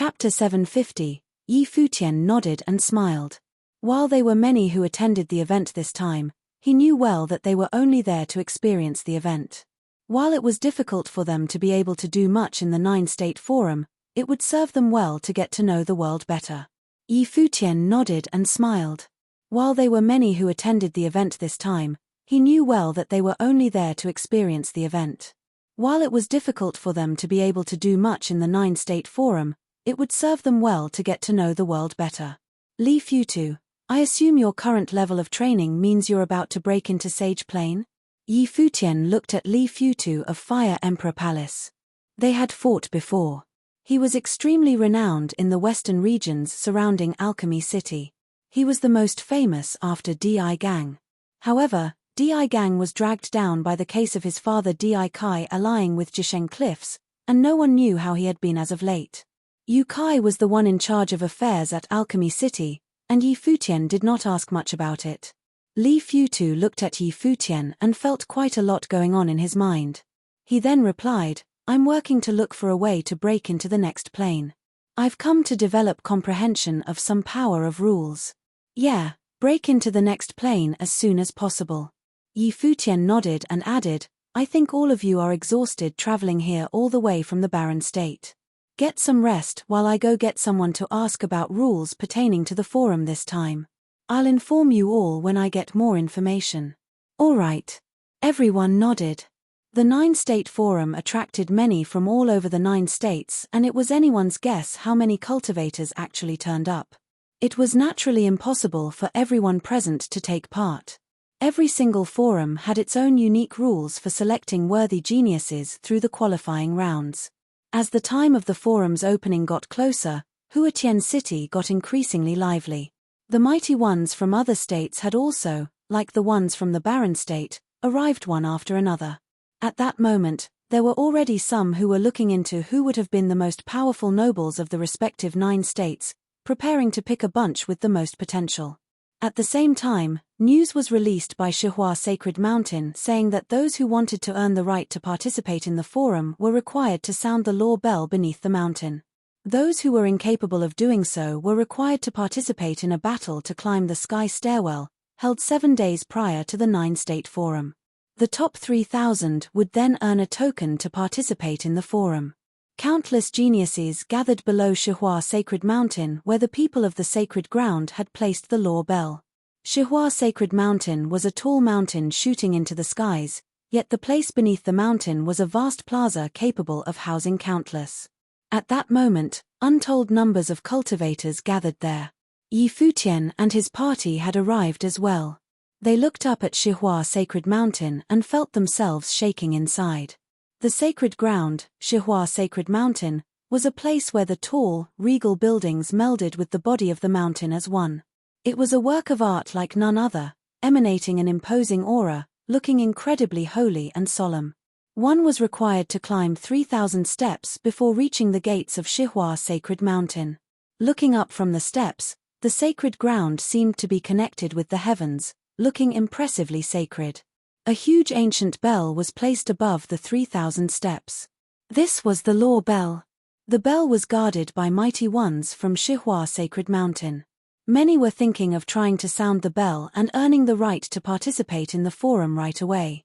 Chapter 750. Futian nodded and smiled. While they were many who attended the event this time, he knew well that they were only there to experience the event. While it was difficult for them to be able to do much in the 9-state forum, it would serve them well to get to know the world better. Futian nodded and smiled. While they were many who attended the event this time, he knew well that they were only there to experience the event. While it was difficult for them to be able to do much in the 9-state forum, it would serve them well to get to know the world better. Futu, I assume your current level of training means you're about to break into Sage Plane? Futian looked at Futu of Fire Emperor Palace. They had fought before. He was extremely renowned in the western regions surrounding Alchemy City. He was the most famous after Di Gang. However, Di Gang was dragged down by the case of his father Di Kai allying with Jisheng Cliffs, and no one knew how he had been as of late. Yu Kai was the one in charge of affairs at Alchemy City, and Futian did not ask much about it. Futu looked at Futian and felt quite a lot going on in his mind. He then replied, I'm working to look for a way to break into the next plane. I've come to develop comprehension of some power of rules. Yeah, break into the next plane as soon as possible. Futian nodded and added, I think all of you are exhausted traveling here all the way from the barren state. Get some rest while I go get someone to ask about rules pertaining to the forum this time. I'll inform you all when I get more information. All right. Everyone nodded. The 9-state forum attracted many from all over the 9 states, and it was anyone's guess how many cultivators actually turned up. It was naturally impossible for everyone present to take part. Every single forum had its own unique rules for selecting worthy geniuses through the qualifying rounds. As the time of the forum's opening got closer, Futian City got increasingly lively. The mighty ones from other states had also, like the ones from the barren state, arrived one after another. At that moment, there were already some who were looking into who would have been the most powerful nobles of the respective 9 states, preparing to pick a bunch with the most potential. At the same time, news was released by Shihua Sacred Mountain saying that those who wanted to earn the right to participate in the forum were required to sound the law bell beneath the mountain. Those who were incapable of doing so were required to participate in a battle to climb the sky stairwell, held 7 days prior to the 9-state forum. The top 3,000 would then earn a token to participate in the forum. Countless geniuses gathered below Shihua Sacred Mountain where the people of the sacred ground had placed the law bell. Shihua Sacred Mountain was a tall mountain shooting into the skies, yet the place beneath the mountain was a vast plaza capable of housing countless. At that moment, untold numbers of cultivators gathered there. Futian and his party had arrived as well. They looked up at Shihua Sacred Mountain and felt themselves shaking inside. The sacred ground, Shihua Sacred Mountain, was a place where the tall, regal buildings melded with the body of the mountain as one. It was a work of art like none other, emanating an imposing aura, looking incredibly holy and solemn. One was required to climb 3,000 steps before reaching the gates of Shihua Sacred Mountain. Looking up from the steps, the sacred ground seemed to be connected with the heavens, looking impressively sacred. A huge ancient bell was placed above the 3,000 steps. This was the law bell. The bell was guarded by mighty ones from Shihua Sacred Mountain. Many were thinking of trying to sound the bell and earning the right to participate in the forum right away.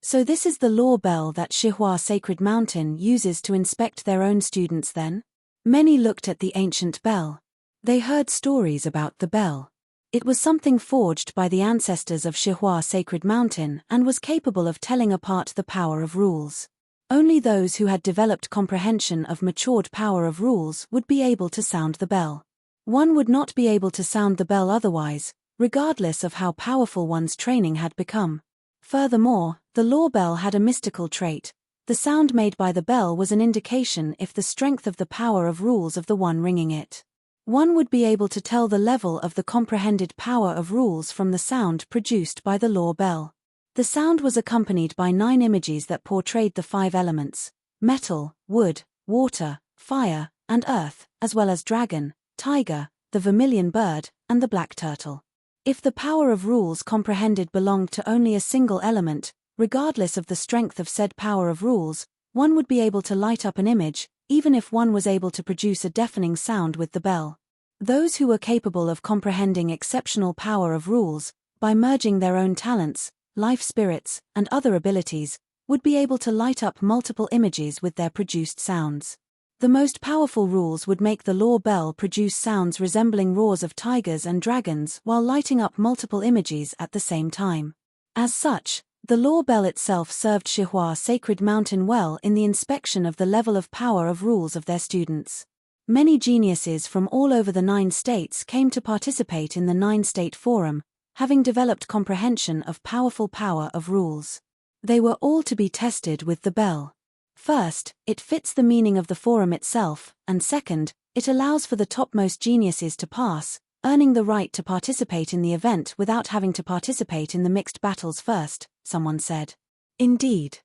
So this is the law bell that Shihua Sacred Mountain uses to inspect their own students then? Many looked at the ancient bell. They heard stories about the bell. It was something forged by the ancestors of Shihua Sacred Mountain and was capable of telling apart the power of rules. Only those who had developed comprehension of matured power of rules would be able to sound the bell. One would not be able to sound the bell otherwise, regardless of how powerful one's training had become. Furthermore, the law bell had a mystical trait. The sound made by the bell was an indication of the strength of the power of rules of the one ringing it. One would be able to tell the level of the comprehended power of rules from the sound produced by the law bell. The sound was accompanied by 9 images that portrayed the 5 elements: metal, wood, water, fire, and earth, as well as dragon, tiger, the vermilion bird, and the black turtle. If the power of rules comprehended belonged to only a single element, regardless of the strength of said power of rules, one would be able to light up an image, even if one was able to produce a deafening sound with the bell. Those who were capable of comprehending exceptional power of rules, by merging their own talents, life spirits, and other abilities, would be able to light up multiple images with their produced sounds. The most powerful rules would make the law bell produce sounds resembling roars of tigers and dragons while lighting up multiple images at the same time. As such, the law bell itself served Shihua Sacred Mountain well in the inspection of the level of power of rules of their students. Many geniuses from all over the 9 states came to participate in the 9-state forum, having developed comprehension of powerful power of rules. They were all to be tested with the bell. First, it fits the meaning of the forum itself, and second, it allows for the topmost geniuses to pass, earning the right to participate in the event without having to participate in the mixed battles first, someone said. Indeed.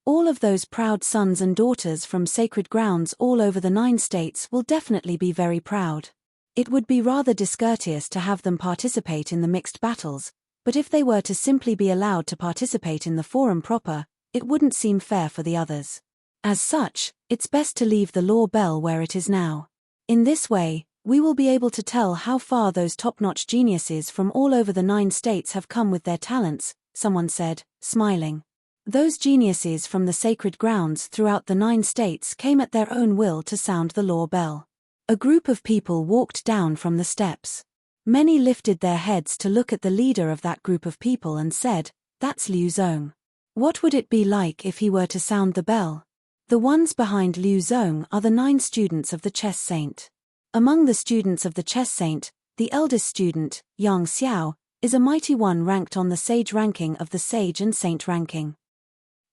All of those proud sons and daughters from sacred grounds all over the 9 states will definitely be very proud. It would be rather discourteous to have them participate in the mixed battles, but if they were to simply be allowed to participate in the forum proper, it wouldn't seem fair for the others. As such, it's best to leave the law bell where it is now. In this way, we will be able to tell how far those top-notch geniuses from all over the 9 states have come with their talents, someone said, smiling. Those geniuses from the sacred grounds throughout the 9 states came at their own will to sound the law bell. A group of people walked down from the steps. Many lifted their heads to look at the leader of that group of people and said, "That's Liu Zong. What would it be like if he were to sound the bell?" The ones behind Liu Zong are the 9 students of the chess saint. Among the students of the chess saint, the eldest student, Yang Xiao, is a mighty one ranked on the sage ranking of the sage and saint ranking.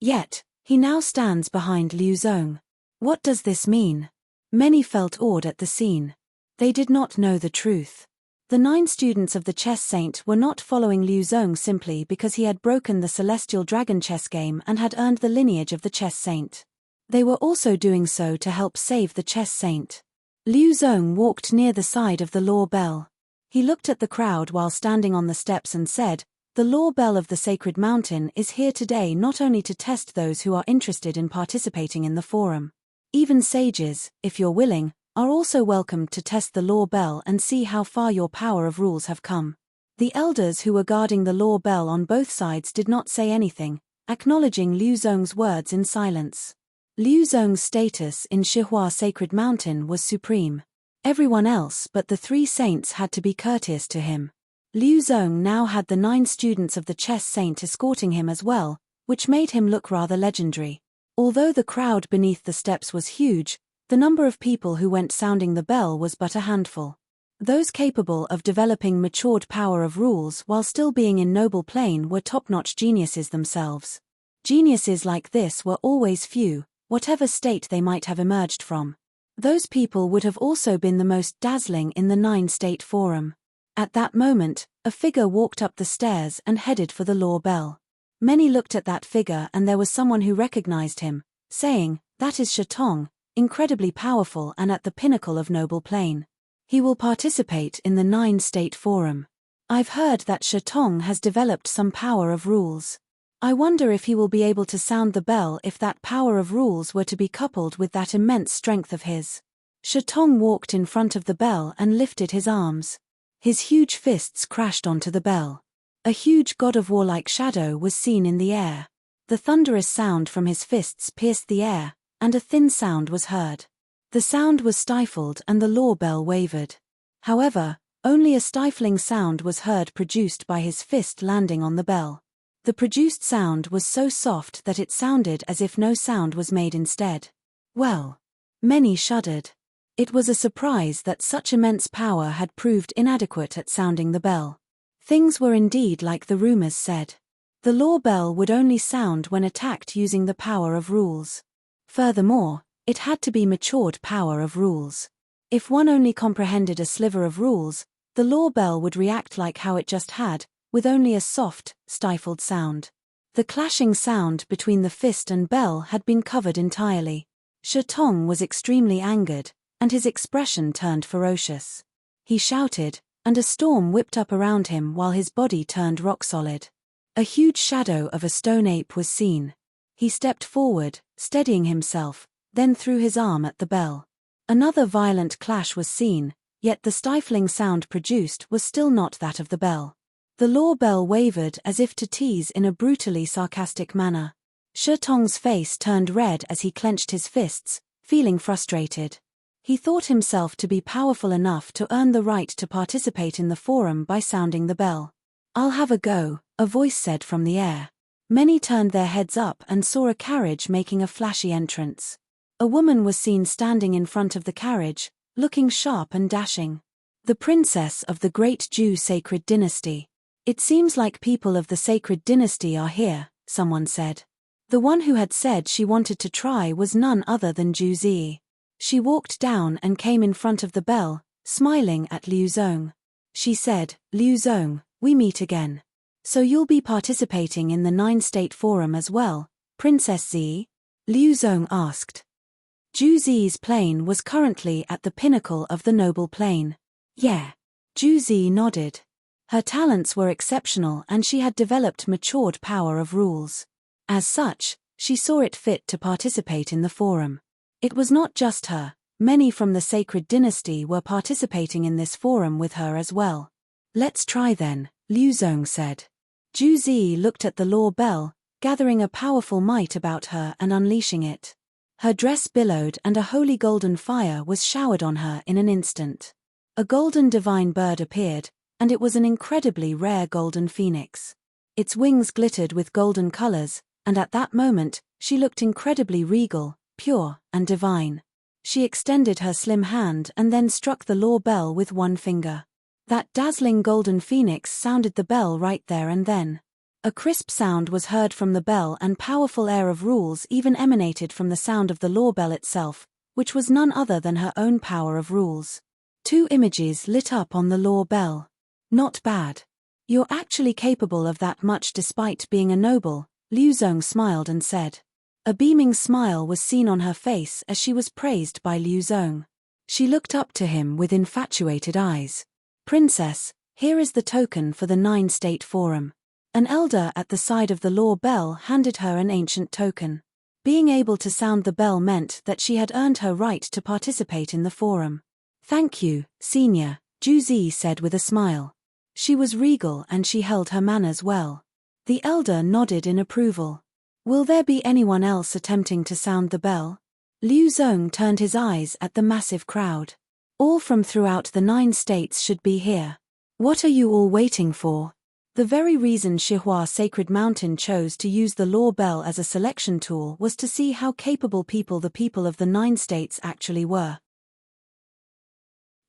Yet, he now stands behind Liu Zong. What does this mean? Many felt awed at the scene. They did not know the truth. The 9 students of the chess saint were not following Liu Zong simply because he had broken the celestial dragon chess game and had earned the lineage of the chess saint. They were also doing so to help save the chess saint. Liu Zong walked near the side of the law bell. He looked at the crowd while standing on the steps and said, "The law bell of the sacred mountain is here today not only to test those who are interested in participating in the forum. Even sages, if you're willing, are also welcome to test the law bell and see how far your power of rules have come." The elders who were guarding the law bell on both sides did not say anything, acknowledging Liu Zong's words in silence. Liu Zong's status in Shihua Sacred Mountain was supreme. Everyone else but the 3 saints had to be courteous to him. Liu Zong now had the 9 students of the chess saint escorting him as well, which made him look rather legendary. Although the crowd beneath the steps was huge, the number of people who went sounding the bell was but a handful. Those capable of developing matured power of rules while still being in noble plane were top-notch geniuses themselves. Geniuses like this were always few, whatever state they might have emerged from. Those people would have also been the most dazzling in the 9-state forum. At that moment, a figure walked up the stairs and headed for the law bell. Many looked at that figure and there was someone who recognized him, saying, "That is Shatong, incredibly powerful and at the pinnacle of noble plane. He will participate in the 9-state forum. I've heard that Shatong has developed some power of rules. I wonder if he will be able to sound the bell if that power of rules were to be coupled with that immense strength of his." Shatong walked in front of the bell and lifted his arms. His huge fists crashed onto the bell. A huge god of war-like shadow was seen in the air. The thunderous sound from his fists pierced the air, and a thin sound was heard. The sound was stifled and the law bell wavered. However, only a stifling sound was heard produced by his fist landing on the bell. The produced sound was so soft that it sounded as if no sound was made instead. Well, many shuddered. It was a surprise that such immense power had proved inadequate at sounding the bell. Things were indeed like the rumors said. The law bell would only sound when attacked using the power of rules. Furthermore, it had to be matured power of rules. If one only comprehended a sliver of rules, the law bell would react like how it just had, with only a soft, stifled sound. The clashing sound between the fist and bell had been covered entirely. Shatong was extremely angered, and his expression turned ferocious. He shouted, and a storm whipped up around him while his body turned rock-solid. A huge shadow of a stone ape was seen. He stepped forward, steadying himself, then threw his arm at the bell. Another violent clash was seen, yet the stifling sound produced was still not that of the bell. The law bell wavered as if to tease in a brutally sarcastic manner. Shitong's face turned red as he clenched his fists, feeling frustrated. He thought himself to be powerful enough to earn the right to participate in the forum by sounding the bell. "I'll have a go," a voice said from the air. Many turned their heads up and saw a carriage making a flashy entrance. A woman was seen standing in front of the carriage, looking sharp and dashing. The princess of the great Jew sacred dynasty. "It seems like people of the sacred dynasty are here," someone said. The one who had said she wanted to try was none other than Zhu Zi. She walked down and came in front of the bell, smiling at Liu Zong. She said, "Liu Zong, we meet again. So you'll be participating in the 9-state forum as well, Princess Zi?" Liu Zong asked. Zhu Zi's plane was currently at the pinnacle of the noble plane. "Yeah." Zhu Zi nodded. Her talents were exceptional and she had developed matured power of rules. As such, she saw it fit to participate in the forum. It was not just her, many from the sacred dynasty were participating in this forum with her as well. "Let's try then," Liu Zong said. Zhu Zi looked at the law bell, gathering a powerful might about her and unleashing it. Her dress billowed and a holy golden fire was showered on her in an instant. A golden divine bird appeared, and it was an incredibly rare golden phoenix. Its wings glittered with golden colors, and at that moment, she looked incredibly regal, pure, and divine. She extended her slim hand and then struck the law bell with one finger. That dazzling golden phoenix sounded the bell right there and then. A crisp sound was heard from the bell and powerful air of rules even emanated from the sound of the law bell itself, which was none other than her own power of rules. 2 images lit up on the law bell. "Not bad. You're actually capable of that much despite being a noble," Liu Zong smiled and said. A beaming smile was seen on her face as she was praised by Liu Zong. She looked up to him with infatuated eyes. "Princess, here is the token for the 9-state forum." An elder at the side of the law bell handed her an ancient token. Being able to sound the bell meant that she had earned her right to participate in the forum. "Thank you, senior," Zhu Zi said with a smile. She was regal and she held her manners well. The elder nodded in approval. "Will there be anyone else attempting to sound the bell?" Liu Zong turned his eyes at the massive crowd. "All from throughout the 9 states should be here. What are you all waiting for?" The very reason Shihua Sacred Mountain chose to use the law bell as a selection tool was to see how capable the people of the 9 states actually were.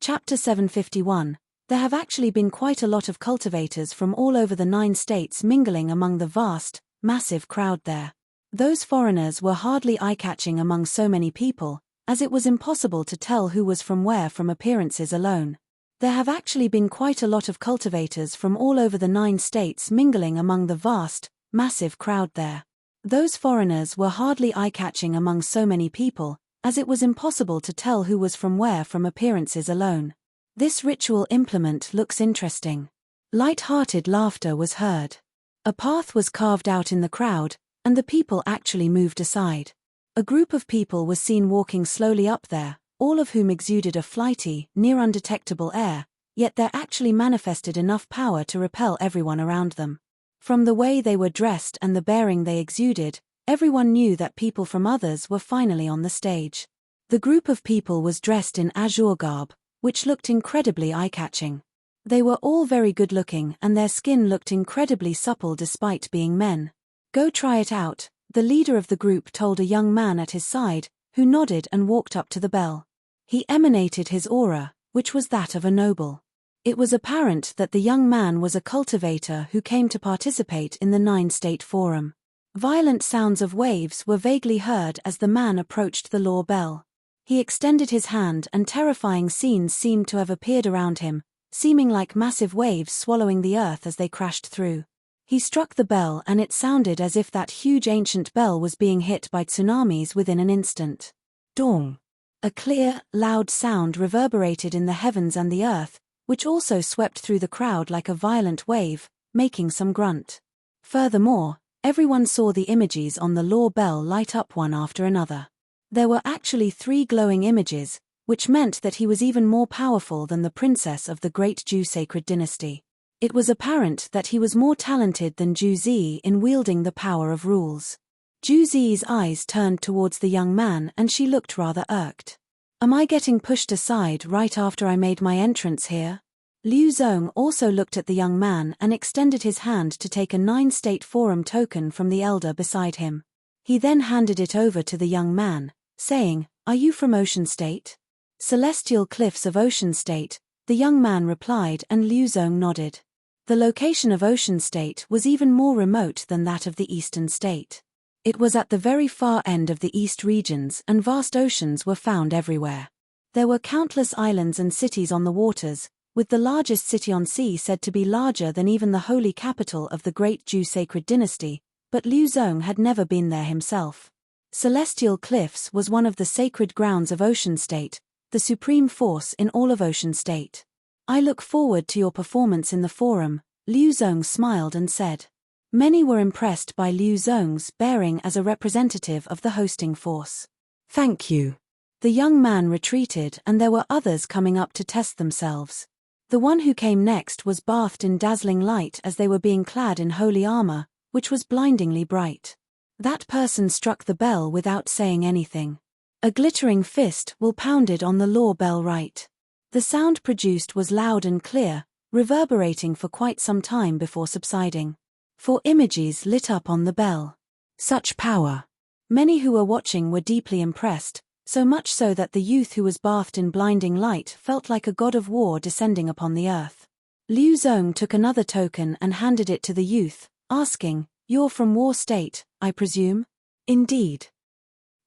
Chapter 751. There have actually been quite a lot of cultivators from all over the 9 states mingling among the vast, massive crowd there. Those foreigners were hardly eye-catching among so many people, as it was impossible to tell who was from where from appearances alone. There have actually been quite a lot of cultivators from all over the 9 states mingling among the vast, massive crowd there. Those foreigners were hardly eye-catching among so many people, as it was impossible to tell who was from where from appearances alone. This ritual implement looks interesting. Light-hearted laughter was heard. A path was carved out in the crowd, and the people actually moved aside. A group of people was seen walking slowly up there, all of whom exuded a flighty, near undetectable air, yet they actually manifested enough power to repel everyone around them. From the way they were dressed and the bearing they exuded, everyone knew that people from others were finally on the stage. The group of people was dressed in azure garb, which looked incredibly eye-catching. They were all very good-looking and their skin looked incredibly supple despite being men. "Go try it out," the leader of the group told a young man at his side, who nodded and walked up to the bell. He emanated his aura, which was that of a noble. It was apparent that the young man was a cultivator who came to participate in the 9-state forum. Violent sounds of waves were vaguely heard as the man approached the law bell. He extended his hand and terrifying scenes seemed to have appeared around him, seeming like massive waves swallowing the earth as they crashed through. He struck the bell and it sounded as if that huge ancient bell was being hit by tsunamis within an instant. Dong! A clear, loud sound reverberated in the heavens and the earth, which also swept through the crowd like a violent wave, making some grunt. Furthermore, everyone saw the images on the law bell light up one after another. There were actually 3 glowing images, which meant that he was even more powerful than the princess of the great Ju sacred dynasty. It was apparent that he was more talented than Ju Zi in wielding the power of rules. Ju Zi's eyes turned towards the young man and she looked rather irked. Am I getting pushed aside right after I made my entrance here? Liu Zong also looked at the young man and extended his hand to take a 9-state forum token from the elder beside him. He then handed it over to the young man, saying, "Are you from Ocean State?" "Celestial Cliffs of Ocean State," the young man replied, and Liu Zong nodded. The location of Ocean State was even more remote than that of the Eastern State. It was at the very far end of the East regions and vast oceans were found everywhere. There were countless islands and cities on the waters, with the largest city on sea said to be larger than even the holy capital of the great Ju sacred dynasty, but Liu Zong had never been there himself. Celestial Cliffs was one of the sacred grounds of Ocean State, the supreme force in all of Ocean State. "I look forward to your performance in the forum," Liu Zong smiled and said. Many were impressed by Liu Zong's bearing as a representative of the hosting force. "Thank you." The young man retreated and there were others coming up to test themselves. The one who came next was bathed in dazzling light as they were being clad in holy armor, which was blindingly bright. That person struck the bell without saying anything. A glittering fist will pounded on the law bell right. The sound produced was loud and clear, reverberating for quite some time before subsiding. 4 images lit up on the bell. Such power! Many who were watching were deeply impressed, so much so that the youth who was bathed in blinding light felt like a god of war descending upon the earth. Liu Zong took another token and handed it to the youth, asking, "You're from War State, I presume?" "Indeed."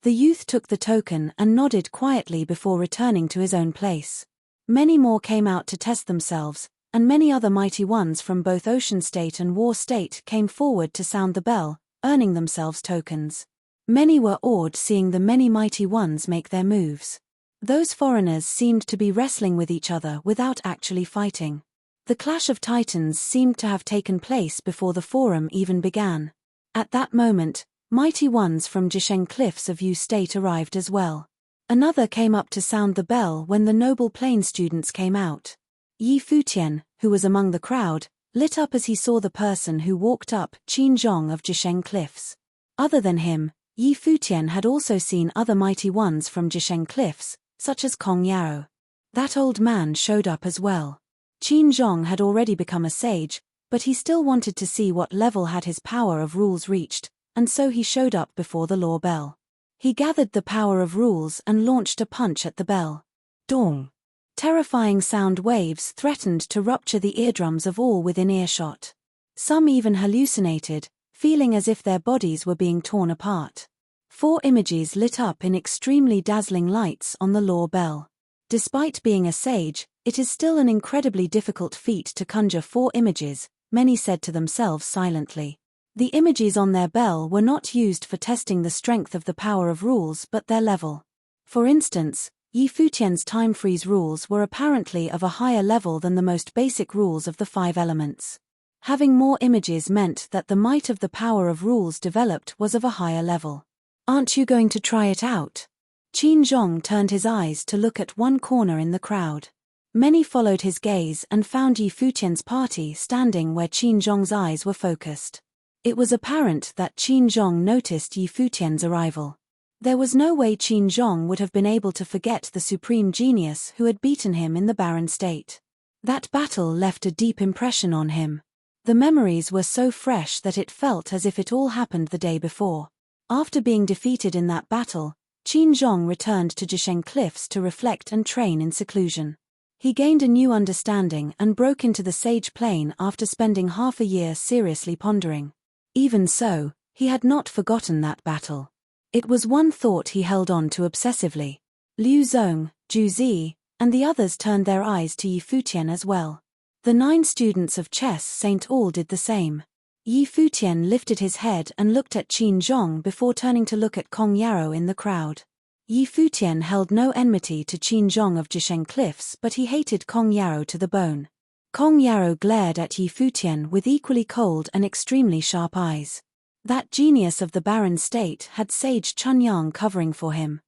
The youth took the token and nodded quietly before returning to his own place. Many more came out to test themselves, and many other mighty ones from both Ocean State and War State came forward to sound the bell, earning themselves tokens. Many were awed seeing the many mighty ones make their moves. Those foreigners seemed to be wrestling with each other without actually fighting. The clash of titans seemed to have taken place before the forum even began. At that moment, mighty ones from Jisheng Cliffs of Yu State arrived as well. Another came up to sound the bell when the Noble Plain students came out. Yi Futian, who was among the crowd, lit up as he saw the person who walked up, Qin Zhong of Jisheng Cliffs. Other than him, Yi Futian had also seen other mighty ones from Jisheng Cliffs, such as Kong Yao. That old man showed up as well. Qin Zhong had already become a sage, but he still wanted to see what level had his power of rules reached, and so he showed up before the law bell. He gathered the power of rules and launched a punch at the bell. Dong! Terrifying sound waves threatened to rupture the eardrums of all within earshot. Some even hallucinated, feeling as if their bodies were being torn apart. 4 images lit up in extremely dazzling lights on the law bell. Despite being a sage, it is still an incredibly difficult feat to conjure 4 images, many said to themselves silently. The images on their bell were not used for testing the strength of the power of rules but their level. For instance, Yi Futian's time freeze rules were apparently of a higher level than the most basic rules of the 5 elements. Having more images meant that the might of the power of rules developed was of a higher level. "Aren't you going to try it out?" Qin Zhong turned his eyes to look at one corner in the crowd. Many followed his gaze and found Yi Futian's party standing where Qin Zhong's eyes were focused. It was apparent that Qin Zhong noticed Yi Futian's arrival. There was no way Qin Zhong would have been able to forget the supreme genius who had beaten him in the barren state. That battle left a deep impression on him. The memories were so fresh that it felt as if it all happened the day before. After being defeated in that battle, Qin Zhong returned to Jisheng Cliffs to reflect and train in seclusion. He gained a new understanding and broke into the sage plane after spending half a year seriously pondering. Even so, he had not forgotten that battle. It was one thought he held on to obsessively. Liu Zong, Ju Zi, and the others turned their eyes to Yi Futian as well. The 9 students of Chess Saint all did the same. Yi Futian lifted his head and looked at Qin Zhong before turning to look at Kong Yao in the crowd. Yi Futian held no enmity to Qin Zhong of Jisheng Cliffs but he hated Kong Yao to the bone. Kong Yao glared at Yi Futian with equally cold and extremely sharp eyes. That genius of the barren state had Sage Chunyang covering for him.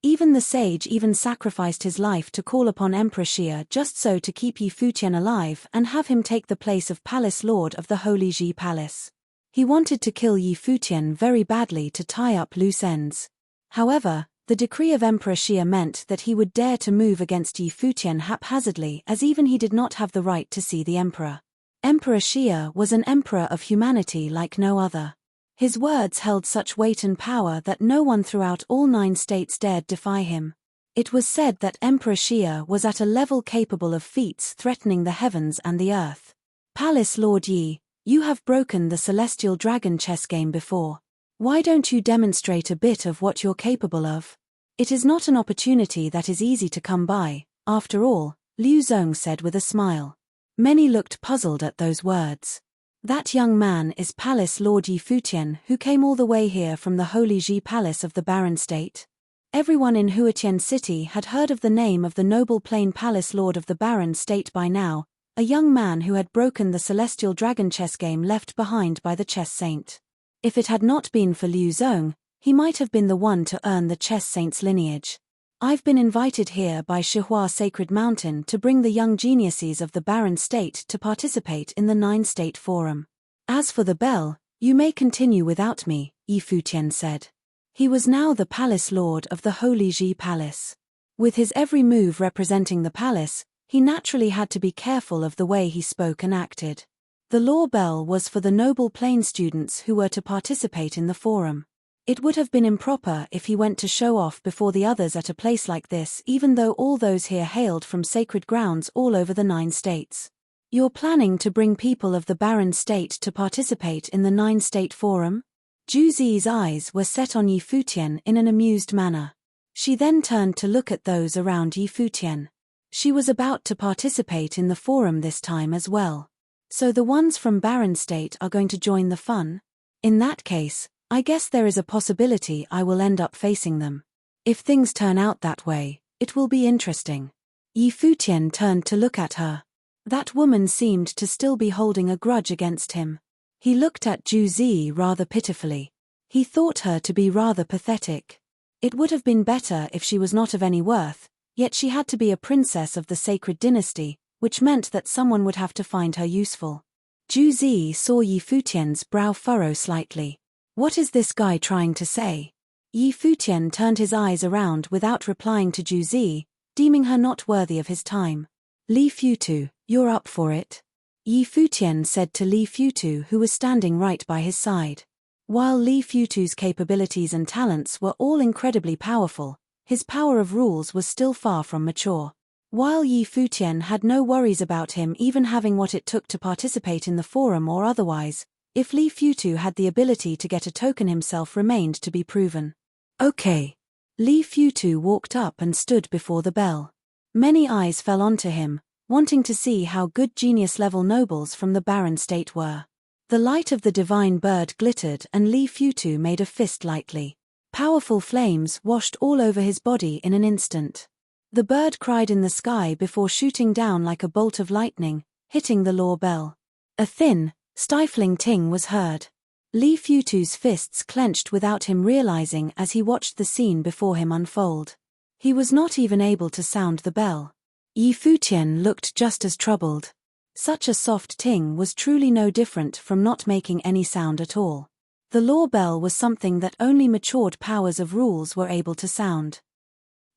Even the sage even sacrificed his life to call upon Emperor Xia just so to keep Yi Futian alive and have him take the place of Palace Lord of the Holy Ji Palace. He wanted to kill Yi Futian very badly to tie up loose ends. However, the decree of Emperor Xia meant that he would dare to move against Yi Futian haphazardly, as even he did not have the right to see the emperor. Emperor Xia was an emperor of humanity like no other. His words held such weight and power that no one throughout all 9 states dared defy him. It was said that Emperor Xia was at a level capable of feats threatening the heavens and the earth. Palace Lord Yi, you have broken the celestial dragon chess game before. Why don't you demonstrate a bit of what you're capable of? It is not an opportunity that is easy to come by, after all, Liu Zong said with a smile. Many looked puzzled at those words. That young man is Palace Lord Yi Futian, who came all the way here from the Holy Ji Palace of the Barren State. Everyone in Futian City had heard of the name of the noble plain Palace Lord of the Barren State by now, a young man who had broken the celestial dragon chess game left behind by the chess saint. If it had not been for Liu Zong, he might have been the one to earn the chess saint's lineage. I've been invited here by Shihua Sacred Mountain to bring the young geniuses of the Barren State to participate in the 9-state forum. As for the bell, you may continue without me, Yi Futian said. He was now the Palace Lord of the Holy Ji Palace. With his every move representing the palace, he naturally had to be careful of the way he spoke and acted. The law bell was for the noble plain students who were to participate in the forum. It would have been improper if he went to show off before the others at a place like this, even though all those here hailed from sacred grounds all over the 9 states. You're planning to bring people of the Barren State to participate in the 9-state forum? Zhu Zi's eyes were set on Yi Futian in an amused manner. She then turned to look at those around Yi Futian. She was about to participate in the forum this time as well. So the ones from Barren State are going to join the fun? In that case, I guess there is a possibility I will end up facing them. If things turn out that way, it will be interesting. Yi Futian turned to look at her. That woman seemed to still be holding a grudge against him. He looked at Zhu Zi rather pitifully. He thought her to be rather pathetic. It would have been better if she was not of any worth, yet she had to be a princess of the sacred dynasty, which meant that someone would have to find her useful. Zhu Zi saw Yi Futian's brow furrow slightly. What is this guy trying to say? Yi Futian turned his eyes around without replying to Zhu Zi, deeming her not worthy of his time. Li Futu, you're up for it? Yi Futian said to Li Futu, who was standing right by his side. While Li Futu's capabilities and talents were all incredibly powerful, his power of rules was still far from mature. While Yi Futian had no worries about him even having what it took to participate in the forum or otherwise, if Li Futu had the ability to get a token himself remained to be proven. Okay. Li Futu walked up and stood before the bell. Many eyes fell onto him, wanting to see how good genius-level nobles from the Barren State were. The light of the divine bird glittered and Li Futu made a fist lightly. Powerful flames washed all over his body in an instant. The bird cried in the sky before shooting down like a bolt of lightning, hitting the law bell. A thin, stifling ting was heard. Li Futu's fists clenched without him realizing as he watched the scene before him unfold. He was not even able to sound the bell. Yi Futian looked just as troubled. Such a soft ting was truly no different from not making any sound at all. The law bell was something that only matured powers of rules were able to sound.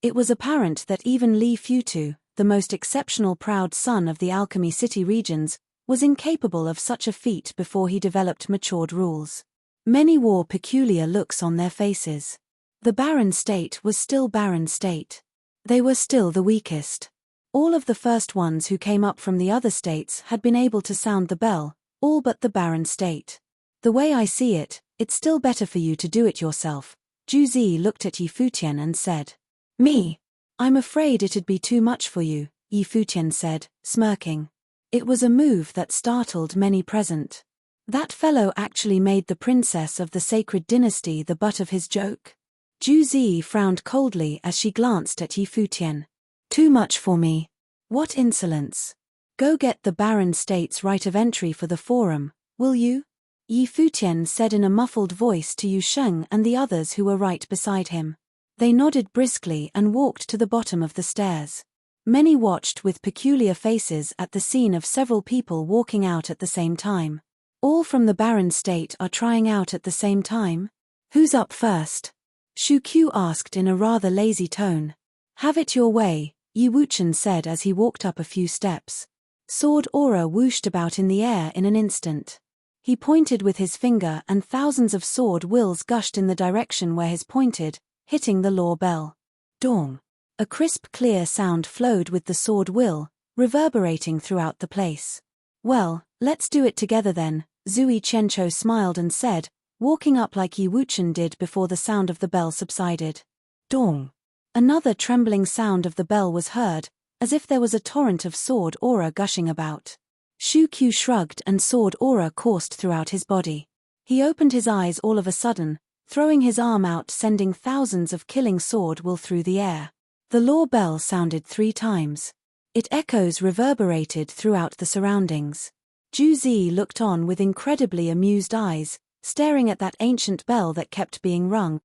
It was apparent that even Li Futu, the most exceptional proud son of the Alchemy City regions, was incapable of such a feat before he developed matured rules. Many wore peculiar looks on their faces. The Barren State was still Barren State. They were still the weakest. All of the first ones who came up from the other states had been able to sound the bell, all but the Barren State. The way I see it, it's still better for you to do it yourself. Zhu Zi looked at Yi Futian and said. Me? I'm afraid it'd be too much for you, Yi Futian said, smirking. It was a move that startled many present. That fellow actually made the princess of the sacred dynasty the butt of his joke. Zhu Zi frowned coldly as she glanced at Yi Futian. Too much for me. What insolence. Go get the Barren State's right of entry for the forum, will you? Yi Futian said in a muffled voice to Yu Sheng and the others who were right beside him. They nodded briskly and walked to the bottom of the stairs. Many watched with peculiar faces at the scene of several people walking out at the same time. All from the barren state are trying out at the same time? Who's up first? Shu Qiu asked in a rather lazy tone. Have it your way, Yi Wuchen said as he walked up a few steps. Sword aura whooshed about in the air in an instant. He pointed with his finger and thousands of sword wills gushed in the direction where his pointed, hitting the law bell. Dong. A crisp clear sound flowed with the sword will, reverberating throughout the place. Well, let's do it together then, Zui Qianchou smiled and said, walking up like Yi Wuchen did before the sound of the bell subsided. Dong. Another trembling sound of the bell was heard, as if there was a torrent of sword aura gushing about. Shu Qiu shrugged and sword aura coursed throughout his body. He opened his eyes all of a sudden, throwing his arm out sending thousands of killing sword will through the air. The law bell sounded 3 times. Its echoes reverberated throughout the surroundings. Ju Zi looked on with incredibly amused eyes, staring at that ancient bell that kept being rung.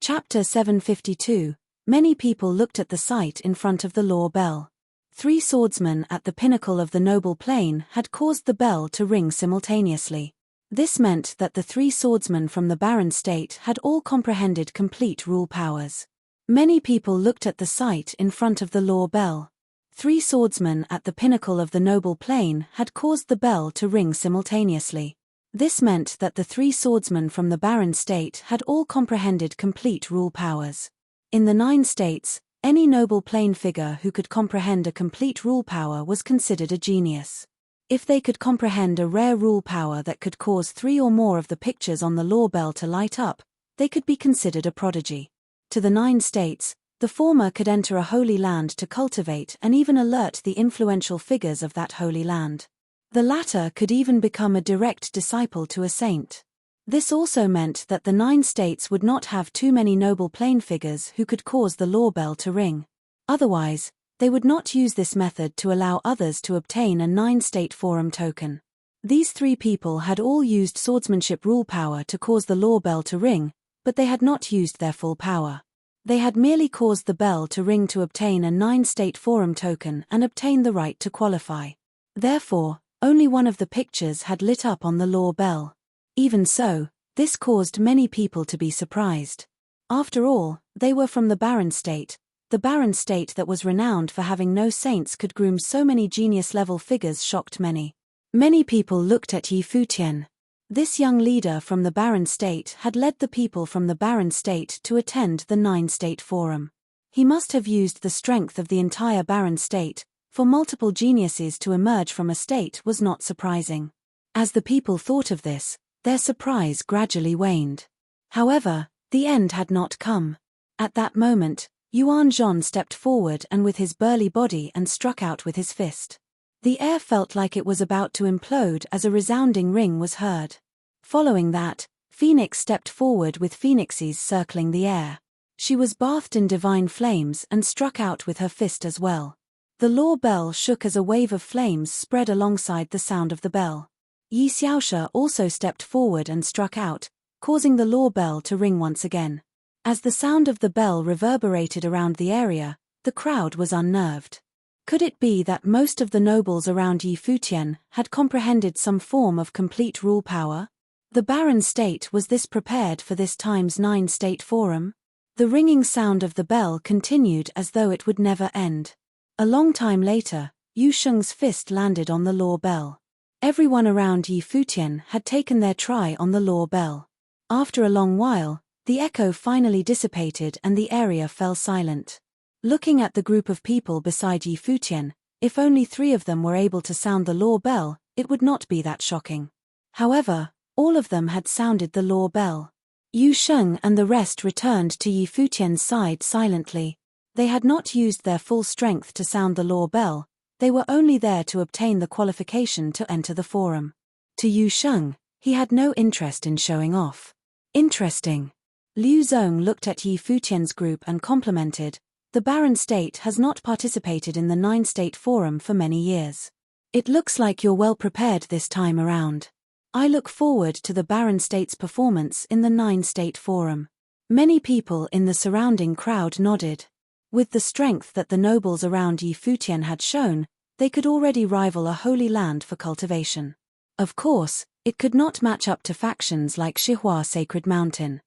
Chapter 752. Many people looked at the sight in front of the law bell. 3 swordsmen at the pinnacle of the noble plane had caused the bell to ring simultaneously. This meant that the 3 swordsmen from the barren state had all comprehended complete rule powers. Many people looked at the sight in front of the law bell. 3 swordsmen at the pinnacle of the noble plane had caused the bell to ring simultaneously. This meant that the 3 swordsmen from the barren state had all comprehended complete rule powers. In the 9 states, any noble plane figure who could comprehend a complete rule power was considered a genius. If they could comprehend a rare rule power that could cause 3 or more of the pictures on the law bell to light up, they could be considered a prodigy. To the 9 states, the former could enter a holy land to cultivate and even alert the influential figures of that holy land. The latter could even become a direct disciple to a saint. This also meant that the 9 states would not have too many noble plane figures who could cause the law bell to ring. Otherwise, they would not use this method to allow others to obtain a 9-state forum token. These 3 people had all used swordsmanship rule power to cause the law bell to ring, but they had not used their full power. They had merely caused the bell to ring to obtain a 9-state forum token and obtain the right to qualify. Therefore, only one of the pictures had lit up on the law bell. Even so, this caused many people to be surprised. After all, they were from the barren state that was renowned for having no saints could groom so many genius-level figures shocked many. Many people looked at Yi Futian. This young leader from the barren state had led the people from the barren state to attend the 9-state forum. He must have used the strength of the entire barren state. For multiple geniuses to emerge from a state was not surprising. As the people thought of this, their surprise gradually waned. However, the end had not come. At that moment, Yuan Zhong stepped forward and with his burly body and struck out with his fist. The air felt like it was about to implode as a resounding ring was heard. Following that, Phoenix stepped forward with phoenixes circling the air. She was bathed in divine flames and struck out with her fist as well. The law bell shook as a wave of flames spread alongside the sound of the bell. Yi Xiaoshe also stepped forward and struck out, causing the law bell to ring once again. As the sound of the bell reverberated around the area, the crowd was unnerved. Could it be that most of the nobles around Yi Futian had comprehended some form of complete rule power? The barren state was this prepared for this time's 9-state forum? The ringing sound of the bell continued as though it would never end. A long time later, Yu Sheng's fist landed on the law bell. Everyone around Yi Futian had taken their try on the law bell. After a long while, the echo finally dissipated and the area fell silent. Looking at the group of people beside Yi Futian, if only 3 of them were able to sound the law bell, it would not be that shocking. However, all of them had sounded the law bell. Yu Sheng and the rest returned to Yi Futian's side silently. They had not used their full strength to sound the law bell, they were only there to obtain the qualification to enter the forum. To Yu Sheng, he had no interest in showing off. Interesting. Liu Zong looked at Yi Futian's group and complimented, the barren state has not participated in the 9-state forum for many years. It looks like you're well prepared this time around. I look forward to the barren state's performance in the 9-state forum. Many people in the surrounding crowd nodded. With the strength that the nobles around Yi Futian had shown, they could already rival a holy land for cultivation. Of course, it could not match up to factions like Shihua Sacred Mountain.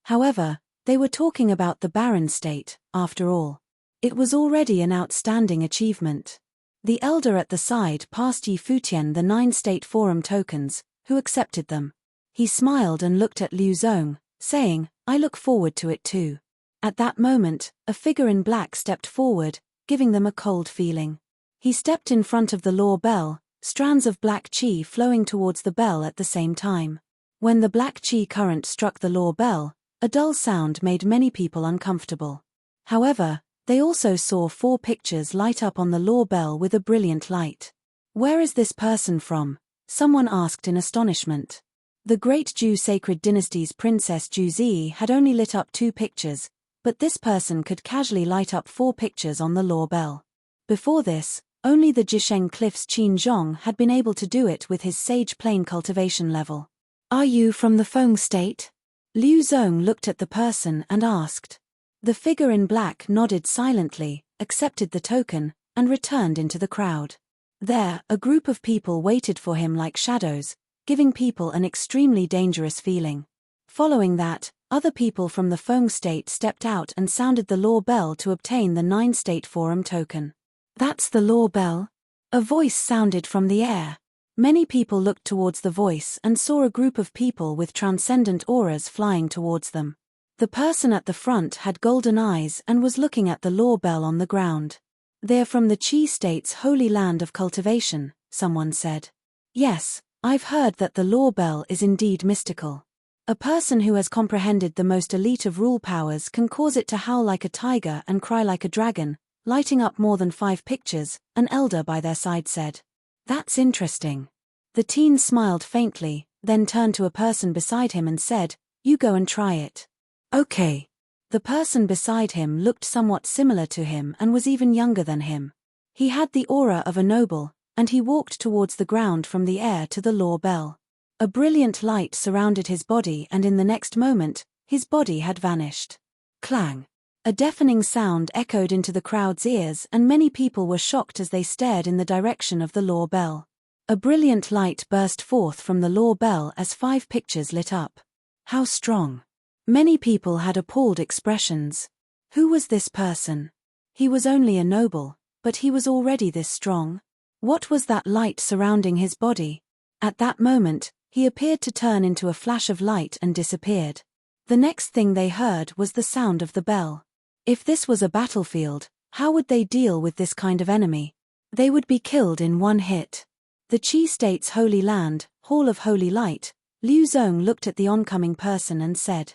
However, they were talking about the barren state, after all. It was already an outstanding achievement. The elder at the side passed Yi Futian the 9 State Forum tokens, who accepted them. He smiled and looked at Liu Zong, saying, "I look forward to it too." At that moment, a figure in black stepped forward, giving them a cold feeling. He stepped in front of the law bell, strands of black qi flowing towards the bell at the same time. When the black qi current struck the law bell, a dull sound made many people uncomfortable. However, they also saw 4 pictures light up on the law bell with a brilliant light. "Where is this person from?" someone asked in astonishment. The great Zhu Sacred Dynasty's Princess Zhu had only lit up 2 pictures, but this person could casually light up 4 pictures on the law bell. Before this, only the Jisheng Cliff's Qin Zhong had been able to do it with his sage plane cultivation level. "Are you from the Feng State?" Liu Zong looked at the person and asked. The figure in black nodded silently, accepted the token, and returned into the crowd. There, a group of people waited for him like shadows, giving people an extremely dangerous feeling. Following that, other people from the Feng State stepped out and sounded the law bell to obtain the 9 State Forum token. "That's the law bell?" A voice sounded from the air. Many people looked towards the voice and saw a group of people with transcendent auras flying towards them. The person at the front had golden eyes and was looking at the law bell on the ground. "They're from the Qi State's holy land of cultivation," someone said. "Yes, I've heard that the law bell is indeed mystical. A person who has comprehended the most elite of rule powers can cause it to howl like a tiger and cry like a dragon, lighting up more than 5 pictures," an elder by their side said. "That's interesting." The teen smiled faintly, then turned to a person beside him and said, "You go and try it." "Okay." The person beside him looked somewhat similar to him and was even younger than him. He had the aura of a noble, and he walked towards the ground from the air to the law bell. A brilliant light surrounded his body and in the next moment, his body had vanished. Clang! A deafening sound echoed into the crowd's ears and many people were shocked as they stared in the direction of the law bell. A brilliant light burst forth from the law bell as 5 pictures lit up. How strong! Many people had appalled expressions. Who was this person? He was only a noble, but he was already this strong. What was that light surrounding his body? At that moment, he appeared to turn into a flash of light and disappeared. The next thing they heard was the sound of the bell. If this was a battlefield, how would they deal with this kind of enemy? They would be killed in one hit. The Qi State's holy land, Hall of Holy Light, Liu Zong looked at the oncoming person and said.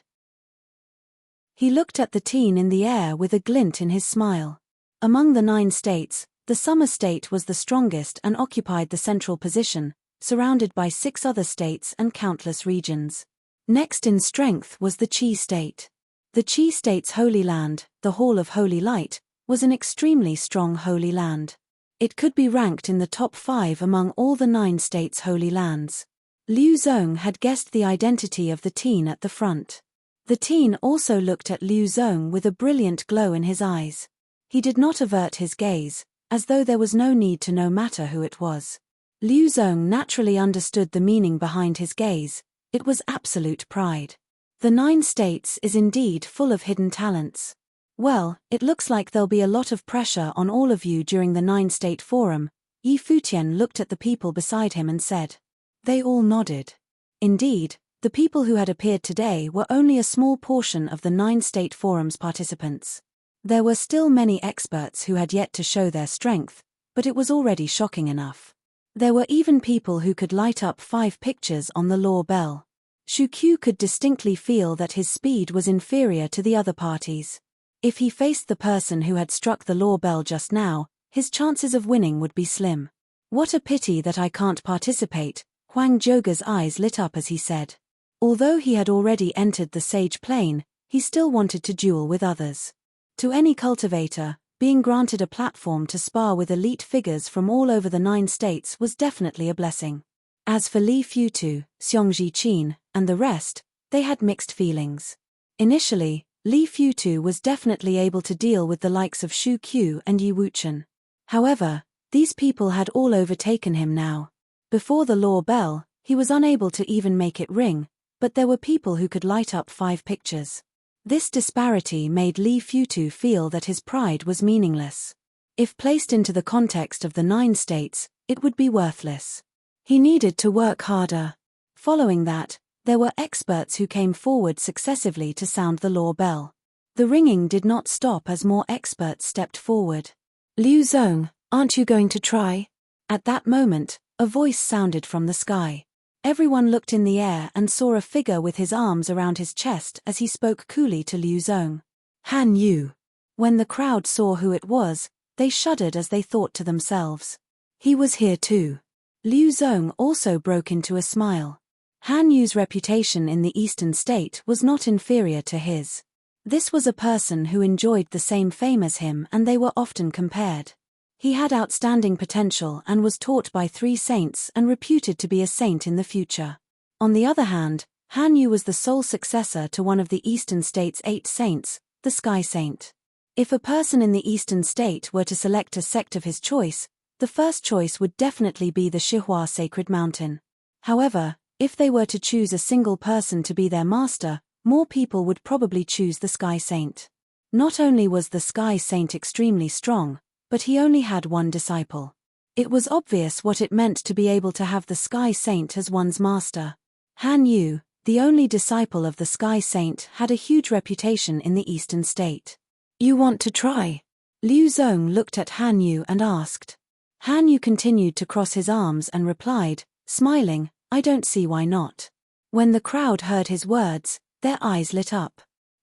He looked at the teen in the air with a glint in his smile. Among the 9 states, the Summer State was the strongest and occupied the central position, surrounded by 6 other states and countless regions. Next in strength was the Qi State. The Qi State's holy land, the Hall of Holy Light, was an extremely strong holy land. It could be ranked in the top 5 among all the 9 states' holy lands. Liu Zong had guessed the identity of the teen at the front. The teen also looked at Liu Zong with a brilliant glow in his eyes. He did not avert his gaze, as though there was no need to no matter who it was. Liu Zong naturally understood the meaning behind his gaze. It was absolute pride. The 9 states is indeed full of hidden talents. Well, it looks like there'll be a lot of pressure on all of you during the 9 State Forum. Yi Futian looked at the people beside him and said. They all nodded. Indeed, the people who had appeared today were only a small portion of the 9 State Forum's participants. There were still many experts who had yet to show their strength, but it was already shocking enough. There were even people who could light up 5 pictures on the law bell. Shu Qiu could distinctly feel that his speed was inferior to the other parties. If he faced the person who had struck the law bell just now, his chances of winning would be slim. What a pity that I can't participate, Huang Zhouge's eyes lit up as he said. Although he had already entered the sage plane, he still wanted to duel with others. To any cultivator, being granted a platform to spar with elite figures from all over the 9 states was definitely a blessing. As for Li Futu, Xiongji Qin, and the rest, they had mixed feelings. Initially, Li Futu was definitely able to deal with the likes of Shu Qiu and Yi Wuchen. However, these people had all overtaken him now. Before the law bell, he was unable to even make it ring, but there were people who could light up 5 pictures. This disparity made Li Futu feel that his pride was meaningless. If placed into the context of the 9 states, it would be worthless. He needed to work harder. Following that, there were experts who came forward successively to sound the law bell. The ringing did not stop as more experts stepped forward. Liu Zong, aren't you going to try? At that moment, a voice sounded from the sky. Everyone looked in the air and saw a figure with his arms around his chest as he spoke coolly to Liu Zong. Han Yu. When the crowd saw who it was, they shuddered as they thought to themselves. He was here too. Liu Zong also broke into a smile. Han Yu's reputation in the Eastern State was not inferior to his. This was a person who enjoyed the same fame as him, and they were often compared. He had outstanding potential and was taught by 3 saints and reputed to be a saint in the future. On the other hand, Han Yu was the sole successor to one of the Eastern State's 8 saints, the Sky Saint. If a person in the Eastern State were to select a sect of his choice, the first choice would definitely be the Shihua Sacred Mountain. However, if they were to choose a single person to be their master, more people would probably choose the Sky Saint. Not only was the Sky Saint extremely strong, but he only had 1 disciple. It was obvious what it meant to be able to have the Sky Saint as one's master. Han Yu, the only disciple of the Sky Saint, had a huge reputation in the Eastern State. You want to try? Liu Zong looked at Han Yu and asked. Han Yu continued to cross his arms and replied, smiling, I don't see why not. When the crowd heard his words, their eyes lit up.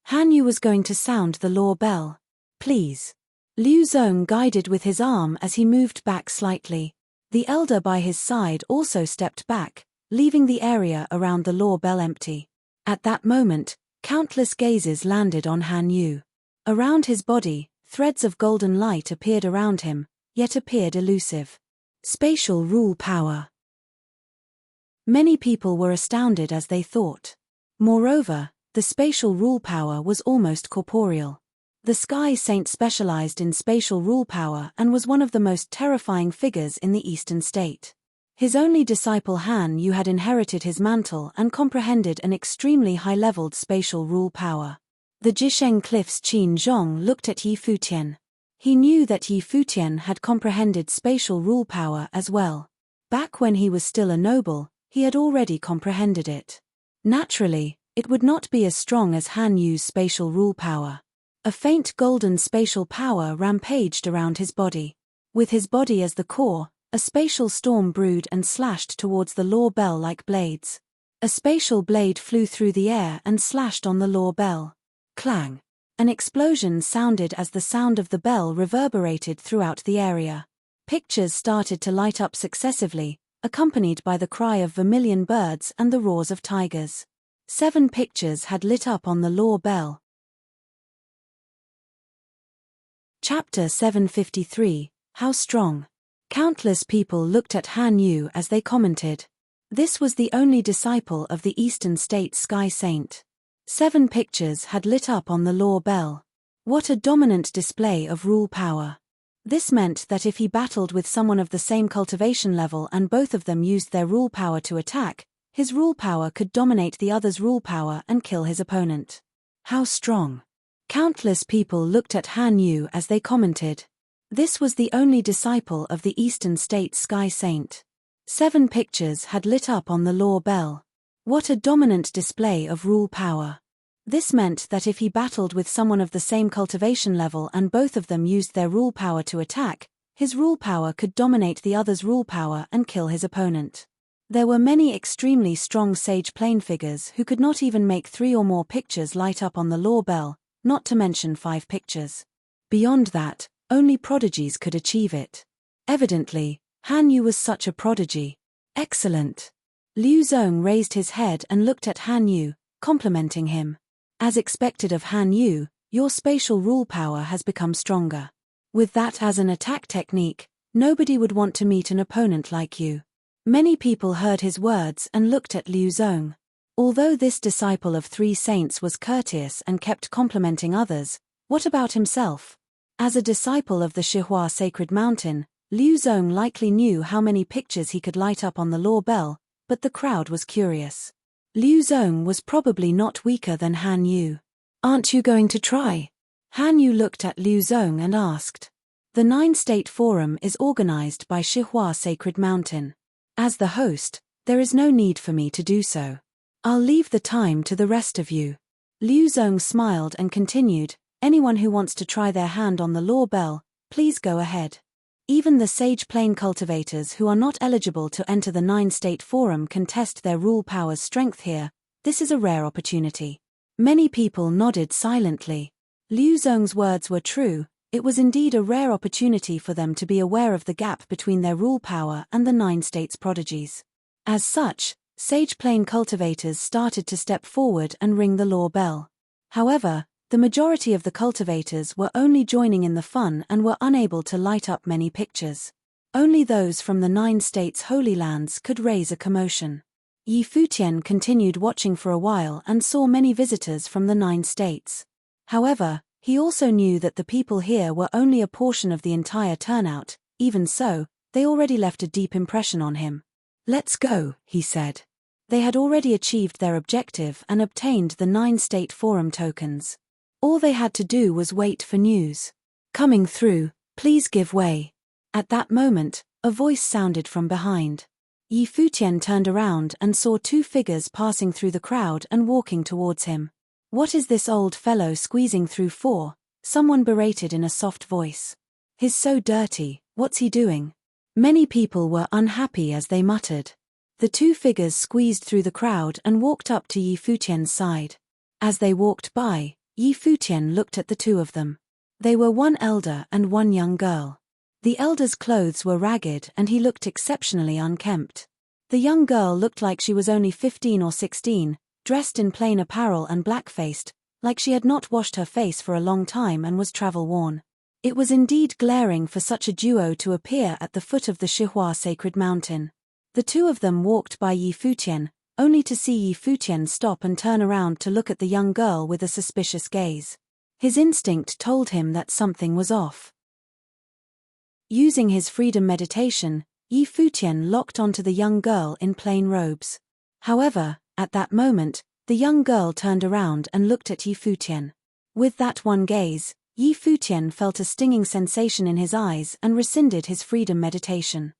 Han Yu was going to sound the law bell. Please. Liu Zong guided with his arm as he moved back slightly. The elder by his side also stepped back, leaving the area around the law bell empty. At that moment, countless gazes landed on Han Yu. Around his body, threads of golden light appeared around him, yet appeared elusive. Spatial rule power. Many people were astounded as they thought. Moreover, the spatial rule power was almost corporeal. The Sky Saint specialized in spatial rule power and was one of the most terrifying figures in the Eastern State. His only disciple Han Yu had inherited his mantle and comprehended an extremely high-leveled spatial rule power. The Jisheng Cliff's Qin Zhong looked at Yi Futian. He knew that Yi Futian had comprehended spatial rule power as well. Back when he was still a noble, he had already comprehended it. Naturally, it would not be as strong as Han Yu's spatial rule power. A faint golden spatial power rampaged around his body. With his body as the core, a spatial storm brewed and slashed towards the law bell like blades. A spatial blade flew through the air and slashed on the law bell. Clang! An explosion sounded as the sound of the bell reverberated throughout the area. Pictures started to light up successively, accompanied by the cry of vermilion birds and the roars of tigers. 7 pictures had lit up on the law bell. Chapter 753, How Strong? Countless people looked at Han Yu as they commented. This was the only disciple of the Eastern State Sky Saint. 7 pictures had lit up on the law bell. What a dominant display of rule power. This meant that if he battled with someone of the same cultivation level and both of them used their rule power to attack, his rule power could dominate the other's rule power and kill his opponent. How strong! Countless people looked at Han Yu as they commented. This was the only disciple of the Eastern State Sky Saint. 7 pictures had lit up on the law bell. What a dominant display of rule power. This meant that if he battled with someone of the same cultivation level and both of them used their rule power to attack, his rule power could dominate the other's rule power and kill his opponent. There were many extremely strong sage plane figures who could not even make 3 or more pictures light up on the law bell, not to mention 5 pictures. Beyond that, only prodigies could achieve it. Evidently, Han Yu was such a prodigy. Excellent. Liu Zong raised his head and looked at Han Yu, complimenting him. As expected of Han Yu, your spatial rule power has become stronger. With that as an attack technique, nobody would want to meet an opponent like you. Many people heard his words and looked at Liu Zong. Although this disciple of 3 saints was courteous and kept complimenting others, what about himself? As a disciple of the Shihua sacred mountain, Liu Zong likely knew how many pictures he could light up on the law bell, but the crowd was curious. Liu Zong was probably not weaker than Han Yu. "Aren't you going to try?" Han Yu looked at Liu Zong and asked. The 9-State Forum is organized by Shihua Sacred Mountain. As the host, there is no need for me to do so. I'll leave the time to the rest of you. Liu Zong smiled and continued, anyone who wants to try their hand on the law bell, please go ahead. Even the Sage Plane cultivators who are not eligible to enter the 9-State Forum can test their rule power's strength here. This is a rare opportunity. Many people nodded silently. Liu Zong's words were true. It was indeed a rare opportunity for them to be aware of the gap between their rule power and the 9 states prodigies. As such, Sage Plane cultivators started to step forward and ring the law bell. However, the majority of the cultivators were only joining in the fun and were unable to light up many pictures. Only those from the 9 states' holy lands could raise a commotion. Yi Futian continued watching for a while and saw many visitors from the 9 states. However, he also knew that the people here were only a portion of the entire turnout. Even so, they already left a deep impression on him. "Let's go," he said. They had already achieved their objective and obtained the 9-State Forum tokens. All they had to do was wait for news. "Coming through, please give way." At that moment, a voice sounded from behind. Yi Futian turned around and saw 2 figures passing through the crowd and walking towards him. "What is this old fellow squeezing through for?" someone berated in a soft voice. "He's so dirty, what's he doing?" Many people were unhappy as they muttered. The 2 figures squeezed through the crowd and walked up to Yi Futian's side. As they walked by, Yi Futian looked at the 2 of them. They were one elder and one young girl. The elder's clothes were ragged and he looked exceptionally unkempt. The young girl looked like she was only 15 or 16, dressed in plain apparel and black-faced, like she had not washed her face for a long time and was travel-worn. It was indeed glaring for such a duo to appear at the foot of the Shihua sacred mountain. The 2 of them walked by Yi Futian, only to see Yi Futian stop and turn around to look at the young girl with a suspicious gaze. His instinct told him that something was off. Using his freedom meditation, Yi Futian locked onto the young girl in plain robes. However, at that moment, the young girl turned around and looked at Yi Futian. With that one gaze, Yi Futian felt a stinging sensation in his eyes and rescinded his freedom meditation.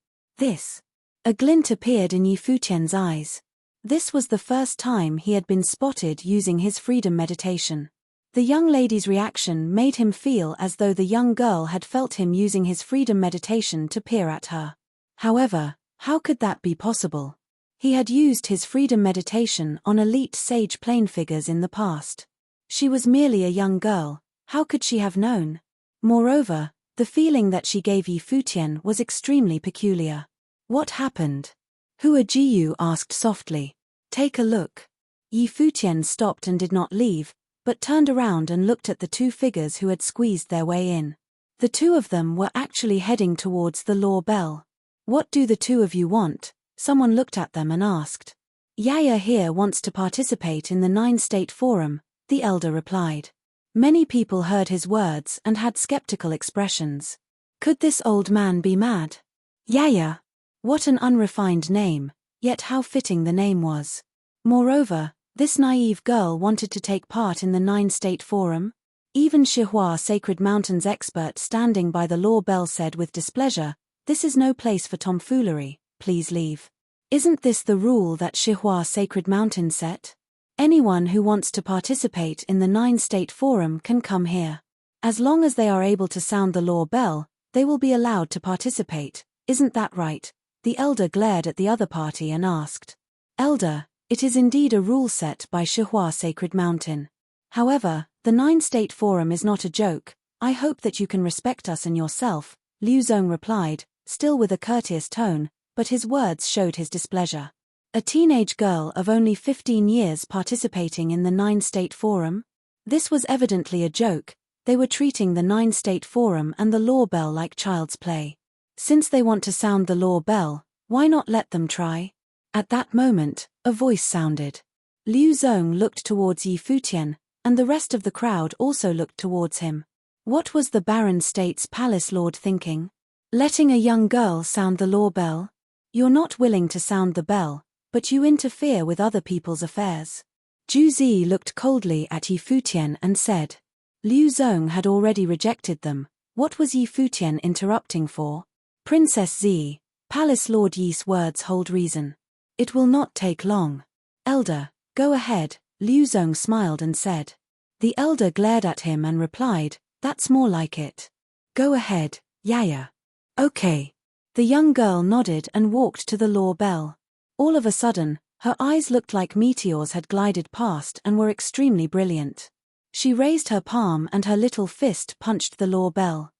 A glint appeared in Yi Futian's eyes. This was the first time he had been spotted using his freedom meditation. The young lady's reaction made him feel as though the young girl had felt him using his freedom meditation to peer at her. However, how could that be possible? He had used his freedom meditation on elite Sage Plane figures in the past. She was merely a young girl, how could she have known? Moreover, the feeling that she gave Yi Futian was extremely peculiar. What happened? Hua Jiyu asked softly. "Take a look." Yi Futian stopped and did not leave, but turned around and looked at the 2 figures who had squeezed their way in. The 2 of them were actually heading towards the law bell. "What do the 2 of you want?" someone looked at them and asked. "Yaya here wants to participate in the 9-State Forum," the elder replied. Many people heard his words and had skeptical expressions. Could this old man be mad? Yaya. What an unrefined name, yet how fitting the name was. Moreover, this naive girl wanted to take part in the 9-State Forum? Even Shihua Sacred Mountain's expert standing by the law bell said with displeasure, "This is no place for tomfoolery, please leave." Isn't this the rule that Shihua Sacred Mountain set? Anyone who wants to participate in the 9-State Forum can come here. As long as they are able to sound the law bell, they will be allowed to participate, isn't that right? The elder glared at the other party and asked. "Elder, it is indeed a rule set by Shihua Sacred Mountain. However, the 9-State Forum is not a joke. I hope that you can respect us and yourself," Liu Zong replied, still with a courteous tone, but his words showed his displeasure. A teenage girl of only 15 years participating in the 9-State Forum? This was evidently a joke. They were treating the 9-State Forum and the law bell like child's play. Since they want to sound the law bell, why not let them try? At that moment, a voice sounded. Liu Zong looked towards Yi Futian, and the rest of the crowd also looked towards him. What was the Baron State's palace lord thinking? Letting a young girl sound the law bell? You're not willing to sound the bell, but you interfere with other people's affairs. Zhu Zi looked coldly at Yi Futian and said. Liu Zong had already rejected them. What was Yi Futian interrupting for? Princess Zi, Palace Lord Yi's words hold reason. It will not take long. Elder, go ahead, Liu Zong smiled and said. The elder glared at him and replied, that's more like it. Go ahead, Yaya. Okay. The young girl nodded and walked to the law bell. All of a sudden, her eyes looked like meteors had glided past and were extremely brilliant. She raised her palm and her little fist punched the law bell.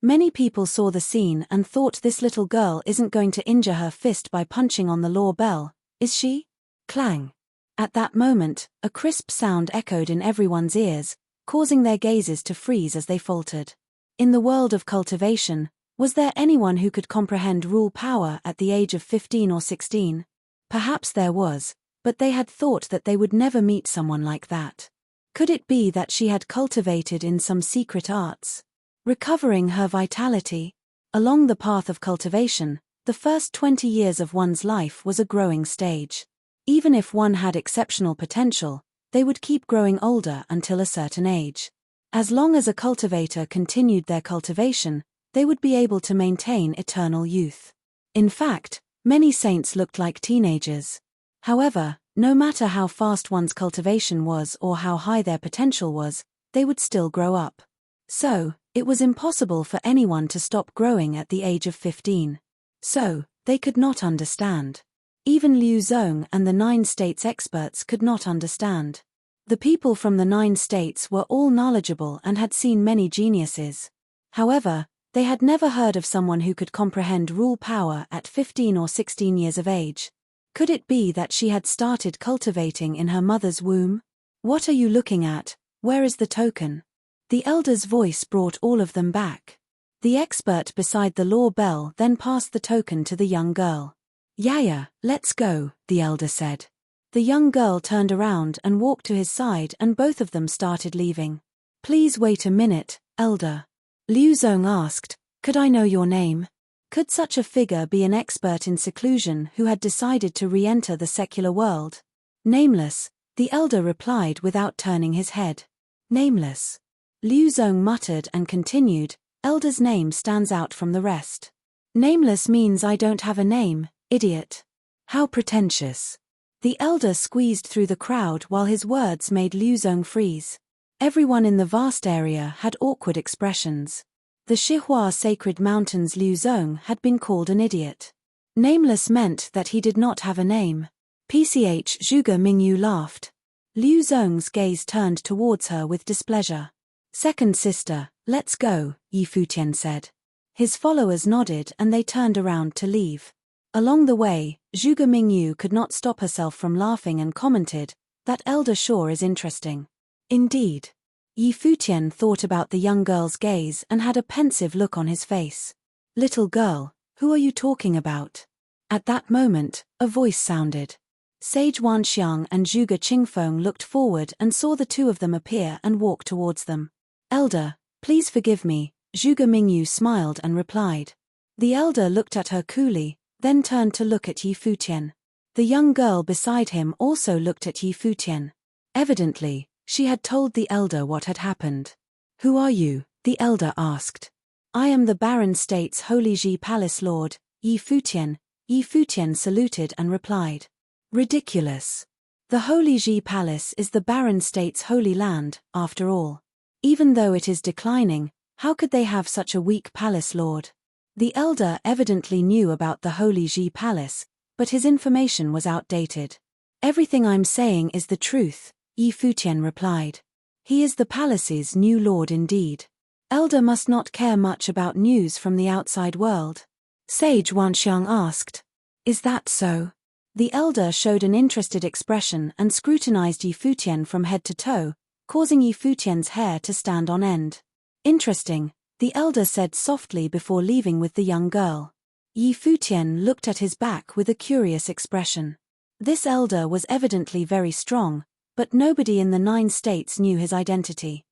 Many people saw the scene and thought this little girl isn't going to injure her fist by punching on the law bell, is she? Clang. At that moment, a crisp sound echoed in everyone's ears, causing their gazes to freeze as they faltered. In the world of cultivation, was there anyone who could comprehend rule power at the age of 15 or 16? Perhaps there was, but they had thought that they would never meet someone like that. Could it be that she had cultivated in some secret arts? Recovering her vitality? Along the path of cultivation, the first 20 years of one's life was a growing stage. Even if one had exceptional potential, they would keep growing older until a certain age. As long as a cultivator continued their cultivation, they would be able to maintain eternal youth. In fact, many saints looked like teenagers. However, no matter how fast one's cultivation was or how high their potential was, they would still grow up. So, it was impossible for anyone to stop growing at the age of 15. So, they could not understand. Even Liu Zong and the 9 states experts could not understand. The people from the 9 states were all knowledgeable and had seen many geniuses. However, they had never heard of someone who could comprehend rule power at 15 or 16 years of age. Could it be that she had started cultivating in her mother's womb? What are you looking at? Where is the token? The elder's voice brought all of them back. The expert beside the law bell then passed the token to the young girl. Yaya, let's go, the elder said. The young girl turned around and walked to his side and both of them started leaving. Please wait a minute, elder. Liu Zong asked, could I know your name? Could such a figure be an expert in seclusion who had decided to re-enter the secular world? Nameless, the elder replied without turning his head. Nameless. Liu Zong muttered and continued, elder's name stands out from the rest. Nameless means I don't have a name, idiot. How pretentious. The elder squeezed through the crowd while his words made Liu Zong freeze. Everyone in the vast area had awkward expressions. The Shihua Sacred Mountains Liu Zong had been called an idiot. Nameless meant that he did not have a name. PCH Zhuge Mingyu laughed. Liu Zong's gaze turned towards her with displeasure. Second sister, let's go, Yi Futian said. His followers nodded and they turned around to leave. Along the way, Zhuge Mingyu could not stop herself from laughing and commented, that elder sure is interesting. Indeed. Yi Futian thought about the young girl's gaze and had a pensive look on his face. Little girl, who are you talking about? At that moment, a voice sounded. Sage Wanxiang and Zhuge Qingfeng looked forward and saw the two of them appear and walk towards them. Elder, please forgive me, Zhuge Mingyu smiled and replied. The elder looked at her coolly, then turned to look at Yi Futian. The young girl beside him also looked at Yi Futian. Evidently, she had told the elder what had happened. Who are you? The elder asked. I am the Baron State's Holy Ji Palace Lord, Yi Futian. Yi Futian saluted and replied. Ridiculous. The Holy Ji Palace is the Baron State's holy land, after all. Even though it is declining, how could they have such a weak palace lord? The elder evidently knew about the Holy Ji Palace, but his information was outdated. Everything I'm saying is the truth, Yi Futian replied. He is the palace's new lord indeed. Elder must not care much about news from the outside world. Sage Wanxiang asked. Is that so? The elder showed an interested expression and scrutinized Yi Futian from head to toe, causing Yi Futian's hair to stand on end. Interesting, the elder said softly before leaving with the young girl. Yi Futian looked at his back with a curious expression. This elder was evidently very strong, but nobody in the 9 states knew his identity.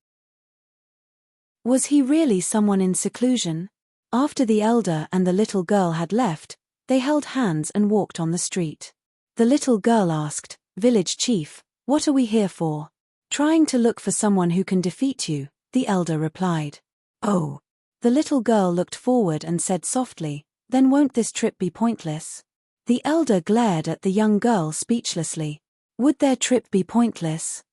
Was he really someone in seclusion? After the elder and the little girl had left, they held hands and walked on the street. The little girl asked, "Village chief, what are we here for?" "Trying to look for someone who can defeat you," the elder replied. "Oh." The little girl looked forward and said softly, "Then won't this trip be pointless?" The elder glared at the young girl speechlessly. Would their trip be pointless?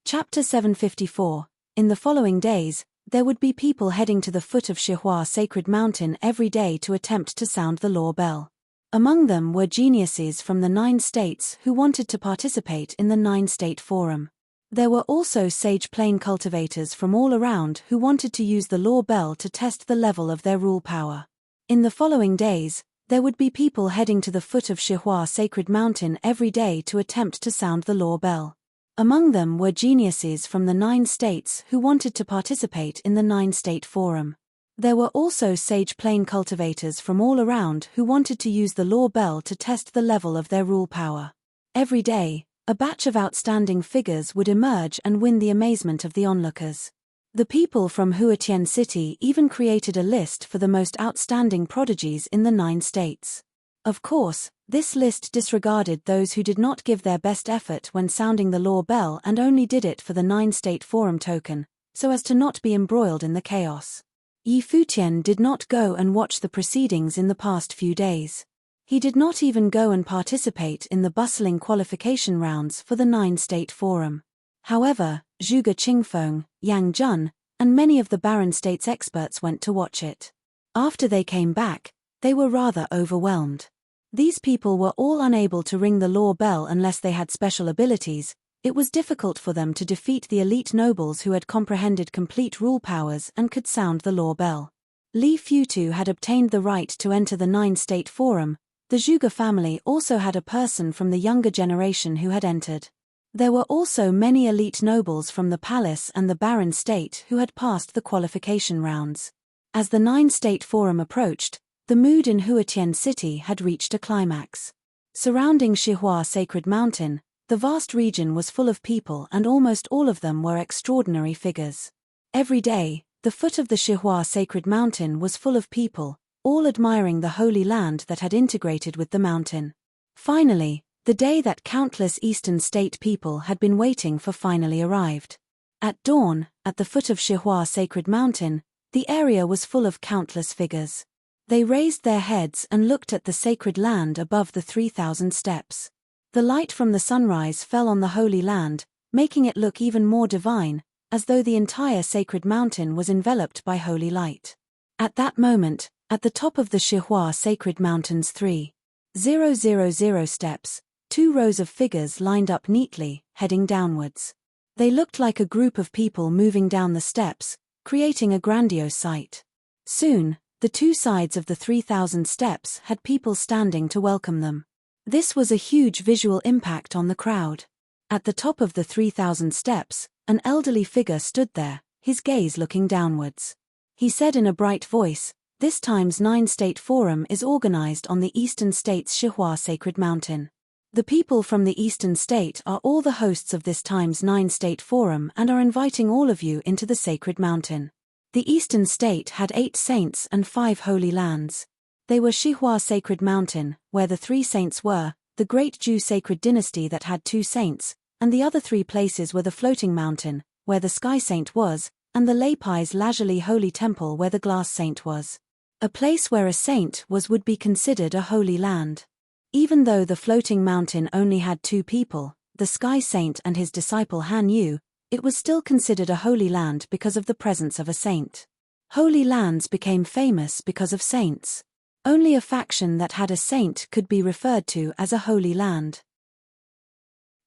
Chapter 754. In the following days, there would be people heading to the foot of Shihua Sacred Mountain every day to attempt to sound the law bell. Among them were geniuses from the 9 states who wanted to participate in the 9-state forum. There were also sage plane cultivators from all around who wanted to use the law bell to test the level of their rule power. In the following days, there would be people heading to the foot of Shihua Sacred Mountain every day to attempt to sound the law bell. Among them were geniuses from the 9 states who wanted to participate in the 9-state forum. There were also sage plane cultivators from all around who wanted to use the law bell to test the level of their rule power. Every day, a batch of outstanding figures would emerge and win the amazement of the onlookers. The people from Futian city even created a list for the most outstanding prodigies in the 9 states. Of course, this list disregarded those who did not give their best effort when sounding the law bell and only did it for the 9-state forum token, so as to not be embroiled in the chaos. Futian did not go and watch the proceedings in the past few days. He did not even go and participate in the bustling qualification rounds for the 9-state forum. However, Zhuge Qingfeng, Yang Jun, and many of the Barren States experts went to watch it. After they came back, they were rather overwhelmed. These people were all unable to ring the law bell unless they had special abilities. It was difficult for them to defeat the elite nobles who had comprehended complete rule powers and could sound the law bell. Li Futu had obtained the right to enter the 9-state forum. The Zhuge family also had a person from the younger generation who had entered. There were also many elite nobles from the palace and the Barren State who had passed the qualification rounds. As the 9-state forum approached, the mood in Futian city had reached a climax. Surrounding Shihua Sacred Mountain, the vast region was full of people and almost all of them were extraordinary figures. Every day, the foot of the Shihua Sacred Mountain was full of people, all admiring the holy land that had integrated with the mountain. Finally, the day that countless Eastern State people had been waiting for finally arrived. At dawn, at the foot of Shihua Sacred Mountain, the area was full of countless figures. They raised their heads and looked at the sacred land above the 3,000 steps. The light from the sunrise fell on the holy land, making it look even more divine, as though the entire sacred mountain was enveloped by holy light. At that moment, at the top of the Shihua Sacred Mountain's 3,000 steps, 2 rows of figures lined up neatly, heading downwards. They looked like a group of people moving down the steps, creating a grandiose sight. Soon, the 2 sides of the 3,000 steps had people standing to welcome them. This was a huge visual impact on the crowd. At the top of the 3,000 steps, an elderly figure stood there, his gaze looking downwards. He said in a bright voice, "This time's 9-state forum is organized on the Eastern State's Shihua Sacred Mountain. The people from the Eastern State are all the hosts of this time's 9-state forum and are inviting all of you into the sacred mountain." The Eastern State had 8 saints and 5 holy lands. They were Shihua Sacred Mountain, where the 3 saints were, the Great Zhou Sacred Dynasty that had 2 saints, and the other 3 places were the Floating Mountain, where the Sky Saint was, and the Leipai's Lazuli Holy Temple where the Glass Saint was. A place where a saint was would be considered a holy land. Even though the Floating Mountain only had 2 people, the Sky Saint and his disciple Han Yu, it was still considered a holy land because of the presence of a saint. Holy lands became famous because of saints. Only a faction that had a saint could be referred to as a holy land.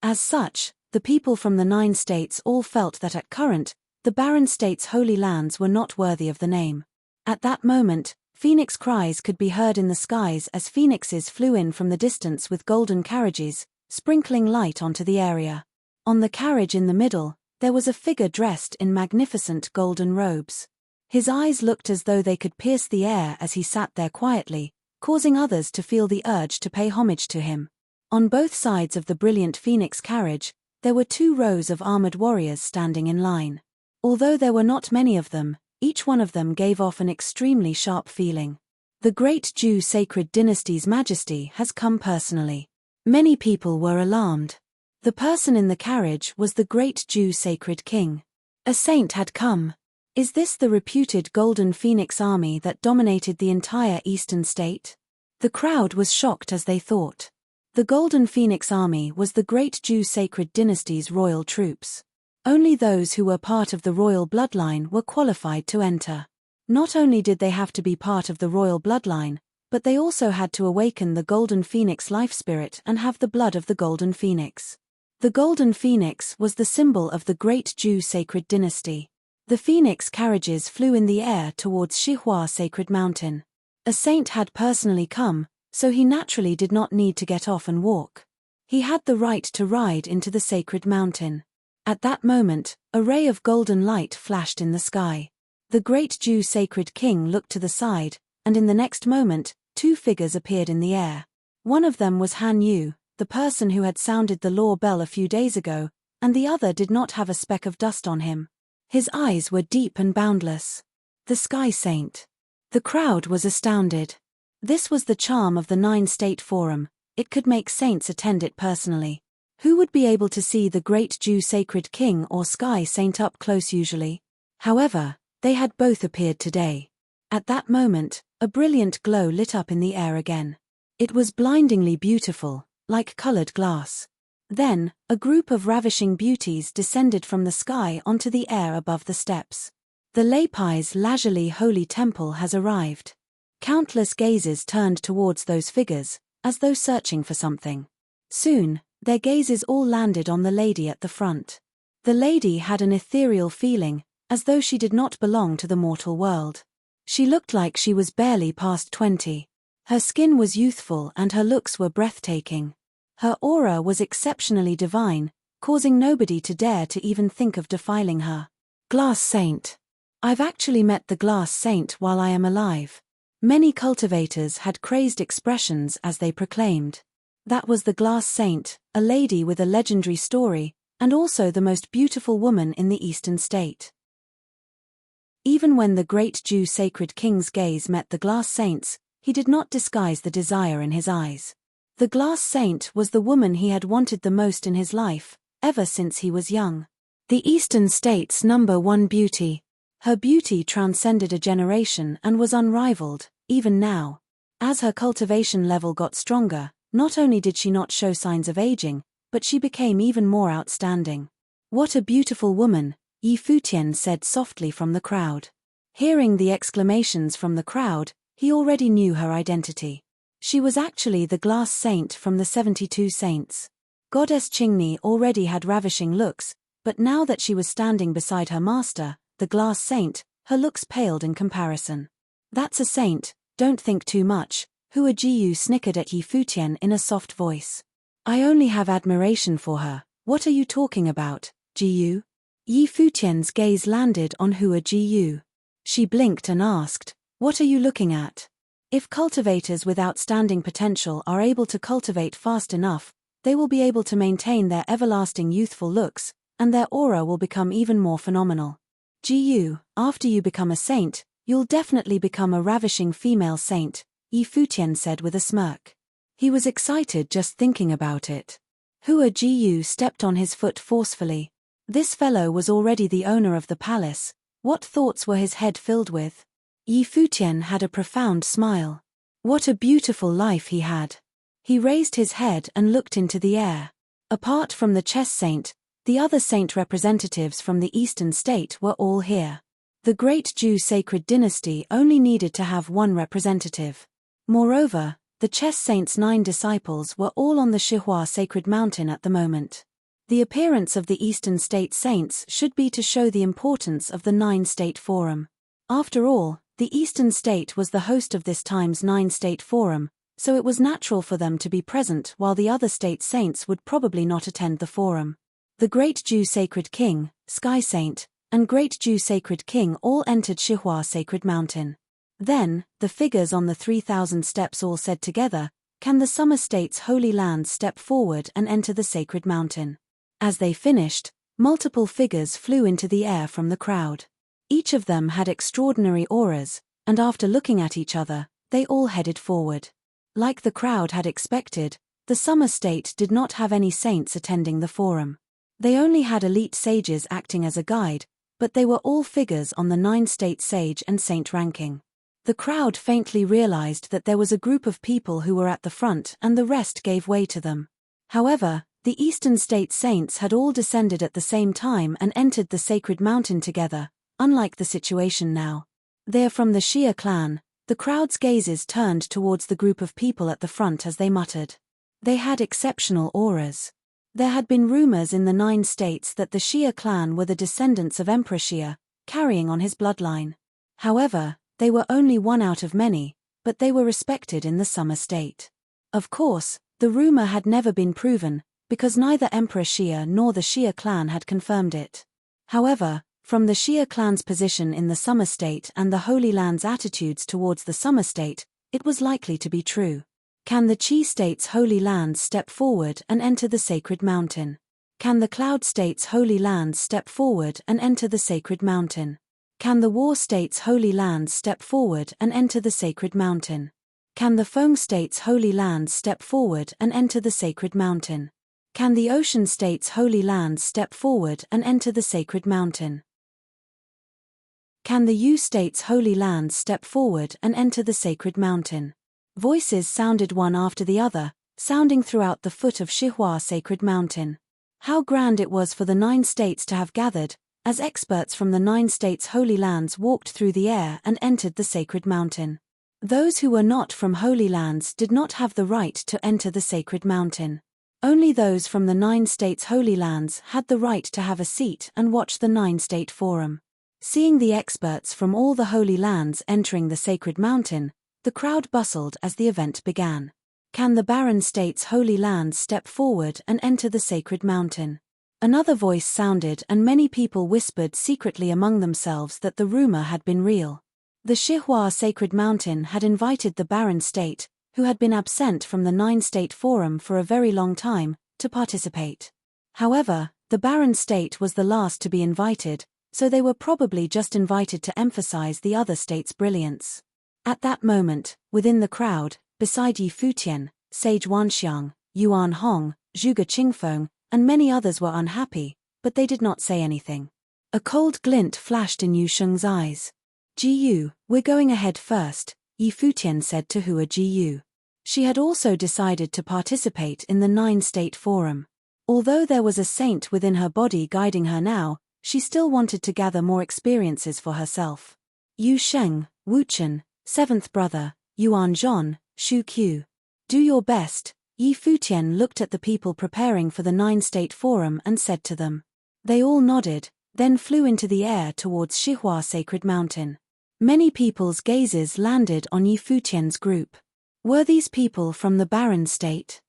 As such, the people from the 9 states all felt that at current, the Barren States' holy lands were not worthy of the name. At that moment, phoenix cries could be heard in the skies as phoenixes flew in from the distance with golden carriages, sprinkling light onto the area. On the carriage in the middle, there was a figure dressed in magnificent golden robes. His eyes looked as though they could pierce the air as he sat there quietly, causing others to feel the urge to pay homage to him. On both sides of the brilliant phoenix carriage, there were 2 rows of armored warriors standing in line. Although there were not many of them, each one of them gave off an extremely sharp feeling. The great Jew sacred dynasty's majesty has come personally. Many people were alarmed. The person in the carriage was the great Jew sacred king. A saint had come. Is this the reputed Golden Phoenix army that dominated the entire eastern state? The crowd was shocked as they thought. The Golden Phoenix army was the great Jew sacred dynasty's royal troops. Only those who were part of the royal bloodline were qualified to enter. Not only did they have to be part of the royal bloodline, but they also had to awaken the Golden Phoenix life spirit and have the blood of the Golden Phoenix. The Golden Phoenix was the symbol of the great Jew sacred dynasty. The phoenix carriages flew in the air towards Shihua Sacred Mountain. A saint had personally come, so he naturally did not need to get off and walk. He had the right to ride into the sacred mountain. At that moment, a ray of golden light flashed in the sky. The great Jew sacred king looked to the side, and in the next moment, 2 figures appeared in the air. One of them was Han Yu, the person who had sounded the law bell a few days ago, and the other did not have a speck of dust on him. His eyes were deep and boundless. The Sky Saint. The crowd was astounded. This was the charm of the 9-State Forum, it could make saints attend it personally. Who would be able to see the great Jew sacred king or Sky Saint up close usually? However, they had both appeared today. At that moment, a brilliant glow lit up in the air again. It was blindingly beautiful, like colored glass. Then, a group of ravishing beauties descended from the sky onto the air above the steps. The Lepi's leisurely holy temple has arrived. Countless gazes turned towards those figures, as though searching for something. Soon, their gazes all landed on the lady at the front. The lady had an ethereal feeling, as though she did not belong to the mortal world. She looked like she was barely past 20. Her skin was youthful and her looks were breathtaking. Her aura was exceptionally divine, causing nobody to dare to even think of defiling her. Glass Saint. I've actually met the Glass Saint while I am alive. Many cultivators had crazed expressions as they proclaimed. That was the Glass Saint, a lady with a legendary story, and also the most beautiful woman in the Eastern State. Even when the great Jew sacred king's gaze met the Glass Saint's, he did not disguise the desire in his eyes. The Glass Saint was the woman he had wanted the most in his life, ever since he was young. The Eastern State's #1 beauty. Her beauty transcended a generation and was unrivaled, even now. As her cultivation level got stronger, not only did she not show signs of aging, but she became even more outstanding. What a beautiful woman, Futian said softly from the crowd. Hearing the exclamations from the crowd, he already knew her identity. She was actually the Glass Saint from the 72 Saints. Goddess Qingni already had ravishing looks, but now that she was standing beside her master, the Glass Saint, her looks paled in comparison. That's a saint, don't think too much, Hua Jiyu snickered at Futian in a soft voice. I only have admiration for her, what are you talking about, Jiyu? Futian's gaze landed on Hua Jiyu. She blinked and asked, what are you looking at? If cultivators with outstanding potential are able to cultivate fast enough, they will be able to maintain their everlasting youthful looks, and their aura will become even more phenomenal. Jiyu, after you become a saint, you'll definitely become a ravishing female saint, Futian said with a smirk. He was excited just thinking about it. Hua Jiyu stepped on his foot forcefully. This fellow was already the owner of the palace. What thoughts were his head filled with? Futian had a profound smile. What a beautiful life he had. He raised his head and looked into the air. Apart from the chess saint, the other saint representatives from the Eastern State were all here. The great Jew sacred dynasty only needed to have one representative. Moreover, the chess saint's 9 disciples were all on the Shihua Sacred Mountain at the moment. The appearance of the Eastern State saints should be to show the importance of the 9-State Forum. After all, the Eastern State was the host of this time's 9-State Forum, so it was natural for them to be present while the other state saints would probably not attend the forum. The Great Jew Sacred King, Sky Saint, and Great Jew Sacred King all entered Shihua Sacred Mountain. Then, the figures on the 3,000 steps all said together, "Can the Summer State's Holy Lands step forward and enter the sacred mountain?" As they finished, multiple figures flew into the air from the crowd. Each of them had extraordinary auras, and after looking at each other, they all headed forward. Like the crowd had expected, the Summer State did not have any saints attending the forum. They only had elite sages acting as a guide, but they were all figures on the 9-state sage and saint ranking. The crowd faintly realized that there was a group of people who were at the front and the rest gave way to them. However, the Eastern State saints had all descended at the same time and entered the sacred mountain together, unlike the situation now. They are from the Shia clan. The crowd's gazes turned towards the group of people at the front as they muttered. They had exceptional auras. There had been rumors in the 9 states that the Shia clan were the descendants of Emperor Shia, carrying on his bloodline. However, they were only one out of many, but they were respected in the Summer State. Of course, the rumor had never been proven, because neither Emperor Shia nor the Shia clan had confirmed it. However, from the Shia clan's position in the Summer State and the Holy Land's attitudes towards the Summer State, it was likely to be true. Can the Chi State's Holy Lands step forward and enter the sacred mountain? Can the Cloud State's Holy Lands step forward and enter the sacred mountain? Can the War State's Holy Lands step forward and enter the sacred mountain? Can the Foam State's Holy Lands step forward and enter the sacred mountain? Can the Ocean State's Holy Lands step forward and enter the sacred mountain? Can the U State's Holy Lands step forward and enter the sacred mountain? Voices sounded one after the other, sounding throughout the foot of Shihua Sacred Mountain. How grand it was for the 9 states to have gathered, as experts from the 9 states' Holy Lands walked through the air and entered the sacred mountain. Those who were not from Holy Lands did not have the right to enter the sacred mountain. Only those from the 9 states' Holy Lands had the right to have a seat and watch the 9-state forum. Seeing the experts from all the Holy Lands entering the sacred mountain, the crowd bustled as the event began. Can the barren state's Holy Lands step forward and enter the sacred mountain? Another voice sounded and many people whispered secretly among themselves that the rumor had been real. The Shihua Sacred Mountain had invited the barren state, who had been absent from the 9-state forum for a very long time, to participate. However, the barren state was the last to be invited, so they were probably just invited to emphasize the other state's brilliance. At that moment, within the crowd, beside Yi Futian, Sage Wanxiang, Yuan Hong, Zhuge Qingfeng, and many others were unhappy, but they did not say anything. A cold glint flashed in Yu Sheng's eyes. "Ji Yu, we're going ahead first," Yi Futian said to Hua Ji Yu. She had also decided to participate in the 9-state forum. Although there was a saint within her body guiding her now, she still wanted to gather more experiences for herself. Yu Sheng, Wu Chen, 7th brother, Yuan Zhon, Shu Qiu. "Do your best." Yi Futian looked at the people preparing for the 9-state forum and said to them. They all nodded, then flew into the air towards Shihua Sacred Mountain. Many people's gazes landed on Yi Futian's group. Were these people from the barren state?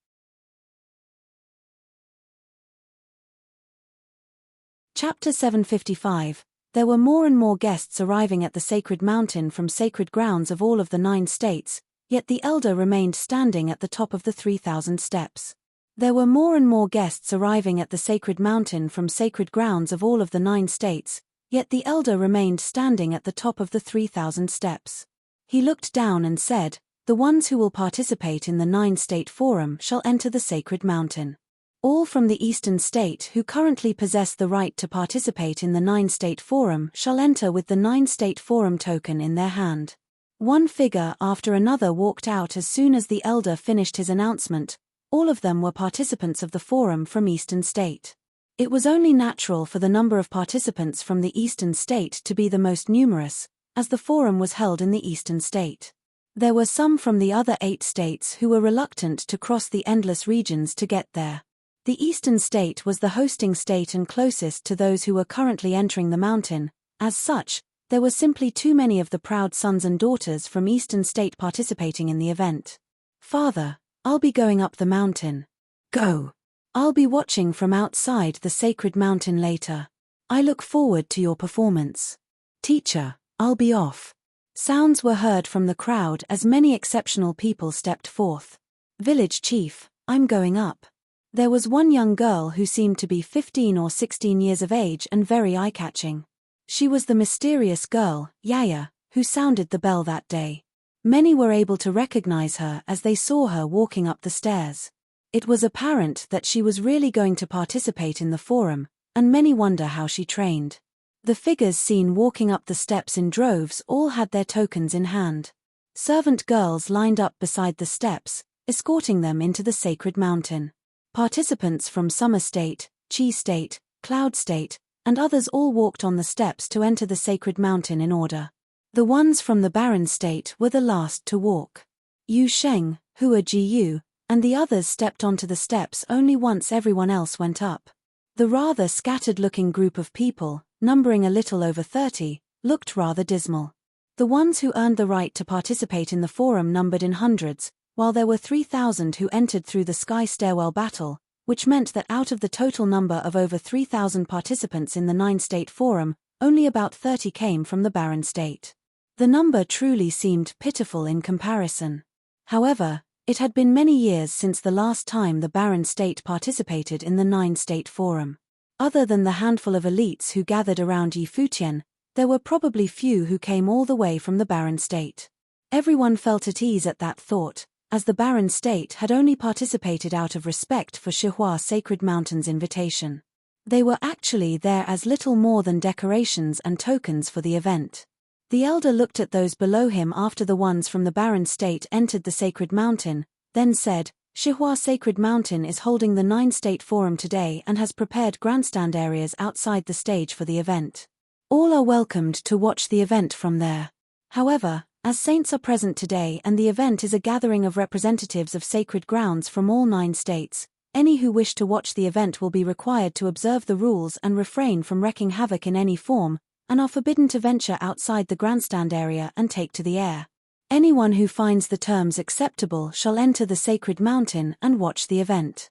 Chapter 755. There were more and more guests arriving at the sacred mountain from sacred grounds of all of the 9 states, yet the elder remained standing at the top of the 3,000 steps. There were more and more guests arriving at the sacred mountain from sacred grounds of all of the 9 states, yet the elder remained standing at the top of the 3,000 steps. He looked down and said, "The ones who will participate in the 9-state forum shall enter the sacred mountain. All from the Eastern State who currently possess the right to participate in the 9-state forum shall enter with the 9-state forum token in their hand." One figure after another walked out as soon as the elder finished his announcement. All of them were participants of the forum from Eastern State. It was only natural for the number of participants from the Eastern State to be the most numerous, as the forum was held in the Eastern State. There were some from the other 8 states who were reluctant to cross the endless regions to get there. The Eastern State was the hosting state and closest to those who were currently entering the mountain. As such, there were simply too many of the proud sons and daughters from Eastern State participating in the event. "Father, I'll be going up the mountain." "Go. I'll be watching from outside the sacred mountain later. I look forward to your performance." "Teacher, I'll be off." Sounds were heard from the crowd as many exceptional people stepped forth. Village chief, I'm going up. There was one young girl who seemed to be 15 or 16 years of age and very eye-catching. She was the mysterious girl, Yaya, who sounded the bell that day. Many were able to recognize her as they saw her walking up the stairs. It was apparent that she was really going to participate in the forum, and many wonder how she trained. The figures seen walking up the steps in droves all had their tokens in hand. Servant girls lined up beside the steps, escorting them into the sacred mountain. Participants from Summer State, Chi State, Cloud State, and others all walked on the steps to enter the sacred mountain in order. The ones from the Barren State were the last to walk. Yu Sheng, Hua Jiyu, and the others stepped onto the steps only once everyone else went up. The rather scattered-looking group of people, numbering a little over 30, looked rather dismal. The ones who earned the right to participate in the forum numbered in hundreds, while there were 3,000 who entered through the Sky Stairwell battle, which meant that out of the total number of over 3,000 participants in the 9-state forum, only about 30 came from the Barren State. The number truly seemed pitiful in comparison. However, it had been many years since the last time the Barren State participated in the 9-state forum. Other than the handful of elites who gathered around Yi Futian, there were probably few who came all the way from the Barren State. Everyone felt at ease at that thought, as the Barren State had only participated out of respect for Shihua Sacred Mountain's invitation. They were actually there as little more than decorations and tokens for the event. The elder looked at those below him after the ones from the Barren State entered the Sacred Mountain, then said, Shihua Sacred Mountain is holding the 9-state forum today and has prepared grandstand areas outside the stage for the event. All are welcomed to watch the event from there. However, as saints are present today and the event is a gathering of representatives of sacred grounds from all 9 states, any who wish to watch the event will be required to observe the rules and refrain from wreaking havoc in any form, and are forbidden to venture outside the grandstand area and take to the air. Anyone who finds the terms acceptable shall enter the sacred mountain and watch the event.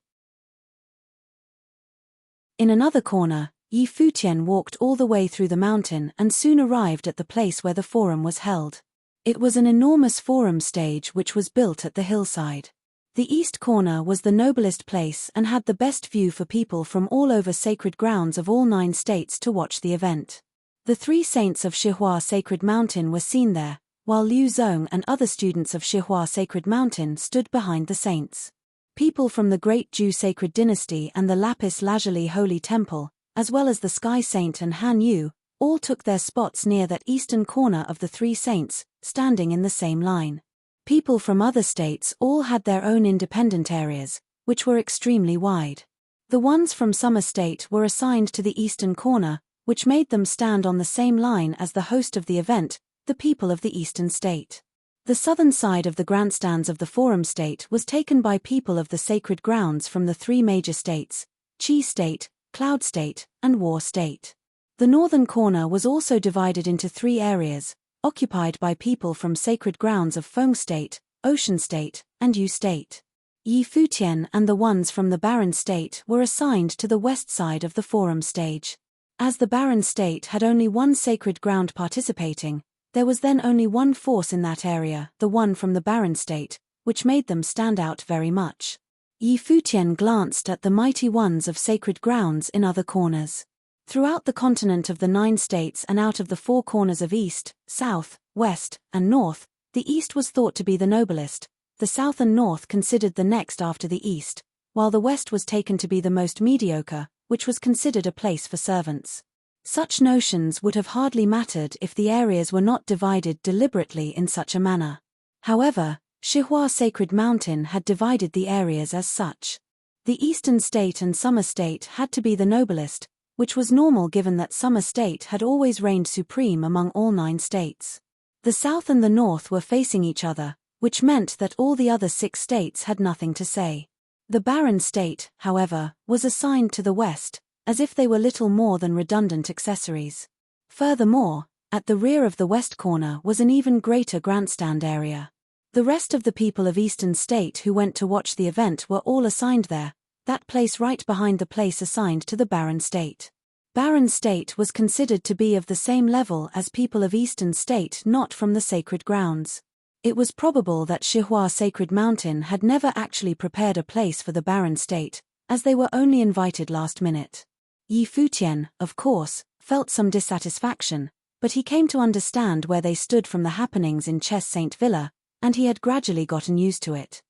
In another corner, Yi Futian walked all the way through the mountain and soon arrived at the place where the forum was held. It was an enormous forum stage which was built at the hillside. The east corner was the noblest place and had the best view for people from all over sacred grounds of all 9 states to watch the event. The 3 saints of Shihua Sacred Mountain were seen there, while Liu Zong and other students of Shihua Sacred Mountain stood behind the saints. People from the Great Zhou Sacred Dynasty and the Lapis Lazuli Holy Temple, as well as the Sky Saint and Han Yu, all took their spots near that eastern corner of the 3 saints, standing in the same line. People from other states all had their own independent areas, which were extremely wide. The ones from Summer State were assigned to the eastern corner, which made them stand on the same line as the host of the event, the people of the eastern state. The southern side of the grandstands of the forum state was taken by people of the sacred grounds from the 3 major states, Chi State, Cloud State, and War State. The northern corner was also divided into 3 areas, occupied by people from sacred grounds of Feng State, Ocean State, and Yu State. Yi Futian and the ones from the Barren State were assigned to the west side of the forum stage. As the Barren State had only one sacred ground participating, there was then only one force in that area, the one from the Barren State, which made them stand out very much. Yi Futian glanced at the mighty ones of sacred grounds in other corners. Throughout the continent of the 9 states and out of the 4 corners of east, south, west, and north, the east was thought to be the noblest, the south and north considered the next after the east, while the west was taken to be the most mediocre, which was considered a place for servants. Such notions would have hardly mattered if the areas were not divided deliberately in such a manner. However, Shihua Sacred Mountain had divided the areas as such. The eastern state and Summer State had to be the noblest, which was normal given that Summer State had always reigned supreme among all 9 states. The south and the north were facing each other, which meant that all the other 6 states had nothing to say. The Barren State, however, was assigned to the west, as if they were little more than redundant accessories. Furthermore, at the rear of the west corner was an even greater grandstand area. The rest of the people of Eastern State who went to watch the event were all assigned there, that place right behind the place assigned to the Barren State. Barren State was considered to be of the same level as people of Eastern State not from the sacred grounds. It was probable that Shihua Sacred Mountain had never actually prepared a place for the Barren State, as they were only invited last minute. Yi Futian, of course, felt some dissatisfaction, but he came to understand where they stood from the happenings in Chess Saint Villa, and he had gradually gotten used to it.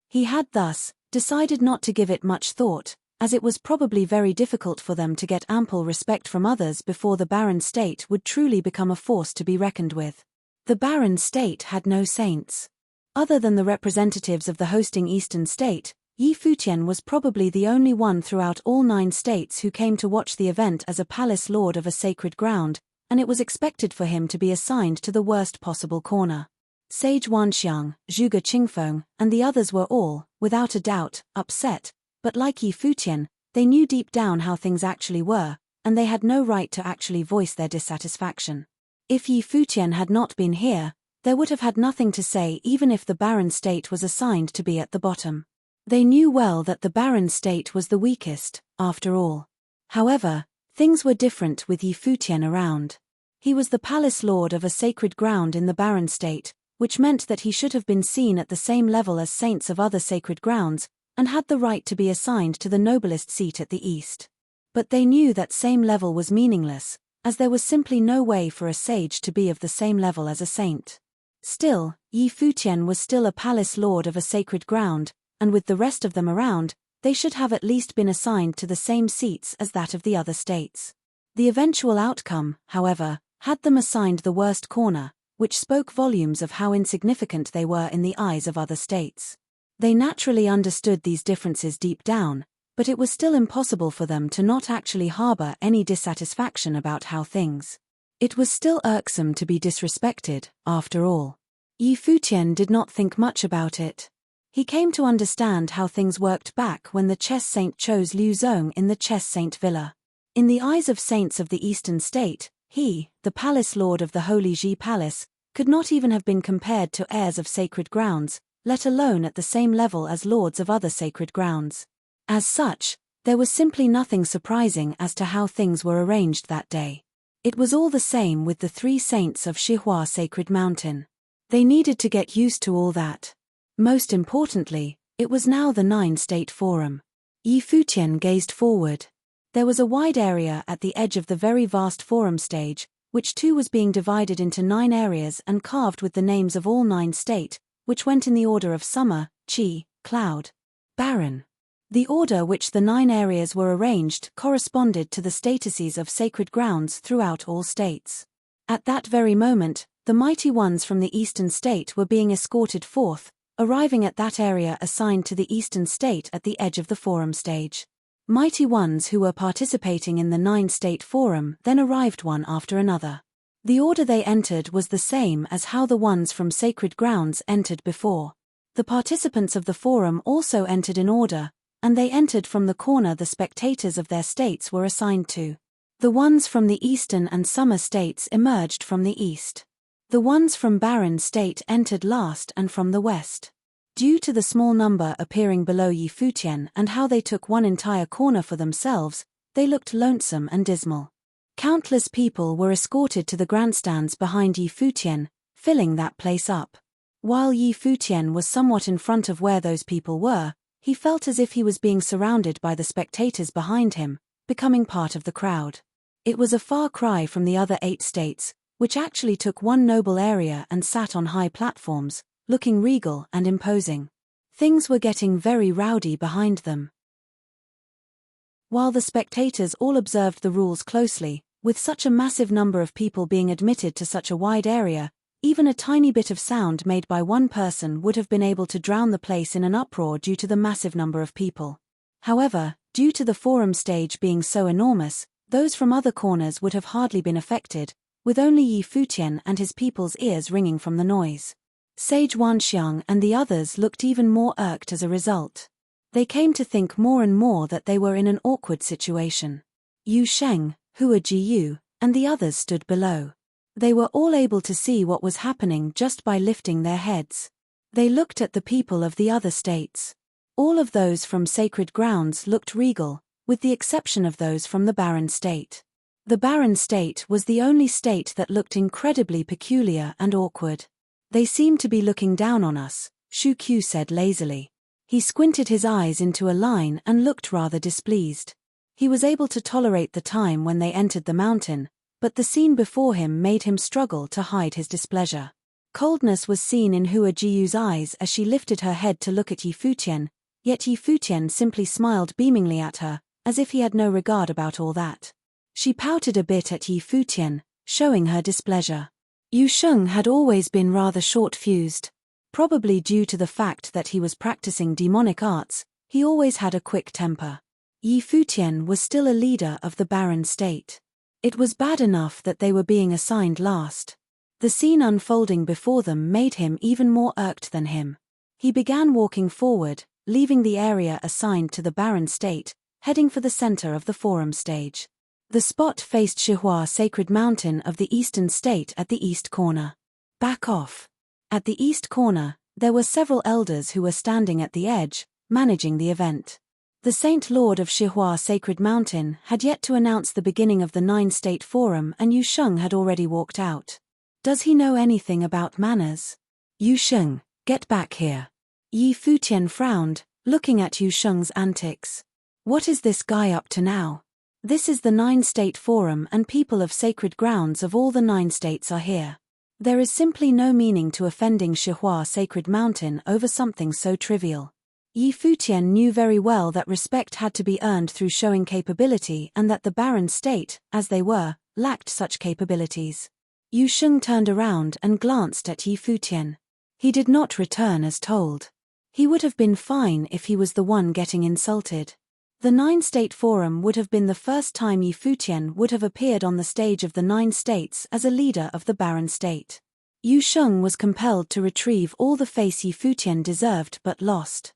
He had thus decided not to give it much thought, as it was probably very difficult for them to get ample respect from others before the Barren State would truly become a force to be reckoned with. The Barren State had no saints. Other than the representatives of the hosting Eastern State, Yi Futian was probably the only one throughout all 9 states who came to watch the event as a palace lord of a sacred ground, and it was expected for him to be assigned to the worst possible corner. Sage Wanxiang, Zhuge Qingfeng, and the others were all, without a doubt, upset, but like Yi Futian, they knew deep down how things actually were, and they had no right to actually voice their dissatisfaction. If Yi Futian had not been here, they would have had nothing to say even if the Barren State was assigned to be at the bottom. They knew well that the Barren State was the weakest, after all. However, things were different with Yi Futian around. He was the palace lord of a sacred ground in the Barren State, which meant that he should have been seen at the same level as saints of other sacred grounds, and had the right to be assigned to the noblest seat at the east. But they knew that same level was meaningless, as there was simply no way for a sage to be of the same level as a saint. Still, Yi Futian was still a palace lord of a sacred ground, and with the rest of them around, they should have at least been assigned to the same seats as that of the other states. The eventual outcome, however, had them assigned the worst corner, which spoke volumes of how insignificant they were in the eyes of other states. They naturally understood these differences deep down, but it was still impossible for them to not actually harbor any dissatisfaction about how things. It was still irksome to be disrespected, after all. Yi Futian did not think much about it. He came to understand how things worked back when the chess saint chose Liu Zong in the Chess Saint Villa. In the eyes of saints of the Eastern State, he, the palace lord of the Holy Ji Palace, could not even have been compared to heirs of sacred grounds, let alone at the same level as lords of other sacred grounds. As such, there was simply nothing surprising as to how things were arranged that day. It was all the same with the 3 saints of Shihua Sacred Mountain. They needed to get used to all that. Most importantly, it was now the 9-state forum. Yi Futian gazed forward. There was a wide area at the edge of the very vast forum stage, which too was being divided into 9 areas and carved with the names of all 9 state, which went in the order of summer, Qi, cloud, barren. The order which the 9 areas were arranged corresponded to the statuses of sacred grounds throughout all states. At that very moment, the mighty ones from the Eastern State were being escorted forth, arriving at that area assigned to the Eastern State at the edge of the forum stage. Mighty ones who were participating in the 9-state forum then arrived one after another. The order they entered was the same as how the ones from sacred grounds entered before. The participants of the forum also entered in order, and they entered from the corner the spectators of their states were assigned to. The ones from the Eastern and Summer states emerged from the east. The ones from Barren State entered last and from the west. Due to the small number appearing below Yi Futian and how they took one entire corner for themselves, they looked lonesome and dismal. Countless people were escorted to the grandstands behind Yi Futian, filling that place up. While Yi Futian was somewhat in front of where those people were, he felt as if he was being surrounded by the spectators behind him, becoming part of the crowd. It was a far cry from the other 8 states, which actually took one noble area and sat on high platforms, looking regal and imposing. Things were getting very rowdy behind them. While the spectators all observed the rules closely, with such a massive number of people being admitted to such a wide area, even a tiny bit of sound made by one person would have been able to drown the place in an uproar due to the massive number of people. However, due to the forum stage being so enormous, those from other corners would have hardly been affected, with only Yi Futian and his people's ears ringing from the noise. Sage Wanxiang and the others looked even more irked as a result. They came to think more and more that they were in an awkward situation. Yu Sheng, Hua Jiyu, and the others stood below. They were all able to see what was happening just by lifting their heads. They looked at the people of the other states. All of those from sacred grounds looked regal, with the exception of those from the barren state. The barren state was the only state that looked incredibly peculiar and awkward. They seem to be looking down on us, Shu Qiu said lazily. He squinted his eyes into a line and looked rather displeased. He was able to tolerate the time when they entered the mountain, but the scene before him made him struggle to hide his displeasure. Coldness was seen in Hua Jiu's eyes as she lifted her head to look at Yi Futian, yet Yi Futian simply smiled beamingly at her, as if he had no regard about all that. She pouted a bit at Yi Futian, showing her displeasure. Yu Sheng had always been rather short-fused. Probably due to the fact that he was practicing demonic arts, he always had a quick temper. Yi Futian was still a leader of the barren state. It was bad enough that they were being assigned last. The scene unfolding before them made him even more irked than him. He began walking forward, leaving the area assigned to the barren state, heading for the center of the forum stage. The spot faced Shihua Sacred Mountain of the eastern state at the east corner. Back off. At the east corner, there were several elders who were standing at the edge, managing the event. The Saint Lord of Shihua Sacred Mountain had yet to announce the beginning of the 9-state forum, and Yu Sheng had already walked out. Does he know anything about manners? Yu Sheng, get back here. Yi Futian frowned, looking at Yu Sheng's antics. What is this guy up to now? This is the 9-state forum and people of sacred grounds of all the 9 states are here. There is simply no meaning to offending Shihua Sacred Mountain over something so trivial. Yi Futian knew very well that respect had to be earned through showing capability and that the barren state, as they were, lacked such capabilities. Yu Sheng turned around and glanced at Yi Futian. He did not return as told. He would have been fine if he was the one getting insulted. The 9-state forum would have been the first time Yi Futian would have appeared on the stage of the 9 states as a leader of the barren state. Yu Sheng was compelled to retrieve all the face Yi Futian deserved but lost.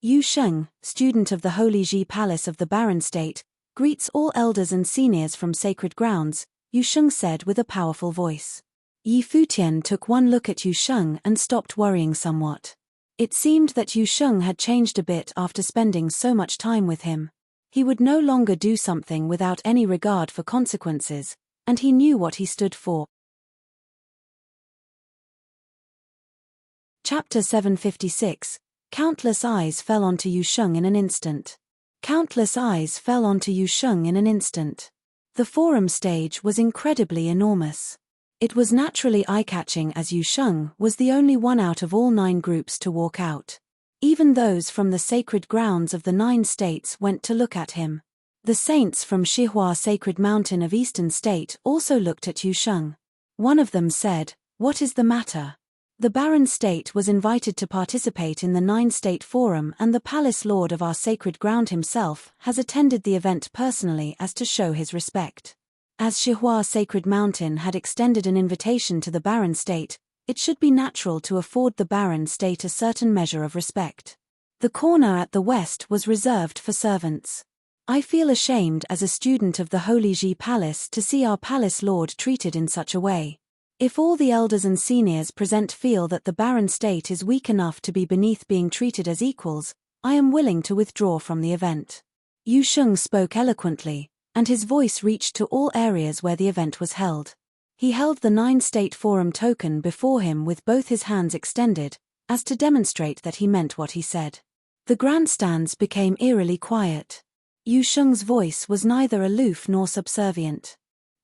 Yu Sheng, student of the Holy Ji Palace of the barren state, greets all elders and seniors from sacred grounds, Yu Sheng said with a powerful voice. Yi Futian took one look at Yu Sheng and stopped worrying somewhat. It seemed that Yu Sheng had changed a bit after spending so much time with him. He would no longer do something without any regard for consequences, and he knew what he stood for. Chapter 756. Countless eyes fell onto Yu Sheng in an instant. Countless eyes fell onto Yu Sheng in an instant. The forum stage was incredibly enormous. It was naturally eye-catching as Yu Sheng was the only one out of all 9 groups to walk out. Even those from the sacred grounds of the 9 states went to look at him. The saints from Shihua Sacred Mountain of Eastern State also looked at Yu Sheng. One of them said, "What is the matter?" The barren state was invited to participate in the 9-state forum, and the palace lord of our sacred ground himself has attended the event personally as to show his respect. As Shihua Sacred Mountain had extended an invitation to the barren state, it should be natural to afford the barren state a certain measure of respect. The corner at the west was reserved for servants. I feel ashamed as a student of the Holy Ji Palace to see our palace lord treated in such a way. If all the elders and seniors present feel that the barren state is weak enough to be beneath being treated as equals, I am willing to withdraw from the event. Yu Sheng spoke eloquently, and his voice reached to all areas where the event was held. He held the 9-state forum token before him with both his hands extended, as to demonstrate that he meant what he said. The grandstands became eerily quiet. Yu Sheng's voice was neither aloof nor subservient.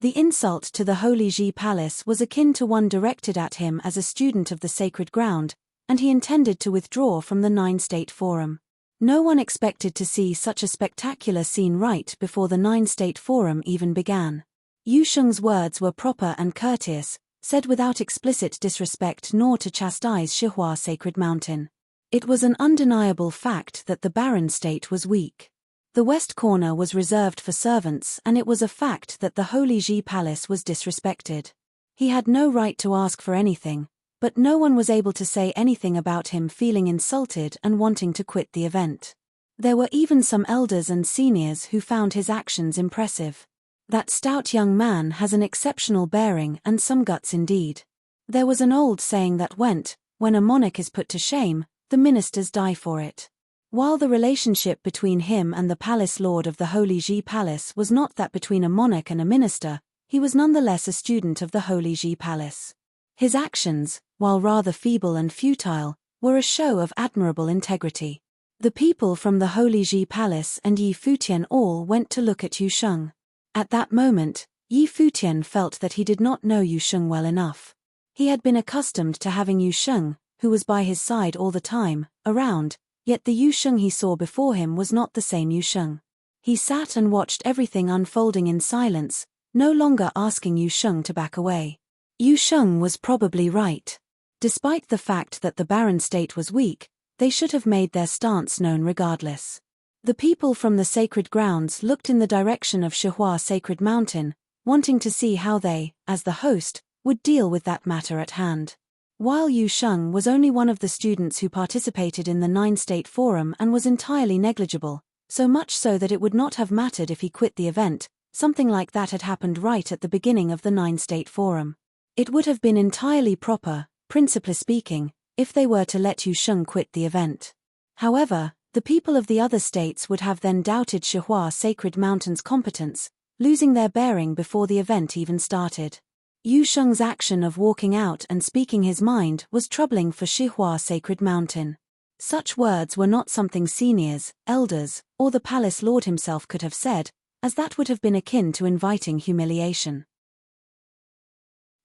The insult to the Holy Ji Palace was akin to one directed at him as a student of the sacred ground, and he intended to withdraw from the 9-state forum. No one expected to see such a spectacular scene right before the 9-state forum even began. Yu Sheng's words were proper and courteous, said without explicit disrespect nor to chastise Shihua Sacred Mountain. It was an undeniable fact that the barren state was weak. The west corner was reserved for servants, and it was a fact that the Holy Ji Palace was disrespected. He had no right to ask for anything, but no one was able to say anything about him feeling insulted and wanting to quit the event. There were even some elders and seniors who found his actions impressive. That stout young man has an exceptional bearing and some guts indeed. There was an old saying that went, when a monarch is put to shame, the ministers die for it. While the relationship between him and the palace lord of the Holy Ji Palace was not that between a monarch and a minister, he was nonetheless a student of the Holy Ji Palace. His actions, while rather feeble and futile, were a show of admirable integrity. The people from the Holy Ji Palace and Yi Futian all went to look at Yusheng. At that moment, Yi Futian felt that he did not know Yusheng well enough. He had been accustomed to having Yusheng, who was by his side all the time, around, yet the Yusheng he saw before him was not the same Yusheng. He sat and watched everything unfolding in silence, no longer asking Yusheng to back away. Yusheng was probably right. Despite the fact that the barren state was weak, they should have made their stance known regardless. The people from the sacred grounds looked in the direction of Shihua Sacred Mountain, wanting to see how they, as the host, would deal with that matter at hand. While Yusheng was only one of the students who participated in the Nine-State Forum and was entirely negligible, so much so that it would not have mattered if he quit the event, something like that had happened right at the beginning of the Nine-State Forum. It would have been entirely proper, principally speaking, if they were to let Yusheng quit the event. However, the people of the other states would have then doubted Shihua Sacred Mountain's competence, losing their bearing before the event even started. Yusheng's action of walking out and speaking his mind was troubling for Shihua Sacred Mountain. Such words were not something seniors, elders, or the palace lord himself could have said, as that would have been akin to inviting humiliation.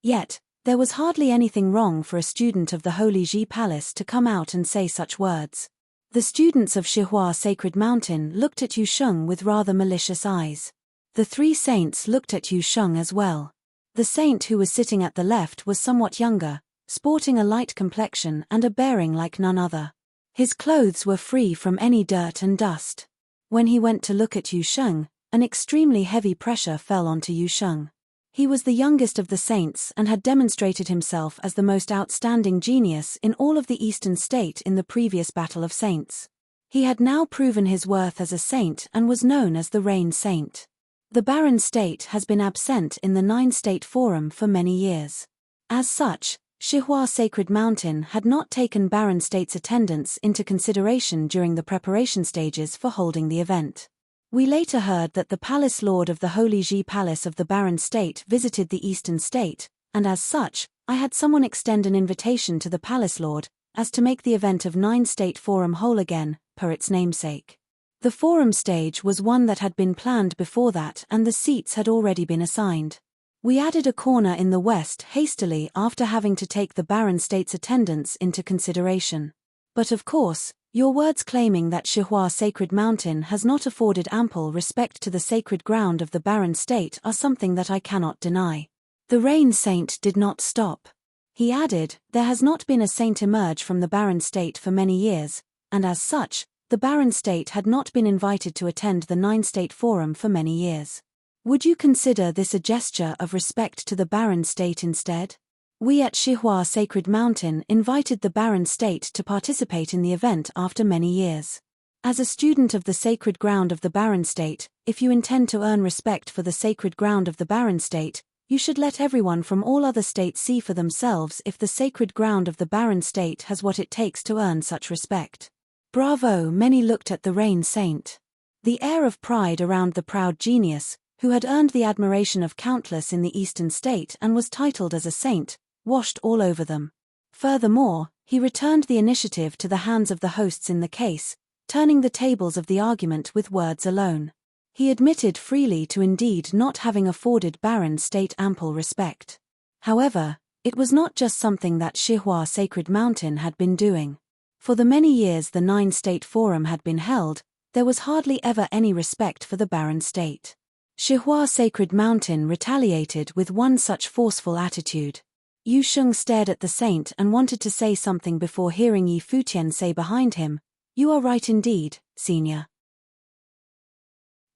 Yet, there was hardly anything wrong for a student of the Holy Ji Palace to come out and say such words. The students of Shihua Sacred Mountain looked at Yusheng with rather malicious eyes. The three saints looked at Yusheng as well. The saint who was sitting at the left was somewhat younger, sporting a light complexion and a bearing like none other. His clothes were free from any dirt and dust. When he went to look at Yusheng, an extremely heavy pressure fell onto Yusheng. He was the youngest of the saints and had demonstrated himself as the most outstanding genius in all of the Eastern State in the previous Battle of Saints. He had now proven his worth as a saint and was known as the Rain Saint. The barren state has been absent in the Nine-State Forum for many years. As such, Shihua Sacred Mountain had not taken barren state's attendance into consideration during the preparation stages for holding the event. We later heard that the palace lord of the Holy Ji Palace of the barren state visited the Eastern State, and as such, I had someone extend an invitation to the palace lord, as to make the event of Nine-State Forum whole again, per its namesake. The forum stage was one that had been planned before that and the seats had already been assigned. We added a corner in the west hastily after having to take the barren state's attendance into consideration. But of course, your words claiming that Shihua Sacred Mountain has not afforded ample respect to the sacred ground of the barren state are something that I cannot deny. The Rain Saint did not stop. He added, there has not been a saint emerge from the barren state for many years, and as such, the barren state had not been invited to attend the Nine-State Forum for many years. Would you consider this a gesture of respect to the barren state instead? We at Shihua Sacred Mountain invited the barren state to participate in the event after many years. As a student of the sacred ground of the barren state, if you intend to earn respect for the sacred ground of the barren state, you should let everyone from all other states see for themselves if the sacred ground of the barren state has what it takes to earn such respect. Bravo! Many looked at the Rain Saint. The air of pride around the proud genius, who had earned the admiration of countless in the Eastern State and was titled as a saint, washed all over them. Furthermore, he returned the initiative to the hands of the hosts in the case, turning the tables of the argument with words alone. He admitted freely to indeed not having afforded barren state ample respect. However, it was not just something that Shihua Sacred Mountain had been doing. For the many years the Nine-State Forum had been held, there was hardly ever any respect for the barren state. Shihua Sacred Mountain retaliated with one such forceful attitude. Yusheng stared at the saint and wanted to say something before hearing Yi Futian say behind him, "You are right indeed, senior."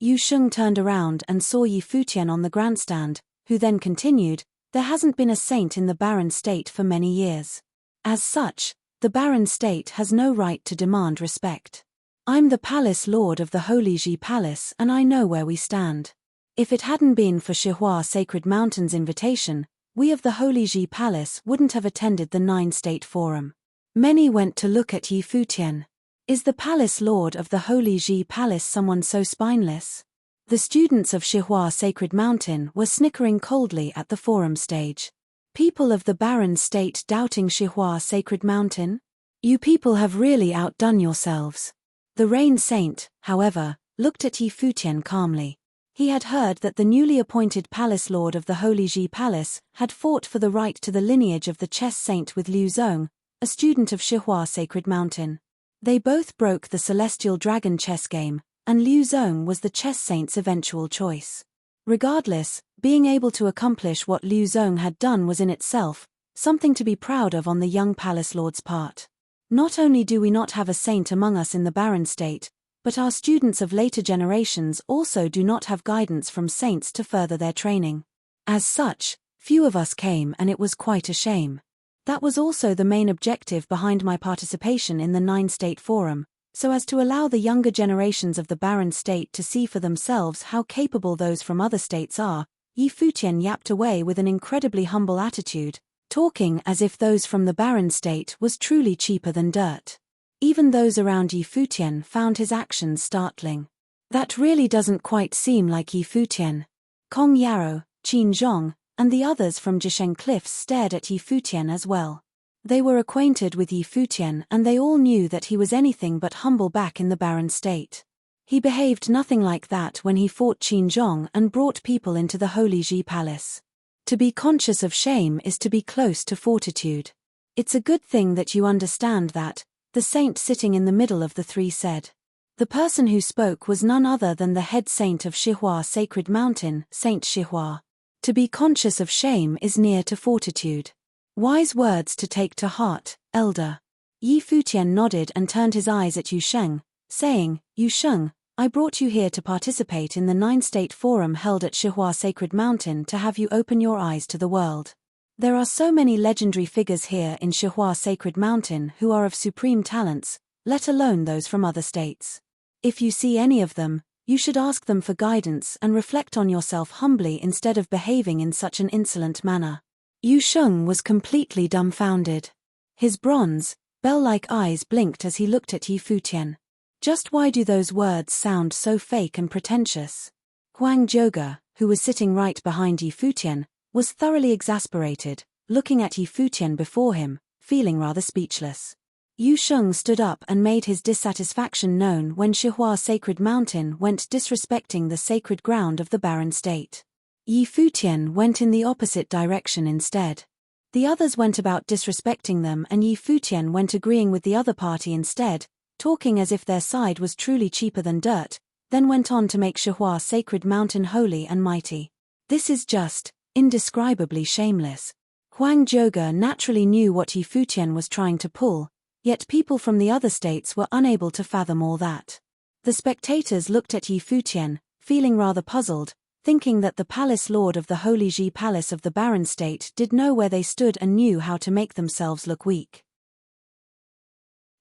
Yusheng turned around and saw Yi Futian on the grandstand, who then continued, "There hasn't been a saint in the barren state for many years. As such, the barren state has no right to demand respect. I'm the palace lord of the Holy Ji Palace and I know where we stand. If it hadn't been for Shihua Sacred Mountain's invitation, we of the Holy Ji Palace wouldn't have attended the Nine-State Forum." Many went to look at Yi Futian. Is the palace lord of the Holy Ji Palace someone so spineless? The students of Shihua Sacred Mountain were snickering coldly at the forum stage. People of the barren state doubting Shihua Sacred Mountain? You people have really outdone yourselves. The Rain Saint, however, looked at Yi Futian calmly. He had heard that the newly appointed palace lord of the Holy Ji Palace had fought for the right to the lineage of the chess saint with Liu Zong, a student of Shihua Sacred Mountain. They both broke the celestial dragon chess game, and Liu Zong was the chess saint's eventual choice. Regardless, being able to accomplish what Liu Zong had done was in itself something to be proud of on the young palace lord's part. Not only do we not have a saint among us in the barren state, but our students of later generations also do not have guidance from saints to further their training. As such, few of us came, and it was quite a shame. That was also the main objective behind my participation in the 9-state forum, so as to allow the younger generations of the barren state to see for themselves how capable those from other states are. Yi Futian yapped away with an incredibly humble attitude, talking as if those from the barren state was truly cheaper than dirt. Even those around Yi Futian found his actions startling. That really doesn't quite seem like Yi Futian. Kong Yarrow, Qin Zhong, and the others from Jisheng Cliffs stared at Yi Futian as well. They were acquainted with Yi Futian, and they all knew that he was anything but humble back in the barren state. He behaved nothing like that when he fought Qin Zhong and brought people into the Holy Ji Palace. To be conscious of shame is to be close to fortitude. It's a good thing that you understand that, the saint sitting in the middle of the three said. The person who spoke was none other than the head saint of Shihua Sacred Mountain, Saint Shihua. To be conscious of shame is near to fortitude. Wise words to take to heart, elder. Yi Futian nodded and turned his eyes at Yu Sheng, saying, Yu Sheng, I brought you here to participate in the 9-state forum held at Shihua Sacred Mountain to have you open your eyes to the world. There are so many legendary figures here in Shihua Sacred Mountain who are of supreme talents, let alone those from other states. If you see any of them, you should ask them for guidance and reflect on yourself humbly instead of behaving in such an insolent manner. Yu Sheng was completely dumbfounded. His bronze, bell-like eyes blinked as he looked at Yi Futian. Just why do those words sound so fake and pretentious? Huang Zhouge, who was sitting right behind Yi Futian, was thoroughly exasperated, looking at Yi Futian before him, feeling rather speechless. Yu Sheng stood up and made his dissatisfaction known when Shihua Sacred Mountain went disrespecting the sacred ground of the barren state. Yi Futian went in the opposite direction instead. The others went about disrespecting them, and Yi Futian went agreeing with the other party instead, talking as if their side was truly cheaper than dirt, then went on to make Shihua Sacred Mountain holy and mighty. This is just indescribably shameless. Huang Zhouge naturally knew what Yi Futian was trying to pull, yet people from the other states were unable to fathom all that. The spectators looked at Yi Futian, feeling rather puzzled, thinking that the palace lord of the Holy Ji Palace of the barren state did know where they stood and knew how to make themselves look weak.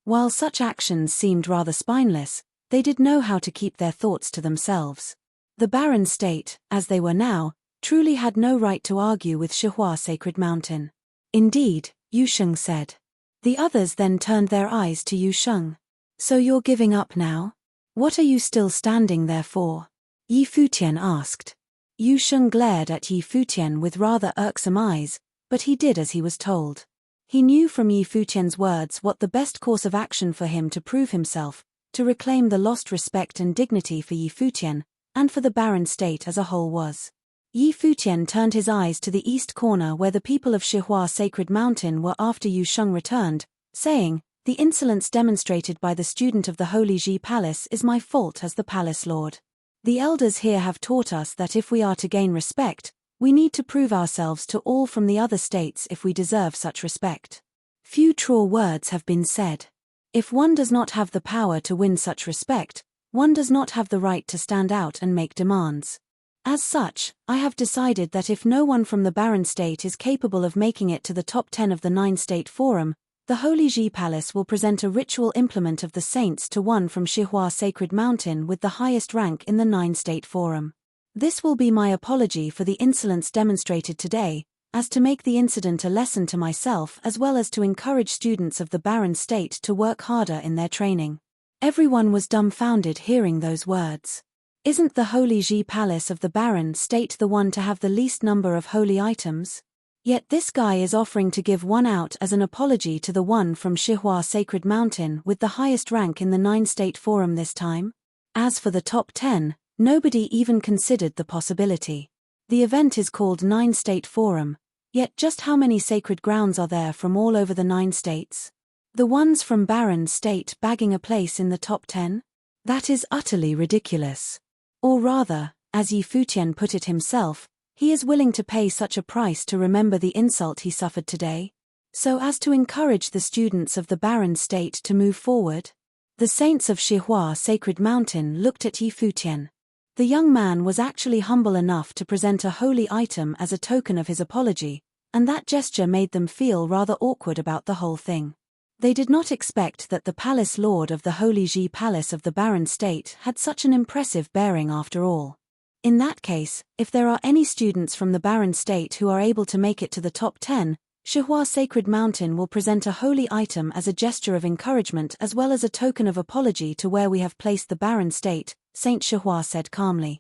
While such actions seemed rather spineless, they did know how to keep their thoughts to themselves. The barren state, as they were now, truly had no right to argue with Shihua Sacred Mountain. Indeed, Yu Sheng said. The others then turned their eyes to Yu Sheng. So you're giving up now? What are you still standing there for? Yi Futian asked. Yu Sheng glared at Yi Futian with rather irksome eyes, but he did as he was told. He knew from Yi Futian's words what the best course of action for him to prove himself, to reclaim the lost respect and dignity for Yi Futian, and for the barren state as a whole was. Yi Futian turned his eyes to the east corner where the people of Shihua Sacred Mountain were after Yu Sheng returned, saying, The insolence demonstrated by the student of the Holy Ji Palace is my fault as the palace lord. The elders here have taught us that if we are to gain respect, we need to prove ourselves to all from the other states if we deserve such respect. Few true words have been said. If one does not have the power to win such respect, one does not have the right to stand out and make demands. As such, I have decided that if no one from the barren state is capable of making it to the top 10 of the 9-state forum, the Holy Ji Palace will present a ritual implement of the saints to one from Shihua Sacred Mountain with the highest rank in the 9-state forum. This will be my apology for the insolence demonstrated today, as to make the incident a lesson to myself as well as to encourage students of the barren state to work harder in their training. Everyone was dumbfounded hearing those words. Isn't the Holy Ji Palace of the Baron State the one to have the least number of holy items? Yet this guy is offering to give one out as an apology to the one from Shihua Sacred Mountain with the highest rank in the 9-state forum this time? As for the top 10, nobody even considered the possibility. The event is called 9-state forum, yet just how many sacred grounds are there from all over the 9 states? The ones from Baron State bagging a place in the top 10? That is utterly ridiculous. Or rather, as Yi Futian put it himself, he is willing to pay such a price to remember the insult he suffered today, so as to encourage the students of the Baron State to move forward. The saints of Shihua Sacred Mountain looked at Yi Futian. The young man was actually humble enough to present a holy item as a token of his apology, and that gesture made them feel rather awkward about the whole thing. They did not expect that the palace lord of the Holy Ji Palace of the Baron State had such an impressive bearing after all. In that case, if there are any students from the Baron State who are able to make it to the top 10, Shihua Sacred Mountain will present a holy item as a gesture of encouragement as well as a token of apology to where we have placed the Baron State, Saint Shihua said calmly.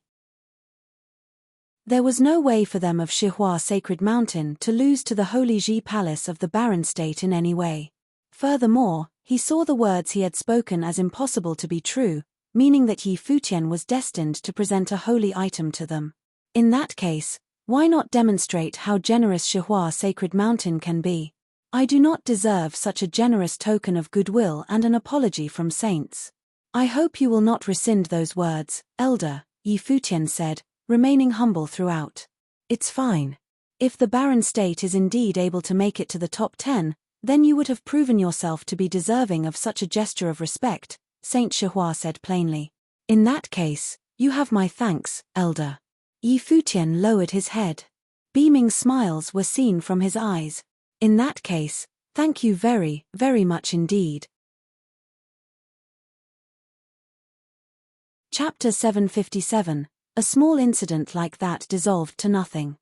There was no way for them of Shihua Sacred Mountain to lose to the Holy Ji Palace of the Baron State in any way. Furthermore, he saw the words he had spoken as impossible to be true, meaning that Yi Futian was destined to present a holy item to them. In that case, why not demonstrate how generous Shihua Sacred Mountain can be? I do not deserve such a generous token of goodwill and an apology from saints. I hope you will not rescind those words, Elder, Yi Futian said, remaining humble throughout. It's fine. If the Baron State is indeed able to make it to the top 10, then you would have proven yourself to be deserving of such a gesture of respect, Saint Shihua said plainly. In that case, you have my thanks, Elder. Yi Futian lowered his head. Beaming smiles were seen from his eyes. In that case, thank you very, very much indeed. Chapter 757. A small incident like that dissolved to nothing.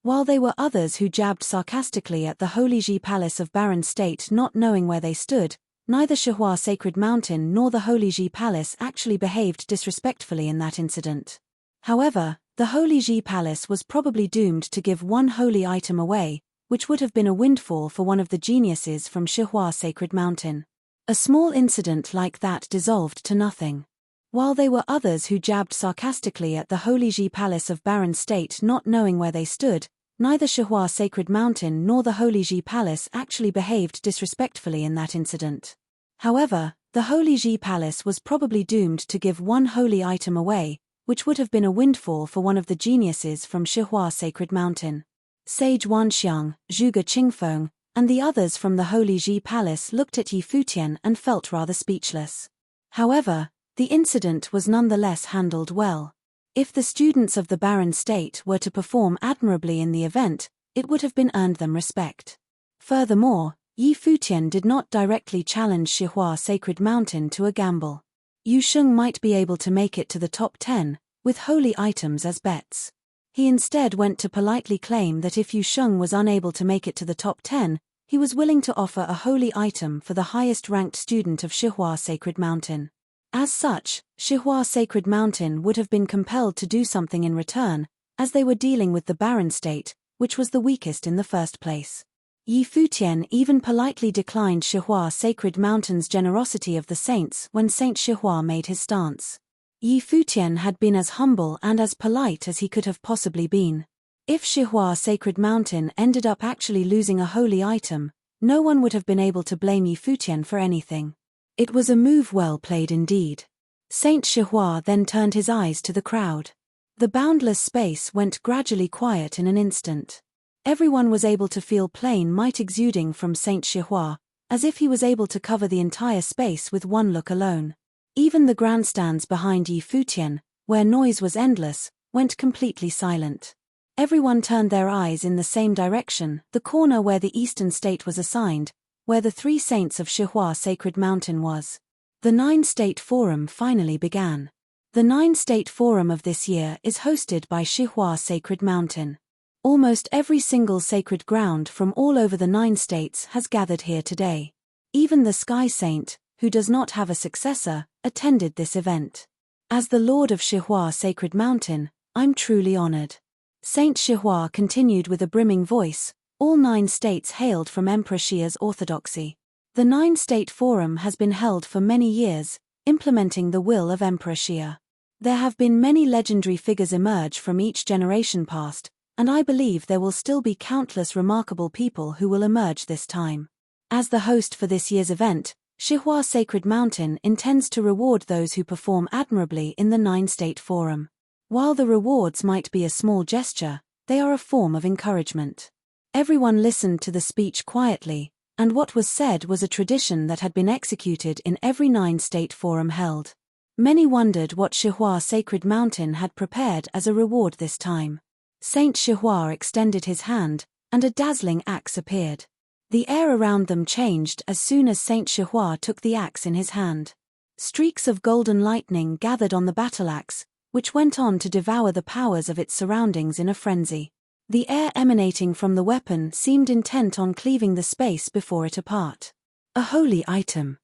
While there were others who jabbed sarcastically at the Holy Ji Palace of Baron State not knowing where they stood, neither Shihua Sacred Mountain nor the Holy Ji Palace actually behaved disrespectfully in that incident. However, the Holy Ji Palace was probably doomed to give one holy item away, which would have been a windfall for one of the geniuses from Shihua Sacred Mountain. A small incident like that dissolved to nothing. While there were others who jabbed sarcastically at the Holy Ji Palace of Baron State not knowing where they stood, neither Shihua Sacred Mountain nor the Holy Ji Palace actually behaved disrespectfully in that incident. However, the Holy Ji Palace was probably doomed to give one holy item away, which would have been a windfall for one of the geniuses from Shihua Sacred Mountain. Sage Wanxiang, Zhuge Qingfeng, and the others from the Holy Ji Palace looked at Yi Futian and felt rather speechless. However, the incident was nonetheless handled well. If the students of the Baron State were to perform admirably in the event, it would have been earned them respect. Furthermore, Yi Futian did not directly challenge Shihua Sacred Mountain to a gamble. Yu Sheng might be able to make it to the top 10, with holy items as bets. He instead went to politely claim that if Yu Sheng was unable to make it to the top 10, he was willing to offer a holy item for the highest-ranked student of Shihua Sacred Mountain. As such, Shihua Sacred Mountain would have been compelled to do something in return, as they were dealing with the Baron State, which was the weakest in the first place. Yi Futian even politely declined Shihua Sacred Mountain's generosity of the saints when Saint Shihua made his stance. Yi Futian had been as humble and as polite as he could have possibly been. If Shihua Sacred Mountain ended up actually losing a holy item, no one would have been able to blame Yi Futian for anything. It was a move well played indeed. Saint Shihua then turned his eyes to the crowd. The boundless space went gradually quiet in an instant. Everyone was able to feel plain might exuding from Saint Shihua, as if he was able to cover the entire space with one look alone. Even the grandstands behind Yi Futian, where noise was endless, went completely silent. Everyone turned their eyes in the same direction, the corner where the eastern state was assigned, where the 3 saints of Shihua Sacred Mountain was. The 9-state forum finally began. The 9-state forum of this year is hosted by Shihua Sacred Mountain. Almost every single sacred ground from all over the 9 states has gathered here today. Even the Sky Saint, who does not have a successor, attended this event. As the Lord of Shihua Sacred Mountain, I'm truly honored. Saint Shihua continued with a brimming voice. All 9 states hailed from Emperor Xia's orthodoxy. The 9-state forum has been held for many years, implementing the will of Emperor Xia. There have been many legendary figures emerge from each generation past, and I believe there will still be countless remarkable people who will emerge this time. As the host for this year's event, Shihua Sacred Mountain intends to reward those who perform admirably in the 9-state forum. While the rewards might be a small gesture, they are a form of encouragement. Everyone listened to the speech quietly, and what was said was a tradition that had been executed in every 9-state forum held. Many wondered what Shihua Sacred Mountain had prepared as a reward this time. Saint Shihua extended his hand, and a dazzling axe appeared. The air around them changed as soon as Saint Shihua took the axe in his hand. Streaks of golden lightning gathered on the battle axe, which went on to devour the powers of its surroundings in a frenzy. The air emanating from the weapon seemed intent on cleaving the space before it apart. A holy item.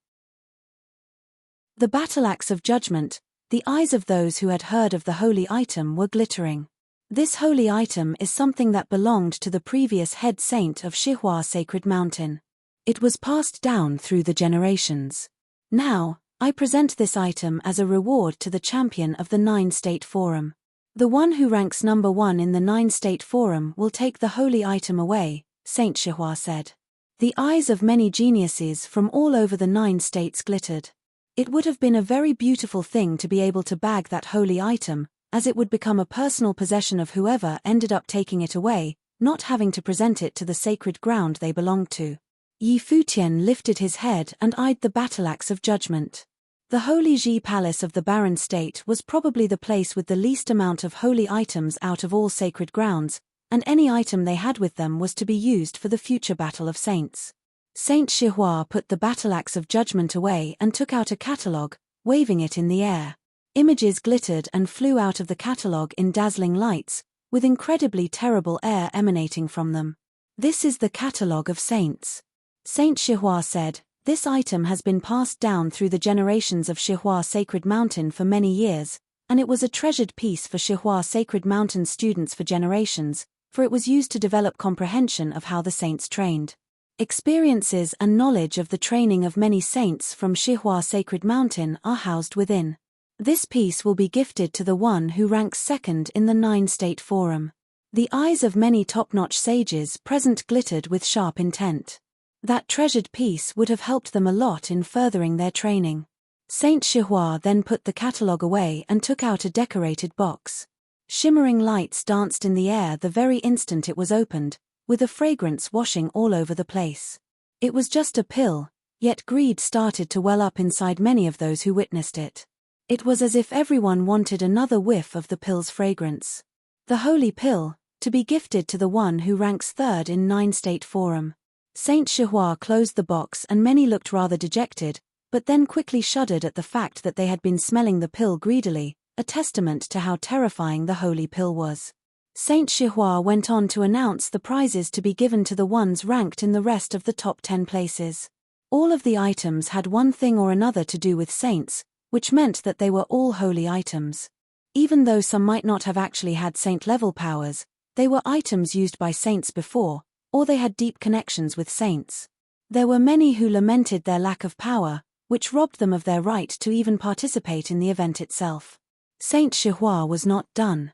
The battle axe of judgment, the eyes of those who had heard of the holy item were glittering. This holy item is something that belonged to the previous head saint of Shihua Sacred Mountain. It was passed down through the generations. Now, I present this item as a reward to the champion of the 9-state forum. The one who ranks number 1 in the 9-state forum will take the holy item away, Saint Shihua said. The eyes of many geniuses from all over the 9 states glittered. It would have been a very beautiful thing to be able to bag that holy item, as it would become a personal possession of whoever ended up taking it away, not having to present it to the sacred ground they belonged to. Futian lifted his head and eyed the battle axe of judgment. The Holy Ji Palace of the Barren State was probably the place with the least amount of holy items out of all sacred grounds, and any item they had with them was to be used for the future battle of saints. Saint Shihua put the battle axe of judgment away and took out a catalogue, waving it in the air. Images glittered and flew out of the catalogue in dazzling lights, with incredibly terrible air emanating from them. This is the catalogue of saints. Saint Shihua said, this item has been passed down through the generations of Shihua Sacred Mountain for many years, and it was a treasured piece for Shihua Sacred Mountain students for generations, for it was used to develop comprehension of how the saints trained. Experiences and knowledge of the training of many saints from Shihua Sacred Mountain are housed within. This piece will be gifted to the one who ranks second in the 9-state forum. The eyes of many top-notch sages present glittered with sharp intent. That treasured piece would have helped them a lot in furthering their training. Saint Shihua then put the catalogue away and took out a decorated box. Shimmering lights danced in the air the very instant it was opened, with a fragrance washing all over the place. It was just a pill, yet greed started to well up inside many of those who witnessed it. It was as if everyone wanted another whiff of the pill's fragrance. The holy pill, to be gifted to the one who ranks third in 9-state forum. Saint Shihua closed the box and many looked rather dejected, but then quickly shuddered at the fact that they had been smelling the pill greedily, a testament to how terrifying the holy pill was. Saint Shihua went on to announce the prizes to be given to the ones ranked in the rest of the top 10 places. All of the items had one thing or another to do with saints, which meant that they were all holy items. Even though some might not have actually had saint-level powers, they were items used by saints before, or they had deep connections with saints. There were many who lamented their lack of power, which robbed them of their right to even participate in the event itself. Saint Shihua was not done.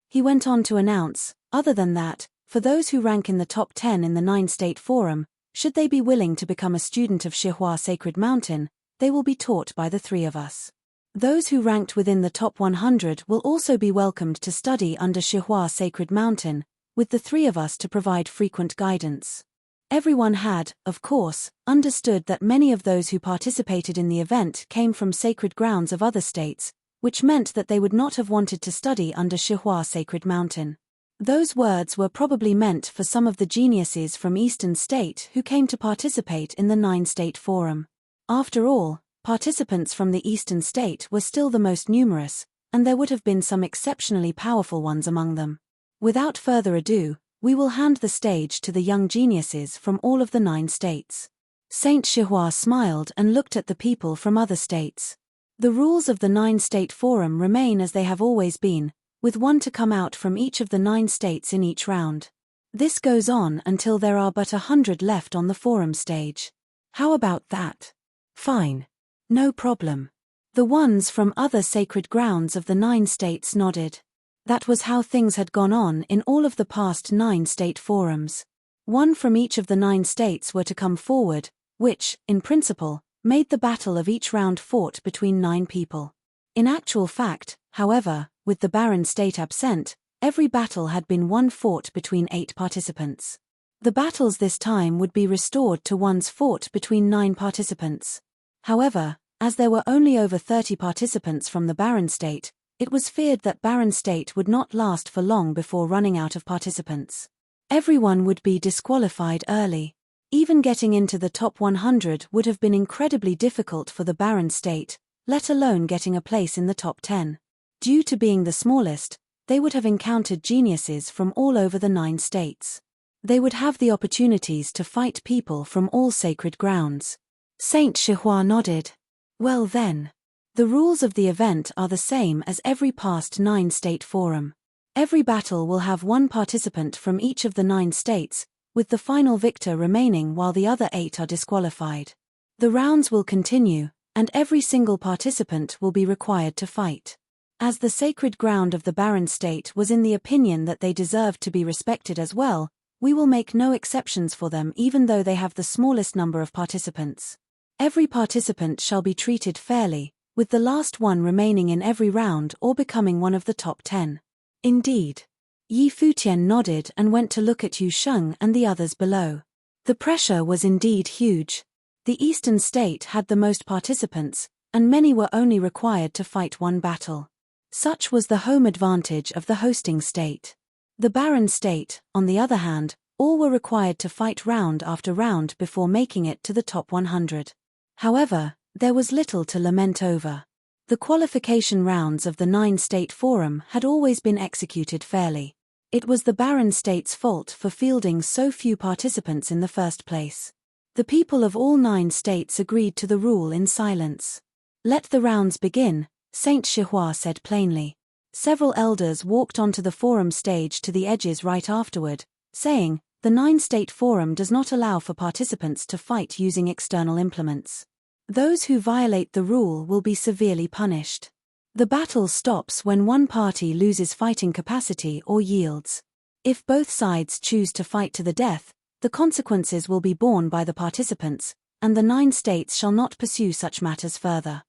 He went on to announce, other than that, for those who rank in the top 10 in the 9-state forum, should they be willing to become a student of Shihua Sacred Mountain, they will be taught by the 3 of us. Those who ranked within the top 100 will also be welcomed to study under Shihua Sacred Mountain, with the 3 of us to provide frequent guidance. Everyone had, of course, understood that many of those who participated in the event came from sacred grounds of other states, which meant that they would not have wanted to study under Shihua Sacred Mountain. Those words were probably meant for some of the geniuses from Eastern State who came to participate in the 9-state forum. After all, participants from the Eastern State were still the most numerous, and there would have been some exceptionally powerful ones among them. Without further ado, we will hand the stage to the young geniuses from all of the 9 states. Saint Shihua smiled and looked at the people from other states. The rules of the 9-state forum remain as they have always been, with one to come out from each of the 9 states in each round. This goes on until there are but 100 left on the forum stage. How about that? Fine. No problem. The ones from other sacred grounds of the 9 states nodded. That was how things had gone on in all of the past 9-state forums. One from each of the 9 states were to come forward, which, in principle, made the battle of each round fought between 9 people. In actual fact, however, with the barren state absent, every battle had been one fought between 8 participants. The battles this time would be restored to ones fought between 9 participants. However, as there were only over 30 participants from the barren state, it was feared that barren state would not last for long before running out of participants. Everyone would be disqualified early. Even getting into the top 100 would have been incredibly difficult for the barren state, let alone getting a place in the top 10. Due to being the smallest, they would have encountered geniuses from all over the 9 states. They would have the opportunities to fight people from all sacred grounds. Saint Shihua nodded. Well then. The rules of the event are the same as every past 9-state forum. Every battle will have one participant from each of the 9 states, with the final victor remaining while the other 8 are disqualified. The rounds will continue, and every single participant will be required to fight. As the sacred ground of the barren state was in the opinion that they deserved to be respected as well, we will make no exceptions for them even though they have the smallest number of participants. Every participant shall be treated fairly, with the last one remaining in every round or becoming one of the top 10. Indeed. Yi Futian nodded and went to look at Yu Sheng and the others below. The pressure was indeed huge. The eastern state had the most participants, and many were only required to fight one battle. Such was the home advantage of the hosting state. The barren state, on the other hand, all were required to fight round after round before making it to the top 100. However, there was little to lament over. The qualification rounds of the 9-state forum had always been executed fairly. It was the barren state's fault for fielding so few participants in the first place. The people of all 9 states agreed to the rule in silence. Let the rounds begin, Saint Shihua said plainly. Several elders walked onto the forum stage to the edges right afterward, saying, the 9-state forum does not allow for participants to fight using external implements. Those who violate the rule will be severely punished. The battle stops when one party loses fighting capacity or yields. If both sides choose to fight to the death, the consequences will be borne by the participants, and the 9 states shall not pursue such matters further.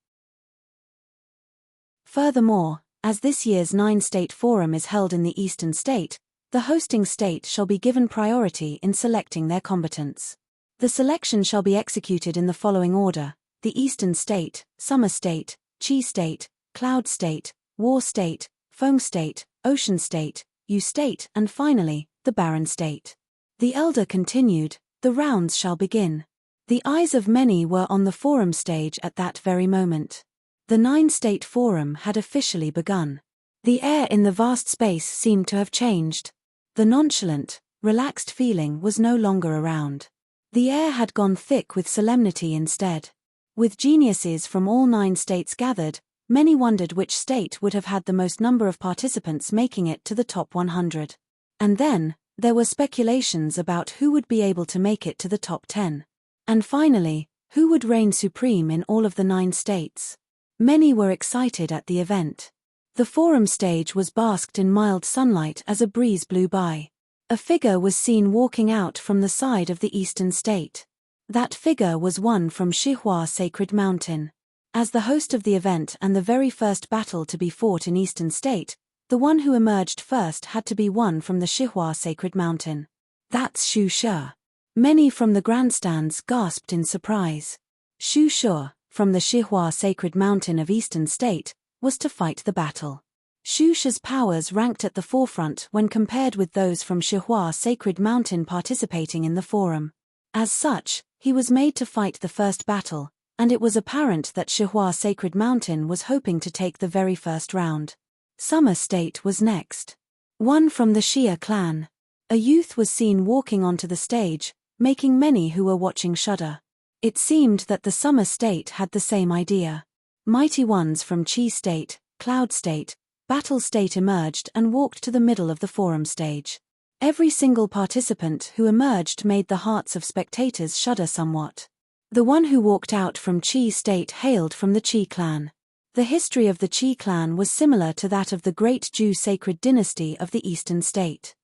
Furthermore, as this year's 9-state forum is held in the eastern state, the hosting state shall be given priority in selecting their combatants. The selection shall be executed in the following order: the eastern state, summer state, chi state, cloud state, war state, foam state, ocean state, Yu state, and finally, the barren state. The elder continued, the rounds shall begin. The eyes of many were on the forum stage at that very moment. The 9-state forum had officially begun. The air in the vast space seemed to have changed. The nonchalant, relaxed feeling was no longer around. The air had gone thick with solemnity instead. With geniuses from all 9 states gathered, many wondered which state would have had the most number of participants making it to the top 100. And then, there were speculations about who would be able to make it to the top 10. And finally, who would reign supreme in all of the 9 states. Many were excited at the event. The forum stage was basked in mild sunlight as a breeze blew by. A figure was seen walking out from the side of the eastern state. That figure was one from Shihua Sacred Mountain. As the host of the event and the very first battle to be fought in eastern state, the one who emerged first had to be one from the Shihua Sacred Mountain. That's Shu Shi. Many from the grandstands gasped in surprise. Shu Shi, from the Shihua Sacred Mountain of eastern state, was to fight the battle. Shu Shi's powers ranked at the forefront when compared with those from Shihua Sacred Mountain participating in the forum. As such, he was made to fight the first battle, and it was apparent that Shihua Sacred Mountain was hoping to take the very first round. Summer State was next. One from the Shia clan. A youth was seen walking onto the stage, making many who were watching shudder. It seemed that the summer state had the same idea. Mighty ones from Chi state, Cloud state, Battle state emerged and walked to the middle of the forum stage. Every single participant who emerged made the hearts of spectators shudder somewhat. The one who walked out from Chi state hailed from the Chi clan. The history of the Chi clan was similar to that of the great Zhou sacred dynasty of the eastern state.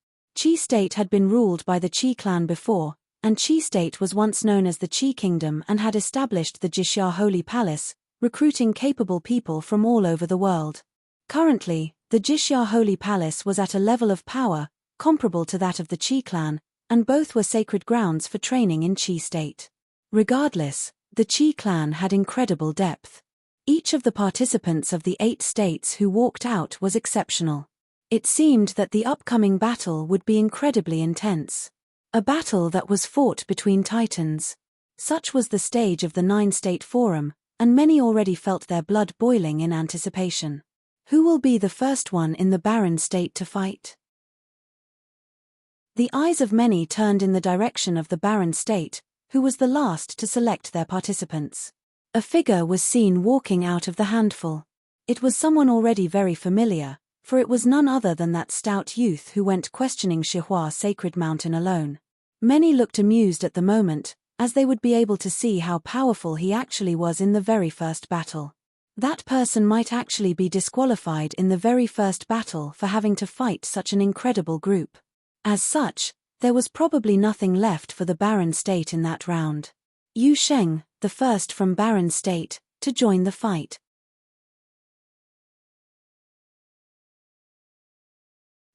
Chi state had been ruled by the Chi clan before, and Chi state was once known as the Chi kingdom and had established the Jixia Holy Palace, recruiting capable people from all over the world. Currently, the Jixia Holy Palace was at a level of power comparable to that of the Chi clan, and both were sacred grounds for training in Chi state. Regardless, the Chi clan had incredible depth. Each of the participants of the 8 states who walked out was exceptional. It seemed that the upcoming battle would be incredibly intense. A battle that was fought between titans. Such was the stage of the 9-state forum, and many already felt their blood boiling in anticipation. Who will be the first one in the barren state to fight? The eyes of many turned in the direction of the barren state, who was the last to select their participants. A figure was seen walking out of the handful. It was someone already very familiar, for it was none other than that stout youth who went questioning Shihua Sacred Mountain alone. Many looked amused at the moment, as they would be able to see how powerful he actually was in the very first battle. That person might actually be disqualified in the very first battle for having to fight such an incredible group. As such, there was probably nothing left for the barren state in that round. Yu Sheng, the first from barren state, to join the fight.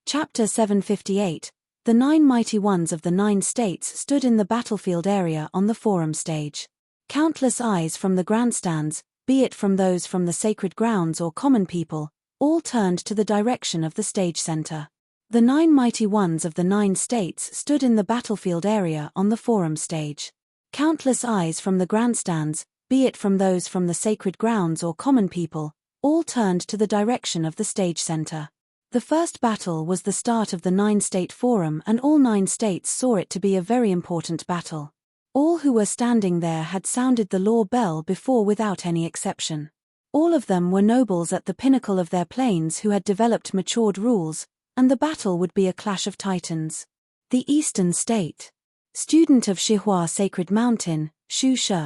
Chapter 758. The 9 mighty ones of the 9 states stood in the battlefield area on the forum stage. Countless eyes from the grandstands, be it from those from the sacred grounds or common people, all turned to the direction of the stage center. The 9 mighty ones of the 9 states stood in the battlefield area on the forum stage. Countless eyes from the grandstands, be it from those from the sacred grounds or common people, all turned to the direction of the stage center. The first battle was the start of the 9-state forum, and all 9 states saw it to be a very important battle. All who were standing there had sounded the law bell before without any exception. All of them were nobles at the pinnacle of their planes who had developed matured rules, and the battle would be a clash of titans. The Eastern State. Student of Shihua Sacred Mountain, Shu She.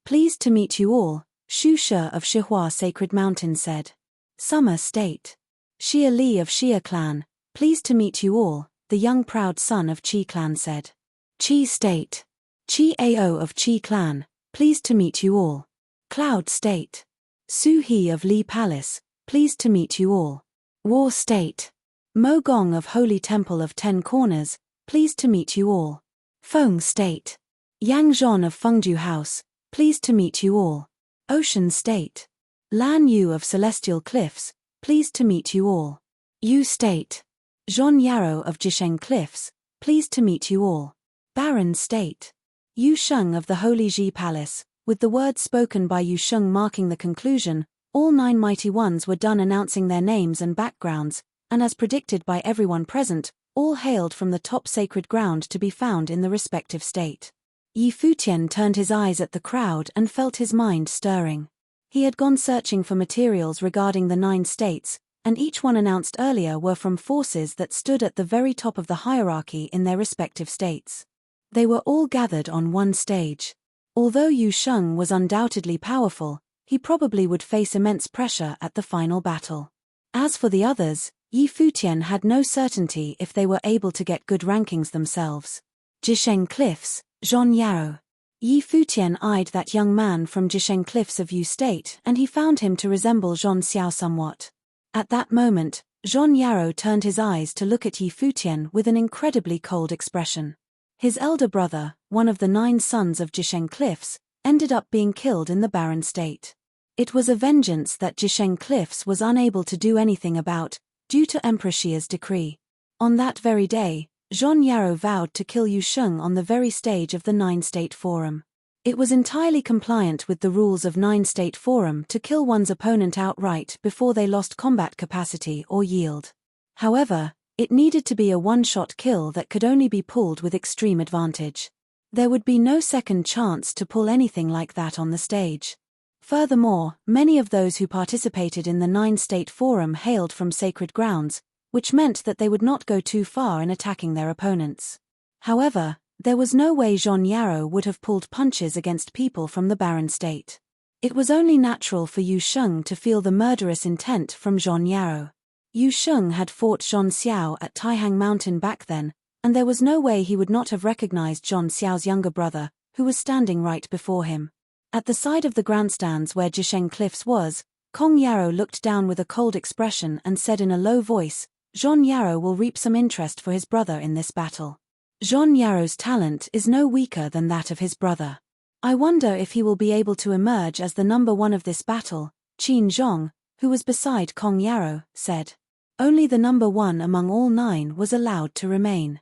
Pleased to meet you all, Shu She of Shihua Sacred Mountain said. Summer State. Xia Li of Xia Clan, pleased to meet you all, the young proud son of Qi Clan said. Qi State. Qi Ao of Qi Clan, pleased to meet you all. Cloud State. Su He of Li Palace, pleased to meet you all. War State. Mo Gong of Holy Temple of 10 Corners, pleased to meet you all. Feng State. Yang Zhon of Fengju House, pleased to meet you all. Ocean State. Lan Yu of Celestial Cliffs, pleased to meet you all. Yu State. Zhon Yarrow of Jisheng Cliffs, pleased to meet you all. Barren State. Yu Sheng of the Holy Ji Palace, with the words spoken by Yu Sheng marking the conclusion, all 9 mighty ones were done announcing their names and backgrounds, and as predicted by everyone present, all hailed from the top sacred ground to be found in the respective state. Yi Futian turned his eyes at the crowd and felt his mind stirring. He had gone searching for materials regarding the 9 states, and each one announced earlier were from forces that stood at the very top of the hierarchy in their respective states. They were all gathered on one stage. Although Yu Sheng was undoubtedly powerful, he probably would face immense pressure at the final battle. As for the others, Yi Futian had no certainty if they were able to get good rankings themselves. Jisheng Cliffs, Zhon Yarrow. Yi Futian eyed that young man from Jisheng Cliffs of Yu State, and he found him to resemble Zhon Xiao somewhat. At that moment, Zhon Yarrow turned his eyes to look at Yi Futian with an incredibly cold expression. His elder brother, one of the 9 sons of Jisheng Cliffs, ended up being killed in the barren state. It was a vengeance that Jisheng Cliffs was unable to do anything about, due to Emperor Xia's decree. On that very day, Zhon Yarrow vowed to kill Yu Sheng on the very stage of the 9-state forum. It was entirely compliant with the rules of 9-state forum to kill one's opponent outright before they lost combat capacity or yield. However, it needed to be a one-shot kill that could only be pulled with extreme advantage. There would be no second chance to pull anything like that on the stage. Furthermore, many of those who participated in the 9-state forum hailed from sacred grounds, which meant that they would not go too far in attacking their opponents. However, there was no way Zhong Yaro would have pulled punches against people from the barren state. It was only natural for Yu Sheng to feel the murderous intent from Zhong Yaro. Yu Sheng had fought Zhong Xiao at Taihang Mountain back then, and there was no way he would not have recognized Zhong Xiao's younger brother, who was standing right before him. At the side of the grandstands where Jisheng Cliffs was, Kong Yarrow looked down with a cold expression and said in a low voice, "Zhong Yarrow will reap some interest for his brother in this battle. Zhong Yarrow's talent is no weaker than that of his brother. I wonder if he will be able to emerge as the number one of this battle." Qin Zhong, who was beside Kong Yarrow, said. Only the number one among all 9 was allowed to remain.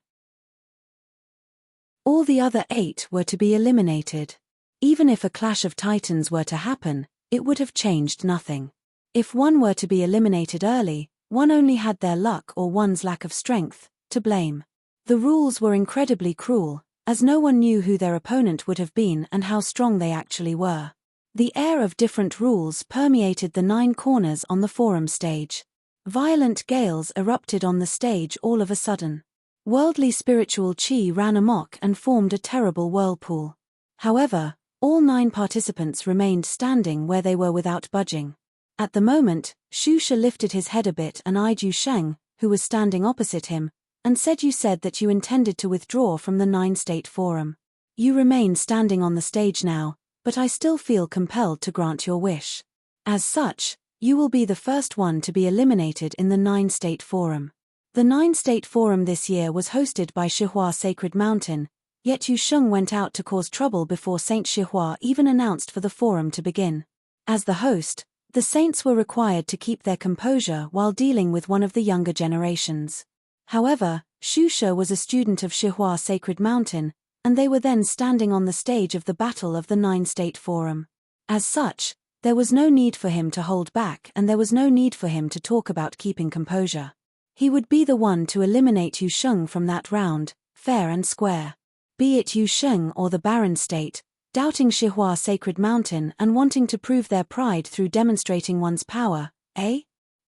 All the other 8 were to be eliminated. Even if a clash of titans were to happen, it would have changed nothing. If one were to be eliminated early, one only had their luck or one's lack of strength to blame. The rules were incredibly cruel, as no one knew who their opponent would have been and how strong they actually were. The air of different rules permeated the 9 corners on the forum stage. Violent gales erupted on the stage all of a sudden. Worldly spiritual chi ran amok and formed a terrible whirlpool. However, all 9 participants remained standing where they were without budging. At the moment, Shusha lifted his head a bit and eyed Yu Sheng, who was standing opposite him, and said, "You said that you intended to withdraw from the 9-state forum. You remain standing on the stage now, but I still feel compelled to grant your wish. As such, you will be the first one to be eliminated in the 9-state forum." The 9-state forum this year was hosted by Shihua Sacred Mountain, yet Yu Sheng went out to cause trouble before Saint Shihua even announced for the forum to begin. As the host, the saints were required to keep their composure while dealing with one of the younger generations. However, Shusha was a student of Shihua Sacred Mountain, and they were then standing on the stage of the Battle of the 9-State Forum. As such, there was no need for him to hold back and there was no need for him to talk about keeping composure. He would be the one to eliminate Yu Sheng from that round, fair and square. Be it Yu Sheng or the Barren State, doubting Shihua Sacred Mountain and wanting to prove their pride through demonstrating one's power, eh?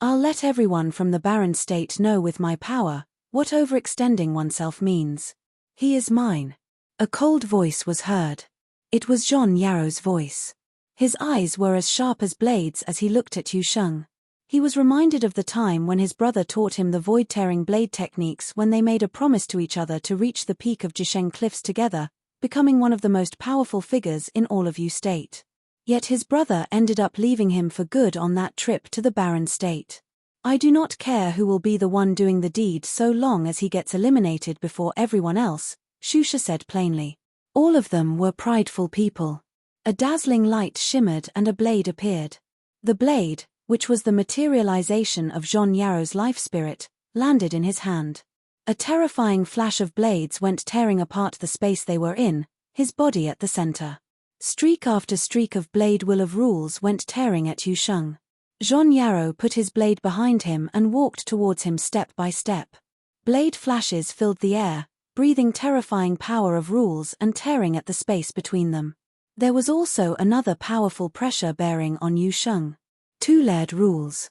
I'll let everyone from the Barren State know with my power what overextending oneself means. He is mine. A cold voice was heard. It was Zhong Yarrow's voice. His eyes were as sharp as blades as he looked at Yu Sheng. He was reminded of the time when his brother taught him the void-tearing blade techniques when they made a promise to each other to reach the peak of Jisheng Cliffs together, becoming one of the most powerful figures in all of Yu State. Yet his brother ended up leaving him for good on that trip to the Barren State. I do not care who will be the one doing the deed so long as he gets eliminated before everyone else, Shusha said plainly. All of them were prideful people. A dazzling light shimmered and a blade appeared. The blade, which was the materialization of Zhong Yarrow's life spirit, landed in his hand. A terrifying flash of blades went tearing apart the space they were in, his body at the center. Streak after streak of blade will of rules went tearing at Yu Sheng. Zhong Yarrow put his blade behind him and walked towards him step by step. Blade flashes filled the air, breathing terrifying power of rules and tearing at the space between them. There was also another powerful pressure bearing on Yu Sheng. 2-layered rules.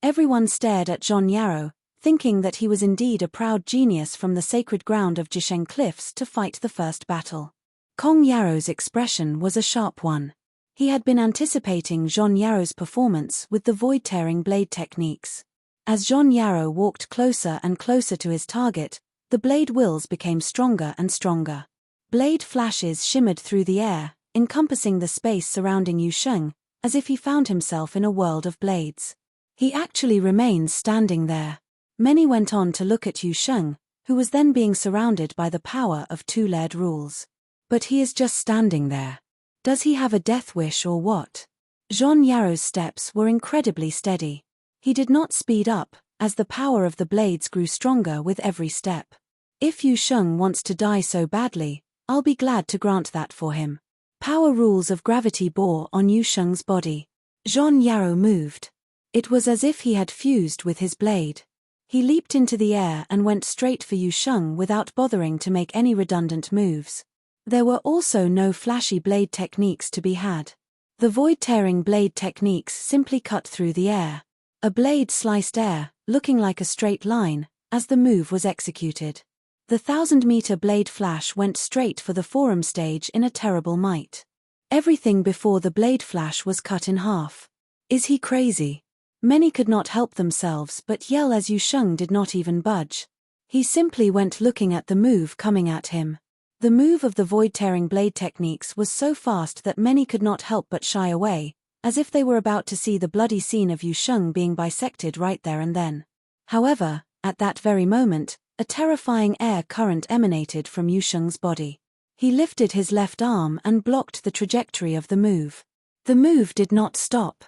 Everyone stared at Zhong Yarrow, thinking that he was indeed a proud genius from the sacred ground of Jisheng Cliffs to fight the first battle. Kong Yarrow's expression was a sharp one. He had been anticipating Zhong Yarrow's performance with the void-tearing blade techniques. As Zhong Yarrow walked closer and closer to his target, the blade wills became stronger and stronger. Blade flashes shimmered through the air, encompassing the space surrounding Yu Sheng, as if he found himself in a world of blades. He actually remained standing there. Many went on to look at Yu Sheng, who was then being surrounded by the power of 2-layered rules. But he is just standing there. Does he have a death wish or what? Zhong Yarrow's steps were incredibly steady. He did not speed up, as the power of the blades grew stronger with every step. If Yu Sheng wants to die so badly, I'll be glad to grant that for him. Power rules of gravity bore on Yu Sheng's body. Zhong Yarrow moved. It was as if he had fused with his blade. He leaped into the air and went straight for Yu Sheng without bothering to make any redundant moves. There were also no flashy blade techniques to be had. The void-tearing blade techniques simply cut through the air. A blade sliced air, looking like a straight line, as the move was executed. The 1,000-meter blade flash went straight for the forum stage in a terrible might. Everything before the blade flash was cut in half. Is he crazy? Many could not help themselves but yell as Yu Sheng did not even budge. He simply went looking at the move coming at him. The move of the void-tearing blade techniques was so fast that many could not help but shy away, as if they were about to see the bloody scene of Yu Sheng being bisected right there and then. However, at that very moment, a terrifying air current emanated from Yu Sheng's body. He lifted his left arm and blocked the trajectory of the move. The move did not stop.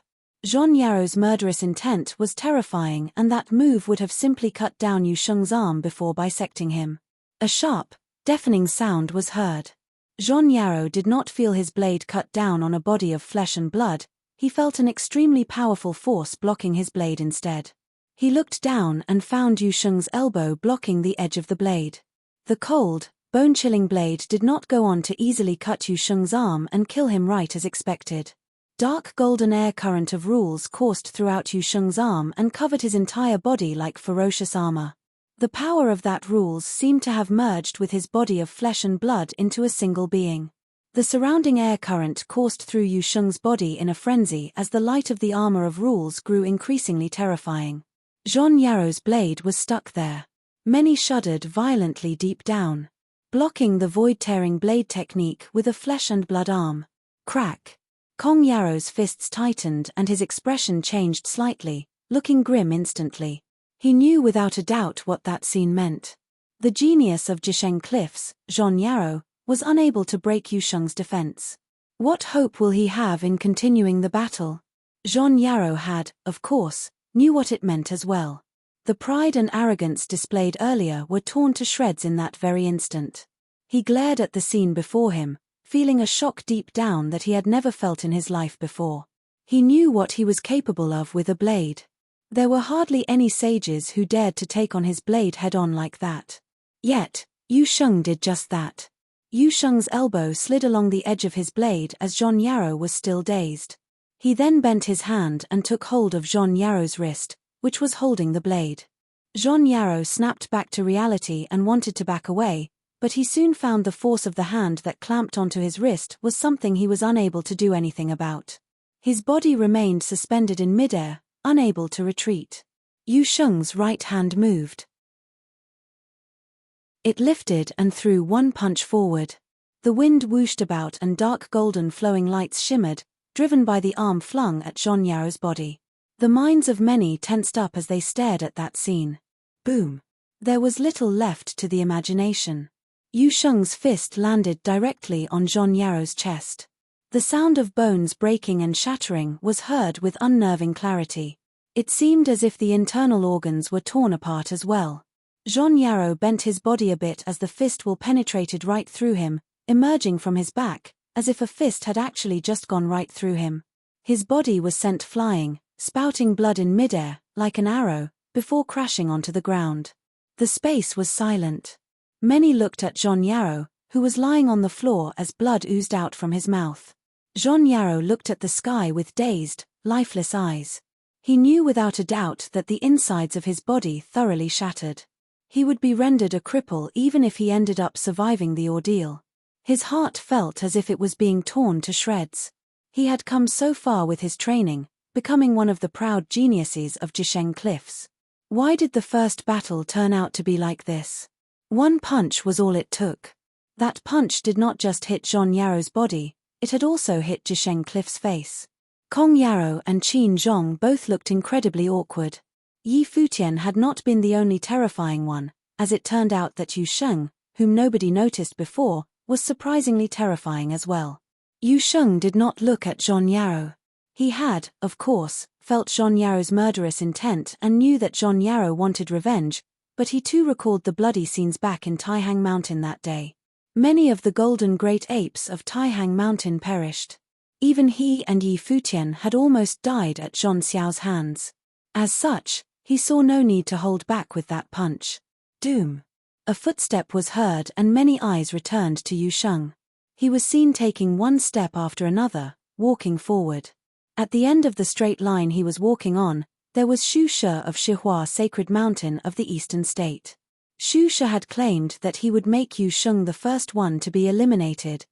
Zhong Yaro's murderous intent was terrifying, and that move would have simply cut down Yu Sheng's arm before bisecting him. A sharp, deafening sound was heard. Zhong Yaro did not feel his blade cut down on a body of flesh and blood, he felt an extremely powerful force blocking his blade instead. He looked down and found Yu Sheng's elbow blocking the edge of the blade. The cold, bone-chilling blade did not go on to easily cut Yu Sheng's arm and kill him right as expected. Dark golden air current of rules coursed throughout Yu Sheng's arm and covered his entire body like ferocious armor. The power of that rules seemed to have merged with his body of flesh and blood into a single being. The surrounding air current coursed through Yu Sheng's body in a frenzy as the light of the armor of rules grew increasingly terrifying. Zhong Yaro's blade was stuck there. Many shuddered violently deep down. Blocking the void-tearing blade technique with a flesh and blood arm. Crack. Kong Yaro's fists tightened and his expression changed slightly, looking grim instantly. He knew without a doubt what that scene meant. The genius of Jisheng Cliffs, Zhong Yaro, was unable to break Yu Sheng's defense. What hope will he have in continuing the battle? Zhong Yaro had, of course, knew what it meant as well. The pride and arrogance displayed earlier were torn to shreds in that very instant. He glared at the scene before him, feeling a shock deep down that he had never felt in his life before. He knew what he was capable of with a blade. There were hardly any sages who dared to take on his blade head-on like that. Yet, Yu Sheng did just that. Yu Sheng's elbow slid along the edge of his blade as Zhong Yaro was still dazed. He then bent his hand and took hold of Zhong Yaro's wrist, which was holding the blade. Zhong Yaro snapped back to reality and wanted to back away, but he soon found the force of the hand that clamped onto his wrist was something he was unable to do anything about. His body remained suspended in midair, unable to retreat. Yu Sheng's right hand moved. It lifted and threw one punch forward. The wind whooshed about and dark golden flowing lights shimmered, driven by the arm flung at Zhong Yaro's body. The minds of many tensed up as they stared at that scene. Boom. There was little left to the imagination. Yu Sheng's fist landed directly on Zhong Yaro's chest. The sound of bones breaking and shattering was heard with unnerving clarity. It seemed as if the internal organs were torn apart as well. Zhong Yaro bent his body a bit as the fistful penetrated right through him, emerging from his back, as if a fist had actually just gone right through him. His body was sent flying, spouting blood in midair, like an arrow, before crashing onto the ground. The space was silent. Many looked at Zhong Yaro, who was lying on the floor as blood oozed out from his mouth. Zhong Yaro looked at the sky with dazed, lifeless eyes. He knew without a doubt that the insides of his body thoroughly shattered. He would be rendered a cripple even if he ended up surviving the ordeal. His heart felt as if it was being torn to shreds. He had come so far with his training, becoming one of the proud geniuses of Jisheng Cliffs. Why did the first battle turn out to be like this? One punch was all it took. That punch did not just hit Zhong Yaro's body, it had also hit Jisheng Cliff's face. Kong Yaro and Qin Zhong both looked incredibly awkward. Yi Futian had not been the only terrifying one, as it turned out that Yu Sheng, whom nobody noticed before, was surprisingly terrifying as well. Yu Sheng did not look at Zhong Yaro. He had, of course, felt Zhong Yaro's murderous intent and knew that Zhong Yaro wanted revenge, but he too recalled the bloody scenes back in Taihang Mountain that day. Many of the golden great apes of Taihang Mountain perished. Even he and Yi Futian had almost died at Zhong Xiao's hands. As such, He saw no need to hold back with that punch. Doom! A footstep was heard and many eyes returned to Yu Sheng. He was seen taking one step after another, walking forward. At the end of the straight line he was walking on, there was Xu She of Shihua Sacred Mountain of the Eastern State. Xu She had claimed that he would make Yu Sheng the first one to be eliminated.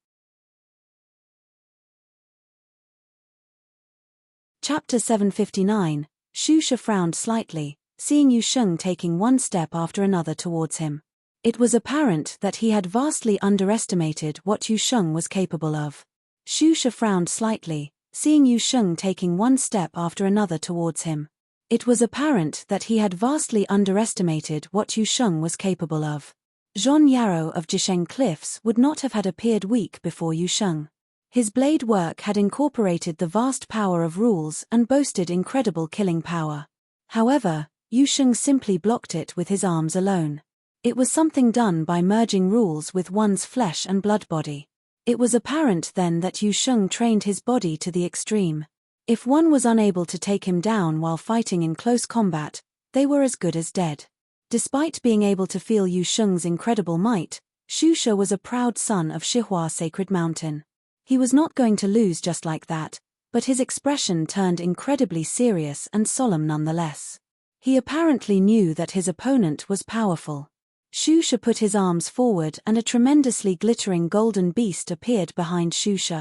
Chapter 759. Xu She frowned slightly, seeing Yu Sheng taking one step after another towards him. It was apparent that he had vastly underestimated what Yu Sheng was capable of. Xu She frowned slightly, seeing Yu Sheng taking one step after another towards him. It was apparent that he had vastly underestimated what Yu Sheng was capable of. Zhon Yarrow of Jisheng Cliffs would not have had appeared weak before Yu Sheng. His blade work had incorporated the vast power of rules and boasted incredible killing power. However, Yu Sheng simply blocked it with his arms alone. It was something done by merging rules with one's flesh and blood body. It was apparent then that Yu Sheng trained his body to the extreme. If one was unable to take him down while fighting in close combat, they were as good as dead. Despite being able to feel Yu Sheng's incredible might, Xu She was a proud son of Shihua Sacred Mountain. He was not going to lose just like that, but his expression turned incredibly serious and solemn nonetheless. He apparently knew that his opponent was powerful. Xu She put his arms forward and a tremendously glittering golden beast appeared behind Xu She.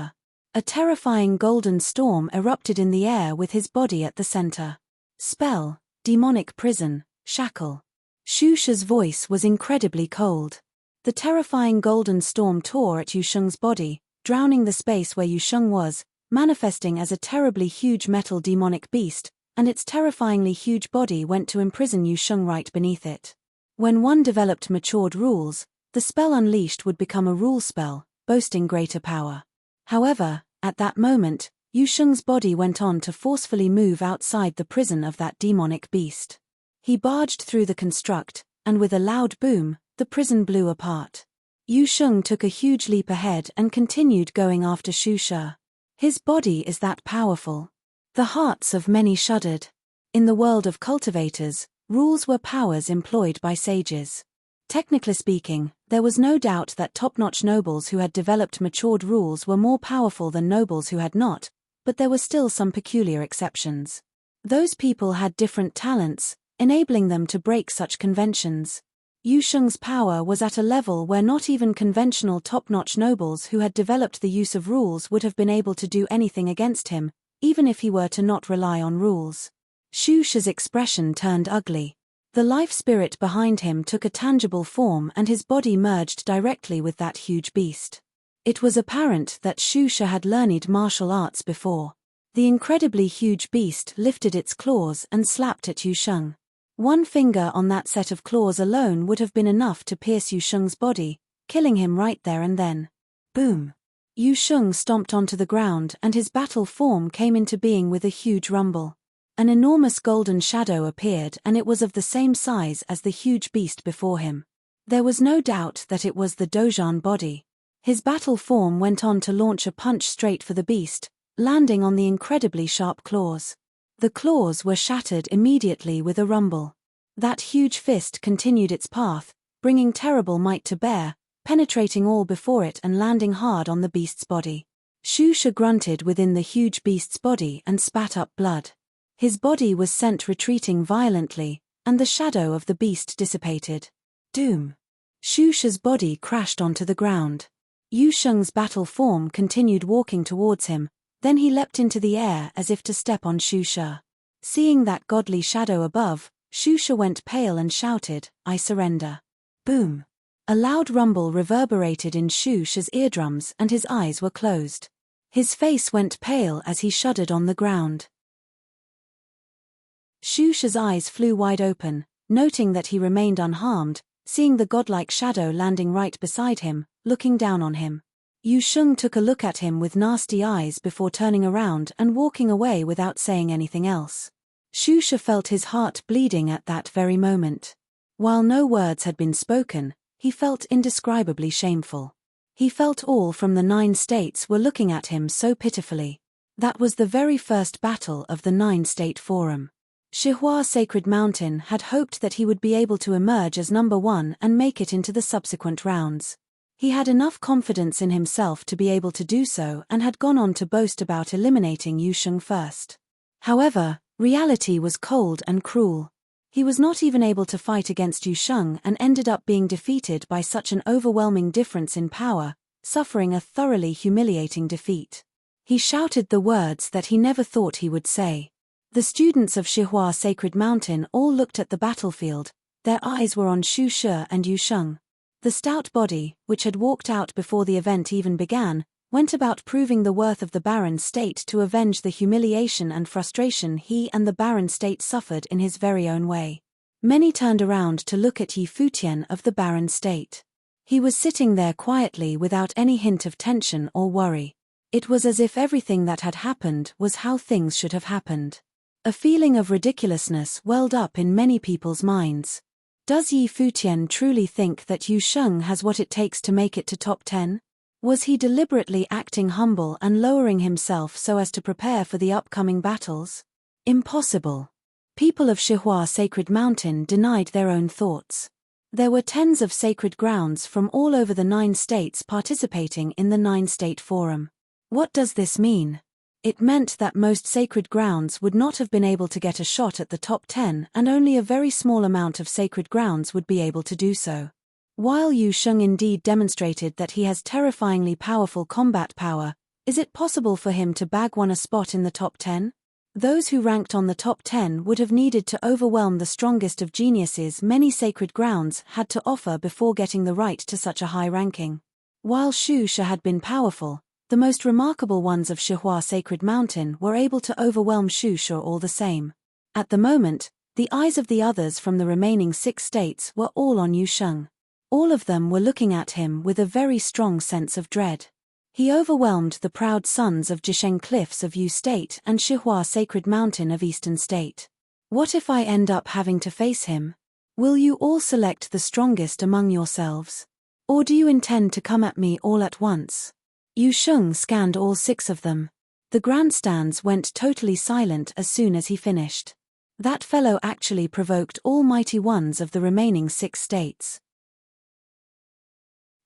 A terrifying golden storm erupted in the air with his body at the center. Spell, demonic prison, shackle. Xu She's voice was incredibly cold. The terrifying golden storm tore at Yu Sheng's body, drowning the space where Yu Sheng was, manifesting as a terribly huge metal demonic beast, and its terrifyingly huge body went to imprison Yu Sheng right beneath it. When one developed matured rules, the spell unleashed would become a rule spell, boasting greater power. However, at that moment, Yu Sheng's body went on to forcefully move outside the prison of that demonic beast. He barged through the construct, and with a loud boom, the prison blew apart. Yu Sheng took a huge leap ahead and continued going after Xu She. His body is that powerful. The hearts of many shuddered. In the world of cultivators, rules were powers employed by sages. Technically speaking, there was no doubt that top-notch nobles who had developed matured rules were more powerful than nobles who had not, but there were still some peculiar exceptions. Those people had different talents, enabling them to break such conventions. Yu Sheng's power was at a level where not even conventional top-notch nobles who had developed the use of rules would have been able to do anything against him, even if he were to not rely on rules. Xu She's expression turned ugly. The life spirit behind him took a tangible form and his body merged directly with that huge beast. It was apparent that Xu She had learned martial arts before. The incredibly huge beast lifted its claws and slapped at Yu Sheng. One finger on that set of claws alone would have been enough to pierce Yu Sheng's body, killing him right there and then. Boom! Yu Sheng stomped onto the ground and his battle form came into being with a huge rumble. An enormous golden shadow appeared and it was of the same size as the huge beast before him. There was no doubt that it was the Dozhan body. His battle form went on to launch a punch straight for the beast, landing on the incredibly sharp claws. The claws were shattered immediately with a rumble. That huge fist continued its path, bringing terrible might to bear, penetrating all before it and landing hard on the beast's body. Xu She grunted within the huge beast's body and spat up blood. His body was sent retreating violently, and the shadow of the beast dissipated. Doom! Xu She's body crashed onto the ground. Yu Sheng's battle form continued walking towards him, then he leapt into the air as if to step on Xu She. Seeing that godly shadow above, Xu She went pale and shouted, "I surrender." Boom! A loud rumble reverberated in Xu She's eardrums and his eyes were closed. His face went pale as he shuddered on the ground. Xu She's eyes flew wide open, noting that he remained unharmed, seeing the godlike shadow landing right beside him, looking down on him. Yu Sheng took a look at him with nasty eyes before turning around and walking away without saying anything else. Xu She felt his heart bleeding at that very moment. While no words had been spoken, he felt indescribably shameful. He felt all from the 9 states were looking at him so pitifully. That was the very first battle of the 9-state forum. Shihua Sacred Mountain had hoped that he would be able to emerge as number one and make it into the subsequent rounds. He had enough confidence in himself to be able to do so and had gone on to boast about eliminating Yu Sheng first. However, reality was cold and cruel. He was not even able to fight against Yu Sheng and ended up being defeated by such an overwhelming difference in power, suffering a thoroughly humiliating defeat. He shouted the words that he never thought he would say. The students of Shihua Sacred Mountain all looked at the battlefield. Their eyes were on Xu Shi and Yu Sheng. The stout body, which had walked out before the event even began, went about proving the worth of the barren state to avenge the humiliation and frustration he and the barren state suffered in his very own way. Many turned around to look at Yi Futian of the barren state. He was sitting there quietly without any hint of tension or worry. It was as if everything that had happened was how things should have happened. A feeling of ridiculousness welled up in many people's minds. Does Yi Futian truly think that Yu Sheng has what it takes to make it to top 10? Was he deliberately acting humble and lowering himself so as to prepare for the upcoming battles? Impossible. People of Shihua Sacred Mountain denied their own thoughts. There were tens of sacred grounds from all over the 9 states participating in the 9-state forum. What does this mean? It meant that most sacred grounds would not have been able to get a shot at the top 10 and only a very small amount of sacred grounds would be able to do so. While Yu Sheng indeed demonstrated that he has terrifyingly powerful combat power, is it possible for him to bag one a spot in the top 10? Those who ranked on the top 10 would have needed to overwhelm the strongest of geniuses many sacred grounds had to offer before getting the right to such a high ranking. While Xu Shi had been powerful, the most remarkable ones of Shihua Sacred Mountain were able to overwhelm Xu Shi all the same. At the moment, the eyes of the others from the remaining 6 states were all on Yu Sheng. All of them were looking at him with a very strong sense of dread. He overwhelmed the proud sons of Jisheng Cliffs of Yu State and Shihua Sacred Mountain of Eastern State. What if I end up having to face him? Will you all select the strongest among yourselves? Or do you intend to come at me all at once? Yu Sheng scanned all 6 of them. The grandstands went totally silent as soon as he finished. That fellow actually provoked all mighty ones of the remaining 6 states.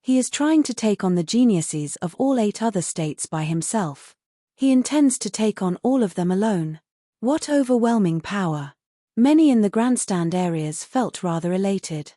He is trying to take on the geniuses of all 8 other states by himself. He intends to take on all of them alone. What overwhelming power! Many in the grandstand areas felt rather elated.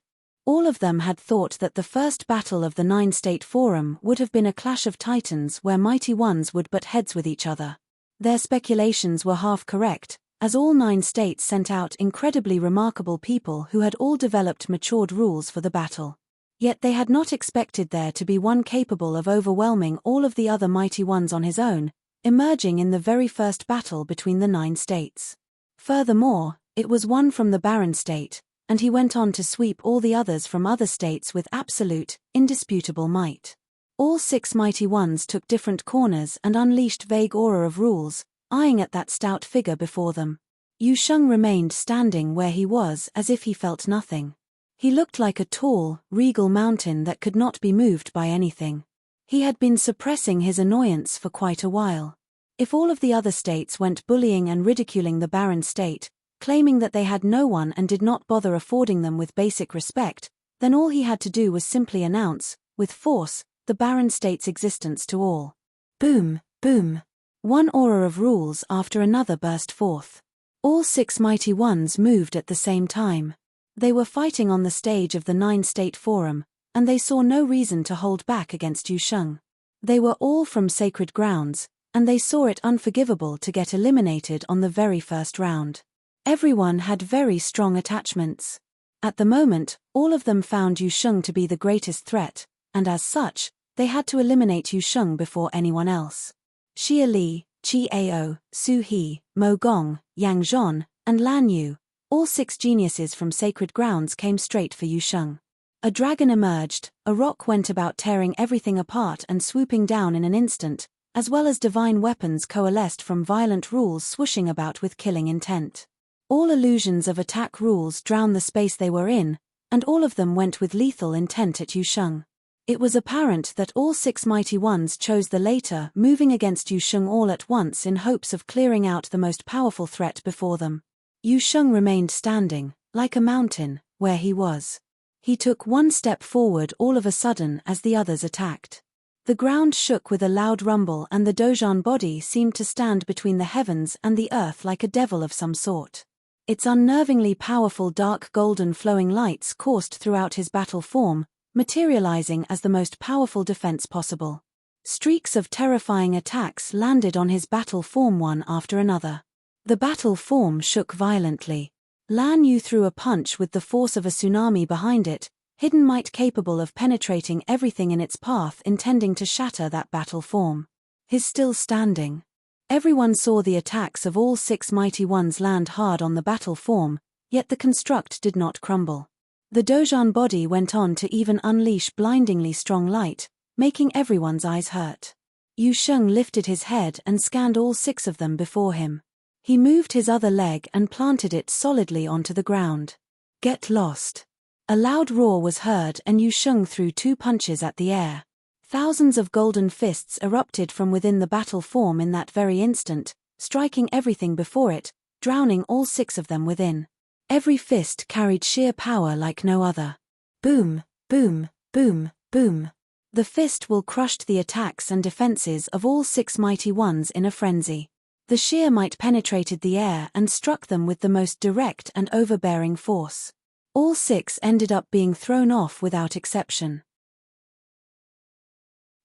All of them had thought that the first battle of the 9-state forum would have been a clash of titans where mighty ones would butt heads with each other. Their speculations were half correct, as all 9 states sent out incredibly remarkable people who had all developed matured rules for the battle. Yet they had not expected there to be one capable of overwhelming all of the other mighty ones on his own, emerging in the very first battle between the 9 states. Furthermore, it was one from the barren state, and he went on to sweep all the others from other states with absolute, indisputable might. All 6 mighty ones took different corners and unleashed vague aura of rules, eyeing at that stout figure before them. Yu Sheng remained standing where he was as if he felt nothing. He looked like a tall, regal mountain that could not be moved by anything. He had been suppressing his annoyance for quite a while. If all of the other states went bullying and ridiculing the barren state, claiming that they had no one and did not bother affording them with basic respect, then all he had to do was simply announce, with force, the barren state's existence to all. Boom, boom. One aura of rules after another burst forth. All 6 mighty ones moved at the same time. They were fighting on the stage of the 9-state forum, and they saw no reason to hold back against Yu Sheng. They were all from sacred grounds, and they saw it unforgivable to get eliminated on the very first round. Everyone had very strong attachments. At the moment, all of them found Yu Sheng to be the greatest threat, and as such, they had to eliminate Yu Sheng before anyone else. Xia Li, Qi Ao, Su He, Mo Gong, Yang Zhon, and Lan Yu, all 6 geniuses from sacred grounds came straight for Yu Sheng. A dragon emerged, a rock went about tearing everything apart and swooping down in an instant, as well as divine weapons coalesced from violent rules swooshing about with killing intent. All illusions of attack rules drowned the space they were in, and all of them went with lethal intent at Yu Sheng. It was apparent that all 6 mighty ones chose the later, moving against Yu Sheng all at once in hopes of clearing out the most powerful threat before them. Yu Sheng remained standing, like a mountain, where he was. He took one step forward all of a sudden as the others attacked. The ground shook with a loud rumble and the Dojan body seemed to stand between the heavens and the earth like a devil of some sort. Its unnervingly powerful dark golden flowing lights coursed throughout his battle form, materializing as the most powerful defense possible. Streaks of terrifying attacks landed on his battle form one after another. The battle form shook violently. Lan Yu threw a punch with the force of a tsunami behind it, hidden might capable of penetrating everything in its path, intending to shatter that battle form. His still standing. Everyone saw the attacks of all 6 mighty ones land hard on the battle form, yet the construct did not crumble. The Dojan body went on to even unleash blindingly strong light, making everyone's eyes hurt. Yu Sheng lifted his head and scanned all 6 of them before him. He moved his other leg and planted it solidly onto the ground. Get lost. A loud roar was heard and Yu Sheng threw 2 punches at the air. Thousands of golden fists erupted from within the battle form in that very instant, striking everything before it, drowning all 6 of them within. Every fist carried sheer power like no other. Boom, boom, boom, boom. The fist will crushed the attacks and defenses of all 6 mighty ones in a frenzy. The sheer might penetrated the air and struck them with the most direct and overbearing force. All 6 ended up being thrown off without exception.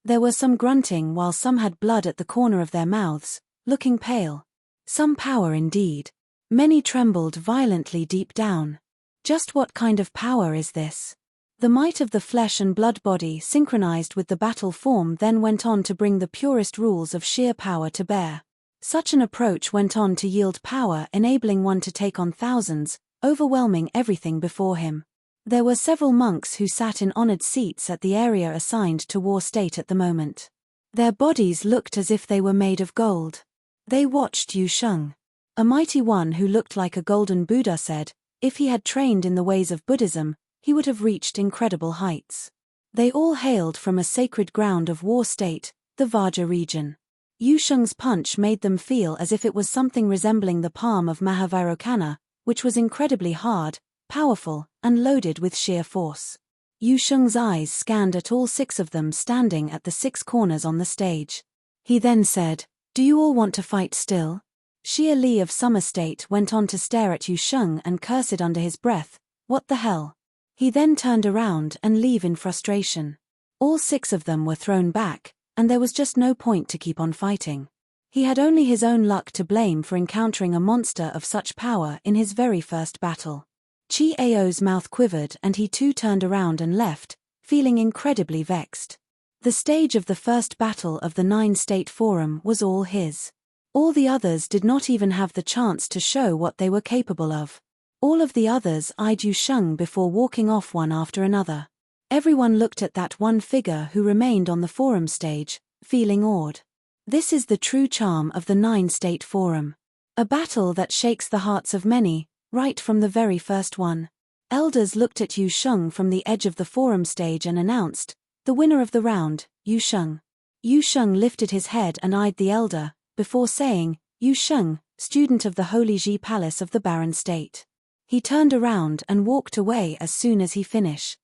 There was some grunting while some had blood at the corner of their mouths, looking pale. Some power indeed. Many trembled violently deep down. Just what kind of power is this? The might of the flesh and blood body synchronized with the battle form then went on to bring the purest rules of sheer power to bear. Such an approach went on to yield power, enabling one to take on thousands, overwhelming everything before him. There were several monks who sat in honored seats at the area assigned to war state at the moment. Their bodies looked as if they were made of gold. They watched Yu Sheng. A mighty one who looked like a golden Buddha said, if he had trained in the ways of Buddhism, he would have reached incredible heights. They all hailed from a sacred ground of war state, the Vaja region. Yu Sheng's punch made them feel as if it was something resembling the palm of Mahavairokkana, which was incredibly hard, powerful, and loaded with sheer force. Yu Sheng's eyes scanned at all 6 of them standing at the 6 corners on the stage. He then said, "Do you all want to fight still?" Xia Li of Summer State went on to stare at Yu Sheng and cursed under his breath, "What the hell?" He then turned around and left in frustration. All 6 of them were thrown back, and there was just no point to keep on fighting. He had only his own luck to blame for encountering a monster of such power in his very first battle. Chi Ao's mouth quivered and he too turned around and left, feeling incredibly vexed. The stage of the first battle of the 9-state forum was all his. All the others did not even have the chance to show what they were capable of. All of the others eyed Yu Sheng before walking off one after another. Everyone looked at that one figure who remained on the forum stage, feeling awed. This is the true charm of the 9-state forum. A battle that shakes the hearts of many, right from the very first one. Elders looked at Yu Sheng from the edge of the forum stage and announced, "The winner of the round, Yu Sheng." Yu Sheng lifted his head and eyed the elder, before saying, "Yu Sheng, student of the Holy Ji Palace of the Barren State." He turned around and walked away as soon as he finished.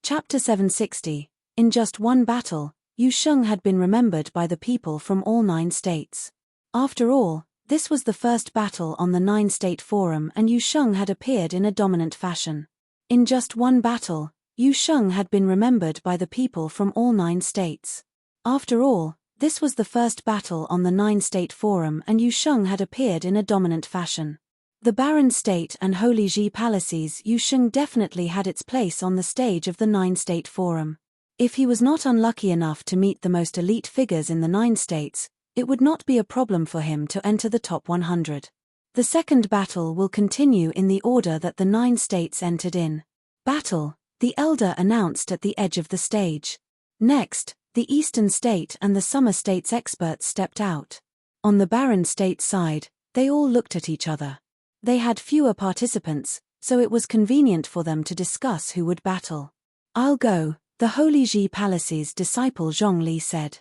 Chapter 760. In just one battle, Yu Sheng had been remembered by the people from all 9 states. After all, this was the first battle on the 9-state forum and Yu Sheng had appeared in a dominant fashion. In just one battle, Yu Sheng had been remembered by the people from all 9 states. After all, this was the first battle on the 9-state forum and Yu Sheng had appeared in a dominant fashion. The Barren State and Holy Ji Palaces, Yu Sheng definitely had its place on the stage of the 9-state forum. If he was not unlucky enough to meet the most elite figures in the 9 states, it would not be a problem for him to enter the top 100. The second battle will continue in the order that the 9 states entered in. Battle, the elder announced at the edge of the stage. Next, the Eastern State and the Summer State's experts stepped out. On the Barren State side, they all looked at each other. They had fewer participants, so it was convenient for them to discuss who would battle. "I'll go," the Holy Ji Palace's disciple Zhongli said.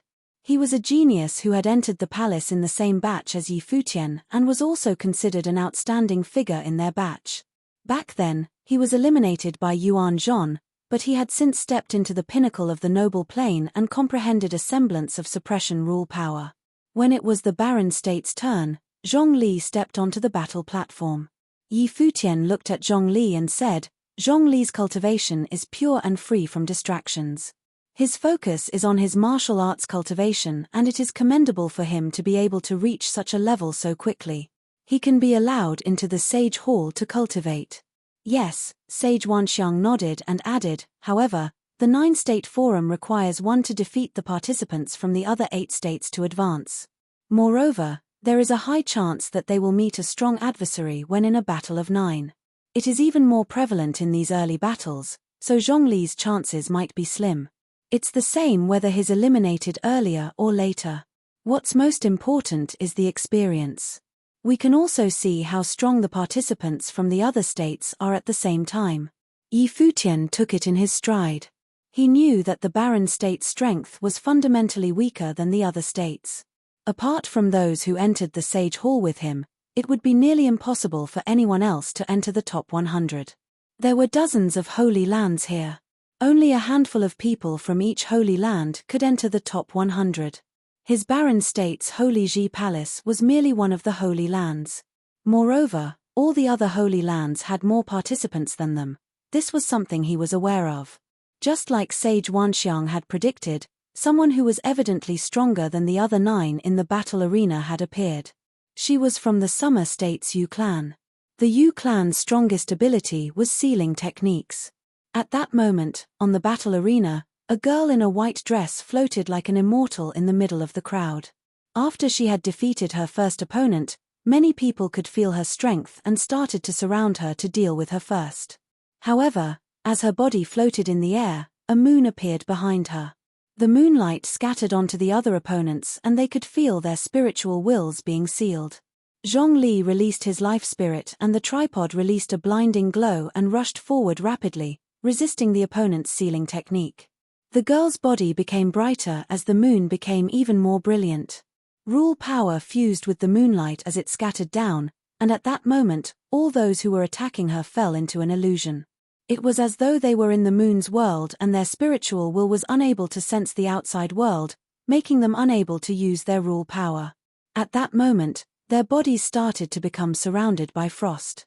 He was a genius who had entered the palace in the same batch as Yi Futian and was also considered an outstanding figure in their batch. Back then, he was eliminated by Yuan Zhon, but he had since stepped into the pinnacle of the noble plane and comprehended a semblance of suppression rule power. When it was the Barren State's turn, Zhongli stepped onto the battle platform. Yi Futian looked at Zhongli and said, "Zhongli's cultivation is pure and free from distractions. His focus is on his martial arts cultivation, and it is commendable for him to be able to reach such a level so quickly. He can be allowed into the Sage Hall to cultivate." Yes, Sage Wanxiang nodded and added, "However, the 9-state forum requires one to defeat the participants from the other 8 states to advance. Moreover, there is a high chance that they will meet a strong adversary when in a battle of 9. It is even more prevalent in these early battles, so Zhongli's chances might be slim. It's the same whether he's eliminated earlier or later. What's most important is the experience. We can also see how strong the participants from the other states are at the same time." Yi Futian took it in his stride. He knew that the Barren State's strength was fundamentally weaker than the other states. Apart from those who entered the Sage Hall with him, it would be nearly impossible for anyone else to enter the top 100. There were dozens of holy lands here. Only a handful of people from each holy land could enter the top 100. His Barren State's Holy Ji Palace was merely one of the holy lands. Moreover, all the other holy lands had more participants than them. This was something he was aware of. Just like Sage Wanxiang had predicted, someone who was evidently stronger than the other 9 in the battle arena had appeared. She was from the Summer State's Yu clan. The Yu clan's strongest ability was sealing techniques. At that moment, on the battle arena, a girl in a white dress floated like an immortal in the middle of the crowd. After she had defeated her first opponent, many people could feel her strength and started to surround her to deal with her first. However, as her body floated in the air, a moon appeared behind her. The moonlight scattered onto the other opponents and they could feel their spiritual wills being sealed. Zhongli released his life spirit and the tripod released a blinding glow and rushed forward rapidly, resisting the opponent's sealing technique. The girl's body became brighter as the moon became even more brilliant. Rule power fused with the moonlight as it scattered down, and at that moment, all those who were attacking her fell into an illusion. It was as though they were in the moon's world and their spiritual will was unable to sense the outside world, making them unable to use their rule power. At that moment, their bodies started to become surrounded by frost.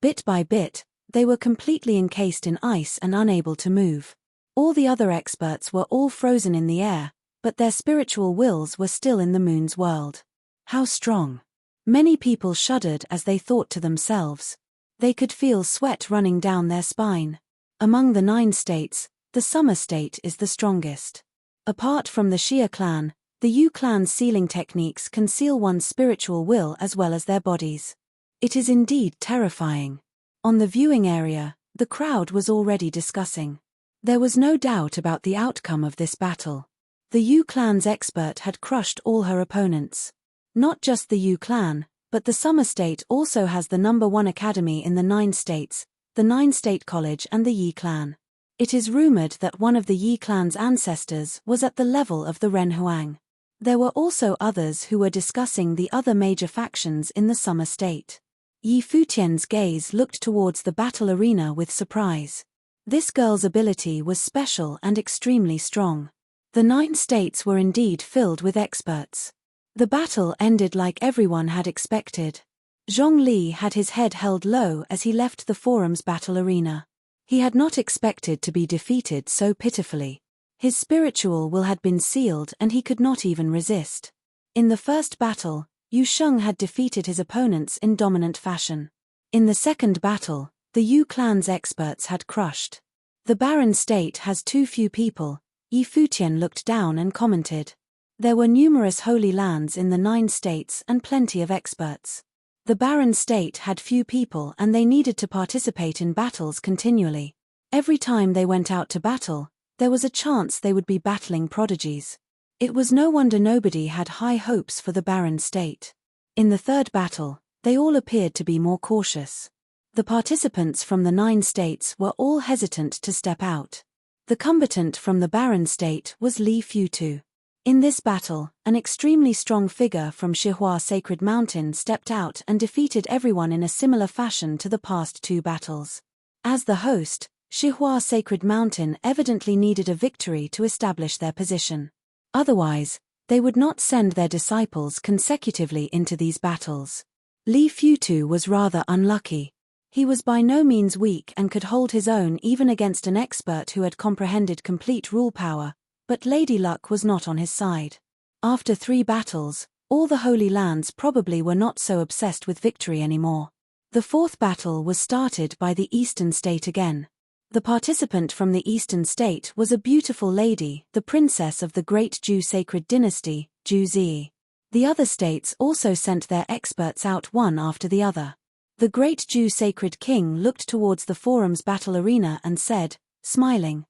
Bit by bit, they were completely encased in ice and unable to move. All the other experts were all frozen in the air, but their spiritual wills were still in the moon's world. How strong! Many people shuddered as they thought to themselves. They could feel sweat running down their spine. Among the 9 states, the Summer State is the strongest. Apart from the Xia clan, the Yu clan's sealing techniques can seal one's spiritual will as well as their bodies. It is indeed terrifying. On the viewing area, the crowd was already discussing. There was no doubt about the outcome of this battle. The Yu clan's expert had crushed all her opponents. Not just the Yu clan, but the Summer State also has the #1 academy in the 9 states, the 9-state college and the Yi clan. It is rumored that one of the Yi clan's ancestors was at the level of the Ren Huang. There were also others who were discussing the other major factions in the Summer State. Yi Futian's gaze looked towards the battle arena with surprise. This girl's ability was special and extremely strong. The 9 states were indeed filled with experts. The battle ended like everyone had expected. Zhongli had his head held low as he left the forum's battle arena. He had not expected to be defeated so pitifully. His spiritual will had been sealed and he could not even resist. In the first battle, Yu Sheng had defeated his opponents in dominant fashion. In the second battle, the Yu clan's experts had crushed. The Barren State has too few people, Yi Futian looked down and commented. There were numerous holy lands in the 9 states and plenty of experts. The Barren State had few people and they needed to participate in battles continually. Every time they went out to battle, there was a chance they would be battling prodigies. It was no wonder nobody had high hopes for the Barren State. In the third battle, they all appeared to be more cautious. The participants from the 9 states were all hesitant to step out. The combatant from the barren state was Li Futu. In this battle, an extremely strong figure from Shihua Sacred Mountain stepped out and defeated everyone in a similar fashion to the past two battles. As the host, Shihua Sacred Mountain evidently needed a victory to establish their position. Otherwise, they would not send their disciples consecutively into these battles. Li Futu was rather unlucky. He was by no means weak and could hold his own even against an expert who had comprehended complete rule power, but Lady Luck was not on his side. After 3 battles, all the Holy Lands probably were not so obsessed with victory anymore. The 4th battle was started by the Eastern State again. The participant from the Eastern State was a beautiful lady, the princess of the Great Ju Sacred Dynasty, Ju Zi. The other states also sent their experts out one after the other. The Great Ju Sacred King looked towards the forum's battle arena and said, smiling,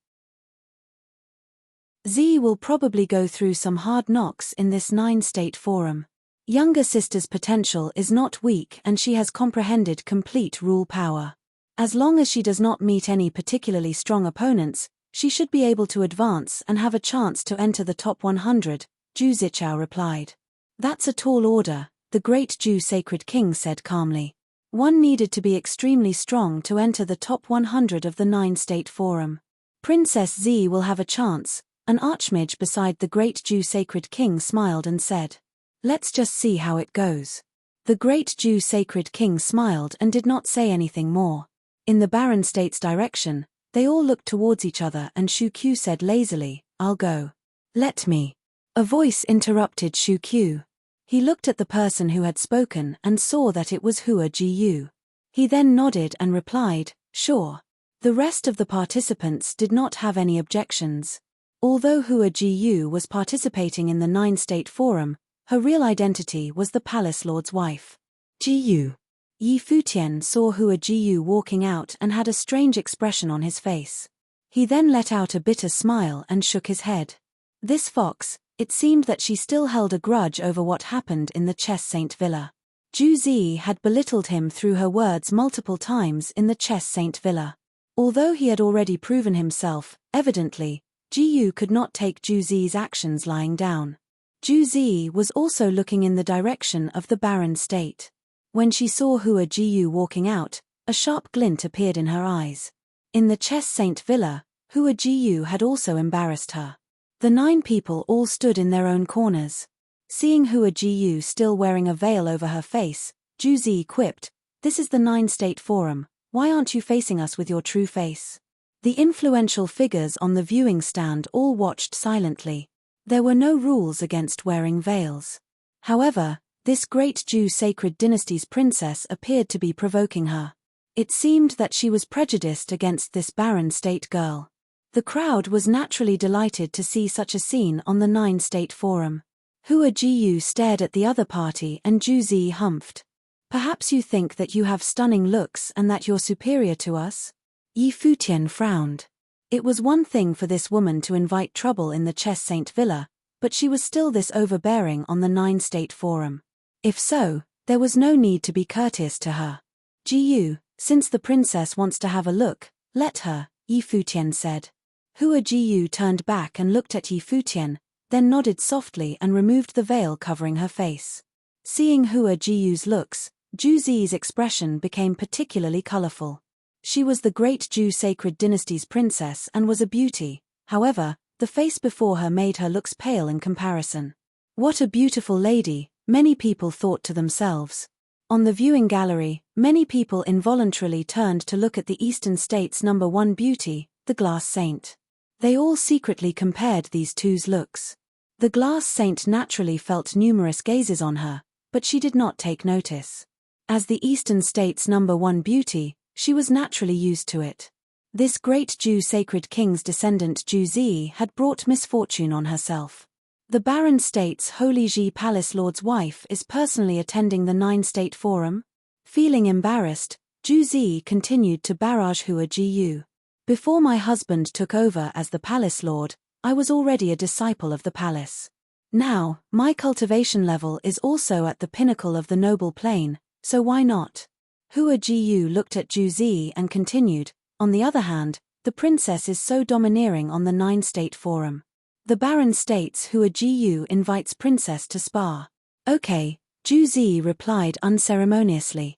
"Z will probably go through some hard knocks in this 9-state forum. Younger sister's potential is not weak and she has comprehended complete rule power. As long as she does not meet any particularly strong opponents, she should be able to advance and have a chance to enter the top 100, Ju Zichao replied. That's a tall order, the Great Ju Sacred King said calmly. One needed to be extremely strong to enter the top 100 of the 9-state forum. Princess Z will have a chance. An archmage beside the Great Ju Sacred King smiled and said, "Let's just see how it goes." The Great Ju Sacred King smiled and did not say anything more. In the barren state's direction, they all looked towards each other and Shu Qiu said lazily, "I'll go." "Let me." A voice interrupted Shu Qiu. He looked at the person who had spoken and saw that it was Hua Jiyu. He then nodded and replied, "Sure." The rest of the participants did not have any objections. Although Hua Jiyu was participating in the 9-state forum, her real identity was the palace lord's wife. Jiyu. Yi Futian saw Hua Jiyu walking out and had a strange expression on his face. He then let out a bitter smile and shook his head. This fox, it seemed that she still held a grudge over what happened in the Chess Saint Villa. Ju Zi had belittled him through her words multiple times in the Chess Saint Villa. Although he had already proven himself, evidently, Jiyu could not take Ju Zi's actions lying down. Ju Zi was also looking in the direction of the barren state. When she saw Hua Jiyu walking out, a sharp glint appeared in her eyes. In the Chess Saint Villa, Hua Jiyu had also embarrassed her. The 9 people all stood in their own corners. Seeing Hua Jiyu still wearing a veil over her face, Ju Zi quipped, "This is the 9-state forum, why aren't you facing us with your true face?" The influential figures on the viewing stand all watched silently. There were no rules against wearing veils. However, this Great Ju Sacred Dynasty's princess appeared to be provoking her. It seemed that she was prejudiced against this barren state girl. The crowd was naturally delighted to see such a scene on the 9-state forum. Hua Jiyu stared at the other party and Ju Zi humphed. "Perhaps you think that you have stunning looks and that you're superior to us?" Yi Futian frowned. It was one thing for this woman to invite trouble in the Chess Saint Villa, but she was still this overbearing on the 9-state forum. If so, there was no need to be courteous to her. "Jiyu, since the princess wants to have a look, let her," Yi Futian said. Hua Jiyu turned back and looked at Yi Futian, then nodded softly and removed the veil covering her face. Seeing Hua Jiyu's looks, Ju Zi's expression became particularly colorful. She was the Great Ju Sacred Dynasty's princess and was a beauty, however, the face before her made her look pale in comparison. What a beautiful lady, many people thought to themselves. On the viewing gallery, many people involuntarily turned to look at the Eastern State's number 1 beauty, the Glass Saint. They all secretly compared these two's looks. The Glass Saint naturally felt numerous gazes on her, but she did not take notice. As the Eastern State's number 1 beauty, she was naturally used to it. This Great Ju Sacred King's descendant Ju Zi had brought misfortune on herself. The barren state's Holy Ji Palace Lord's wife is personally attending the 9-state forum. Feeling embarrassed, Ju Zi continued to barrage Hua Jiyu. "Before my husband took over as the palace lord, I was already a disciple of the palace. Now, my cultivation level is also at the pinnacle of the noble plane, so why not?" Hua Jiyu looked at Ju Zi and continued, "On the other hand, the princess is so domineering on the 9-state forum. The Baron states Hua Jiyu invites princess to spar. Okay, Ju Zi replied unceremoniously.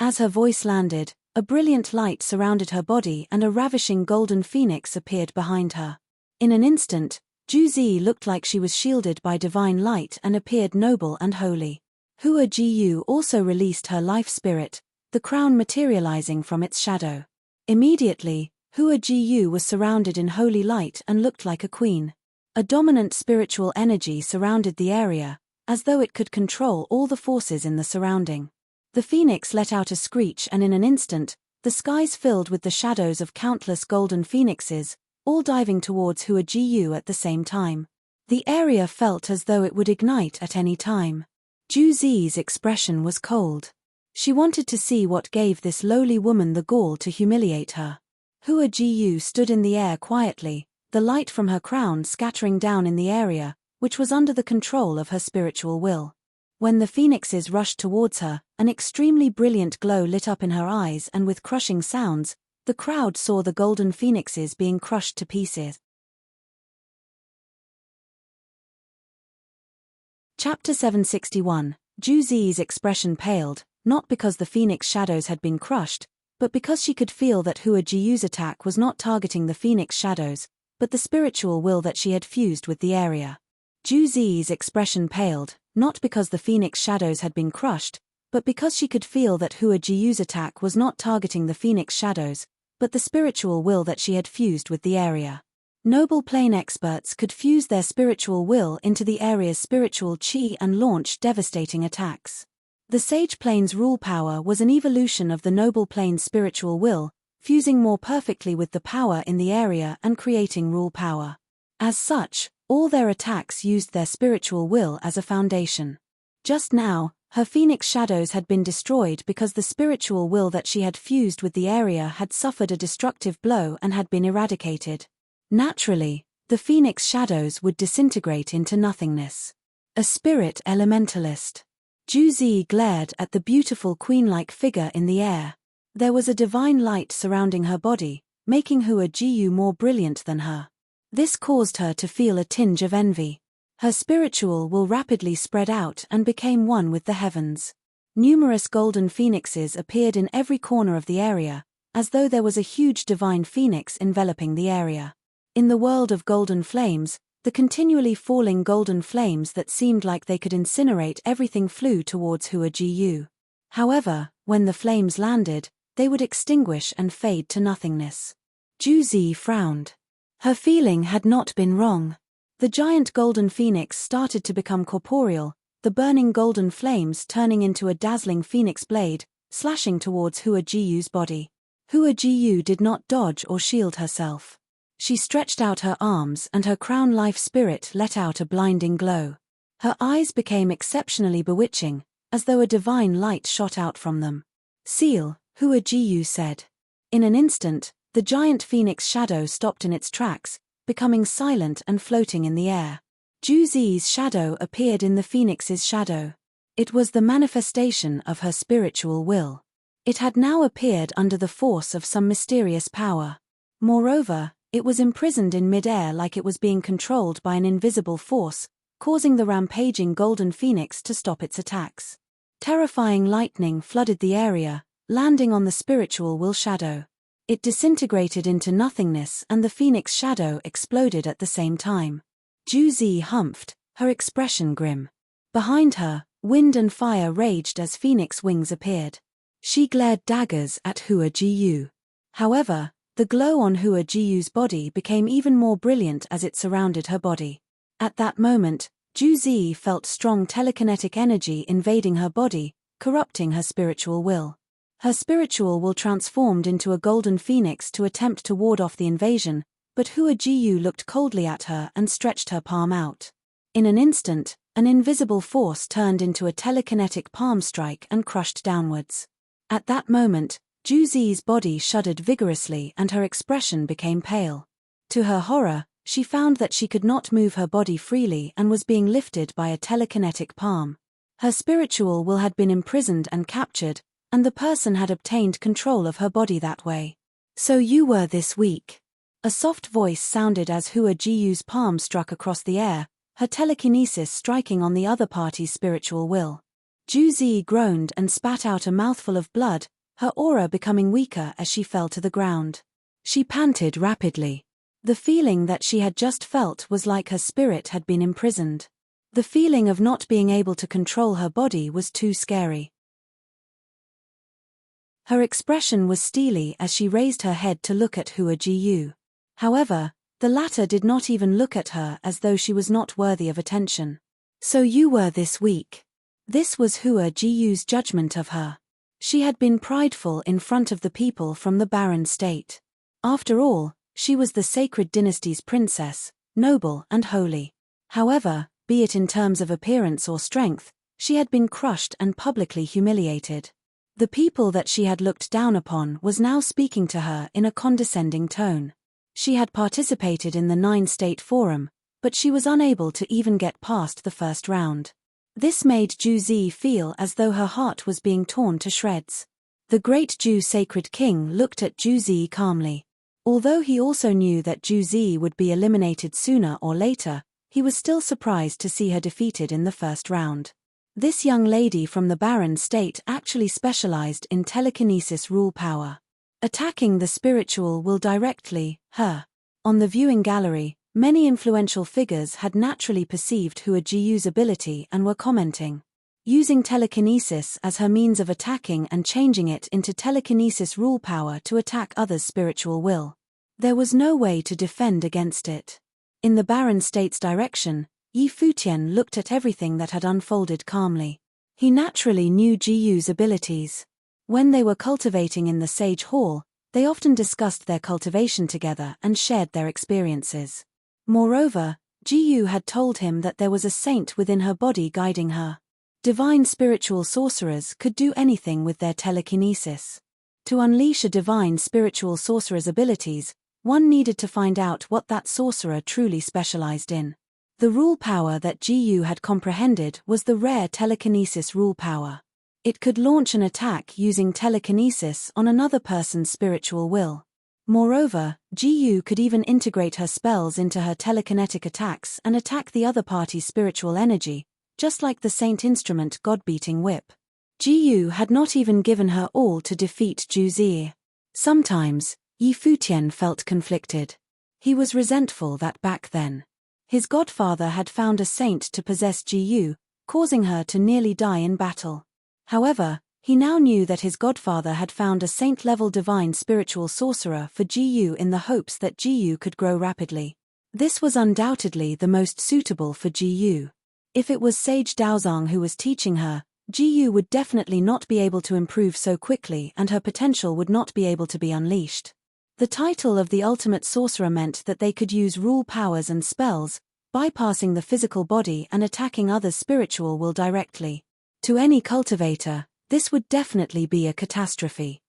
As her voice landed, a brilliant light surrounded her body and a ravishing golden phoenix appeared behind her. In an instant, Ju Zi looked like she was shielded by divine light and appeared noble and holy. Hua Jiyu also released her life spirit, the crown materializing from its shadow. Immediately, Hua Jiyu was surrounded in holy light and looked like a queen. A dominant spiritual energy surrounded the area, as though it could control all the forces in the surrounding. The phoenix let out a screech and in an instant, the skies filled with the shadows of countless golden phoenixes, all diving towards Hua Jiyu at the same time. The area felt as though it would ignite at any time. Ju Zi's expression was cold. She wanted to see what gave this lowly woman the gall to humiliate her. Hua Jiyu stood in the air quietly, the light from her crown scattering down in the area, which was under the control of her spiritual will. When the phoenixes rushed towards her, an extremely brilliant glow lit up in her eyes and with crushing sounds, the crowd saw the golden phoenixes being crushed to pieces. Chapter 761. Ju Zi's expression paled, not because the phoenix shadows had been crushed, but because she could feel that Hua Jiyu's attack was not targeting the phoenix shadows, but the spiritual will that she had fused with the area. Ju Zi's expression paled, not because the phoenix shadows had been crushed, but because she could feel that Hua Jiyu's attack was not targeting the phoenix shadows, but the spiritual will that she had fused with the area. Noble plane experts could fuse their spiritual will into the area's spiritual chi and launch devastating attacks. The Sage Plane's rule power was an evolution of the Noble Plane's spiritual will, fusing more perfectly with the power in the area and creating rule power. As such, all their attacks used their spiritual will as a foundation. Just now, her phoenix shadows had been destroyed because the spiritual will that she had fused with the area had suffered a destructive blow and had been eradicated. Naturally, the phoenix shadows would disintegrate into nothingness. A spirit elementalist. Ju Zi glared at the beautiful queen-like figure in the air. There was a divine light surrounding her body, making Hua Jiyu more brilliant than her. This caused her to feel a tinge of envy. Her spiritual will rapidly spread out and became one with the heavens. Numerous golden phoenixes appeared in every corner of the area, as though there was a huge divine phoenix enveloping the area. In the world of golden flames, the continually falling golden flames that seemed like they could incinerate everything flew towards Hua Jiyu. However, when the flames landed, they would extinguish and fade to nothingness. Ju Zi frowned. Her feeling had not been wrong. The giant golden phoenix started to become corporeal, the burning golden flames turning into a dazzling phoenix blade, slashing towards Hua Jiyu's body. Hua Jiyu did not dodge or shield herself. She stretched out her arms and her crown life spirit let out a blinding glow. Her eyes became exceptionally bewitching, as though a divine light shot out from them. Seal, Hua Jiyu said. In an instant, the giant phoenix shadow stopped in its tracks, becoming silent and floating in the air. Ju Zi's shadow appeared in the phoenix's shadow. It was the manifestation of her spiritual will. It had now appeared under the force of some mysterious power. Moreover, it was imprisoned in mid-air like it was being controlled by an invisible force, causing the rampaging golden phoenix to stop its attacks. Terrifying lightning flooded the area, landing on the spiritual will shadow. It disintegrated into nothingness and the phoenix shadow exploded at the same time. Ju Zi humphed, her expression grim. Behind her, wind and fire raged as phoenix wings appeared. She glared daggers at Hua Jiyu. However, the glow on Hua Jiyu's body became even more brilliant as it surrounded her body. At that moment, Ju Zi felt strong telekinetic energy invading her body, corrupting her spiritual will. Her spiritual will transformed into a golden phoenix to attempt to ward off the invasion, but Hua Jiyu looked coldly at her and stretched her palm out. In an instant, an invisible force turned into a telekinetic palm strike and crushed downwards. At that moment, Ju Zi's body shuddered vigorously and her expression became pale. To her horror, she found that she could not move her body freely and was being lifted by a telekinetic palm. Her spiritual will had been imprisoned and captured, and the person had obtained control of her body that way. So you were this weak. A soft voice sounded as Hua Jiyu's palm struck across the air, her telekinesis striking on the other party's spiritual will. Ju Zi groaned and spat out a mouthful of blood, her aura becoming weaker as she fell to the ground. She panted rapidly. The feeling that she had just felt was like her spirit had been imprisoned. The feeling of not being able to control her body was too scary. Her expression was steely as she raised her head to look at Hua Jiyu. However, the latter did not even look at her as though she was not worthy of attention. So you were this weak. This was Hua Jiyu's judgment of her. She had been prideful in front of the people from the barren state. After all, she was the sacred dynasty's princess, noble and holy. However, be it in terms of appearance or strength, she had been crushed and publicly humiliated. The people that she had looked down upon was now speaking to her in a condescending tone. She had participated in the 9-state forum, but she was unable to even get past the first round. This made Ju Zi feel as though her heart was being torn to shreds. The great Ju sacred king looked at Ju Zi calmly. Although he also knew that Ju Zi would be eliminated sooner or later, he was still surprised to see her defeated in the first round. This young lady from the barren state actually specialized in telekinesis rule power. Attacking the spiritual will directly, her. On the viewing gallery, many influential figures had naturally perceived Hua Jiyu's ability and were commenting. Using telekinesis as her means of attacking and changing it into telekinesis rule power to attack others' spiritual will. There was no way to defend against it. In the barren state's direction, Futian looked at everything that had unfolded calmly. He naturally knew Jiyu's abilities. When they were cultivating in the Sage Hall, they often discussed their cultivation together and shared their experiences. Moreover, Jiyu had told him that there was a saint within her body guiding her. Divine spiritual sorcerers could do anything with their telekinesis. To unleash a divine spiritual sorcerer's abilities, one needed to find out what that sorcerer truly specialized in. The rule power that Jiyu had comprehended was the rare telekinesis rule power. It could launch an attack using telekinesis on another person's spiritual will. Moreover, Jiyu could even integrate her spells into her telekinetic attacks and attack the other party's spiritual energy, just like the saint instrument God-beating whip. Jiyu had not even given her all to defeat Ju Zi. Sometimes, Futian felt conflicted. He was resentful that back then, his godfather had found a saint to possess Jiyu, causing her to nearly die in battle. However, he now knew that his godfather had found a saint-level divine spiritual sorcerer for Jiyu in the hopes that Jiyu could grow rapidly. This was undoubtedly the most suitable for Jiyu. If it was Sage Daozang who was teaching her, Jiyu would definitely not be able to improve so quickly and her potential would not be able to be unleashed. The title of the ultimate sorcerer meant that they could use rule powers and spells, bypassing the physical body and attacking others' spiritual will directly. To any cultivator, this would definitely be a catastrophe.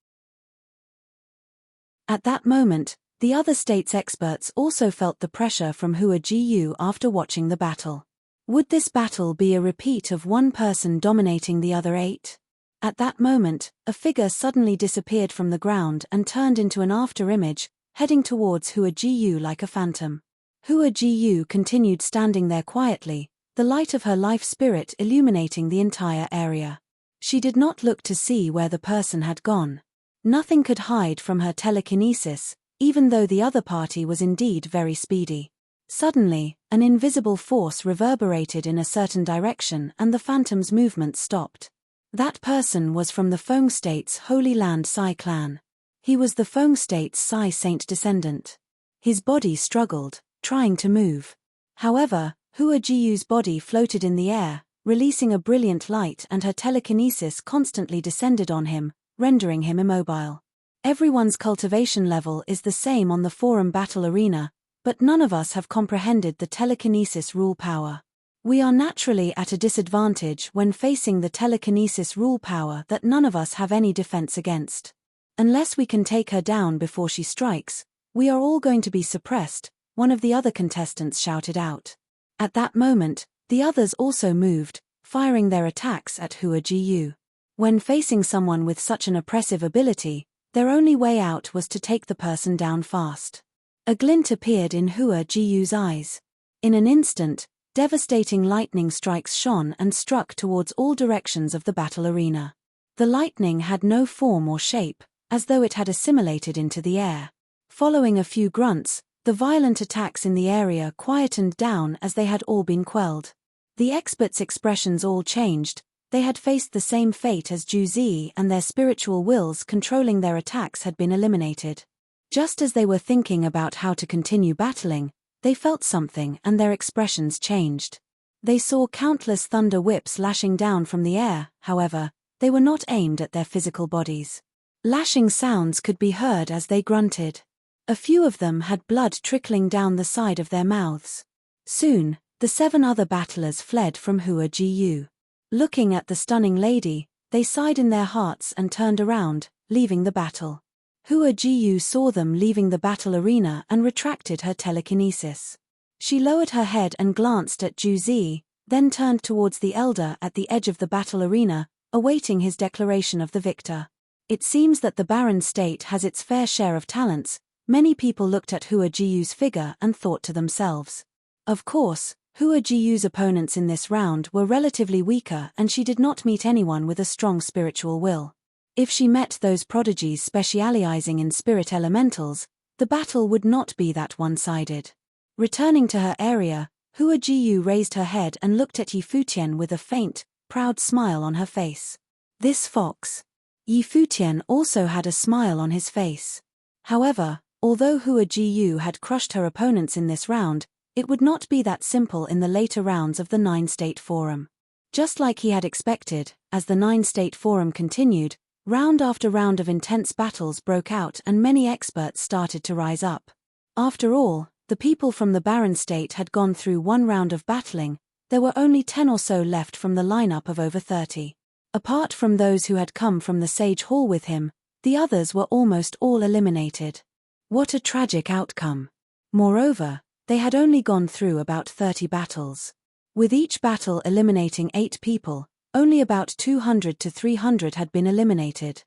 At that moment, the other state's experts also felt the pressure from Hua Jiyu after watching the battle. Would this battle be a repeat of one person dominating the other 8? At that moment, a figure suddenly disappeared from the ground and turned into an after-image, heading towards Hua Jiyu like a phantom. Hua Jiyu continued standing there quietly, the light of her life spirit illuminating the entire area. She did not look to see where the person had gone. Nothing could hide from her telekinesis, even though the other party was indeed very speedy. Suddenly, an invisible force reverberated in a certain direction and the phantom's movement stopped. That person was from the Feng State's Holy Land Sai clan. He was the Feng State's Sai saint descendant. His body struggled, trying to move. However, Hua Jiyu's body floated in the air, releasing a brilliant light, and her telekinesis constantly descended on him, rendering him immobile. Everyone's cultivation level is the same on the forum battle arena, but none of us have comprehended the telekinesis rule power. We are naturally at a disadvantage when facing the telekinesis rule power that none of us have any defense against. Unless we can take her down before she strikes, we are all going to be suppressed, one of the other contestants shouted out. At that moment, the others also moved, firing their attacks at Hua Jiyu. When facing someone with such an oppressive ability, Their only way out was to take the person down fast. A glint appeared in Hua Jiyu's eyes. In an instant, devastating lightning strikes shone and struck towards all directions of the battle arena. The lightning had no form or shape, as though it had assimilated into the air. Following a few grunts, the violent attacks in the area quietened down as they had all been quelled. The experts' expressions all changed. They had faced the same fate as Ju Zi, and their spiritual wills controlling their attacks had been eliminated. Just as they were thinking about how to continue battling, they felt something and their expressions changed. They saw countless thunder whips lashing down from the air. However, they were not aimed at their physical bodies. Lashing sounds could be heard as they grunted. A few of them had blood trickling down the side of their mouths. Soon, the 7 other battlers fled from Hua Jiyu. Looking at the stunning lady, they sighed in their hearts and turned around, leaving the battle. Hua Jiyu saw them leaving the battle arena and retracted her telekinesis. She lowered her head and glanced at Ju Zi, then turned towards the elder at the edge of the battle arena, awaiting his declaration of the victor. It seems that the barren state has its fair share of talents. Many people looked at Hua Jiyu's figure and thought to themselves. Of course, Hua Jiyu's opponents in this round were relatively weaker, and she did not meet anyone with a strong spiritual will. If she met those prodigies specializing in spirit elementals, the battle would not be that one-sided. Returning to her area, Hua Jiyu raised her head and looked at Yi Futian with a faint, proud smile on her face. This fox. Yi Futian also had a smile on his face. However, although Hua Jiyu had crushed her opponents in this round, it would not be that simple in the later rounds of the 9-State Forum. Just like he had expected, as the 9-State Forum continued, round after round of intense battles broke out and many experts started to rise up. After all, the people from the barren state had gone through one round of battling. There were only 10 or so left from the lineup of over 30. Apart from those who had come from the Sage Hall with him, the others were almost all eliminated. What a tragic outcome. Moreover, they had only gone through about 30 battles. With each battle eliminating 8 people, only about 200 to 300 had been eliminated.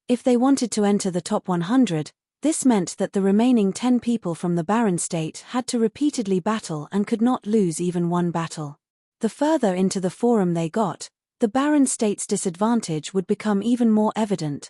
If they wanted to enter the top 100, this meant that the remaining 10 people from the barren state had to repeatedly battle and could not lose even one battle. The further into the forum they got, the barren state's disadvantage would become even more evident.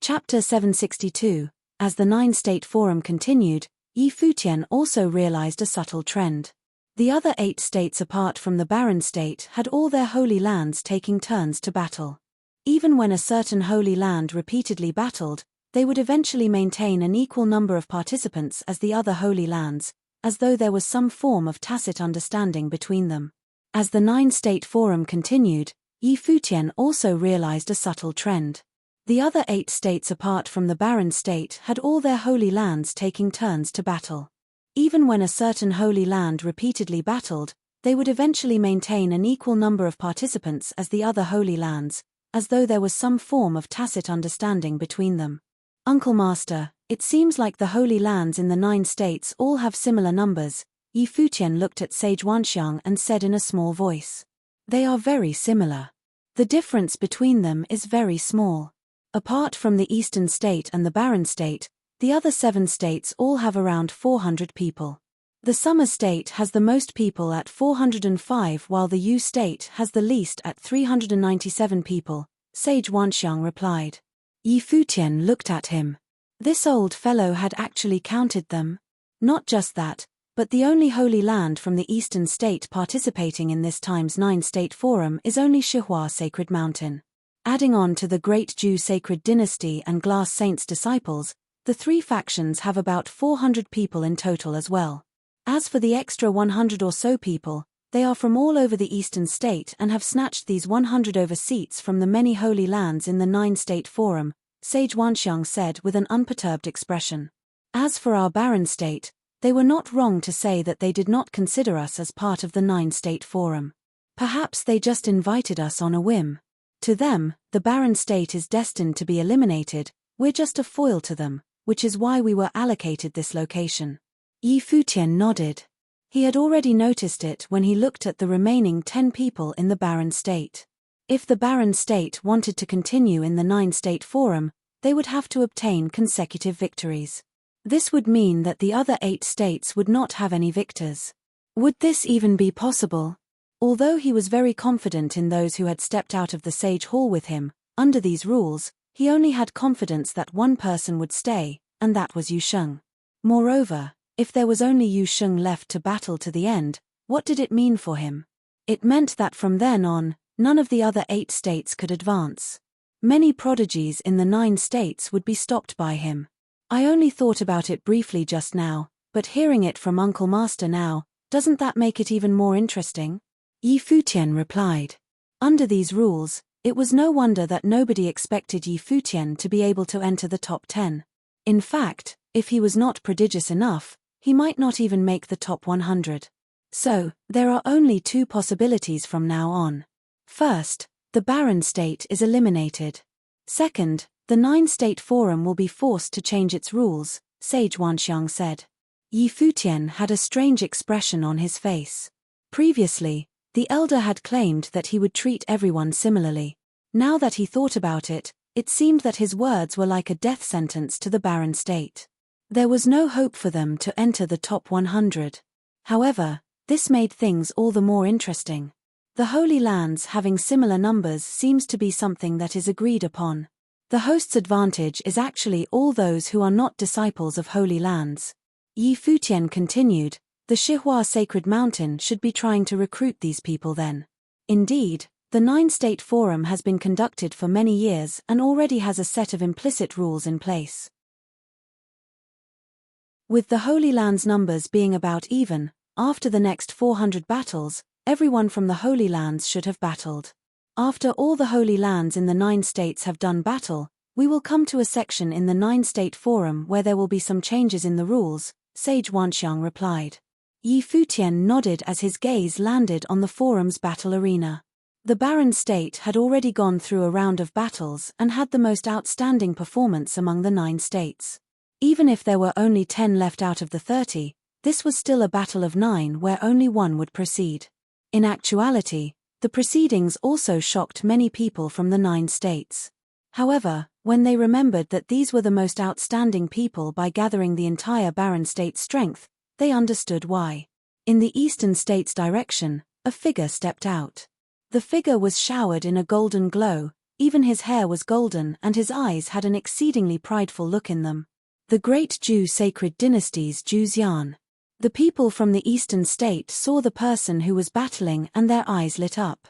Chapter 762. As the 9-State Forum continued, Yi Futian also realized a subtle trend. The other 8 states apart from the barren state had all their holy lands taking turns to battle. Even when a certain holy land repeatedly battled, they would eventually maintain an equal number of participants as the other holy lands, as though there was some form of tacit understanding between them. As the 9-State Forum continued, Yi Futian also realized a subtle trend. The other 8 states apart from the barren state had all their holy lands taking turns to battle. Even when a certain holy land repeatedly battled, they would eventually maintain an equal number of participants as the other holy lands, as though there was some form of tacit understanding between them. Uncle Master, it seems like the holy lands in the 9 states all have similar numbers. Yi Futian looked at Sage Wanxiang and said in a small voice. They are very similar. The difference between them is very small. Apart from the Eastern State and the Barren State, the other 7 states all have around 400 people. The Summer State has the most people at 405 while the U State has the least at 397 people, Sage Wanxiang replied. Yi Futian looked at him. This old fellow had actually counted them. Not just that, but the only holy land from the Eastern State participating in this time's 9-State Forum is only Shihua Sacred Mountain. Adding on to the Great Jew Sacred Dynasty and Glass Saints disciples, the 3 factions have about 400 people in total as well. As for the extra 100 or so people, they are from all over the Eastern State and have snatched these 100 over seats from the many holy lands in the 9-State Forum, Sage Wanxiang said with an unperturbed expression. As for our barren state, they were not wrong to say that they did not consider us as part of the 9-State Forum. Perhaps they just invited us on a whim. To them, the barren state is destined to be eliminated. We're just a foil to them, which is why we were allocated this location. Yi Futian nodded. He had already noticed it when he looked at the remaining 10 people in the barren state. If the barren state wanted to continue in the 9-state forum, they would have to obtain consecutive victories. This would mean that the other 8 states would not have any victors. Would this even be possible? Although he was very confident in those who had stepped out of the Sage Hall with him, under these rules, he only had confidence that one person would stay, and that was Yu Sheng. Moreover, if there was only Yu Sheng left to battle to the end, what did it mean for him? It meant that from then on, none of the other 8 states could advance. Many prodigies in the 9 states would be stopped by him. I only thought about it briefly just now, but hearing it from Uncle Master now, doesn't that make it even more interesting? Yi Futian replied. Under these rules, it was no wonder that nobody expected Yi Futian to be able to enter the top 10. In fact, if he was not prodigious enough, he might not even make the top 100. So, there are only 2 possibilities from now on. First, the barren state is eliminated. Second, the 9-state forum will be forced to change its rules, Sage Wanxiang said. Yi Futian had a strange expression on his face. Previously, the elder had claimed that he would treat everyone similarly. Now that he thought about it, it seemed that his words were like a death sentence to the barren state. There was no hope for them to enter the top 100. However, this made things all the more interesting. The Holy Lands having similar numbers seems to be something that is agreed upon. The host's advantage is actually all those who are not disciples of Holy Lands. Yi Futian continued, the Shihua Sacred Mountain should be trying to recruit these people then. Indeed, the 9-state forum has been conducted for many years and already has a set of implicit rules in place. With the Holy Lands numbers being about even, after the next 400 battles, everyone from the Holy Lands should have battled. After all the Holy Lands in the 9 states have done battle, we will come to a section in the 9-state forum where there will be some changes in the rules, Sage Wanxiang replied. Yi Futian nodded as his gaze landed on the forum's battle arena. The barren state had already gone through a round of battles and had the most outstanding performance among the 9 states. Even if there were only 10 left out of the 30, this was still a battle of 9 where only one would proceed. In actuality, the proceedings also shocked many people from the 9 states. However, when they remembered that these were the most outstanding people by gathering the entire barren state's strength, they understood why. In the eastern state's direction, a figure stepped out. The figure was showered in a golden glow, even his hair was golden and his eyes had an exceedingly prideful look in them. The great Zhu sacred dynasty's Zhu Xian. The people from the eastern state saw the person who was battling and their eyes lit up.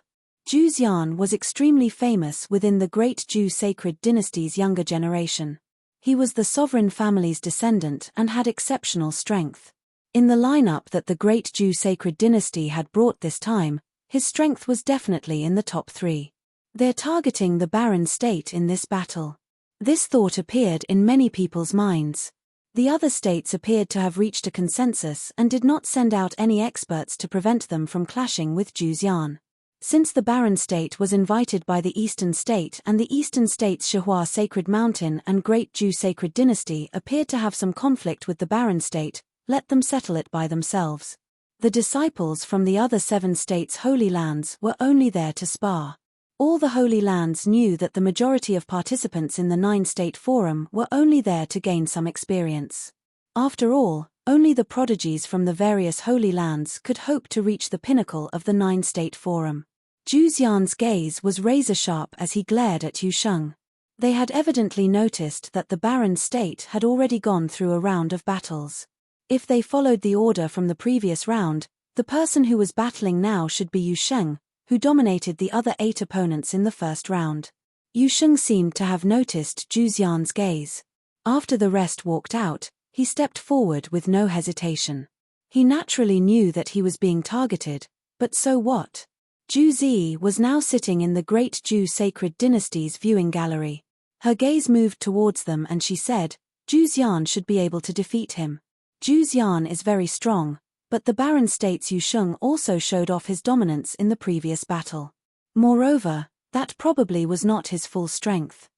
Zhu Xian was extremely famous within the great Zhu sacred dynasty's younger generation. He was the sovereign family's descendant and had exceptional strength. In the lineup that the great Zhu sacred dynasty had brought this time, his strength was definitely in the top 3. They're targeting the barren state in this battle. This thought appeared in many people's minds. The other states appeared to have reached a consensus and did not send out any experts to prevent them from clashing with Zhu Xian. Since the barren state was invited by the eastern state and the eastern state's Shihua Sacred Mountain and Great Zhu Sacred Dynasty appeared to have some conflict with the barren state, let them settle it by themselves. The disciples from the other 7 states' Holy Lands were only there to spar. All the Holy Lands knew that the majority of participants in the 9-state forum were only there to gain some experience. After all, only the prodigies from the various Holy Lands could hope to reach the pinnacle of the 9-state forum. Zhu Xian's gaze was razor-sharp as he glared at Yu Sheng. They had evidently noticed that the barren state had already gone through a round of battles. If they followed the order from the previous round, the person who was battling now should be Yu Sheng, who dominated the other 8 opponents in the first round. Yu Sheng seemed to have noticed Zhu Xian's gaze. After the rest walked out, he stepped forward with no hesitation. He naturally knew that he was being targeted, but so what? Zhu Zi was now sitting in the great Zhu Sacred Dynasty's viewing gallery. Her gaze moved towards them and she said, Zhu Xian should be able to defeat him. Zhu Xian is very strong, but the barren state's Yu Sheng also showed off his dominance in the previous battle. Moreover, that probably was not his full strength.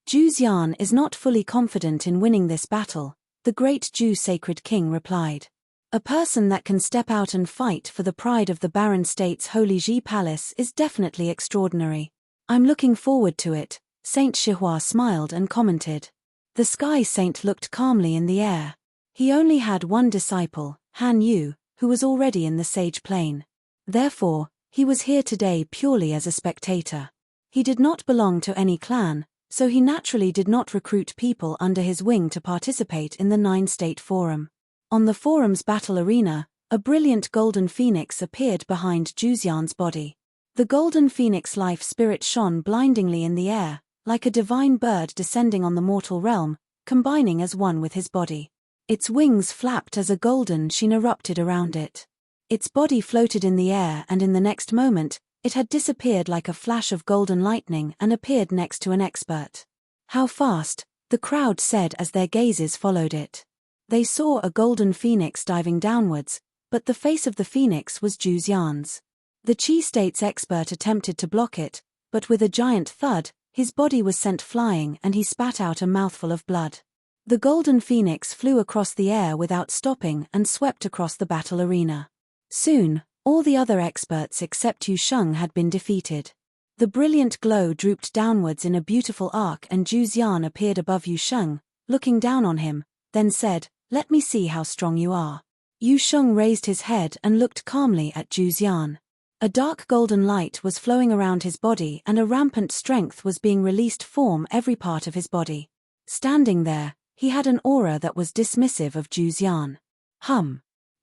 Zhu Xian is not fully confident in winning this battle, the great Jew sacred king replied. A person that can step out and fight for the pride of the Barren State's holy Ji palace is definitely extraordinary. I'm looking forward to it, Saint Shihua smiled and commented. The sky saint looked calmly in the air. He only had one disciple, Han Yu, who was already in the sage plane. Therefore, he was here today purely as a spectator. He did not belong to any clan, so he naturally did not recruit people under his wing to participate in the 9-state forum. On the forum's battle arena, a brilliant golden phoenix appeared behind Juzian's body. The golden phoenix life spirit shone blindingly in the air, like a divine bird descending on the mortal realm, combining as one with his body. Its wings flapped as a golden sheen erupted around it. Its body floated in the air, and in the next moment, it had disappeared like a flash of golden lightning and appeared next to an expert. How fast, the crowd said as their gazes followed it. They saw a golden phoenix diving downwards, but the face of the phoenix was Juzian's. The Chi State's expert attempted to block it, but with a giant thud, his body was sent flying and he spat out a mouthful of blood. The golden phoenix flew across the air without stopping and swept across the battle arena. Soon, all the other experts except Yu Sheng had been defeated. The brilliant glow drooped downwards in a beautiful arc and Juzian appeared above Yu Sheng, looking down on him, then said, "Let me see how strong you are." Yu Sheng raised his head and looked calmly at Juzian. A dark golden light was flowing around his body and a rampant strength was being released from every part of his body. Standing there, he had an aura that was dismissive of Juzian.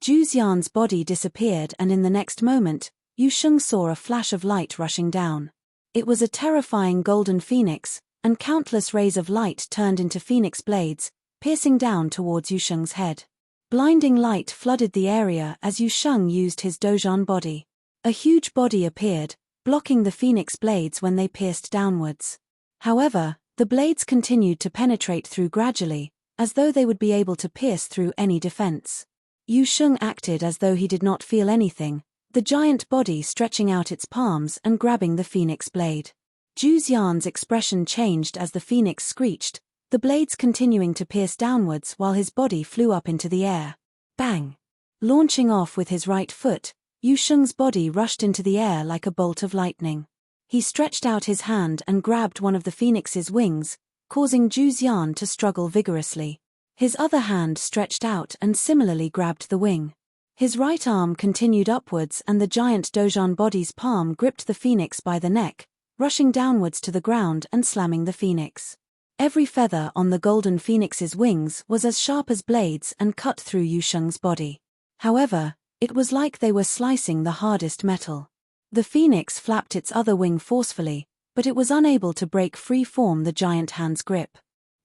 Juzian's body disappeared and in the next moment, Yu Sheng saw a flash of light rushing down. It was a terrifying golden phoenix, and countless rays of light turned into phoenix blades, piercing down towards Yu Sheng's head. Blinding light flooded the area as Yu Sheng used his Dojan body. A huge body appeared, blocking the phoenix blades when they pierced downwards. However, the blades continued to penetrate through gradually, as though they would be able to pierce through any defense. Yu Sheng acted as though he did not feel anything, the giant body stretching out its palms and grabbing the phoenix blade. Juzian's expression changed as the phoenix screeched, the blades continuing to pierce downwards while his body flew up into the air. Bang! Launching off with his right foot, Yu Sheng's body rushed into the air like a bolt of lightning. He stretched out his hand and grabbed one of the phoenix's wings, causing Juzian to struggle vigorously. His other hand stretched out and similarly grabbed the wing. His right arm continued upwards and the giant Dojan body's palm gripped the phoenix by the neck, rushing downwards to the ground and slamming the phoenix. Every feather on the golden phoenix's wings was as sharp as blades and cut through Yu Sheng's body. However, it was like they were slicing the hardest metal. The phoenix flapped its other wing forcefully, but it was unable to break free from the giant hand's grip.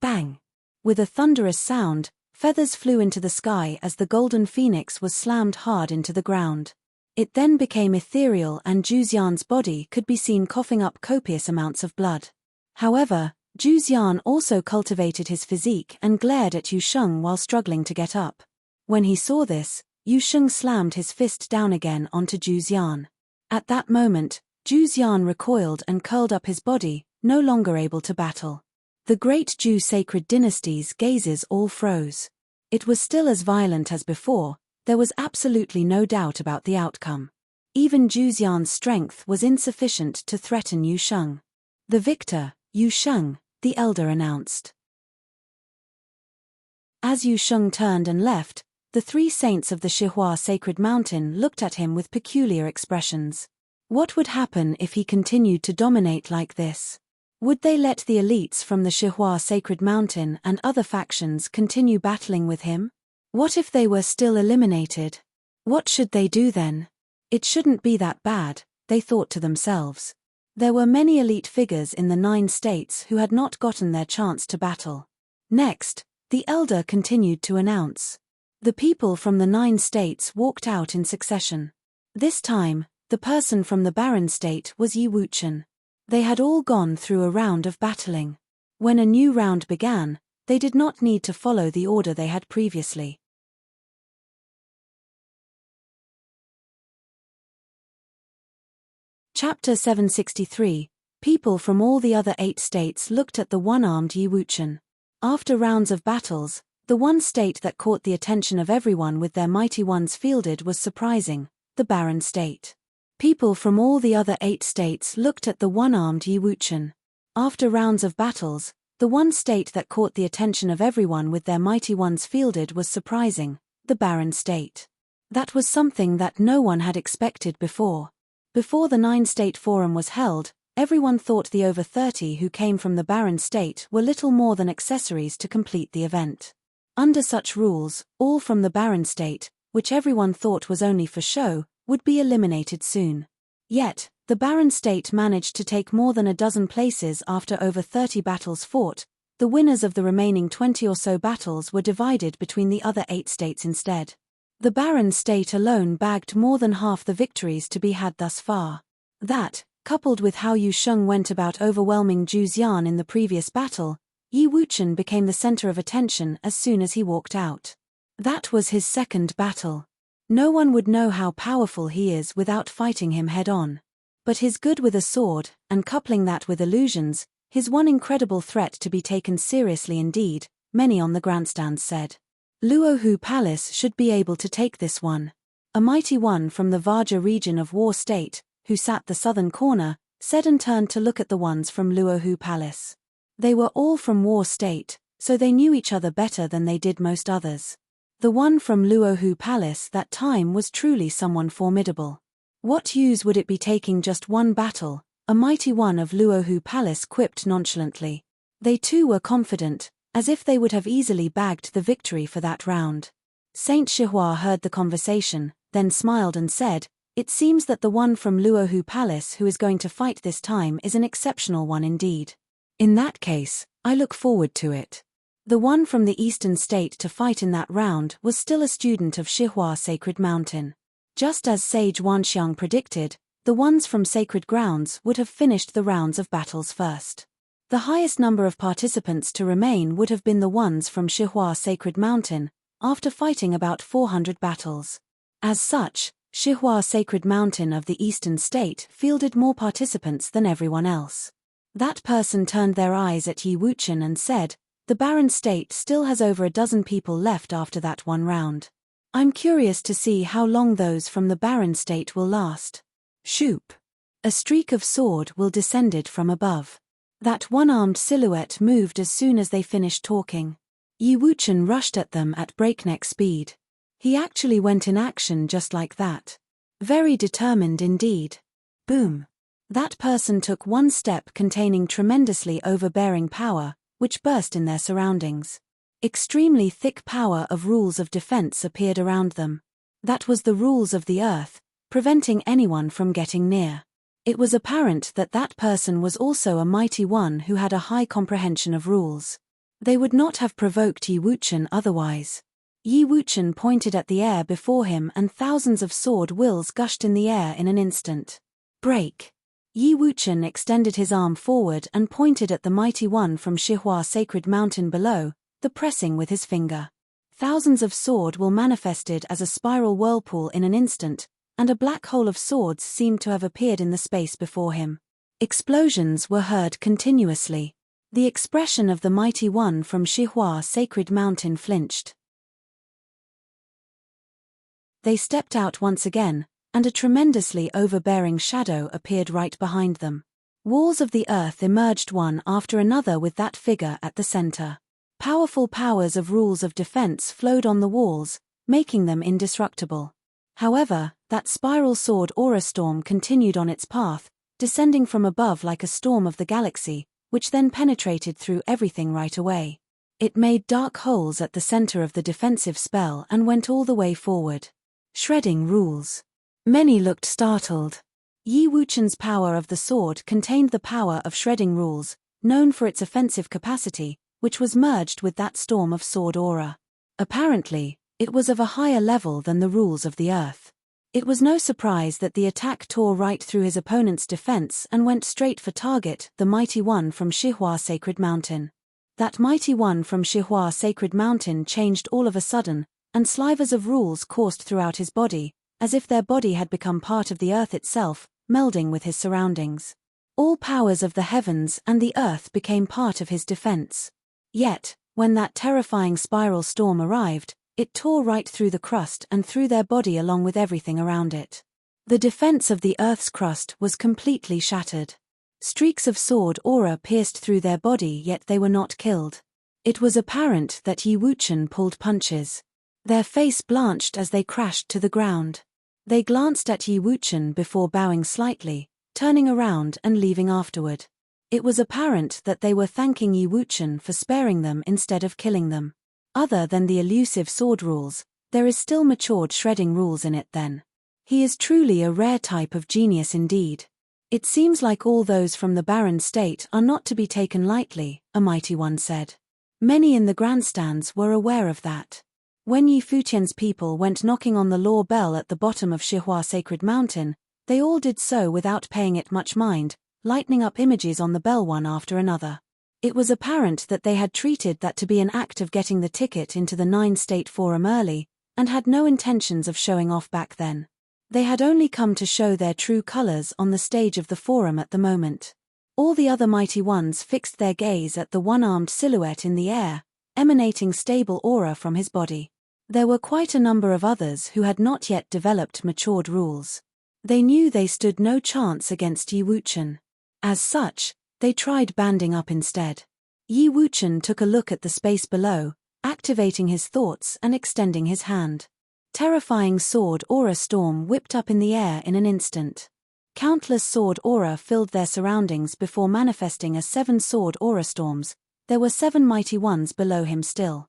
Bang! With a thunderous sound, feathers flew into the sky as the golden phoenix was slammed hard into the ground. It then became ethereal and Juzian's body could be seen coughing up copious amounts of blood. However, Juzian also cultivated his physique and glared at Yu Sheng while struggling to get up. When he saw this, Yu Sheng slammed his fist down again onto Juzian. At that moment, Juzian recoiled and curled up his body, no longer able to battle. The great Jew sacred dynasty's gazes all froze. It was still as violent as before, there was absolutely no doubt about the outcome. Even Juzian's strength was insufficient to threaten Yu Sheng. The victor, Yu Sheng, the elder announced. As Yu Sheng turned and left, the three saints of the Shihua sacred mountain looked at him with peculiar expressions. What would happen if he continued to dominate like this? Would they let the elites from the Shihua sacred mountain and other factions continue battling with him? What if they were still eliminated? What should they do then? It shouldn't be that bad, they thought to themselves. There were many elite figures in the 9 states who had not gotten their chance to battle. Next, the elder continued to announce. The people from the 9 states walked out in succession. This time, the person from the Barren state was Yi Wuchen. They had all gone through a round of battling. When a new round began, they did not need to follow the order they had previously. Chapter 763. People from all the other 8 states looked at the one-armed Yi Wuchen. After rounds of battles, The one state that caught the attention of everyone with their mighty ones fielded was surprising, the barren state. People from all the other 8 states looked at the one-armed Yi Wuchen. After rounds of battles, the one state that caught the attention of everyone with their mighty ones fielded was surprising, the barren state. That was something that no one had expected before. Before the 9-state forum was held, everyone thought the over 30 who came from the barren state were little more than accessories to complete the event. Under such rules, all from the barren state, which everyone thought was only for show, would be eliminated soon. Yet, the barren state managed to take more than a dozen places after over 30 battles fought. The winners of the remaining 20 or so battles were divided between the other 8 states instead. The barren state alone bagged more than half the victories to be had thus far. That, coupled with how Yu Sheng went about overwhelming Zhu Xian in the previous battle, Yi Wuchen became the center of attention as soon as he walked out. That was his second battle. No one would know how powerful he is without fighting him head-on. But his good with a sword, and coupling that with illusions, his one incredible threat to be taken seriously indeed, many on the grandstands said. Luohu Palace should be able to take this one. A mighty one from the Vaja region of War State, who sat the southern corner, said and turned to look at the ones from Luohu Palace. They were all from War State, so they knew each other better than they did most others. The one from Luohu Palace that time was truly someone formidable. What use would it be taking just one battle? A mighty one of Luohu Palace quipped nonchalantly. They too were confident, as if they would have easily bagged the victory for that round. Saint Shihua heard the conversation, then smiled and said, "It seems that the one from Luohu Palace who is going to fight this time is an exceptional one indeed. In that case, I look forward to it." The one from the eastern state to fight in that round was still a student of Shihua Sacred Mountain. Just as Sage Wanxiang predicted, the ones from Sacred Grounds would have finished the rounds of battles first. The highest number of participants to remain would have been the ones from Shihua Sacred Mountain, after fighting about 400 battles. As such, Shihua Sacred Mountain of the eastern state fielded more participants than everyone else. That person turned their eyes at Yi Wuchen and said, "The barren state still has over a dozen people left after that one round. I'm curious to see how long those from the barren state will last." Shoop! A streak of sword will descended from above. That one-armed silhouette moved as soon as they finished talking. Yi Wuchen rushed at them at breakneck speed. He actually went in action just like that. Very determined indeed. Boom! That person took one step containing tremendously overbearing power, which burst in their surroundings. Extremely thick power of rules of defense appeared around them. That was the rules of the earth, preventing anyone from getting near. It was apparent that that person was also a mighty one who had a high comprehension of rules. They would not have provoked Yi Wuchen otherwise. Yi Wuchen pointed at the air before him and thousands of sword wills gushed in the air in an instant. Break! Yi Wuchen extended his arm forward and pointed at the mighty one from Shihua Sacred Mountain below, the pressing with his finger. Thousands of sword will manifested as a spiral whirlpool in an instant, and a black hole of swords seemed to have appeared in the space before him. Explosions were heard continuously. The expression of the mighty one from Shihua Sacred Mountain flinched. They stepped out once again, and a tremendously overbearing shadow appeared right behind them. Walls of the earth emerged one after another with that figure at the center. Powerful powers of rules of defense flowed on the walls, making them indestructible. However, that spiral sword aura storm continued on its path, descending from above like a storm of the galaxy, which then penetrated through everything right away. It made dark holes at the center of the defensive spell and went all the way forward. Shredding rules. Many looked startled. Yi Wuchen's power of the sword contained the power of shredding rules, known for its offensive capacity, which was merged with that storm of sword aura. Apparently, it was of a higher level than the rules of the earth. It was no surprise that the attack tore right through his opponent's defense and went straight for target, the mighty one from Shihua Sacred Mountain. That mighty one from Shihua Sacred Mountain changed all of a sudden, and slivers of rules coursed throughout his body, as if their body had become part of the earth itself, melding with his surroundings. All powers of the heavens and the earth became part of his defense. Yet, When that terrifying spiral storm arrived, it tore right through the crust and through their body along with everything around it. The defense of the Earth's crust was completely shattered. Streaks of sword aura pierced through their body, yet they were not killed. It was apparent that Yi Wuchen pulled punches. Their face blanched as they crashed to the ground. They glanced at Yi Wuchen before bowing slightly, turning around and leaving afterward. It was apparent that they were thanking Yi Wuchen for sparing them instead of killing them. Other than the elusive sword rules, there is still matured shredding rules in it then. He is truly a rare type of genius indeed. It seems like all those from the barren state are not to be taken lightly, a mighty one said. Many in the grandstands were aware of that. When Yi Futian's people went knocking on the law bell at the bottom of Shihua Sacred Mountain, they all did so without paying it much mind, lighting up images on the bell one after another. It was apparent that they had treated that to be an act of getting the ticket into the 9-state forum early, and had no intentions of showing off back then. They had only come to show their true colors on the stage of the forum at the moment. All the other mighty ones fixed their gaze at the one-armed silhouette in the air, emanating stable aura from his body. There were quite a number of others who had not yet developed matured rules. They knew they stood no chance against Yi Wuchen. As such, they tried banding up instead. Yi Wuchen took a look at the space below, activating his thoughts and extending his hand. Terrifying sword aura storm whipped up in the air in an instant. Countless sword aura filled their surroundings before manifesting as 7 sword aura storms. There were 7 mighty ones below him still.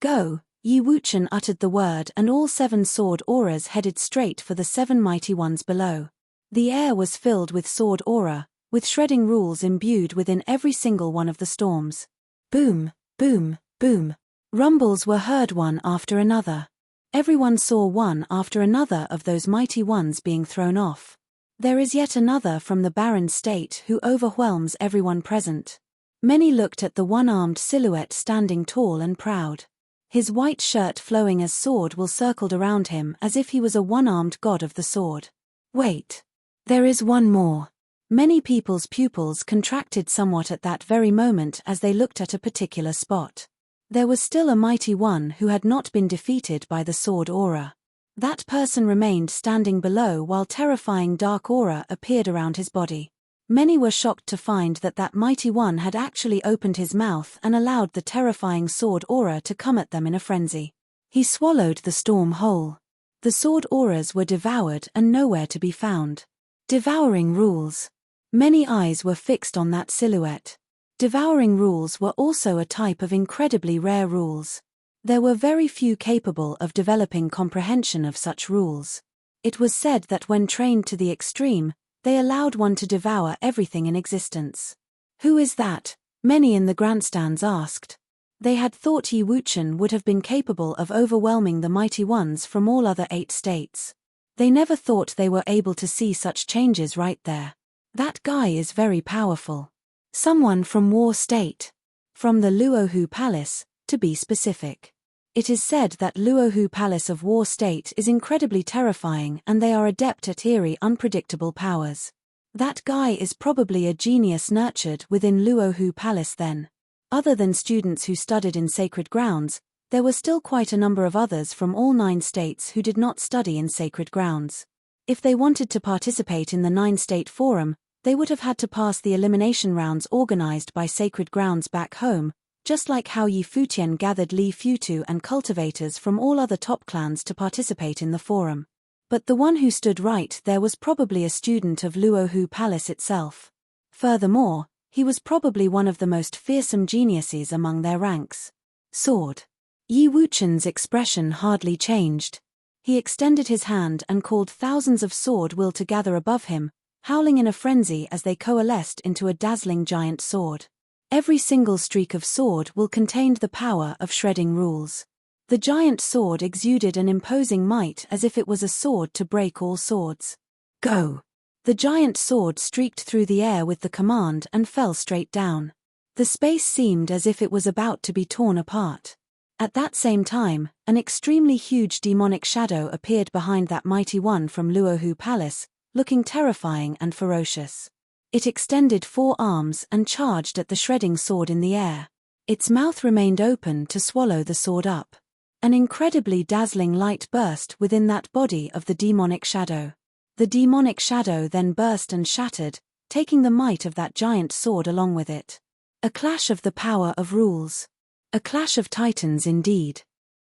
Go! Yi Wuchen uttered the word and all 7 sword auras headed straight for the 7 mighty ones below. The air was filled with sword aura, with shredding rules imbued within every single one of the storms. Boom, boom, boom. Rumbles were heard one after another. Everyone saw one after another of those mighty ones being thrown off. There is yet another from the barren state who overwhelms everyone present. Many looked at the one-armed silhouette standing tall and proud. His white shirt flowing as sword will circled around him as if he was a one-armed god of the sword. Wait. There is one more. Many people's pupils contracted somewhat at that very moment as they looked at a particular spot. There was still a mighty one who had not been defeated by the sword aura. That person remained standing below while terrifying dark aura appeared around his body. Many were shocked to find that that mighty one had actually opened his mouth and allowed the terrifying sword aura to come at them in a frenzy. He swallowed the storm whole. The sword auras were devoured and nowhere to be found. Devouring rules. Many eyes were fixed on that silhouette. Devouring rules were also a type of incredibly rare rules. There were very few capable of developing comprehension of such rules. It was said that when trained to the extreme, they allowed one to devour everything in existence. Who is that? Many in the grandstands asked. They had thought Yi Wuchen would have been capable of overwhelming the mighty ones from all other 8 states. They never thought they were able to see such changes right there. That guy is very powerful. Someone from War State. From the Luohu Palace, to be specific. It is said that Luohu Palace of War State is incredibly terrifying and they are adept at eerie unpredictable powers. That guy is probably a genius nurtured within Luohu Palace then. Other than students who studied in sacred grounds, there were still quite a number of others from all 9 states who did not study in sacred grounds. If they wanted to participate in the 9-state forum, they would have had to pass the elimination rounds organized by sacred grounds back home, just like how Yi Futian gathered Li Futu and cultivators from all other top clans to participate in the forum. But the one who stood right there was probably a student of Luohu Palace itself. Furthermore, he was probably one of the most fearsome geniuses among their ranks. Sword. Yi Wuchen's expression hardly changed. He extended his hand and called thousands of sword will to gather above him, howling in a frenzy as they coalesced into a dazzling giant sword. Every single streak of sword will contained the power of shredding rules. The giant sword exuded an imposing might as if it was a sword to break all swords. Go! The giant sword streaked through the air with the command and fell straight down. The space seemed as if it was about to be torn apart. At that same time, an extremely huge demonic shadow appeared behind that mighty one from Luohu Palace, looking terrifying and ferocious. It extended 4 arms and charged at the shredding sword in the air. Its mouth remained open to swallow the sword up. An incredibly dazzling light burst within that body of the demonic shadow. The demonic shadow then burst and shattered, taking the might of that giant sword along with it. A clash of the power of rules. A clash of titans indeed.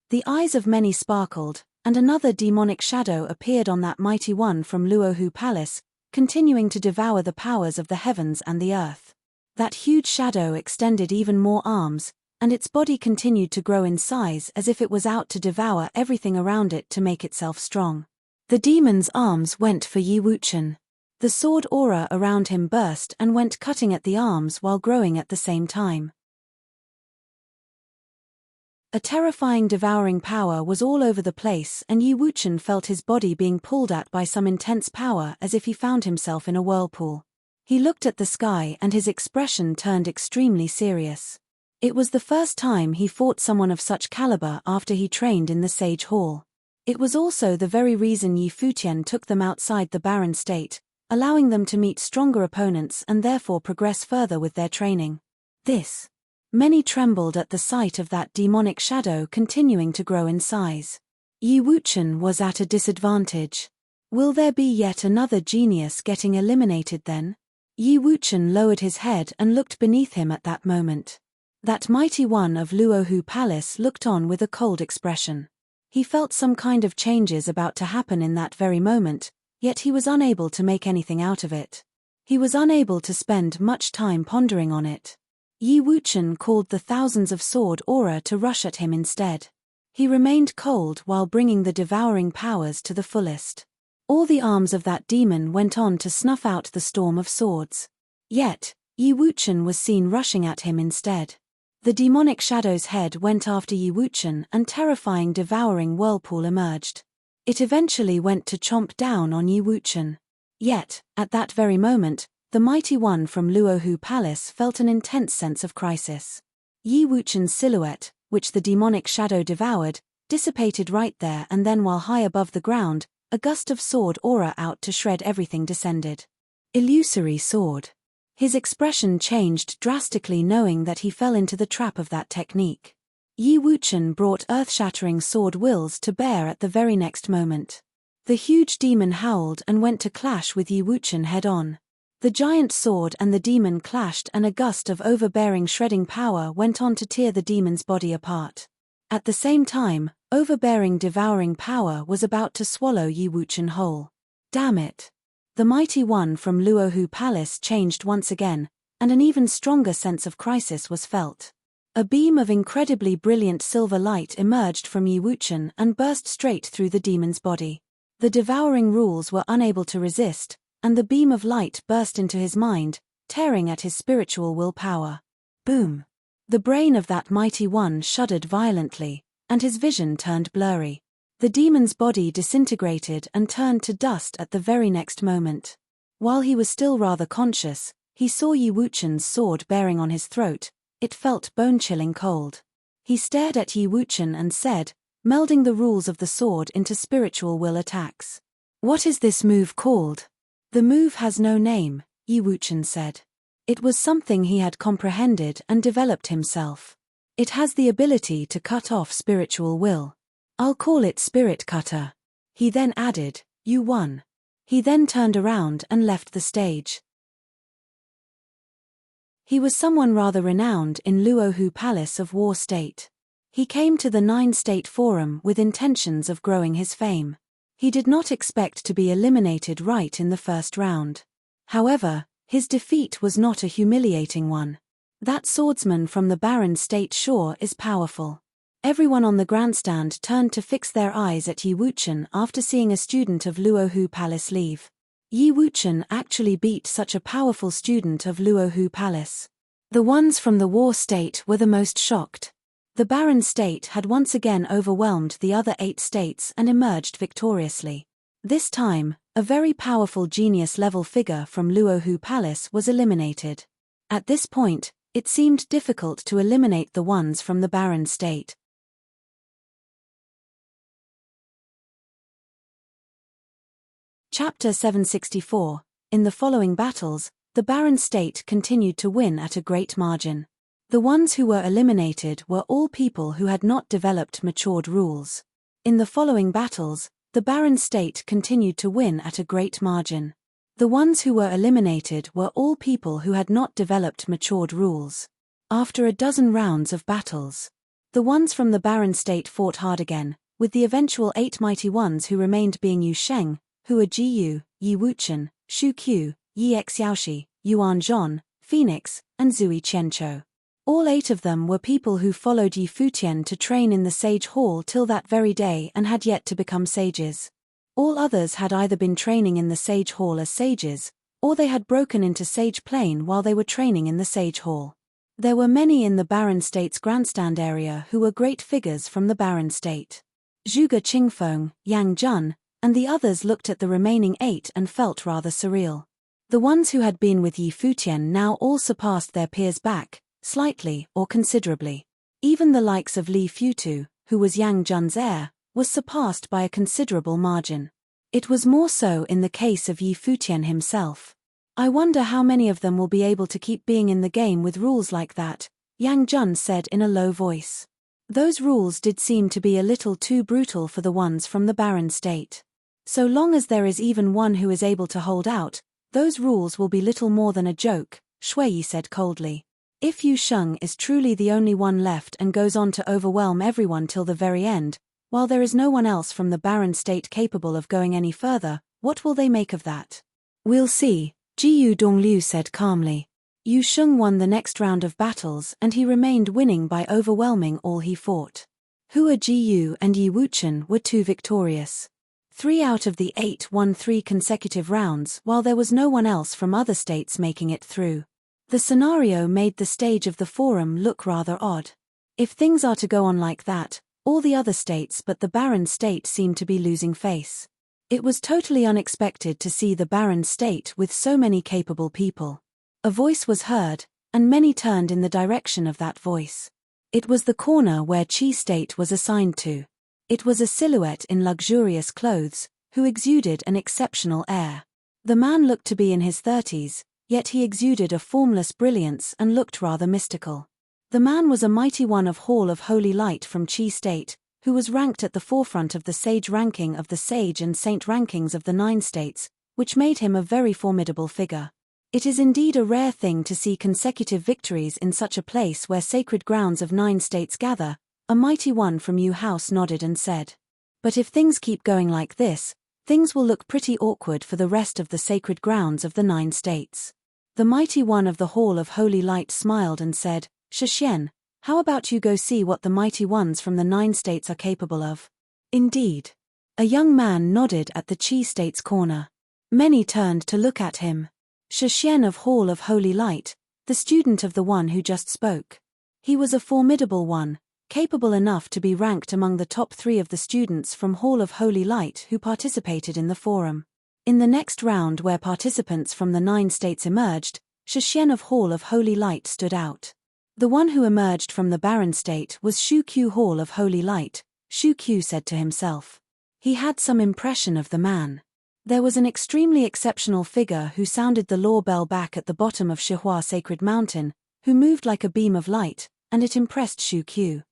The eyes of many sparkled, and another demonic shadow appeared on that mighty one from Luohu Palace, continuing to devour the powers of the heavens and the earth. That huge shadow extended even more arms, and its body continued to grow in size as if it was out to devour everything around it to make itself strong. The demon's arms went for Yi Wuchen. The sword aura around him burst and went cutting at the arms while growing at the same time. A terrifying devouring power was all over the place, and Yi Wuchen felt his body being pulled at by some intense power as if he found himself in a whirlpool. He looked at the sky and his expression turned extremely serious. It was the first time he fought someone of such caliber after he trained in the Sage Hall. It was also the very reason Yi Futian took them outside the barren state, allowing them to meet stronger opponents and therefore progress further with their training. Many trembled at the sight of that demonic shadow continuing to grow in size. Yi Wuchen was at a disadvantage. Will there be yet another genius getting eliminated then? Yi Wuchen lowered his head and looked beneath him at that moment. That mighty one of Luohu Palace looked on with a cold expression. He felt some kind of changes about to happen in that very moment, yet he was unable to make anything out of it. He was unable to spend much time pondering on it. Yi Wuchen called the thousands of sword aura to rush at him instead. He remained cold while bringing the devouring powers to the fullest. All the arms of that demon went on to snuff out the storm of swords. Yet, Yi Wuchen was seen rushing at him instead. The demonic shadow's head went after Yi Wuchen and terrifying devouring whirlpool emerged. It eventually went to chomp down on Yi Wuchen. Yet, at that very moment, the mighty one from Luohu Palace felt an intense sense of crisis. Yi Wuchen's silhouette, which the demonic shadow devoured, dissipated right there and then while high above the ground, a gust of sword aura out to shred everything descended. Illusory sword. His expression changed drastically knowing that he fell into the trap of that technique. Yi Wuchen brought earth-shattering sword wills to bear at the very next moment. The huge demon howled and went to clash with Yi Wuchen head-on. The giant sword and the demon clashed and a gust of overbearing shredding power went on to tear the demon's body apart. At the same time, overbearing devouring power was about to swallow Yi Wuchen whole. Damn it! The mighty one from Luohu Palace changed once again, and an even stronger sense of crisis was felt. A beam of incredibly brilliant silver light emerged from Yi Wuchen and burst straight through the demon's body. The devouring rules were unable to resist, and the beam of light burst into his mind, tearing at his spiritual willpower. Boom! The brain of that mighty one shuddered violently, and his vision turned blurry. The demon's body disintegrated and turned to dust at the very next moment. While he was still rather conscious, he saw Yi Wuchen's sword bearing on his throat. It felt bone-chilling cold. He stared at Yi Wuchen and said, melding the rules of the sword into spiritual will attacks. "What is this move called?" "The move has no name," Yi Wuchen said. It was something he had comprehended and developed himself. It has the ability to cut off spiritual will. "I'll call it Spirit Cutter." He then added, "You won." He then turned around and left the stage. He was someone rather renowned in Luohu Palace of War State. He came to the 9-State Forum with intentions of growing his fame. He did not expect to be eliminated right in the first round. However, his defeat was not a humiliating one. That swordsman from the barren state sure is powerful. Everyone on the grandstand turned to fix their eyes at Yi Wuchen after seeing a student of Luohu Palace leave. Yi Wuchen actually beat such a powerful student of Luohu Palace. The ones from the war state were the most shocked. The barren state had once again overwhelmed the other 8 states and emerged victoriously. This time, a very powerful genius-level figure from Luohu Palace was eliminated. At this point, it seemed difficult to eliminate the ones from the barren state. Chapter 764. In the following battles, the barren state continued to win at a great margin. The ones who were eliminated were all people who had not developed matured rules. In the following battles, the barren state continued to win at a great margin. The ones who were eliminated were all people who had not developed matured rules. After a dozen rounds of battles, the ones from the barren state fought hard again, with the eventual 8 mighty ones who remained being Yu Sheng, Hua Jiyu, Yi Wuchen, Shu Qiu, Yi Xiaoshi, Yuan Zhon, Phoenix, and Zui Qianqiu. All 8 of them were people who followed Yi Futian to train in the Sage Hall till that very day and had yet to become sages. All others had either been training in the Sage Hall as sages, or they had broken into Sage Plane while they were training in the Sage Hall. There were many in the Barren State's grandstand area who were great figures from the Barren State. Zhuge Qingfeng, Yang Jun, and the others looked at the remaining 8 and felt rather surreal. The ones who had been with Yi Futian now all surpassed their peers back, slightly or considerably. Even the likes of Li Futu, who was Yang Jun's heir, was surpassed by a considerable margin. It was more so in the case of Yi Futian himself. I wonder how many of them will be able to keep being in the game with rules like that, Yang Jun said in a low voice. Those rules did seem to be a little too brutal for the ones from the barren state. So long as there is even one who is able to hold out, those rules will be little more than a joke, Shui said coldly. If Yu Sheng is truly the only one left and goes on to overwhelm everyone till the very end, while there is no one else from the barren state capable of going any further, what will they make of that? We'll see, Jiyu Dongliu said calmly. Yu Sheng won the next round of battles and he remained winning by overwhelming all he fought. Hua Jiyu and Yi Wuchen were 2 victorious. 3 out of the 8 won 3 consecutive rounds while there was no one else from other states making it through. The scenario made the stage of the forum look rather odd. If things are to go on like that, all the other states but the barren state seem to be losing face. It was totally unexpected to see the barren state with so many capable people. A voice was heard, and many turned in the direction of that voice. It was the corner where Qi State was assigned to. It was a silhouette in luxurious clothes, who exuded an exceptional air. The man looked to be in his 30s, yet he exuded a formless brilliance and looked rather mystical. The man was a mighty one of Hall of Holy Light from Qi State, who was ranked at the forefront of the Sage ranking of the Sage and Saint rankings of the 9 states, which made him a very formidable figure. It is indeed a rare thing to see consecutive victories in such a place where sacred grounds of 9 states gather. A mighty one from Yu House nodded and said. But if things keep going like this, things will look pretty awkward for the rest of the sacred grounds of the 9 states. The mighty one of the Hall of Holy Light smiled and said, Shixian, how about you go see what the mighty ones from the 9 states are capable of? Indeed. A young man nodded at the Qi State's corner. Many turned to look at him. Shixian of Hall of Holy Light, the student of the one who just spoke. He was a formidable one, capable enough to be ranked among the top 3 of the students from Hall of Holy Light who participated in the forum. In the next round where participants from the 9 states emerged, Shixian of Hall of Holy Light stood out. The one who emerged from the barren state was Shu Qiu Hall of Holy Light, Shu Qiu said to himself. He had some impression of the man. There was an extremely exceptional figure who sounded the law bell back at the bottom of Shihua Sacred Mountain, who moved like a beam of light, and it impressed Shu Qiu.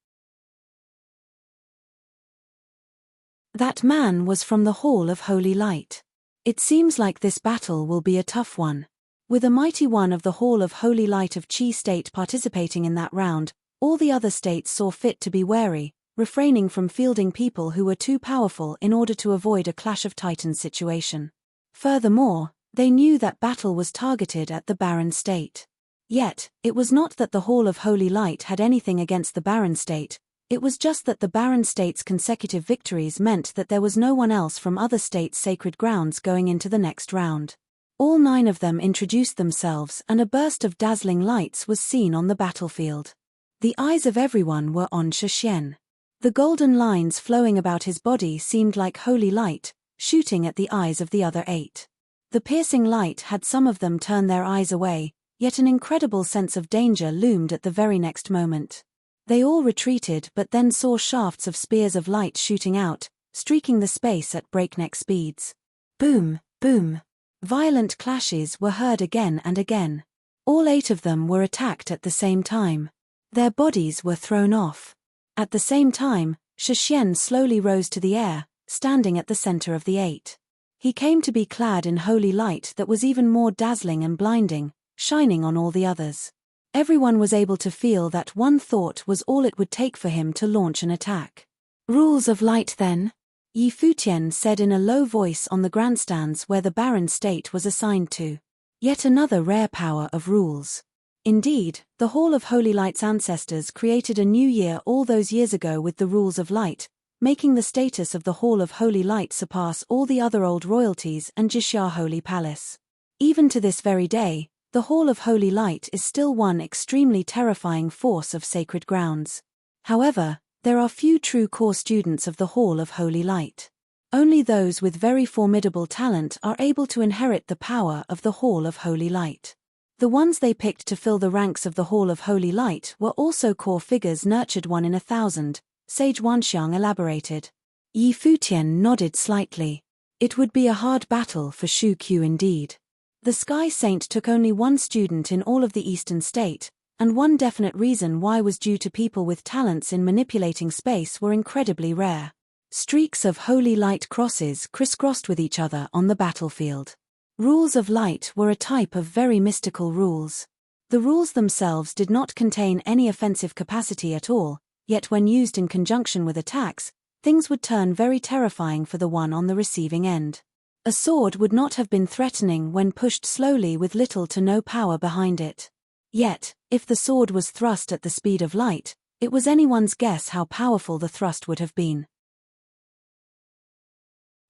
That man was from the Hall of Holy Light. It seems like this battle will be a tough one. With a mighty one of the Hall of Holy Light of Qi State participating in that round, all the other states saw fit to be wary, refraining from fielding people who were too powerful in order to avoid a Clash of Titans situation. Furthermore, they knew that battle was targeted at the barren state. Yet, it was not that the Hall of Holy Light had anything against the barren state, it was just that the barren state's consecutive victories meant that there was no one else from other states' sacred grounds going into the next round. All 9 of them introduced themselves and a burst of dazzling lights was seen on the battlefield. The eyes of everyone were on Shixian. The golden lines flowing about his body seemed like holy light, shooting at the eyes of the other 8. The piercing light had some of them turn their eyes away, yet an incredible sense of danger loomed at the very next moment. They all retreated but then saw shafts of spears of light shooting out, streaking the space at breakneck speeds. Boom, boom. Violent clashes were heard again and again. All 8 of them were attacked at the same time. Their bodies were thrown off. At the same time, Futian slowly rose to the air, standing at the center of the 8. He came to be clad in holy light that was even more dazzling and blinding, shining on all the others. Everyone was able to feel that one thought was all it would take for him to launch an attack. Rules of light then? Futian said in a low voice on the grandstands where the barren state was assigned to. Yet another rare power of rules. Indeed, the Hall of Holy Light's ancestors created a new year all those years ago with the rules of light, making the status of the Hall of Holy Light surpass all the other old royalties and Jishar Holy Palace. Even to this very day, the Hall of Holy Light is still one extremely terrifying force of sacred grounds. However, there are few true core students of the Hall of Holy Light. Only those with very formidable talent are able to inherit the power of the Hall of Holy Light. The ones they picked to fill the ranks of the Hall of Holy Light were also core figures nurtured 1 in 1,000, Sage Wanxiang elaborated. Futian nodded slightly. It would be a hard battle for Shu Q indeed. The Sky Saint took only 1 student in all of the Eastern State, and one definite reason why was due to people with talents in manipulating space were incredibly rare. Streaks of holy light crosses crisscrossed with each other on the battlefield. Rules of light were a type of very mystical rules. The rules themselves did not contain any offensive capacity at all, yet when used in conjunction with attacks, things would turn very terrifying for the one on the receiving end. A sword would not have been threatening when pushed slowly with little to no power behind it. Yet, if the sword was thrust at the speed of light, it was anyone's guess how powerful the thrust would have been.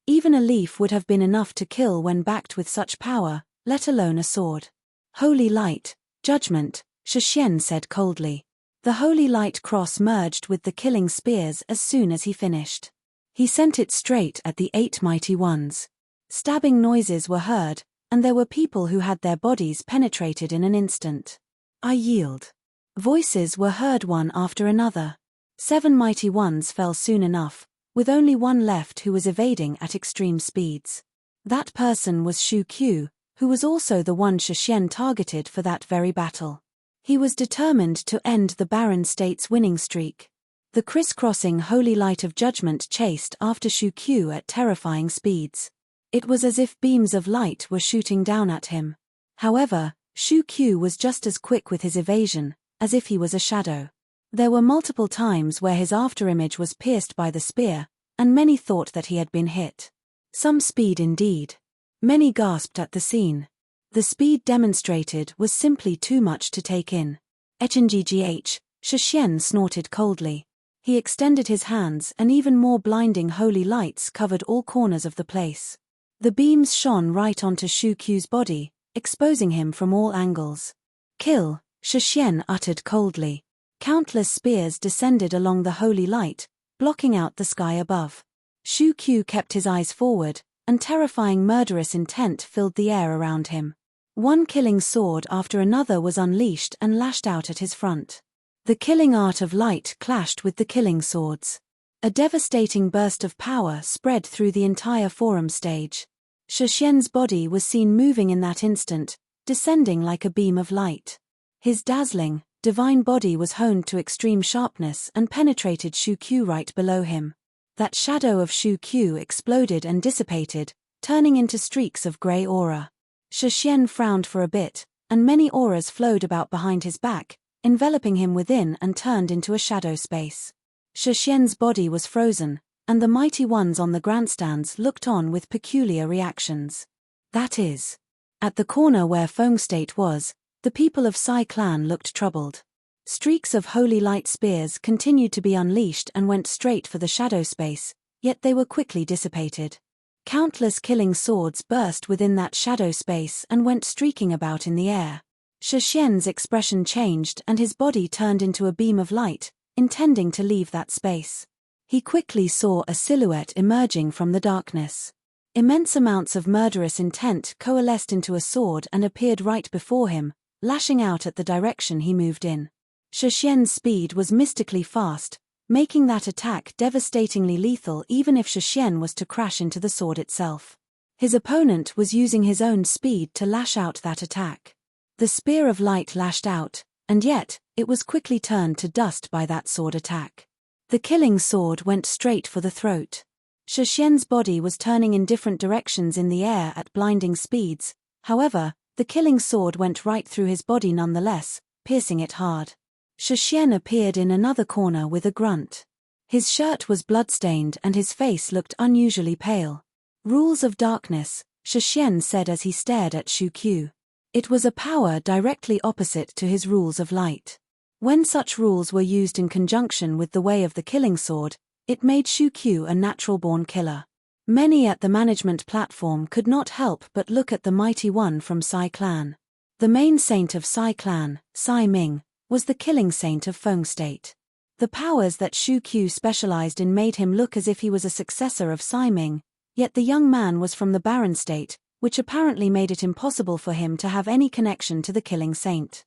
Even a leaf would have been enough to kill when backed with such power, let alone a sword. Holy light, judgment, Futian said coldly. The holy light cross merged with the killing spears as soon as he finished. He sent it straight at the 8 mighty ones. Stabbing noises were heard, and there were people who had their bodies penetrated in an instant. I yield. Voices were heard one after another. 7 mighty ones fell soon enough, with only one left who was evading at extreme speeds. That person was Shu Q, who was also the one Futian targeted for that very battle. He was determined to end the barren state's winning streak. The crisscrossing holy light of judgment chased after Shu Q at terrifying speeds. It was as if beams of light were shooting down at him. However, Shu Q was just as quick with his evasion, as if he was a shadow. There were multiple times where his afterimage was pierced by the spear, and many thought that he had been hit. Some speed indeed. Many gasped at the scene. The speed demonstrated was simply too much to take in. HNGGH, Futian snorted coldly. He extended his hands and even more blinding holy lights covered all corners of the place. The beams shone right onto Shu Q's body, exposing him from all angles. Kill, Futian uttered coldly. Countless spears descended along the holy light, blocking out the sky above. Shu Q kept his eyes forward, and terrifying murderous intent filled the air around him. One killing sword after another was unleashed and lashed out at his front. The killing art of light clashed with the killing swords. A devastating burst of power spread through the entire forum stage. Futian's body was seen moving in that instant, descending like a beam of light. His dazzling, divine body was honed to extreme sharpness and penetrated Shu Q right below him. That shadow of Shu Q exploded and dissipated, turning into streaks of grey aura. Futian frowned for a bit, and many auras flowed about behind his back, enveloping him within and turned into a shadow space. Futian's body was frozen, and the mighty ones on the grandstands looked on with peculiar reactions. That is, at the corner where Feng State was, the people of Sai Clan looked troubled. Streaks of holy light spears continued to be unleashed and went straight for the shadow space, yet they were quickly dissipated. Countless killing swords burst within that shadow space and went streaking about in the air. Futian's expression changed and his body turned into a beam of light, intending to leave that space. He quickly saw a silhouette emerging from the darkness. Immense amounts of murderous intent coalesced into a sword and appeared right before him, lashing out at the direction he moved in. Futian's speed was mystically fast, making that attack devastatingly lethal even if Futian was to crash into the sword itself. His opponent was using his own speed to lash out that attack. The spear of light lashed out, and yet, it was quickly turned to dust by that sword attack. The killing sword went straight for the throat. Shixian's body was turning in different directions in the air at blinding speeds, however, the killing sword went right through his body nonetheless, piercing it hard. Shixian appeared in another corner with a grunt. His shirt was bloodstained and his face looked unusually pale. Rules of darkness, Shixian said as he stared at Shu Qiu. It was a power directly opposite to his rules of light. When such rules were used in conjunction with the way of the killing sword, it made Shu Qiu a natural-born killer. Many at the management platform could not help but look at the mighty one from Sai clan. The main saint of Sai clan, Sai Ming, was the killing saint of Feng State. The powers that Shu Qiu specialized in made him look as if he was a successor of Sai Ming, yet the young man was from the Barren State, which apparently made it impossible for him to have any connection to the killing saint.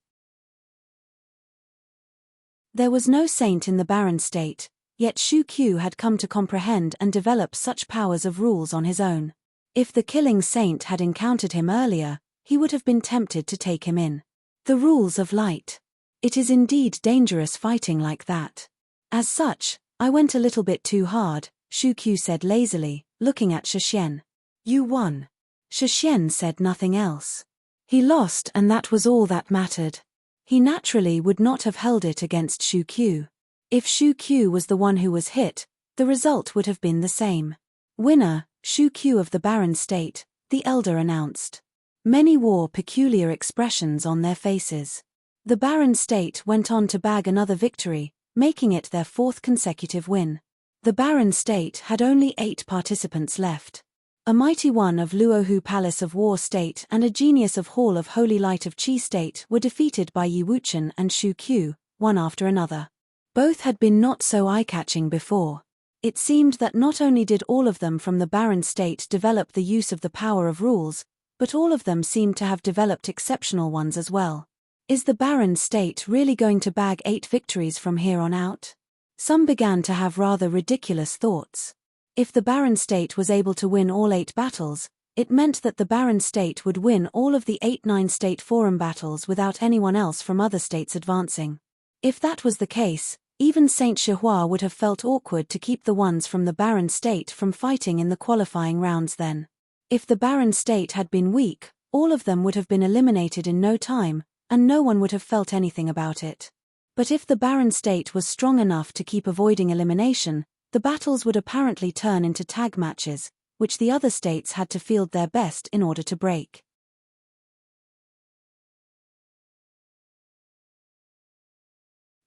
There was no saint in the Barren State, yet Shu Qiu had come to comprehend and develop such powers of rules on his own. If the killing saint had encountered him earlier, he would have been tempted to take him in. The rules of light. It is indeed dangerous fighting like that. As such, I went a little bit too hard, Shu Qiu said lazily, looking at Shixian. You won. Shixian said nothing else. He lost and that was all that mattered. He naturally would not have held it against Shu Qiu. If Shu Qiu was the one who was hit, the result would have been the same. Winner, Shu Qiu of the Barren State, the elder announced. Many wore peculiar expressions on their faces. The Barren State went on to bag another victory, making it their fourth consecutive win. The Barren State had only 8 participants left. A mighty one of Luohu Palace of War State and a genius of Hall of Holy Light of Qi State were defeated by Yi Wuchen and Shu Qiu, one after another. Both had been not so eye-catching before. It seemed that not only did all of them from the Barren State develop the use of the power of rules, but all of them seemed to have developed exceptional ones as well. Is the Barren State really going to bag 8 victories from here on out? Some began to have rather ridiculous thoughts. If the Barren State was able to win all 8 battles, it meant that the Barren State would win all of the 8-9 State Forum battles without anyone else from other states advancing. If that was the case, even Saint Shihua would have felt awkward to keep the ones from the Barren State from fighting in the qualifying rounds then. If the Barren State had been weak, all of them would have been eliminated in no time, and no one would have felt anything about it. But if the Barren State was strong enough to keep avoiding elimination, the battles would apparently turn into tag matches, which the other states had to field their best in order to break.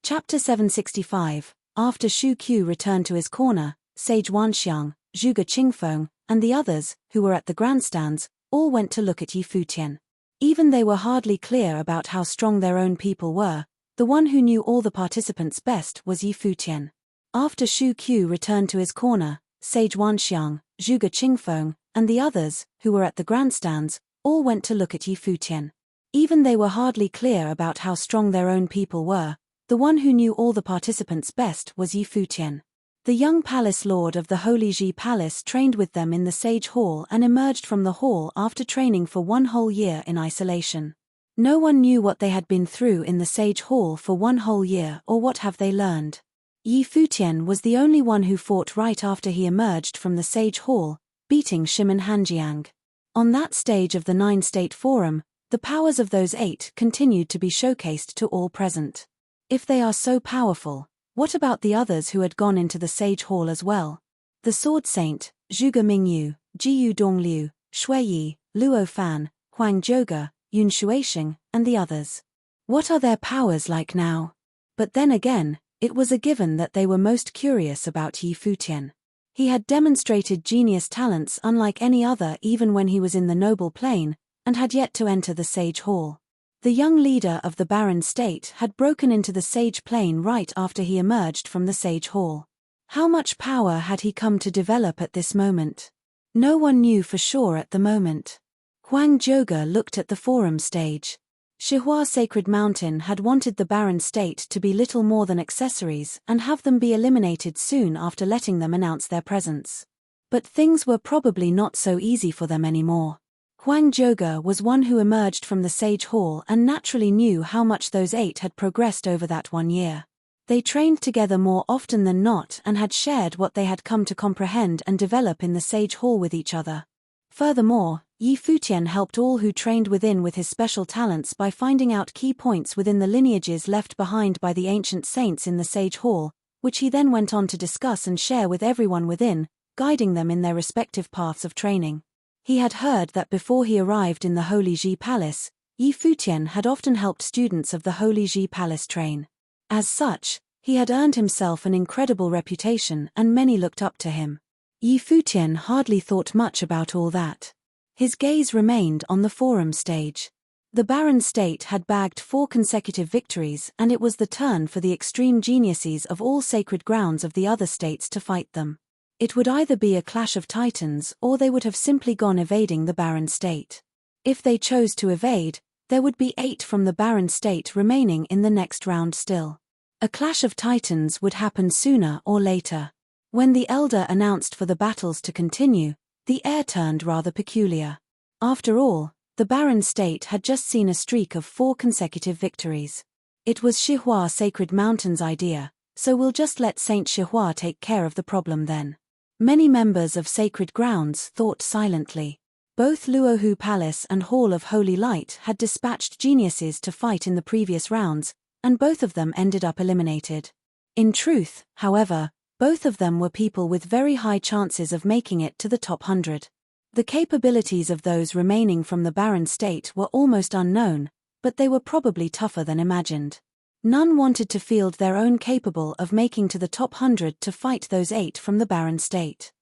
Chapter 765. After Shu Qiu returned to his corner, Sage Wanxiang, Zhuge Qingfeng, and the others, who were at the grandstands, all went to look at Yi Futian. Even they were hardly clear about how strong their own people were, the one who knew all the participants best was Yi Futian. After Shu Qiu returned to his corner, Sage Wanxiang, Zhuge Qingfeng, and the others, who were at the grandstands, all went to look at Yi Futian. Even they were hardly clear about how strong their own people were, the one who knew all the participants best was Yi Futian. The young palace lord of the Holy Ji Palace trained with them in the Sage Hall and emerged from the hall after training for 1 whole year in isolation. No one knew what they had been through in the Sage Hall for 1 whole year or what have they learned. Yi Futian was the only one who fought right after he emerged from the Sage Hall, beating Shimen Hanjiang. On that stage of the 9-state forum, the powers of those 8 continued to be showcased to all present. If they are so powerful, what about the others who had gone into the Sage Hall as well? The Sword Saint, Zhuge Mingyu, Jiyu Dongliu, Shui Yi, Luo Fan, Huang Zhouge, Yun Shuixing, and the others. What are their powers like now? But then again, it was a given that they were most curious about Yi Futian. He had demonstrated genius talents unlike any other even when he was in the noble plane, and had yet to enter the Sage Hall. The young leader of the Barren State had broken into the Sage Plane right after he emerged from the Sage Hall. How much power had he come to develop at this moment? No one knew for sure at the moment. Huang Zhouge looked at the forum stage. Shihua Sacred Mountain had wanted the Barren State to be little more than accessories and have them be eliminated soon after letting them announce their presence. But things were probably not so easy for them anymore. Huang Zhouge was one who emerged from the Sage Hall and naturally knew how much those 8 had progressed over that 1 year. They trained together more often than not and had shared what they had come to comprehend and develop in the Sage Hall with each other. Furthermore, Yi Futian helped all who trained within with his special talents by finding out key points within the lineages left behind by the ancient saints in the Sage Hall, which he then went on to discuss and share with everyone within, guiding them in their respective paths of training. He had heard that before he arrived in the Holy Ji Palace, Yi Futian had often helped students of the Holy Ji Palace train. As such, he had earned himself an incredible reputation and many looked up to him. Yi Futian hardly thought much about all that. His gaze remained on the forum stage. The Barren State had bagged 4 consecutive victories and it was the turn for the extreme geniuses of all sacred grounds of the other states to fight them. It would either be a clash of titans or they would have simply gone evading the Barren State. If they chose to evade, there would be 8 from the Barren State remaining in the next round still. A clash of titans would happen sooner or later. When the elder announced for the battles to continue, the air turned rather peculiar. After all, the Barren State had just seen a streak of 4 consecutive victories. It was Shihua Sacred Mountain's idea, so we'll just let Saint Shihua take care of the problem then. Many members of Sacred Grounds thought silently. Both Luohu Palace and Hall of Holy Light had dispatched geniuses to fight in the previous rounds, and both of them ended up eliminated. In truth, however, both of them were people with very high chances of making it to the top 100. The capabilities of those remaining from the Barren State were almost unknown, but they were probably tougher than imagined. None wanted to field their own capable of making to the top 100 to fight those 8 from the Barren State.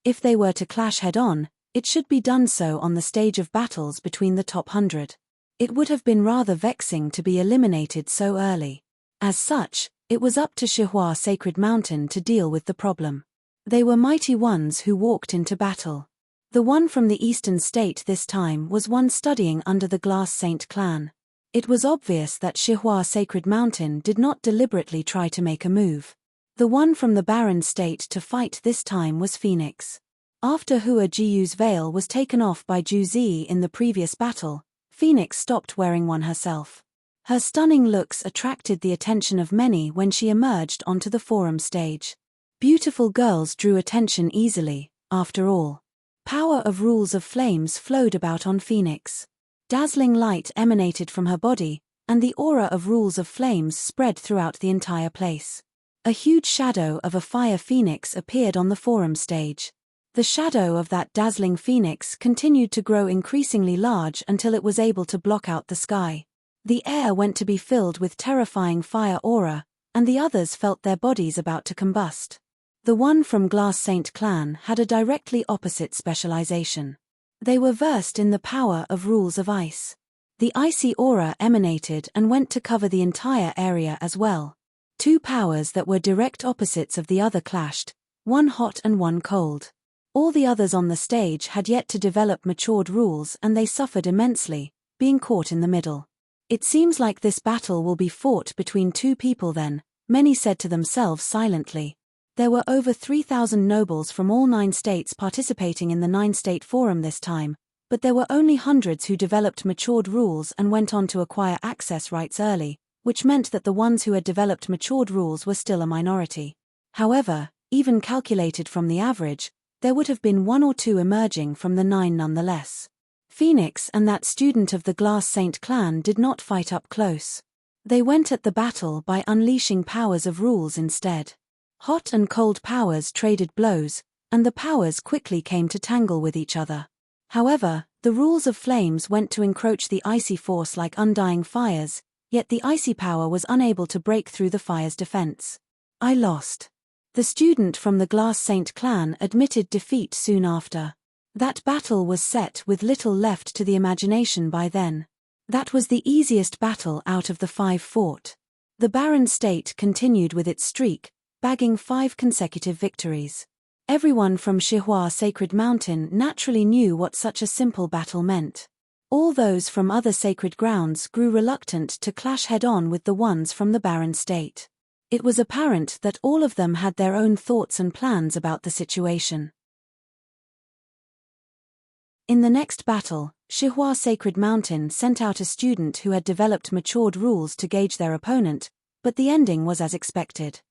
If they were to clash head-on, it should be done so on the stage of battles between the top 100. It would have been rather vexing to be eliminated so early. As such, it was up to Shihua Sacred Mountain to deal with the problem. They were mighty ones who walked into battle. The one from the eastern state this time was one studying under the Glass Saint clan. It was obvious that Shihua Sacred Mountain did not deliberately try to make a move. The one from the Barren State to fight this time was Phoenix. After Hua Jiu's veil was taken off by Ju Zi in the previous battle, Phoenix stopped wearing one herself. Her stunning looks attracted the attention of many when she emerged onto the forum stage. Beautiful girls drew attention easily, after all. Power of rules of flames flowed about on Phoenix. Dazzling light emanated from her body, and the aura of rules of flames spread throughout the entire place. A huge shadow of a fire phoenix appeared on the forum stage. The shadow of that dazzling phoenix continued to grow increasingly large until it was able to block out the sky. The air went to be filled with terrifying fire aura, and the others felt their bodies about to combust. The one from Glass Saint clan had a directly opposite specialization. They were versed in the power of rules of ice. The icy aura emanated and went to cover the entire area as well. 2 powers that were direct opposites of the other clashed, one hot and one cold. All the others on the stage had yet to develop matured rules and they suffered immensely, being caught in the middle. It seems like this battle will be fought between 2 people then, many said to themselves silently. There were over 3,000 nobles from all 9 states participating in the 9-state forum this time, but there were only hundreds who developed matured rules and went on to acquire access rights early, which meant that the ones who had developed matured rules were still a minority. However, even calculated from the average, there would have been 1 or 2 emerging from the 9 nonetheless. Phoenix and that student of the Glass Saint clan did not fight up close. They went at the battle by unleashing powers of rules instead. Hot and cold powers traded blows, and the powers quickly came to tangle with each other. However, the rules of flames went to encroach the icy force like undying fires, yet the icy power was unable to break through the fire's defense. I lost. The student from the Glass Saint clan admitted defeat soon after. That battle was set with little left to the imagination by then. That was the easiest battle out of the 5 fought. The Barren State continued with its streak, bagging 5 consecutive victories. Everyone from Shihua Sacred Mountain naturally knew what such a simple battle meant. All those from other sacred grounds grew reluctant to clash head-on with the ones from the Barren State. It was apparent that all of them had their own thoughts and plans about the situation. In the next battle, Shihua Sacred Mountain sent out a student who had developed matured rules to gauge their opponent, but the ending was as expected.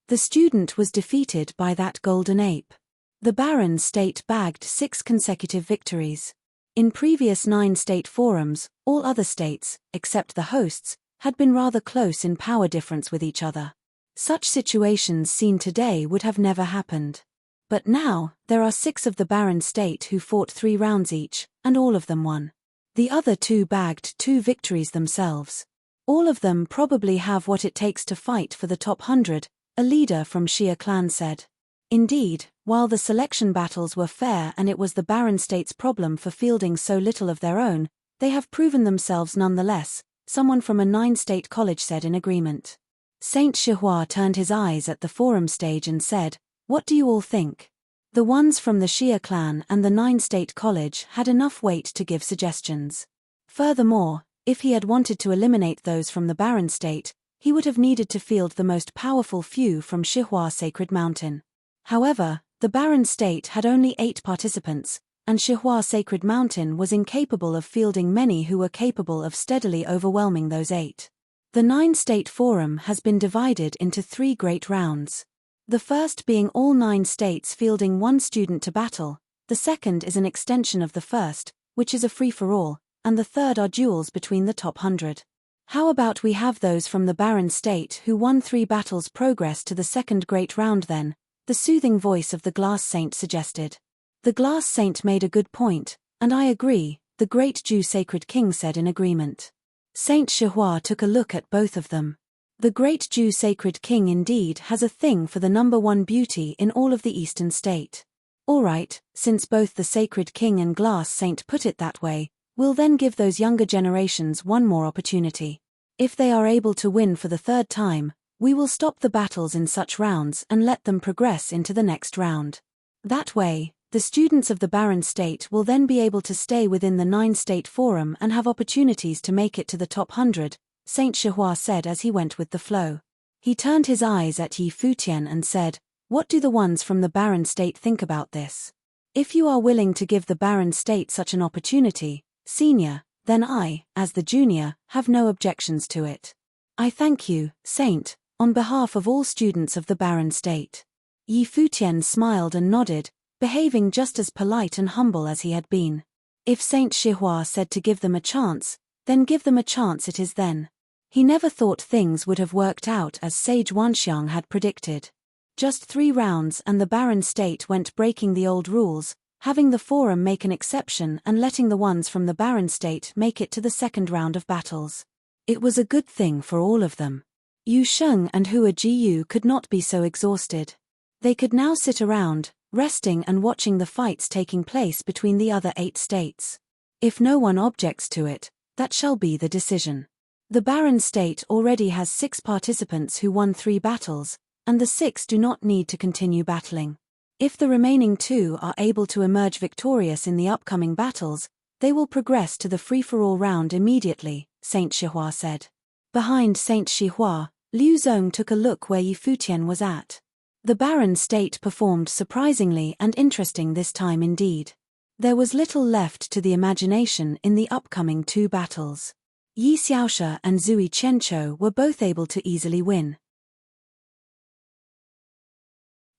The student was defeated by that golden ape. The Barren State bagged 6 consecutive victories. In previous 9 state forums, all other states, except the hosts, had been rather close in power difference with each other. Such situations seen today would have never happened. But now, there are 6 of the Barren State who fought 3 rounds each, and all of them won. The other 2 bagged 2 victories themselves. All of them probably have what it takes to fight for the top 100, a leader from Shia clan said. Indeed, while the selection battles were fair and it was the Barren State's problem for fielding so little of their own, they have proven themselves nonetheless, someone from a 9-state college said in agreement. Saint Shihua turned his eyes at the forum stage and said, "What do you all think?" The ones from the Shia clan and the 9-state college had enough weight to give suggestions. Furthermore, if he had wanted to eliminate those from the Barren State, he would have needed to field the most powerful few from Shihua Sacred Mountain. However, the Barren State had only 8 participants, and Shihua Sacred Mountain was incapable of fielding many who were capable of steadily overwhelming those 8. The 9-state forum has been divided into 3 great rounds. The first being all 9 states fielding 1 student to battle, the second is an extension of the first, which is a free-for-all, and the third are duels between the top 100. How about we have those from the Barren State who won 3 battles progress to the second great round then? The soothing voice of the Glass Saint suggested. The Glass Saint made a good point, and I agree, the great Jew Sacred King said in agreement. Saint Shihua took a look at both of them. The great Jew Sacred King indeed has a thing for the number 1 beauty in all of the Eastern State. Alright, since both the Sacred King and Glass Saint put it that way, we'll then give those younger generations one more opportunity. If they are able to win for the 3rd time, we will stop the battles in such rounds and let them progress into the next round. That way, the students of the Barren State will then be able to stay within the 9-state forum and have opportunities to make it to the top 100, Saint Shihua said as he went with the flow. He turned his eyes at Yi Futian and said, "What do the ones from the Barren State think about this? If you are willing to give the Barren State such an opportunity, senior, then I, as the junior, have no objections to it." "I thank you, Saint, on behalf of all students of the Barren State." Yi Futian smiled and nodded, behaving just as polite and humble as he had been. If Saint Shihua said to give them a chance, then give them a chance it is then. He never thought things would have worked out as Sage Wanxiang had predicted. Just 3 rounds and the Barren State went breaking the old rules, having the forum make an exception and letting the ones from the Barren State make it to the second round of battles. It was a good thing for all of them. Yu Sheng and Hua Jiyu could not be so exhausted. They could now sit around, resting and watching the fights taking place between the other 8 states. If no one objects to it, that shall be the decision. The Barren State already has 6 participants who won 3 battles, and the 6 do not need to continue battling. If the remaining 2 are able to emerge victorious in the upcoming battles, they will progress to the free-for-all round immediately, Saint Shihua said. Behind Saint Shihua, Liu Zong took a look where Yi Futian was at. The Barren State performed surprisingly and interesting this time indeed. There was little left to the imagination in the upcoming 2 battles. Yi Xiaoshe and Zui Qianqiu were both able to easily win.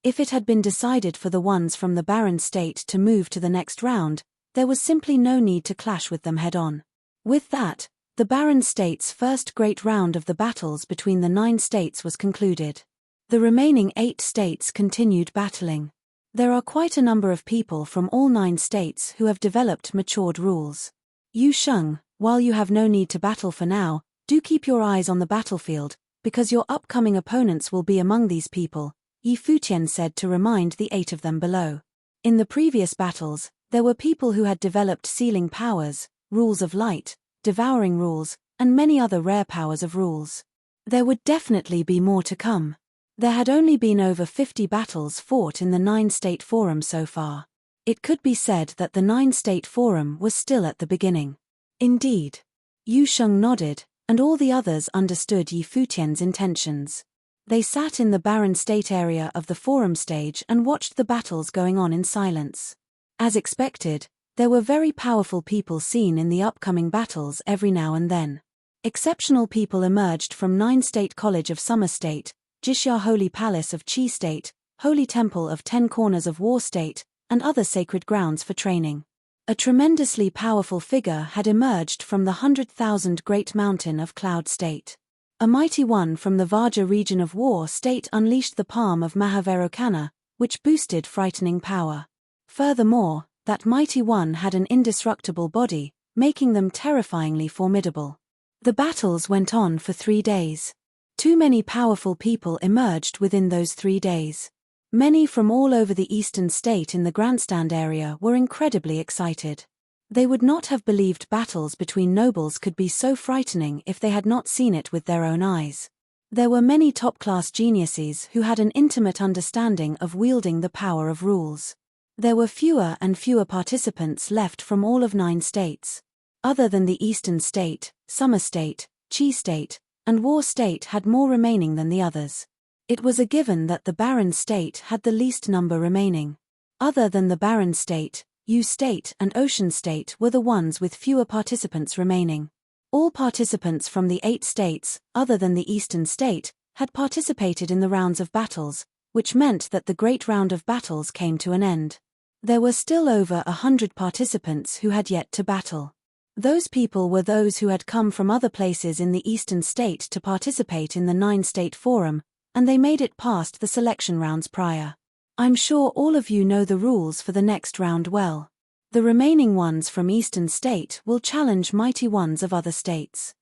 If it had been decided for the ones from the Barren State to move to the next round, there was simply no need to clash with them head-on. With that, the Barren State's first great round of the battles between the 9 states was concluded. The remaining 8 states continued battling. There are quite a number of people from all 9 states who have developed matured rules. Yu Sheng, while you have no need to battle for now, do keep your eyes on the battlefield, because your upcoming opponents will be among these people, Yi Futian said to remind the 8 of them below. In the previous battles, there were people who had developed sealing powers, rules of light, devouring rules, and many other rare powers of rules. There would definitely be more to come. There had only been over 50 battles fought in the 9-state forum so far. It could be said that the 9-state forum was still at the beginning. Indeed. Yu Sheng nodded, and all the others understood Yi Futian's intentions. They sat in the barren state area of the forum stage and watched the battles going on in silence. As expected, there were very powerful people seen in the upcoming battles every now and then. Exceptional people emerged from 9-state College of Summer State, Jishya Holy Palace of Chi State, Holy Temple of 10 Corners of War State, and other sacred grounds for training. A tremendously powerful figure had emerged from the 100,000 Great Mountain of Cloud State. A mighty one from the Vaja region of War State unleashed the palm of Mahavarokana, which boosted frightening power. Furthermore, that mighty one had an indestructible body, making them terrifyingly formidable. The battles went on for 3 days. Too many powerful people emerged within those 3 days. Many from all over the eastern state in the grandstand area were incredibly excited. They would not have believed battles between nobles could be so frightening if they had not seen it with their own eyes. There were many top-class geniuses who had an intimate understanding of wielding the power of rules. There were fewer and fewer participants left from all of 9 states. Other than the Eastern State, Summer State, Chi State, and War State had more remaining than the others. It was a given that the Barren State had the least number remaining. Other than the Barren State, U State and Ocean State were the ones with fewer participants remaining. All participants from the 8 states, other than the Eastern State, had participated in the rounds of battles, which meant that the great round of battles came to an end. There were still over 100 participants who had yet to battle. Those people were those who had come from other places in the Eastern State to participate in the 9-state forum, and they made it past the selection rounds prior. I'm sure all of you know the rules for the next round well. The remaining ones from Eastern State will challenge mighty ones of other states.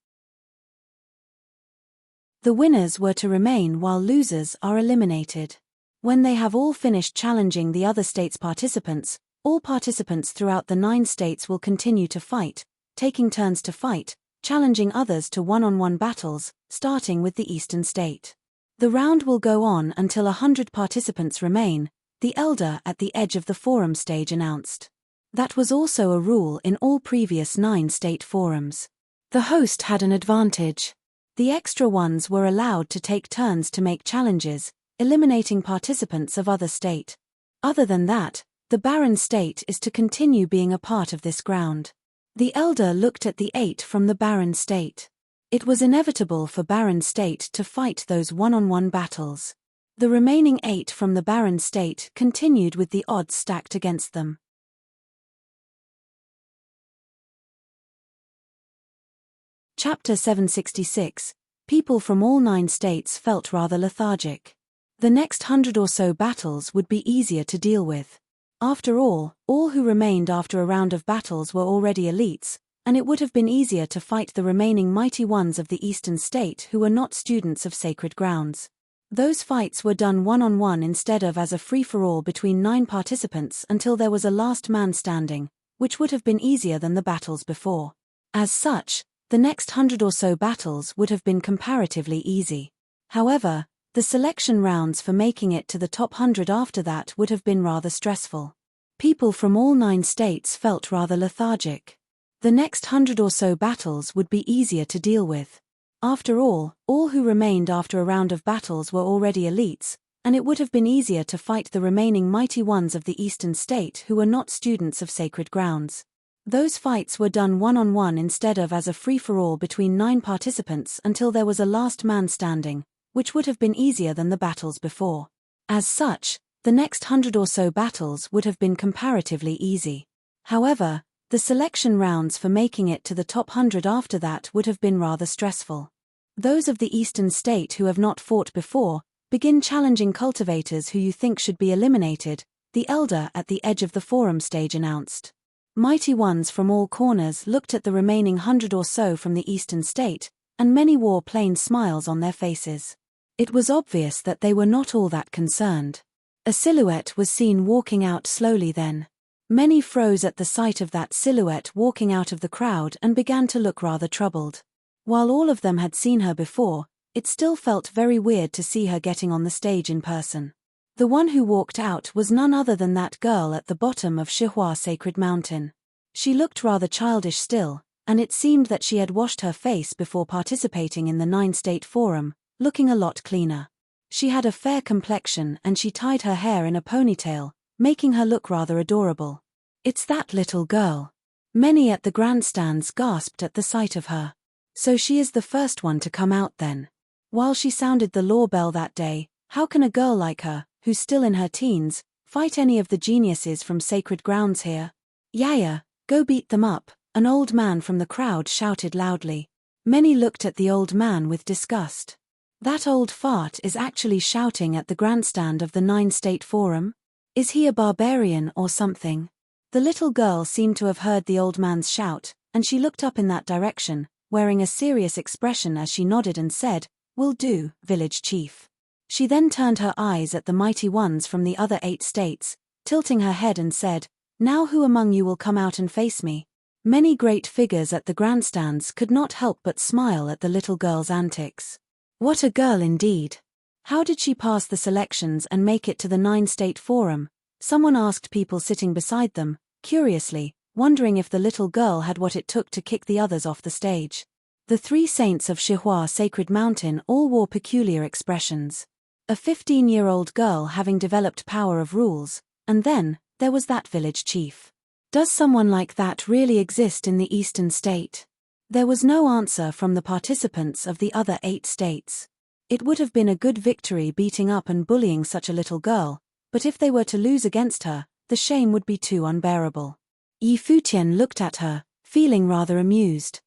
The winners were to remain while losers are eliminated. When they have all finished challenging the other states' participants, all participants throughout the 9 states will continue to fight, taking turns to fight, challenging others to one-on-one battles, starting with the Eastern State. The round will go on until 100 participants remain, the elder at the edge of the forum stage announced. That was also a rule in all previous 9-state forums. The host had an advantage. The extra ones were allowed to take turns to make challenges, eliminating participants of other state. Other than that, the Barren State is to continue being a part of this ground. The elder looked at the 8 from the Barren State. It was inevitable for Barren State to fight those one-on-one battles. The remaining 8 from the Barren State continued with the odds stacked against them. Chapter 766. People from all 9 states felt rather lethargic. The next 100 or so battles would be easier to deal with. After all who remained after a round of battles were already elites, and it would have been easier to fight the remaining mighty ones of the Eastern State who were not students of sacred grounds. Those fights were done one-on-one instead of as a free-for-all between 9 participants until there was a last man standing, which would have been easier than the battles before. As such, the next 100 or so battles would have been comparatively easy. However, the selection rounds for making it to the top 100 after that would have been rather stressful. People from all 9 states felt rather lethargic. The next 100 or so battles would be easier to deal with. After all who remained after a round of battles were already elites, and it would have been easier to fight the remaining mighty ones of the Eastern State who were not students of sacred grounds. Those fights were done one-on-one instead of as a free-for-all between 9 participants until there was a last man standing, which would have been easier than the battles before. As such, the next 100 or so battles would have been comparatively easy. However, the selection rounds for making it to the top 100 after that would have been rather stressful. Those of the Eastern State who have not fought before, begin challenging cultivators who you think should be eliminated, the elder at the edge of the forum stage announced. Mighty ones from all corners looked at the remaining 100 or so from the Eastern State, and many wore plain smiles on their faces. It was obvious that they were not all that concerned. A silhouette was seen walking out slowly then. Many froze at the sight of that silhouette walking out of the crowd and began to look rather troubled. While all of them had seen her before, it still felt very weird to see her getting on the stage in person. The one who walked out was none other than that girl at the bottom of Shihua Sacred Mountain. She looked rather childish still, and it seemed that she had washed her face before participating in the 9-state forum, looking a lot cleaner. She had a fair complexion and she tied her hair in a ponytail, making her look rather adorable. It's that little girl. Many at the grandstands gasped at the sight of her. So she is the first one to come out then. While she sounded the law bell that day, how can a girl like her, who's still in her teens, fight any of the geniuses from sacred grounds here? Yaya, go beat them up, an old man from the crowd shouted loudly. Many looked at the old man with disgust. That old fart is actually shouting at the grandstand of the 9-State Forum? Is he a barbarian or something? The little girl seemed to have heard the old man's shout, and she looked up in that direction, wearing a serious expression as she nodded and said, "Will do, village chief." She then turned her eyes at the mighty ones from the other 8 states, tilting her head and said, "Now who among you will come out and face me?" Many great figures at the grandstands could not help but smile at the little girl's antics. What a girl indeed! How did she pass the selections and make it to the 9-State Forum? Someone asked people sitting beside them, curiously, wondering if the little girl had what it took to kick the others off the stage. The 3 saints of Shihua Sacred Mountain all wore peculiar expressions. A 15-year-old girl having developed power of rules, and then, there was that village chief. Does someone like that really exist in the eastern state? There was no answer from the participants of the other 8 states. It would have been a good victory beating up and bullying such a little girl, but if they were to lose against her, the shame would be too unbearable. Futian looked at her, feeling rather amused.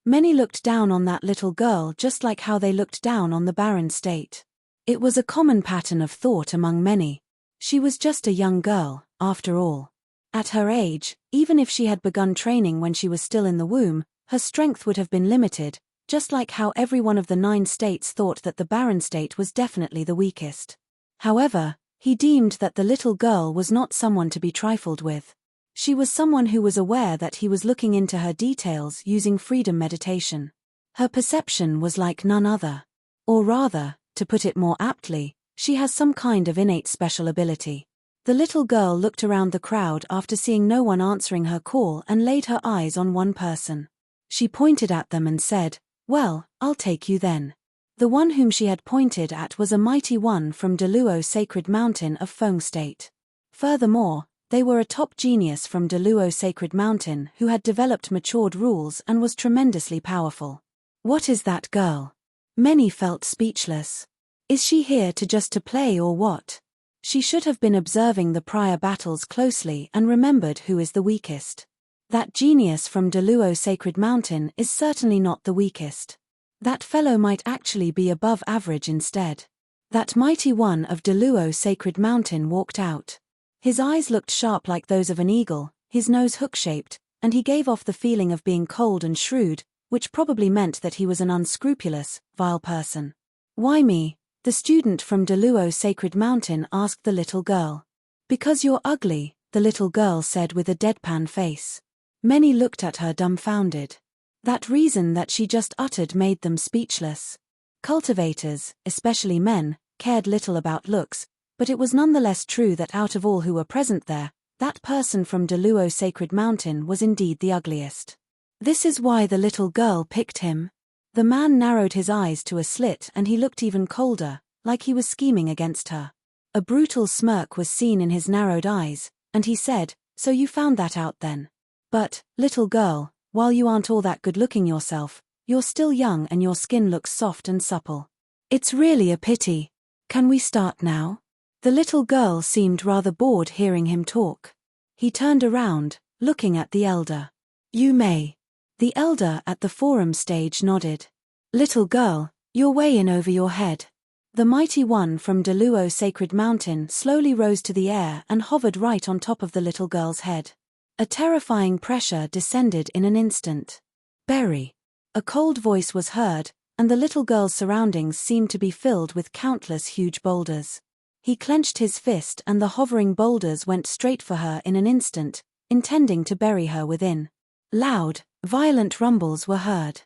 Many looked down on that little girl just like how they looked down on the barren state. It was a common pattern of thought among many. She was just a young girl, after all. At her age, even if she had begun training when she was still in the womb, her strength would have been limited, just like how every one of the 9 states thought that the barren state was definitely the weakest. However, he deemed that the little girl was not someone to be trifled with. She was someone who was aware that he was looking into her details using freedom meditation. Her perception was like none other. Or rather, to put it more aptly, she has some kind of innate special ability. The little girl looked around the crowd after seeing no one answering her call and laid her eyes on one person. She pointed at them and said, "Well, I'll take you then." The one whom she had pointed at was a mighty one from Deluo Sacred Mountain of Feng State. Furthermore, they were a top genius from Deluo Sacred Mountain who had developed matured rules and was tremendously powerful. What is that girl? Many felt speechless. Is she here to play or what? She should have been observing the prior battles closely and remembered who is the weakest. That genius from Deluo Sacred Mountain is certainly not the weakest. That fellow might actually be above average instead. That mighty one of Deluo Sacred Mountain walked out. His eyes looked sharp like those of an eagle, his nose hook-shaped, and he gave off the feeling of being cold and shrewd, which probably meant that he was an unscrupulous, vile person. "Why me?" the student from Deluo Sacred Mountain asked the little girl. "Because you're ugly," the little girl said with a deadpan face. Many looked at her dumbfounded. That reason that she just uttered made them speechless. Cultivators, especially men, cared little about looks, but it was nonetheless true that out of all who were present there, that person from Deluo Sacred Mountain was indeed the ugliest. This is why the little girl picked him. The man narrowed his eyes to a slit and he looked even colder, like he was scheming against her. A brutal smirk was seen in his narrowed eyes, and he said, "So you found that out then? But, little girl, while you aren't all that good-looking yourself, you're still young and your skin looks soft and supple. It's really a pity. Can we start now?" The little girl seemed rather bored hearing him talk. He turned around, looking at the elder. "You may." The elder at the forum stage nodded. "Little girl, you're way in over your head." The mighty one from Deluo Sacred Mountain slowly rose to the air and hovered right on top of the little girl's head. A terrifying pressure descended in an instant. "Berry." A cold voice was heard, and the little girl's surroundings seemed to be filled with countless huge boulders. He clenched his fist and the hovering boulders went straight for her in an instant, intending to bury her within. Loud, violent rumbles were heard.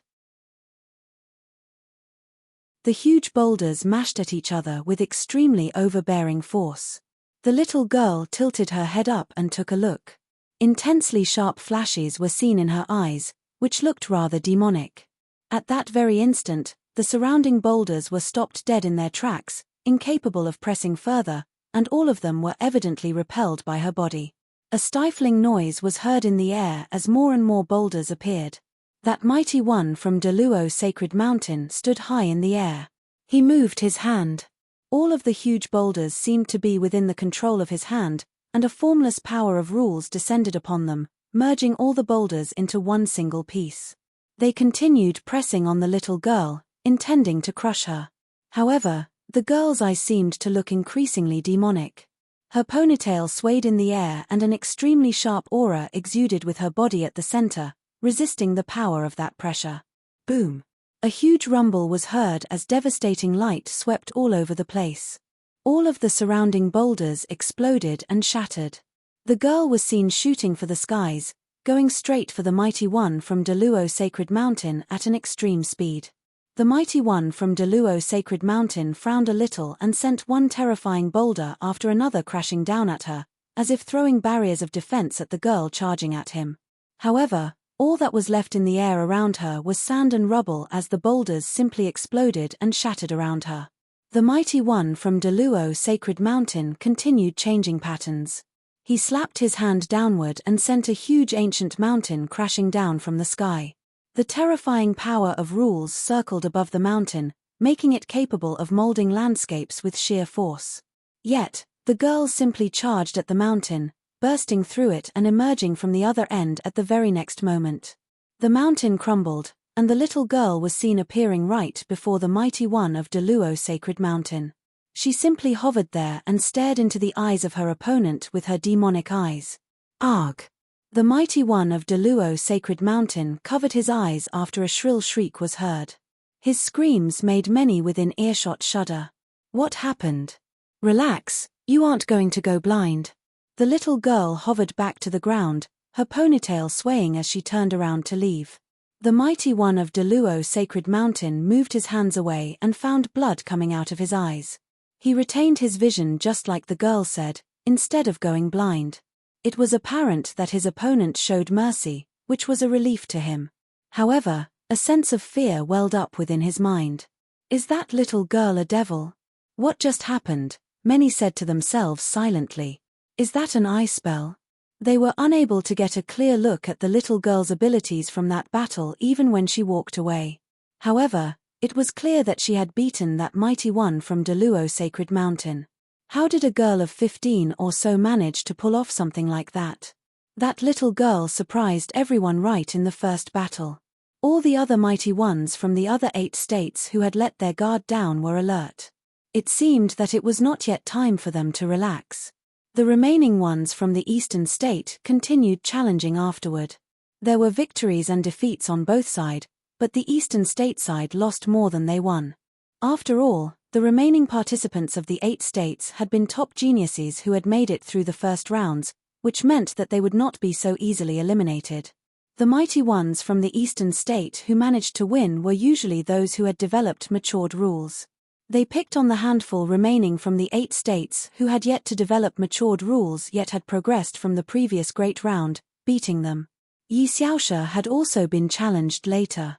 The huge boulders mashed at each other with extremely overbearing force. The little girl tilted her head up and took a look. Intensely sharp flashes were seen in her eyes, which looked rather demonic. At that very instant, The surrounding boulders were stopped dead in their tracks, incapable of pressing further, and all of them were evidently repelled by her body. A stifling noise was heard in the air as more and more boulders appeared. That mighty one from Deluo Sacred Mountain stood high in the air. He moved his hand. All of the huge boulders seemed to be within the control of his hand, and a formless power of rules descended upon them, merging all the boulders into one single piece. They continued pressing on the little girl, intending to crush her. However, the girl's eyes seemed to look increasingly demonic. Her ponytail swayed in the air and an extremely sharp aura exuded with her body at the center, resisting the power of that pressure. Boom! A huge rumble was heard as devastating light swept all over the place. All of the surrounding boulders exploded and shattered. The girl was seen shooting for the skies, going straight for the mighty one from Deluo Sacred Mountain at an extreme speed. The mighty one from Deluo Sacred Mountain frowned a little and sent one terrifying boulder after another crashing down at her, as if throwing barriers of defense at the girl charging at him. However, all that was left in the air around her was sand and rubble as the boulders simply exploded and shattered around her. The mighty one from Deluo Sacred Mountain continued changing patterns. He slapped his hand downward and sent a huge ancient mountain crashing down from the sky. The terrifying power of rules circled above the mountain, making it capable of molding landscapes with sheer force. Yet, the girl simply charged at the mountain, bursting through it and emerging from the other end at the very next moment. The mountain crumbled, and the little girl was seen appearing right before the mighty one of Deluo Sacred Mountain. She simply hovered there and stared into the eyes of her opponent with her demonic eyes. Arg! The mighty one of Deluo Sacred Mountain covered his eyes after a shrill shriek was heard. His screams made many within earshot shudder. What happened? Relax, you aren't going to go blind. The little girl hovered back to the ground, her ponytail swaying as she turned around to leave. The mighty one of Deluo Sacred Mountain moved his hands away and found blood coming out of his eyes. He retained his vision just like the girl said, instead of going blind. It was apparent that his opponent showed mercy, which was a relief to him. However, a sense of fear welled up within his mind. Is that little girl a devil? What just happened? Many said to themselves silently. Is that an eye spell? They were unable to get a clear look at the little girl's abilities from that battle even when she walked away. However, it was clear that she had beaten that mighty one from Deluo Sacred Mountain. How did a girl of 15 or so manage to pull off something like that? That little girl surprised everyone right in the first battle. All the other mighty ones from the other 8 states who had let their guard down were alert. It seemed that it was not yet time for them to relax. The remaining ones from the eastern state continued challenging afterward. There were victories and defeats on both sides, but the eastern state side lost more than they won. After all, the remaining participants of the 8 states had been top geniuses who had made it through the first rounds, which meant that they would not be so easily eliminated. The mighty ones from the eastern state who managed to win were usually those who had developed matured rules. They picked on the handful remaining from the 8 states who had yet to develop matured rules yet had progressed from the previous great round, beating them. Yi Xiaoxia had also been challenged later.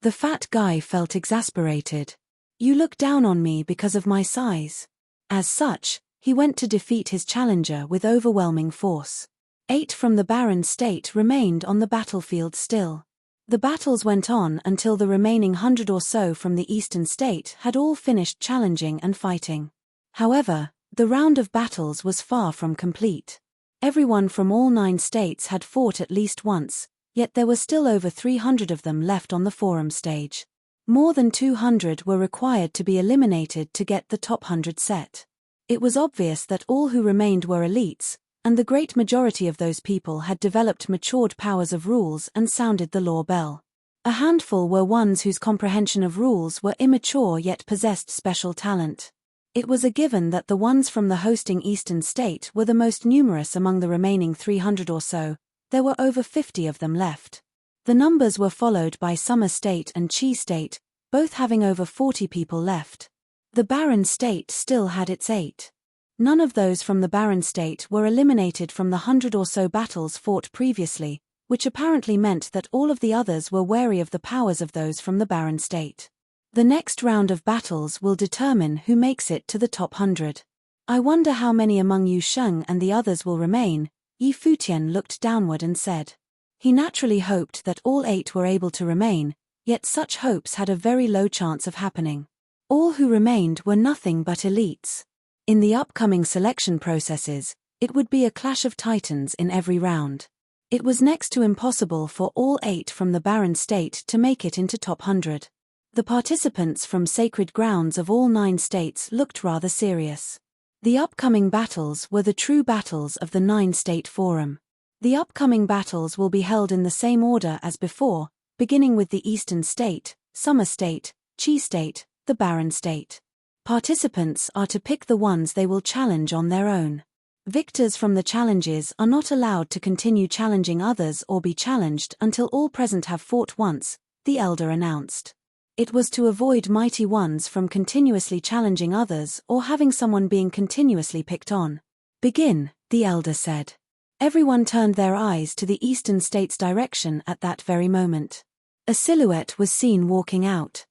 The fat guy felt exasperated. You look down on me because of my size. As such, he went to defeat his challenger with overwhelming force. 8 from the barren state remained on the battlefield still. The battles went on until the remaining 100 or so from the eastern state had all finished challenging and fighting. However, the round of battles was far from complete. Everyone from all 9 states had fought at least once, yet there were still over 300 of them left on the forum stage. More than 200 were required to be eliminated to get the top 100 set. It was obvious that all who remained were elites, and the great majority of those people had developed matured powers of rules and sounded the law bell. A handful were ones whose comprehension of rules were immature yet possessed special talent. It was a given that the ones from the hosting eastern state were the most numerous among the remaining 300 or so. There were over 50 of them left. The numbers were followed by Summer State and Chi State, both having over 40 people left. The barren state still had its 8. None of those from the barren state were eliminated from the 100 or so battles fought previously, which apparently meant that all of the others were wary of the powers of those from the barren state. The next round of battles will determine who makes it to the top 100. I wonder how many among Yu Sheng and the others will remain. Yi Futian looked downward and said. He naturally hoped that all 8 were able to remain, yet such hopes had a very low chance of happening. All who remained were nothing but elites. In the upcoming selection processes, it would be a clash of titans in every round. It was next to impossible for all 8 from the barren state to make it into top 100. The participants from sacred grounds of all 9 states looked rather serious. The upcoming battles were the true battles of the 9-state forum. The upcoming battles will be held in the same order as before, beginning with the Eastern State, Summer State, Qi State, the Barren State. Participants are to pick the ones they will challenge on their own. Victors from the challenges are not allowed to continue challenging others or be challenged until all present have fought once, the elder announced. It was to avoid mighty ones from continuously challenging others or having someone being continuously picked on. Begin, the elder said. Everyone turned their eyes to the Eastern State's direction at that very moment. A silhouette was seen walking out.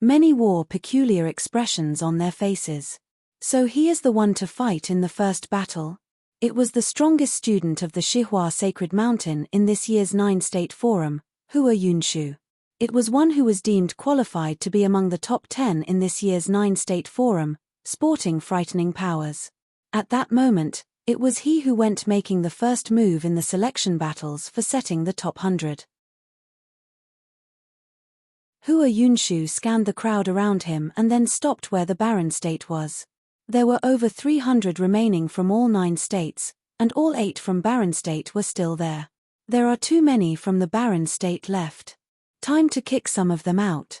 Many wore peculiar expressions on their faces. So he is the one to fight in the first battle? It was the strongest student of the Shihua Sacred Mountain in this year's 9-state forum, Hua Yunshu. It was one who was deemed qualified to be among the top 10 in this year's 9-state forum, sporting frightening powers. At that moment, it was he who went making the first move in the selection battles for setting the top 100. Hua Yunshu scanned the crowd around him and then stopped where the barren state was. There were over 300 remaining from all 9 states, and all 8 from barren state were still there. There are too many from the barren state left. Time to kick some of them out.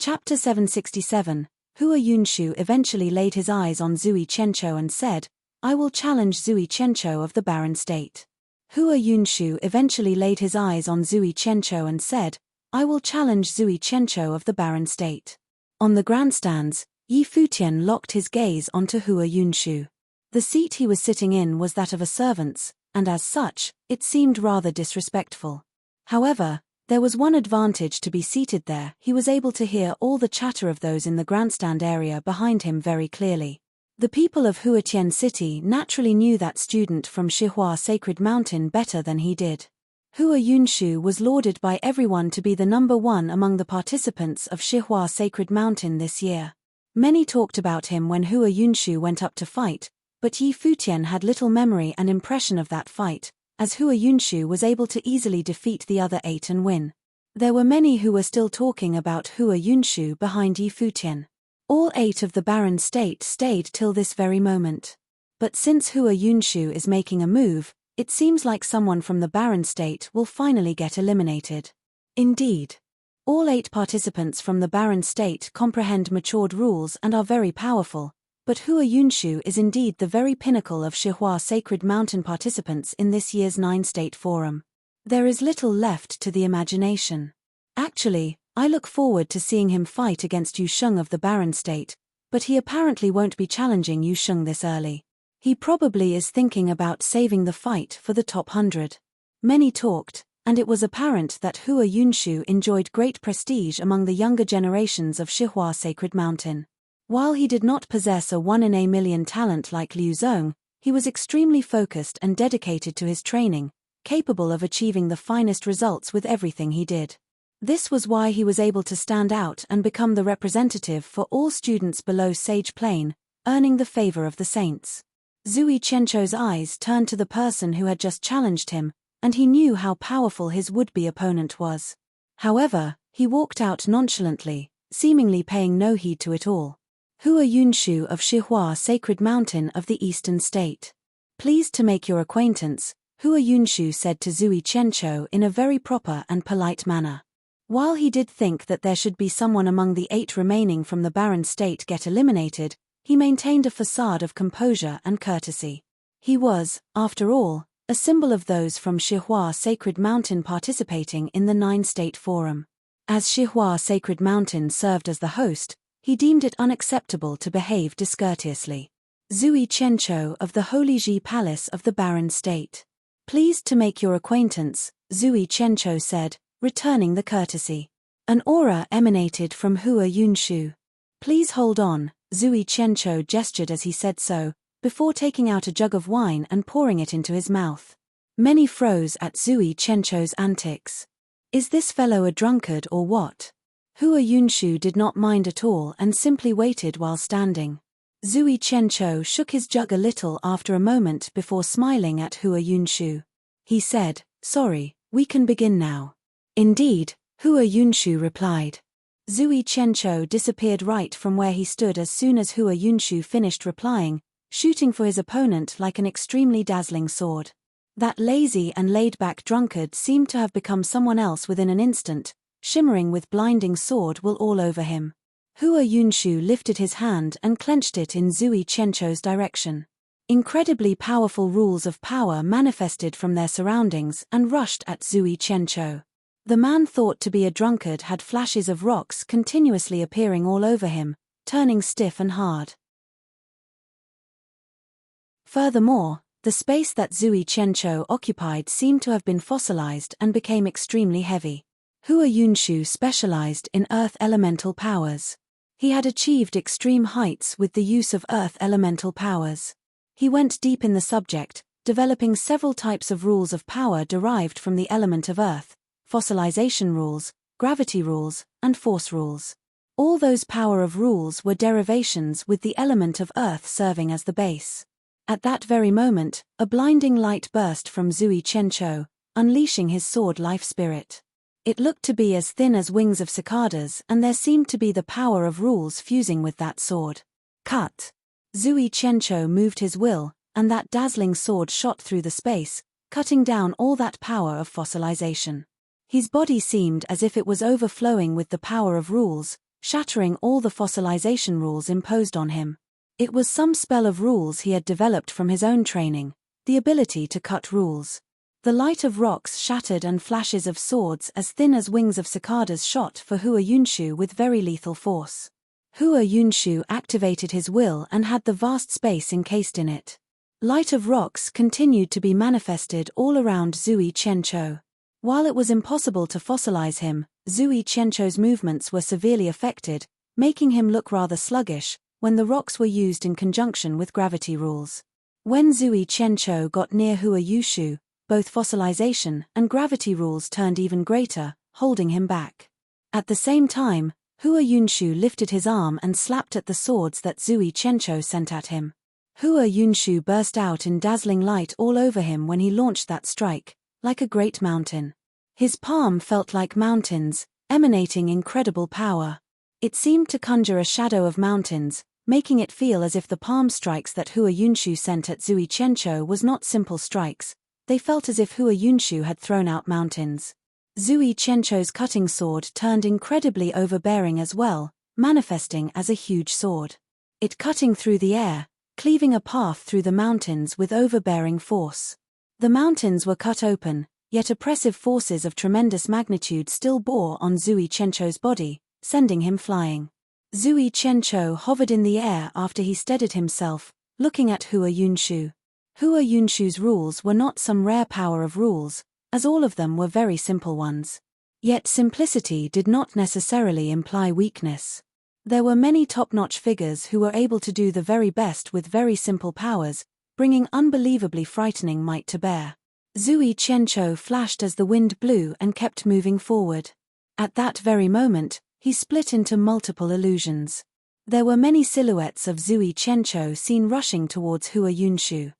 Chapter 767. Hua Yunshu eventually laid his eyes on Zui Chencho and said, I will challenge Zui Chencho of the barren state. Hua Yunshu eventually laid his eyes on Zui Chencho and said, I will challenge Zui Chencho of the barren state. On the grandstands, Yi Futian locked his gaze onto Hua Yunshu. The seat he was sitting in was that of a servant's, and as such, it seemed rather disrespectful. However, there was one advantage to be seated there: he was able to hear all the chatter of those in the grandstand area behind him very clearly. The people of Futian City naturally knew that student from Shihua Sacred Mountain better than he did. Hua Yunshu was lauded by everyone to be the number 1 among the participants of Shihua Sacred Mountain this year. Many talked about him when Hua Yunshu went up to fight, but Yi Futian had little memory and impression of that fight, as Hua Yunshu was able to easily defeat the other 8 and win. There were many who were still talking about Hua Yunshu behind Yi Futian. All 8 of the barren state stayed till this very moment. But since Hua Yunshu is making a move, it seems like someone from the barren state will finally get eliminated. Indeed. All 8 participants from the barren state comprehend matured rules and are very powerful, but Hua Yunshu is indeed the very pinnacle of Shihua Sacred Mountain participants in this year's 9-state forum. There is little left to the imagination. Actually, I look forward to seeing him fight against Yu Sheng of the barren state, but he apparently won't be challenging Yu Sheng this early. He probably is thinking about saving the fight for the top 100. Many talked, and it was apparent that Hua Yunshu enjoyed great prestige among the younger generations of Shihua Sacred Mountain. While he did not possess a 1 in a million talent like Liu Zong, he was extremely focused and dedicated to his training, capable of achieving the finest results with everything he did. This was why he was able to stand out and become the representative for all students below Sage Plane, earning the favor of the saints. Zui Chencho's eyes turned to the person who had just challenged him, and he knew how powerful his would-be opponent was. However, he walked out nonchalantly, seemingly paying no heed to it all. Hua Yunshu of Shihua Sacred Mountain of the Eastern State. Pleased to make your acquaintance, Hua Yunshu said to Zui Chencho in a very proper and polite manner. While he did think that there should be someone among the 8 remaining from the barren state get eliminated, he maintained a facade of composure and courtesy. He was, after all, a symbol of those from Shihua Sacred Mountain participating in the 9-state forum. As Shihua Sacred Mountain served as the host, he deemed it unacceptable to behave discourteously. Zui Chencho of the Holy Ji Palace of the Barren State. Pleased to make your acquaintance, Zui Chencho said, returning the courtesy. An aura emanated from Hua Yunshu. Please hold on, Zui Chencho gestured as he said so, before taking out a jug of wine and pouring it into his mouth. Many froze at Zui Chencho's antics. Is this fellow a drunkard or what? Hua Yunshu did not mind at all and simply waited while standing. Zui Chencho shook his jug a little after a moment before smiling at Hua Yunshu. He said, sorry, we can begin now. Indeed, Hua Yunshu replied. Zui Chencho disappeared right from where he stood as soon as Hua Yunshu finished replying, shooting for his opponent like an extremely dazzling sword. That lazy and laid-back drunkard seemed to have become someone else within an instant, shimmering with blinding sword will all over him. Hua Yunshu lifted his hand and clenched it in Zui Chencho's direction. Incredibly powerful rules of power manifested from their surroundings and rushed at Zui Chencho. The man thought to be a drunkard had flashes of rocks continuously appearing all over him, turning stiff and hard. Furthermore, the space that Zui Chencho occupied seemed to have been fossilized and became extremely heavy. Hua Yunshu specialized in earth elemental powers. He had achieved extreme heights with the use of earth elemental powers. He went deep in the subject, developing several types of rules of power derived from the element of earth, fossilization rules, gravity rules, and force rules. All those power of rules were derivations with the element of earth serving as the base. At that very moment, a blinding light burst from Zui Chencho, unleashing his sword life spirit. It looked to be as thin as wings of cicadas, and there seemed to be the power of rules fusing with that sword. Cut! Zui Chencho moved his will, and that dazzling sword shot through the space, cutting down all that power of fossilization. His body seemed as if it was overflowing with the power of rules, shattering all the fossilization rules imposed on him. It was some spell of rules he had developed from his own training, the ability to cut rules. The light of rocks shattered and flashes of swords as thin as wings of cicadas shot for Hua Yunshu with very lethal force. Hua Yunshu activated his will and had the vast space encased in it. Light of rocks continued to be manifested all around Zui Chencho. While it was impossible to fossilize him, Zui Chencho's movements were severely affected, making him look rather sluggish, when the rocks were used in conjunction with gravity rules. When Zui Chencho got near Hua Yunshu, both fossilization and gravity rules turned even greater, holding him back. At the same time, Hua Yunshu lifted his arm and slapped at the swords that Zui Chencho sent at him. Hua Yunshu burst out in dazzling light all over him when he launched that strike, like a great mountain. His palm felt like mountains, emanating incredible power. It seemed to conjure a shadow of mountains, making it feel as if the palm strikes that Hua Yunshu sent at Zui Chencho was not simple strikes. They felt as if Hua Yunshu had thrown out mountains. Zui Chencho's cutting sword turned incredibly overbearing as well, manifesting as a huge sword. It cutting through the air, cleaving a path through the mountains with overbearing force. The mountains were cut open, yet oppressive forces of tremendous magnitude still bore on Zui Chencho's body, sending him flying. Zui Chencho hovered in the air after he steadied himself, looking at Hua Yunshu. Hua Yunshu's rules were not some rare power of rules, as all of them were very simple ones. Yet simplicity did not necessarily imply weakness. There were many top-notch figures who were able to do the very best with very simple powers, bringing unbelievably frightening might to bear. Zui Chencho flashed as the wind blew and kept moving forward. At that very moment, he split into multiple illusions. There were many silhouettes of Zui Chencho seen rushing towards Hua Yunshu.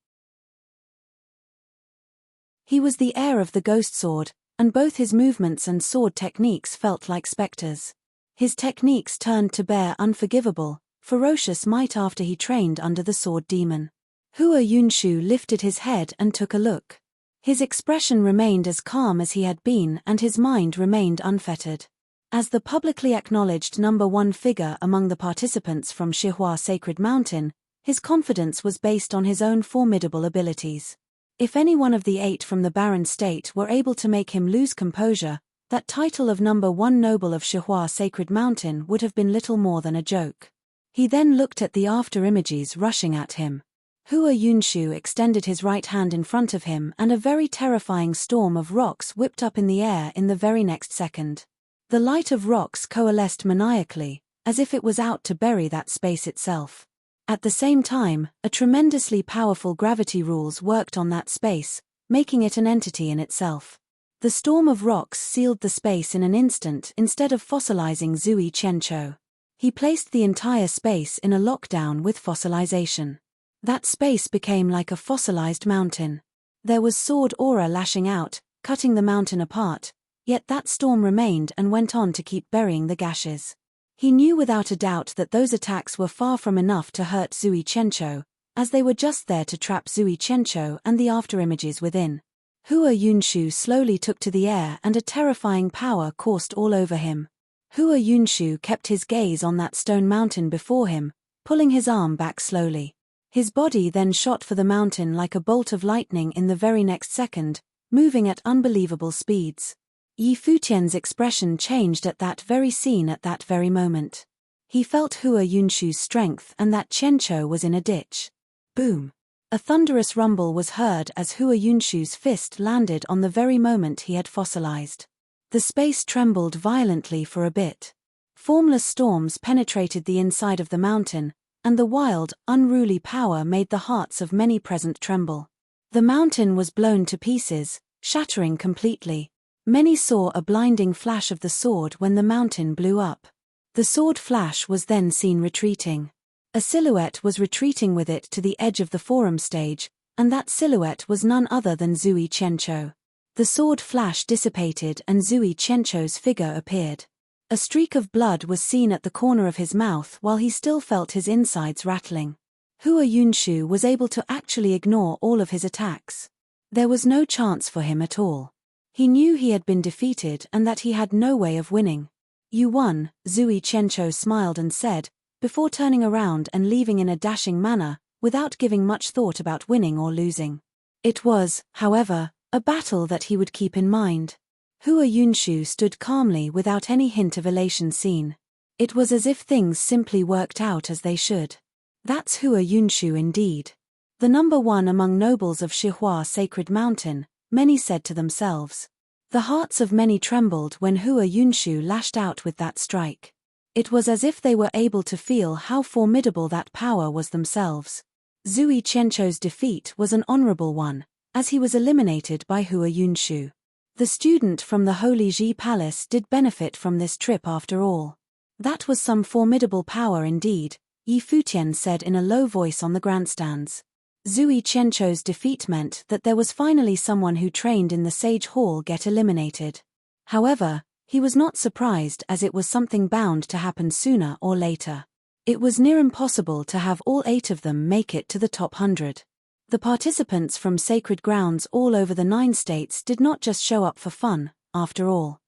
He was the heir of the ghost sword, and both his movements and sword techniques felt like specters. His techniques turned to bear unforgivable, ferocious might after he trained under the sword demon. Hua Yunshu lifted his head and took a look. His expression remained as calm as he had been and his mind remained unfettered. As the publicly acknowledged #1 figure among the participants from Shihua Sacred Mountain, his confidence was based on his own formidable abilities. If any one of the 8 from the Barren State were able to make him lose composure, that title of #1 noble of Shihua Sacred Mountain would have been little more than a joke. He then looked at the after-images rushing at him. Hua Yunshu extended his right hand in front of him and a very terrifying storm of rocks whipped up in the air in the very next second. The light of rocks coalesced maniacally, as if it was out to bury that space itself. At the same time, a tremendously powerful gravity rules worked on that space, making it an entity in itself. The storm of rocks sealed the space in an instant instead of fossilizing Zui Qianqiu. He placed the entire space in a lockdown with fossilization. That space became like a fossilized mountain. There was sword aura lashing out, cutting the mountain apart, yet that storm remained and went on to keep burying the gashes. He knew without a doubt that those attacks were far from enough to hurt Zui Qianqiu, as they were just there to trap Zui Qianqiu and the afterimages within. Hua Yunshu slowly took to the air and a terrifying power coursed all over him. Hua Yunshu kept his gaze on that stone mountain before him, pulling his arm back slowly. His body then shot for the mountain like a bolt of lightning in the very next second, moving at unbelievable speeds. Yi Futian's expression changed at that very scene at that very moment. He felt Hua Yunshu's strength and that Qianqiu was in a ditch. Boom! A thunderous rumble was heard as Hua Yunshu's fist landed on the very moment he had fossilized. The space trembled violently for a bit. Formless storms penetrated the inside of the mountain, and the wild, unruly power made the hearts of many present tremble. The mountain was blown to pieces, shattering completely. Many saw a blinding flash of the sword when the mountain blew up. The sword flash was then seen retreating. A silhouette was retreating with it to the edge of the forum stage, and that silhouette was none other than Zui Qianqiu. The sword flash dissipated and Zui Qianqiu's figure appeared. A streak of blood was seen at the corner of his mouth while he still felt his insides rattling. Hua Yunshu was able to actually ignore all of his attacks. There was no chance for him at all. He knew he had been defeated and that he had no way of winning. "You won," Zui Qianqiu smiled and said, before turning around and leaving in a dashing manner, without giving much thought about winning or losing. It was, however, a battle that he would keep in mind. Hua Yunshu stood calmly without any hint of elation seen. It was as if things simply worked out as they should. That's Hua Yunshu indeed. The number one among nobles of Shihua Sacred Mountain, many said to themselves. The hearts of many trembled when Hua Yunshu lashed out with that strike. It was as if they were able to feel how formidable that power was themselves. Zui Qianqiu's defeat was an honorable one, as he was eliminated by Hua Yunshu. The student from the Holy Ji Palace did benefit from this trip after all. That was some formidable power indeed, Yi Futian said in a low voice on the grandstands. Zui Qianqiu's defeat meant that there was finally someone who trained in the Sage Hall get eliminated. However, he was not surprised as it was something bound to happen sooner or later. It was near impossible to have all 8 of them make it to the top 100. The participants from sacred grounds all over the 9 states did not just show up for fun, after all.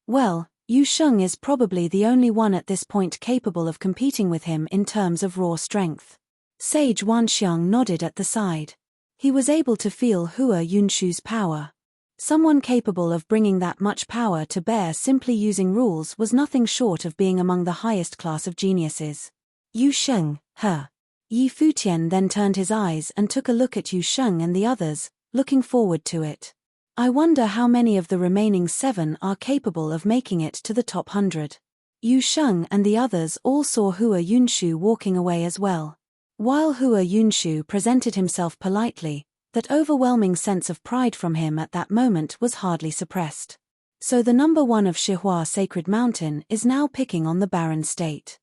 Well, Yu Sheng is probably the only one at this point capable of competing with him in terms of raw strength. Sage Wanxiang nodded at the side. He was able to feel Hua Yunshu's power. Someone capable of bringing that much power to bear simply using rules was nothing short of being among the highest class of geniuses. Yu Sheng, her. Yi Futian then turned his eyes and took a look at Yu Sheng and the others, looking forward to it. I wonder how many of the remaining 7 are capable of making it to the top 100. Yu Sheng and the others all saw Hua Yunshu walking away as well. While Hua Yunshu presented himself politely, that overwhelming sense of pride from him at that moment was hardly suppressed. So the number 1 of Shihua Sacred Mountain is now picking on the barren state.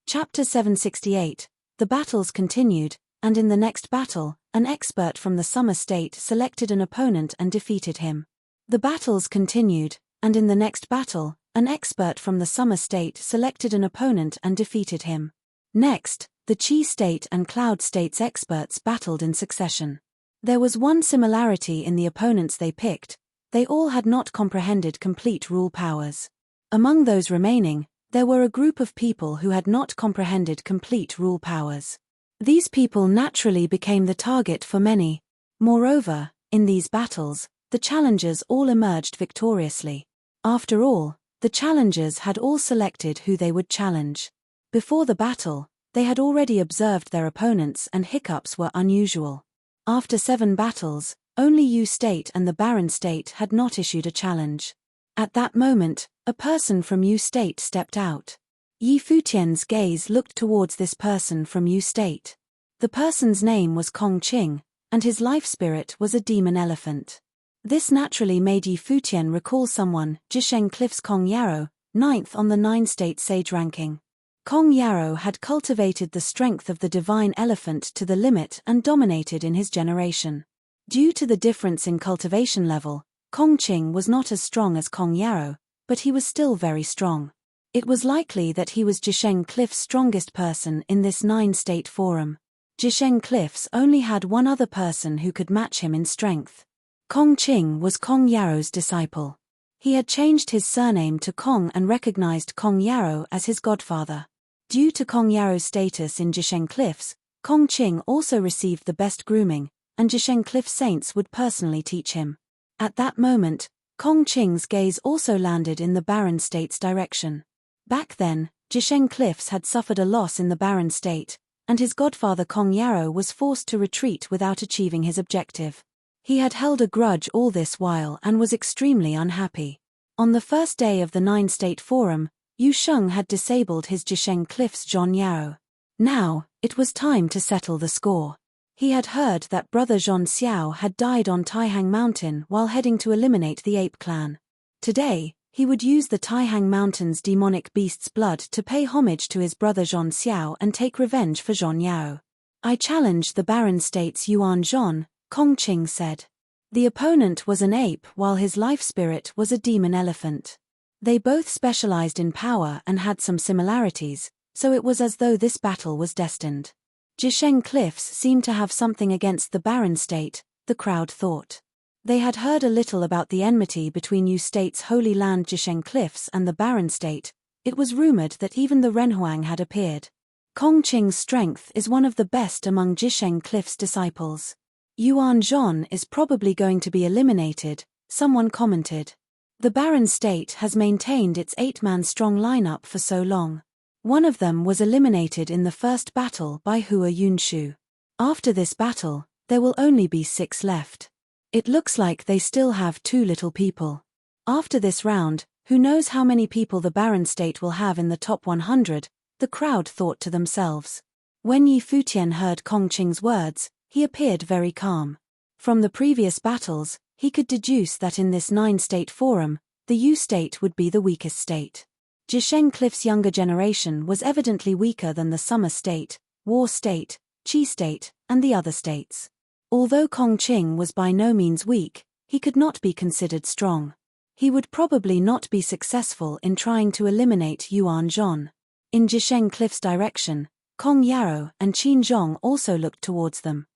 Chapter 768. The battles continued, and in the next battle, an expert from the Summer State selected an opponent and defeated him. The battles continued, and in the next battle, an expert from the Summer State selected an opponent and defeated him. Next, the Qi State and Cloud State's experts battled in succession. There was one similarity in the opponents they picked: they all had not comprehended complete rule powers. Among those remaining, there were a group of people who had not comprehended complete rule powers. These people naturally became the target for many. Moreover, in these battles, the challengers all emerged victoriously. After all, the challengers had all selected who they would challenge. Before the battle, they had already observed their opponents and hiccups were unusual. After 7 battles, only Yu State and the Barren State had not issued a challenge. At that moment, a person from Yu State stepped out. Yi Futian's gaze looked towards this person from Yu State. The person's name was Kong Qing, and his life spirit was a demon elephant. This naturally made Yi Futian recall someone, Jisheng Cliff's Kong Yarrow, 9th on the 9-state sage ranking. Kong Yarrow had cultivated the strength of the divine elephant to the limit and dominated in his generation. Due to the difference in cultivation level, Kong Qing was not as strong as Kong Yarrow, but he was still very strong. It was likely that he was Jisheng Cliff's strongest person in this 9-state forum. Jisheng Cliffs only had one other person who could match him in strength. Kong Qing was Kong Yarrow's disciple. He had changed his surname to Kong and recognized Kong Yarrow as his godfather. Due to Kong Yarrow's status in Jisheng Cliffs, Kong Qing also received the best grooming, and Jisheng Cliff saints would personally teach him. At that moment, Kong Qing's gaze also landed in the Barren State's direction. Back then, Jisheng Cliffs had suffered a loss in the Barren State, and his godfather Kong Yarrow was forced to retreat without achieving his objective. He had held a grudge all this while and was extremely unhappy. On the first day of the 9-state forum, Yu Sheng had disabled his Jisheng Cliff's Zhon Yarrow. Now, it was time to settle the score. He had heard that brother Zhon Xiao had died on Taihang Mountain while heading to eliminate the ape clan. Today, he would use the Taihang Mountain's demonic beast's blood to pay homage to his brother Zhon Xiao and take revenge for Zhon Yao. I challenge the Barren State's Yuan Zhon, Kong Qing said. The opponent was an ape while his life spirit was a demon elephant. They both specialized in power and had some similarities, so it was as though this battle was destined. Jisheng Cliffs seemed to have something against the Barren State, the crowd thought. They had heard a little about the enmity between Yu State's Holy Land Jisheng Cliffs and the Barren State. It was rumored that even the Renhuang had appeared. Kong Qing's strength is one of the best among Jisheng Cliff's disciples. Yuan Zhon is probably going to be eliminated, someone commented. The Barren State has maintained its 8-man strong lineup for so long. One of them was eliminated in the first battle by Hua Yunshu. After this battle, there will only be 6 left. It looks like they still have 2 little people. After this round, who knows how many people the Barren State will have in the top 100, the crowd thought to themselves. When Yi Futian heard Kong Qing's words, he appeared very calm. From the previous battles, he could deduce that in this 9-state forum, the Yu State would be the weakest state. Jisheng Cliff's younger generation was evidently weaker than the Summer State, War State, Qi State, and the other states. Although Kong Qing was by no means weak, he could not be considered strong. He would probably not be successful in trying to eliminate Yuan Zhon. In Jisheng Cliff's direction, Kong Yarrow and Qin Zhong also looked towards them.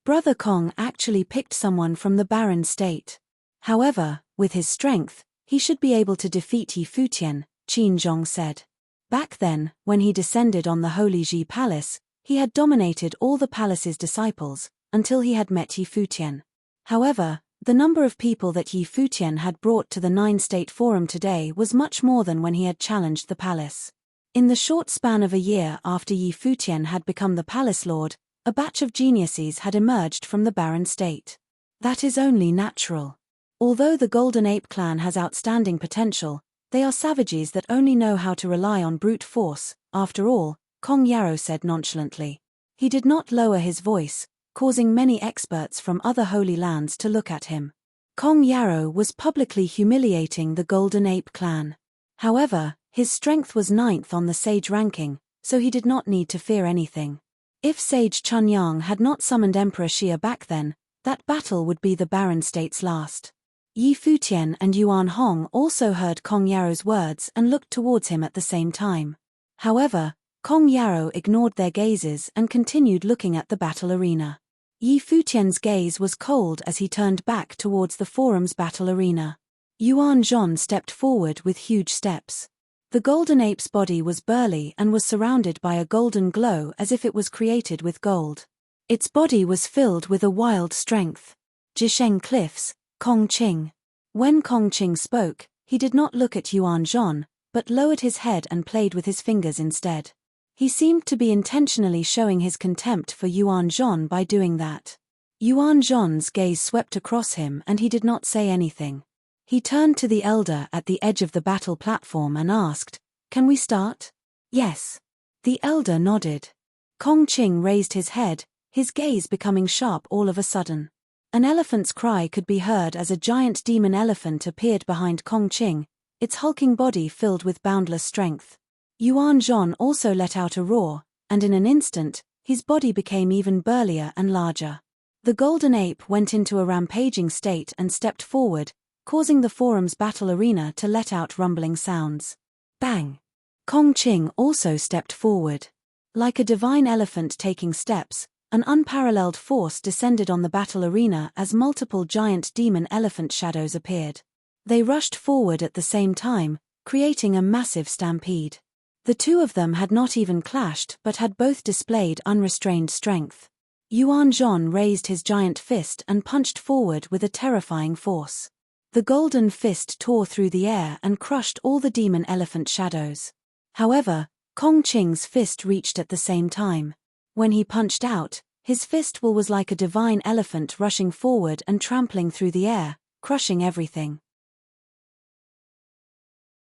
Brother Kong actually picked someone from the Barren State. However, with his strength, he should be able to defeat Yi Futian, Qin Zhong said. Back then, when he descended on the Holy Ji Palace, he had dominated all the palace's disciples, until he had met Yi Futian. However, the number of people that Yi Futian had brought to the 9-state forum today was much more than when he had challenged the palace. In the short span of a year after Yi Futian had become the palace lord, a batch of geniuses had emerged from the Barren State. That is only natural. Although the Golden Ape clan has outstanding potential, they are savages that only know how to rely on brute force. After all, Kong Yarrow said nonchalantly. He did not lower his voice, causing many experts from other holy lands to look at him. Kong Yarrow was publicly humiliating the Golden Ape clan. However, his strength was 9th on the sage ranking, so he did not need to fear anything. If Sage Chunyang had not summoned Emperor Xia back then, that battle would be the Barren State's last. Yi Futian and Yuan Hong also heard Kong Yarrow's words and looked towards him at the same time. However, Kong Yarrow ignored their gazes and continued looking at the battle arena. Yi Futian's gaze was cold as he turned back towards the forum's battle arena. Yuan Zhon stepped forward with huge steps. The golden ape's body was burly and was surrounded by a golden glow as if it was created with gold. Its body was filled with a wild strength. Jisheng Cliffs, Kong Qing. When Kong Qing spoke, he did not look at Yuan Zhon, but lowered his head and played with his fingers instead. He seemed to be intentionally showing his contempt for Yuan Zhon by doing that. Yuan Zhon's gaze swept across him and he did not say anything. He turned to the elder at the edge of the battle platform and asked, "Can we start?" "Yes." The elder nodded. Kong Qing raised his head, his gaze becoming sharp all of a sudden. An elephant's cry could be heard as a giant demon elephant appeared behind Kong Qing, its hulking body filled with boundless strength. Yuan Zhon also let out a roar, and in an instant, his body became even burlier and larger. The golden ape went into a rampaging state and stepped forward, causing the forum's battle arena to let out rumbling sounds. Bang! Kong Qing also stepped forward. Like a divine elephant taking steps, an unparalleled force descended on the battle arena as multiple giant demon elephant shadows appeared. They rushed forward at the same time, creating a massive stampede. The two of them had not even clashed but had both displayed unrestrained strength. Yuan Zhon raised his giant fist and punched forward with a terrifying force. The golden fist tore through the air and crushed all the demon elephant shadows. However, Kong Qing's fist reached at the same time. When he punched out, his fist was like a divine elephant rushing forward and trampling through the air, crushing everything.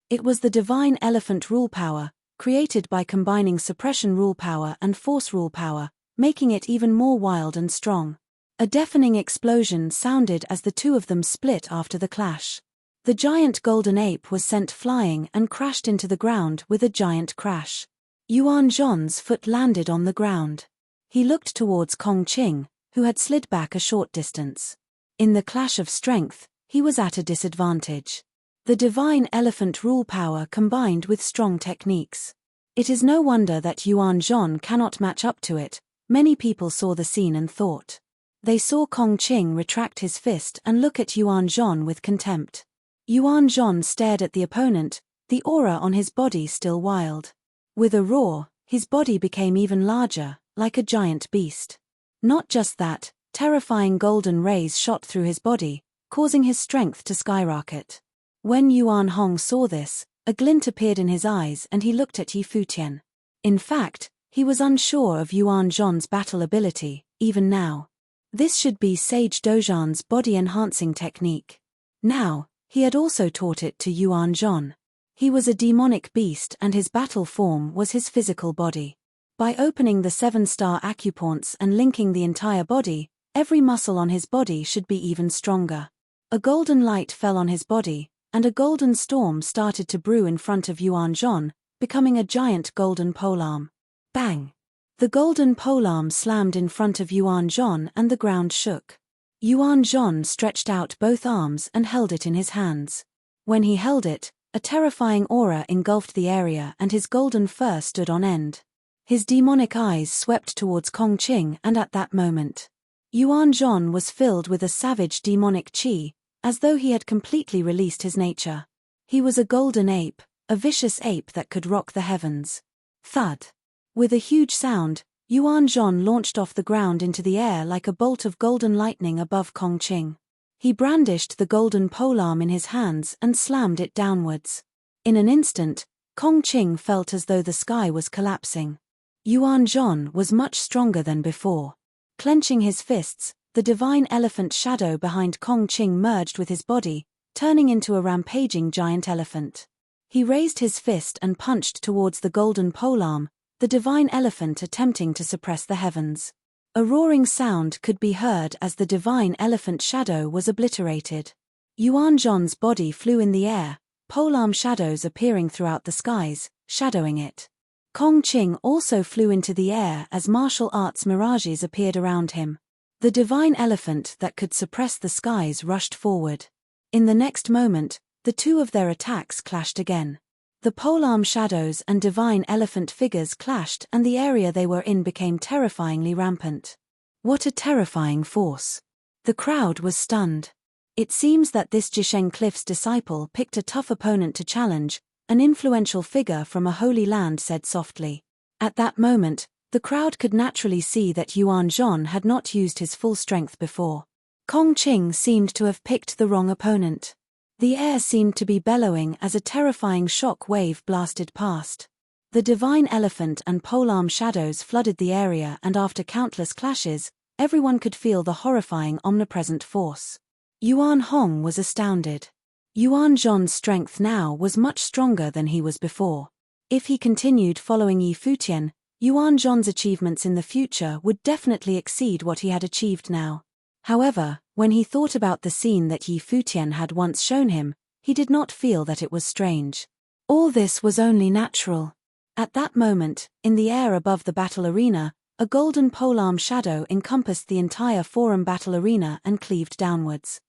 It was the divine elephant rule power, created by combining suppression rule power and force rule power, making it even more wild and strong. A deafening explosion sounded as the two of them split after the clash. The giant golden ape was sent flying and crashed into the ground with a giant crash. Yuan Zhon's foot landed on the ground. He looked towards Kong Qing, who had slid back a short distance. In the clash of strength, he was at a disadvantage. The divine elephant rule power combined with strong techniques. It is no wonder that Yuan Zhon cannot match up to it. Many people saw the scene and thought. They saw Kong Qing retract his fist and look at Yuan Zhon with contempt. Yuan Zhon stared at the opponent, the aura on his body still wild. With a roar, his body became even larger, like a giant beast. Not just that, terrifying golden rays shot through his body, causing his strength to skyrocket. When Yuan Hong saw this, a glint appeared in his eyes and he looked at Yi Futian. In fact, he was unsure of Yuan Zhon's battle ability, even now. This should be Sage Dozhan's body-enhancing technique. Now, he had also taught it to Yuan Zhon. He was a demonic beast and his battle form was his physical body. By opening the 7-star acupoints and linking the entire body, every muscle on his body should be even stronger. A golden light fell on his body, and a golden storm started to brew in front of Yuan Zhon, becoming a giant golden polearm. Bang! The golden polearm slammed in front of Yuan Zhon and the ground shook. Yuan Zhon stretched out both arms and held it in his hands. When he held it, a terrifying aura engulfed the area and his golden fur stood on end. His demonic eyes swept towards Kong Qing and at that moment, Yuan Zhon was filled with a savage demonic qi, as though he had completely released his nature. He was a golden ape, a vicious ape that could rock the heavens. Thud! With a huge sound, Yuan Zhon launched off the ground into the air like a bolt of golden lightning above Kong Qing. He brandished the golden polearm in his hands and slammed it downwards. In an instant, Kong Qing felt as though the sky was collapsing. Yuan Zhon was much stronger than before. Clenching his fists, the divine elephant shadow behind Kong Qing merged with his body, turning into a rampaging giant elephant. He raised his fist and punched towards the golden polearm, the divine elephant attempting to suppress the heavens. A roaring sound could be heard as the divine elephant shadow was obliterated. Yuan Zhon's body flew in the air, polearm shadows appearing throughout the skies, shadowing it. Kong Qing also flew into the air as martial arts mirages appeared around him. The divine elephant that could suppress the skies rushed forward. In the next moment, the two of their attacks clashed again. The polearm shadows and divine elephant figures clashed and the area they were in became terrifyingly rampant. What a terrifying force. The crowd was stunned. It seems that this Jisheng Cliff's disciple picked a tough opponent to challenge, an influential figure from a holy land said softly. At that moment, the The crowd could naturally see that Yuan Zhon had not used his full strength before. Kong Qing seemed to have picked the wrong opponent. The air seemed to be bellowing as a terrifying shock wave blasted past. The divine elephant and polearm shadows flooded the area, and after countless clashes, everyone could feel the horrifying omnipresent force. Yuan Hong was astounded. Yuan Zhon's strength now was much stronger than he was before. If he continued following Yi Futian, Yuan Zhon's achievements in the future would definitely exceed what he had achieved now. However, when he thought about the scene that Yi Futian had once shown him, he did not feel that it was strange. All this was only natural. At that moment, in the air above the battle arena, a golden polearm shadow encompassed the entire forum battle arena and cleaved downwards.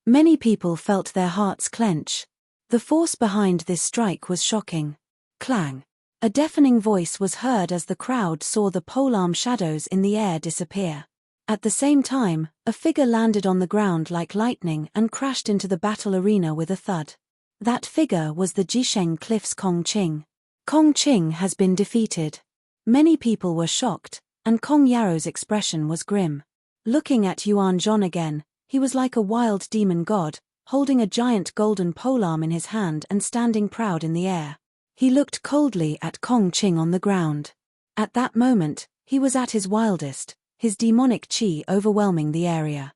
Many people felt their hearts clench. The force behind this strike was shocking. Clang! A deafening voice was heard as the crowd saw the polearm shadows in the air disappear. At the same time, a figure landed on the ground like lightning and crashed into the battle arena with a thud. That figure was the Jisheng Cliff's Kong Qing. Kong Qing has been defeated. Many people were shocked, and Kong Yaro's expression was grim. Looking at Yuan Zhon again, he was like a wild demon god, holding a giant golden polearm in his hand and standing proud in the air. He looked coldly at Kong Qing on the ground. At that moment, he was at his wildest, his demonic qi overwhelming the area.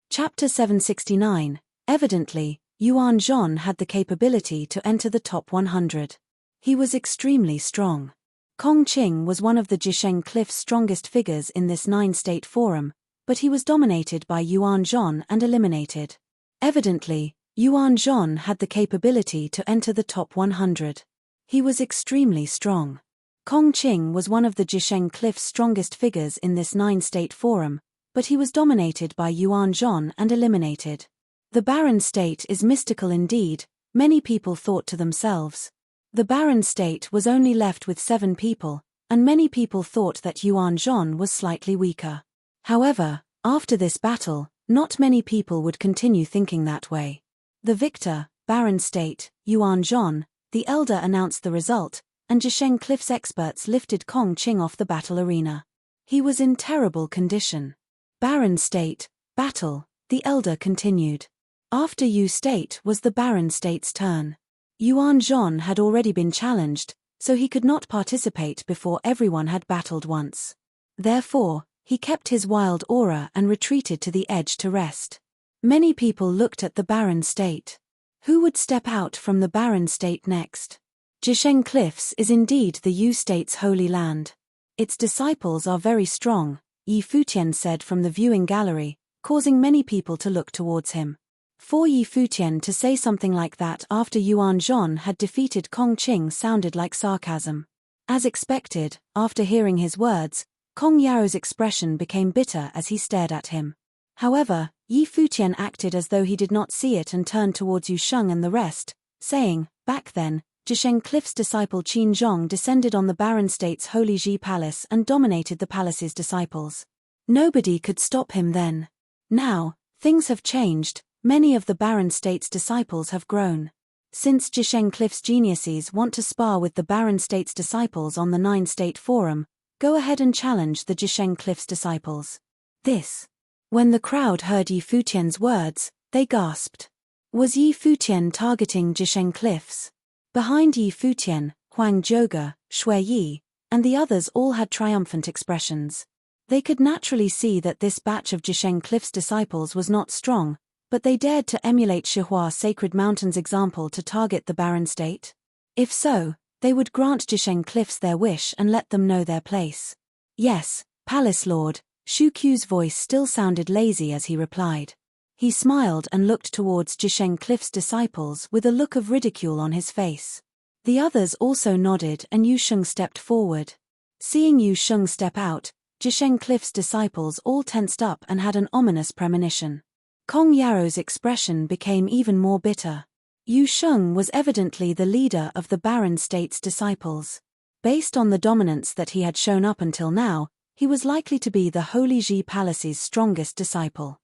Chapter 769. Evidently, Yuan Zhon had the capability to enter the top 100. He was extremely strong. Kong Qing was one of the Jisheng Cliff's strongest figures in this 9-state forum, but he was dominated by Yuan Zhon and eliminated. Evidently, Yuan Zhon had the capability to enter the top 100. He was extremely strong. Kong Qing was one of the Jisheng Cliff's strongest figures in this 9-state forum, but he was dominated by Yuan Zhon and eliminated. The barren state is mystical indeed, many people thought to themselves. The barren state was only left with 7 people, and many people thought that Yuan Zhon was slightly weaker. However, after this battle, not many people would continue thinking that way. The victor, barren state, Yuan Zhon, the elder announced the result, and Jisheng Cliff's experts lifted Kong Qing off the battle arena. He was in terrible condition. Barren state, battle, the elder continued. After Yu state was the barren state's turn. Yuan Zhon had already been challenged, so he could not participate before everyone had battled once. Therefore, he kept his wild aura and retreated to the edge to rest. Many people looked at the barren state. Who would step out from the barren state next? Jisheng Cliffs is indeed the Yu state's holy land. Its disciples are very strong, Yi Futian said from the viewing gallery, causing many people to look towards him. For Yi Futian to say something like that after Yuan Zhon had defeated Kong Qing sounded like sarcasm. As expected, after hearing his words, Kong Yaro's expression became bitter as he stared at him. However, Yi Futian acted as though he did not see it and turned towards Yu Sheng and the rest, saying, "Back then, Jisheng Cliff's disciple Qin Zhong descended on the barren state's holy Ji palace and dominated the palace's disciples. Nobody could stop him then. Now, things have changed, many of the barren state's disciples have grown. Since Jisheng Cliff's geniuses want to spar with the barren state's disciples on the 9-state forum, go ahead and challenge the Jisheng Cliff's disciples." This. When the crowd heard Yi Futian's words, they gasped. Was Yi Futian targeting Jisheng Cliffs? Behind Yi Futian, Huang Zhouge, Shui Yi, and the others all had triumphant expressions. They could naturally see that this batch of Jisheng Cliff's disciples was not strong, but they dared to emulate Shihua Sacred Mountain's example to target the barren state. If so, they would grant Jisheng Cliffs their wish and let them know their place. "Yes, Palace Lord," Shu Qiu's voice still sounded lazy as he replied. He smiled and looked towards Jisheng Cliff's disciples with a look of ridicule on his face. The others also nodded and Yu Sheng stepped forward. Seeing Yu Sheng step out, Jisheng Cliff's disciples all tensed up and had an ominous premonition. Kong Yaro's expression became even more bitter. Yu Sheng was evidently the leader of the barren state's disciples. Based on the dominance that he had shown up until now, he was likely to be the Holy Ji Palace's strongest disciple.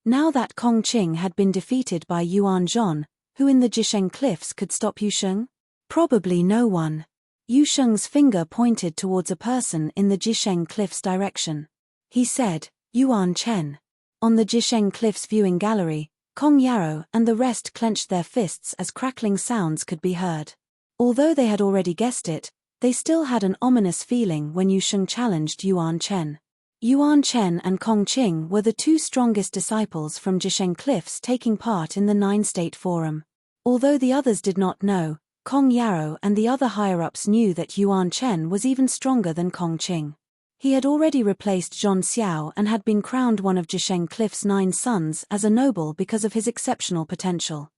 Now that Kong Qing had been defeated by Yuan Zhong, who in the Jisheng Cliffs could stop Yu Sheng? Probably no one. Yu Sheng's finger pointed towards a person in the Jisheng Cliffs direction. He said, Yuan Chen. On the Jisheng Cliffs viewing gallery, Kong Yarrow and the rest clenched their fists as crackling sounds could be heard. Although they had already guessed it, they still had an ominous feeling when Yu Sheng challenged Yuan Chen. Yuan Chen and Kong Qing were the two strongest disciples from Jisheng Cliffs taking part in the Nine-State Forum. Although the others did not know, Kong Yarrow and the other higher-ups knew that Yuan Chen was even stronger than Kong Qing. He had already replaced Zhong Xiao and had been crowned one of Jisheng Cliff's 9 sons as a noble because of his exceptional potential.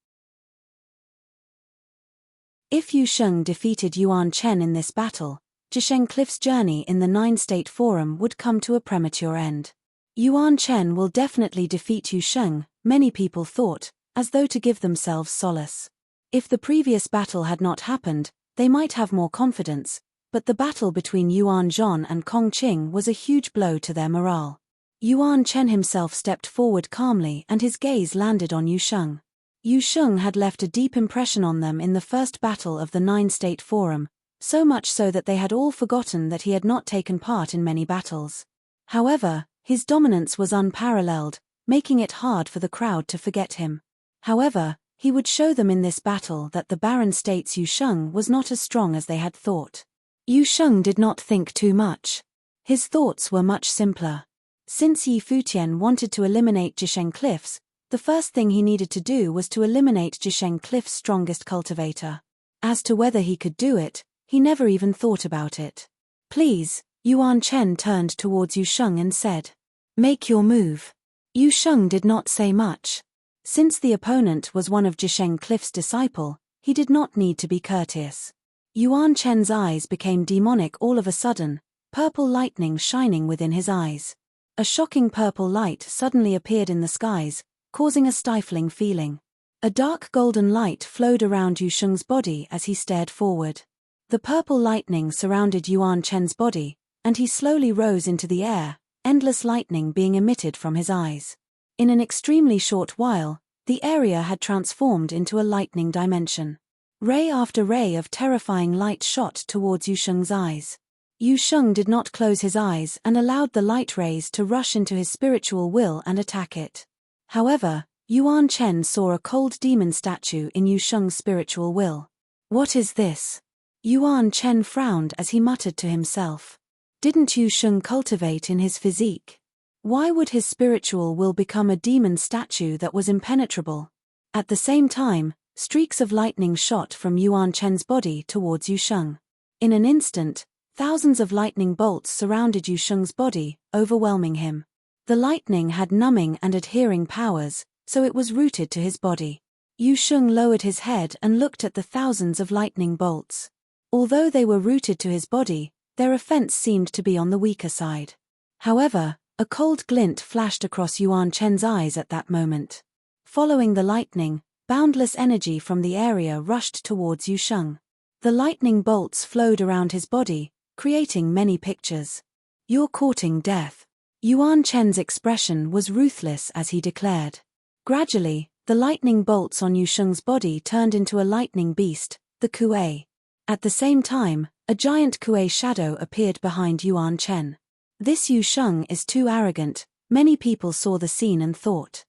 If Yu Sheng defeated Yuan Chen in this battle, Jisheng Cliff's journey in the Nine-State Forum would come to a premature end. Yuan Chen will definitely defeat Yu Sheng, many people thought, as though to give themselves solace. If the previous battle had not happened, they might have more confidence, but the battle between Yuan Zhong and Kong Qing was a huge blow to their morale. Yuan Chen himself stepped forward calmly and his gaze landed on Yu Sheng. Yu Sheng had left a deep impression on them in the first battle of the Nine-State Forum, so much so that they had all forgotten that he had not taken part in many battles. However, his dominance was unparalleled, making it hard for the crowd to forget him. However, he would show them in this battle that the barren state's Yu Sheng was not as strong as they had thought. Yu Sheng did not think too much. His thoughts were much simpler. Since Yi Futian wanted to eliminate Jisheng Cliffs, the first thing he needed to do was to eliminate Jisheng Cliff's strongest cultivator. As to whether he could do it, he never even thought about it. Please, Yuan Chen turned towards Yu Sheng and said, make your move. Yu Sheng did not say much. Since the opponent was one of Jisheng Cliff's disciple, he did not need to be courteous. Yuan Chen's eyes became demonic all of a sudden, purple lightning shining within his eyes. A shocking purple light suddenly appeared in the skies, causing a stifling feeling. A dark golden light flowed around Yu Sheng's body as he stared forward. The purple lightning surrounded Yuan Chen's body, and he slowly rose into the air, endless lightning being emitted from his eyes. In an extremely short while, the area had transformed into a lightning dimension. Ray after ray of terrifying light shot towards Yu Sheng's eyes. Yu Sheng did not close his eyes and allowed the light rays to rush into his spiritual will and attack it. However, Yuan Chen saw a cold demon statue in Yu Sheng's spiritual will. What is this? Yuan Chen frowned as he muttered to himself. Didn't Yu Sheng cultivate in his physique? Why would his spiritual will become a demon statue that was impenetrable? At the same time, streaks of lightning shot from Yuan Chen's body towards Yu Sheng. In an instant, thousands of lightning bolts surrounded Yu Sheng's body, overwhelming him. The lightning had numbing and adhering powers, so it was rooted to his body. Yu Sheng lowered his head and looked at the thousands of lightning bolts. Although they were rooted to his body, their offense seemed to be on the weaker side. However, a cold glint flashed across Yuan Chen's eyes at that moment. Following the lightning, boundless energy from the area rushed towards Yu Sheng. The lightning bolts flowed around his body, creating many pictures. You're courting death. Yuan Chen's expression was ruthless as he declared. Gradually, the lightning bolts on Yu Sheng's body turned into a lightning beast, the Kuei. At the same time, a giant Kuei shadow appeared behind Yuan Chen. This Yu Sheng is too arrogant, many people saw the scene and thought.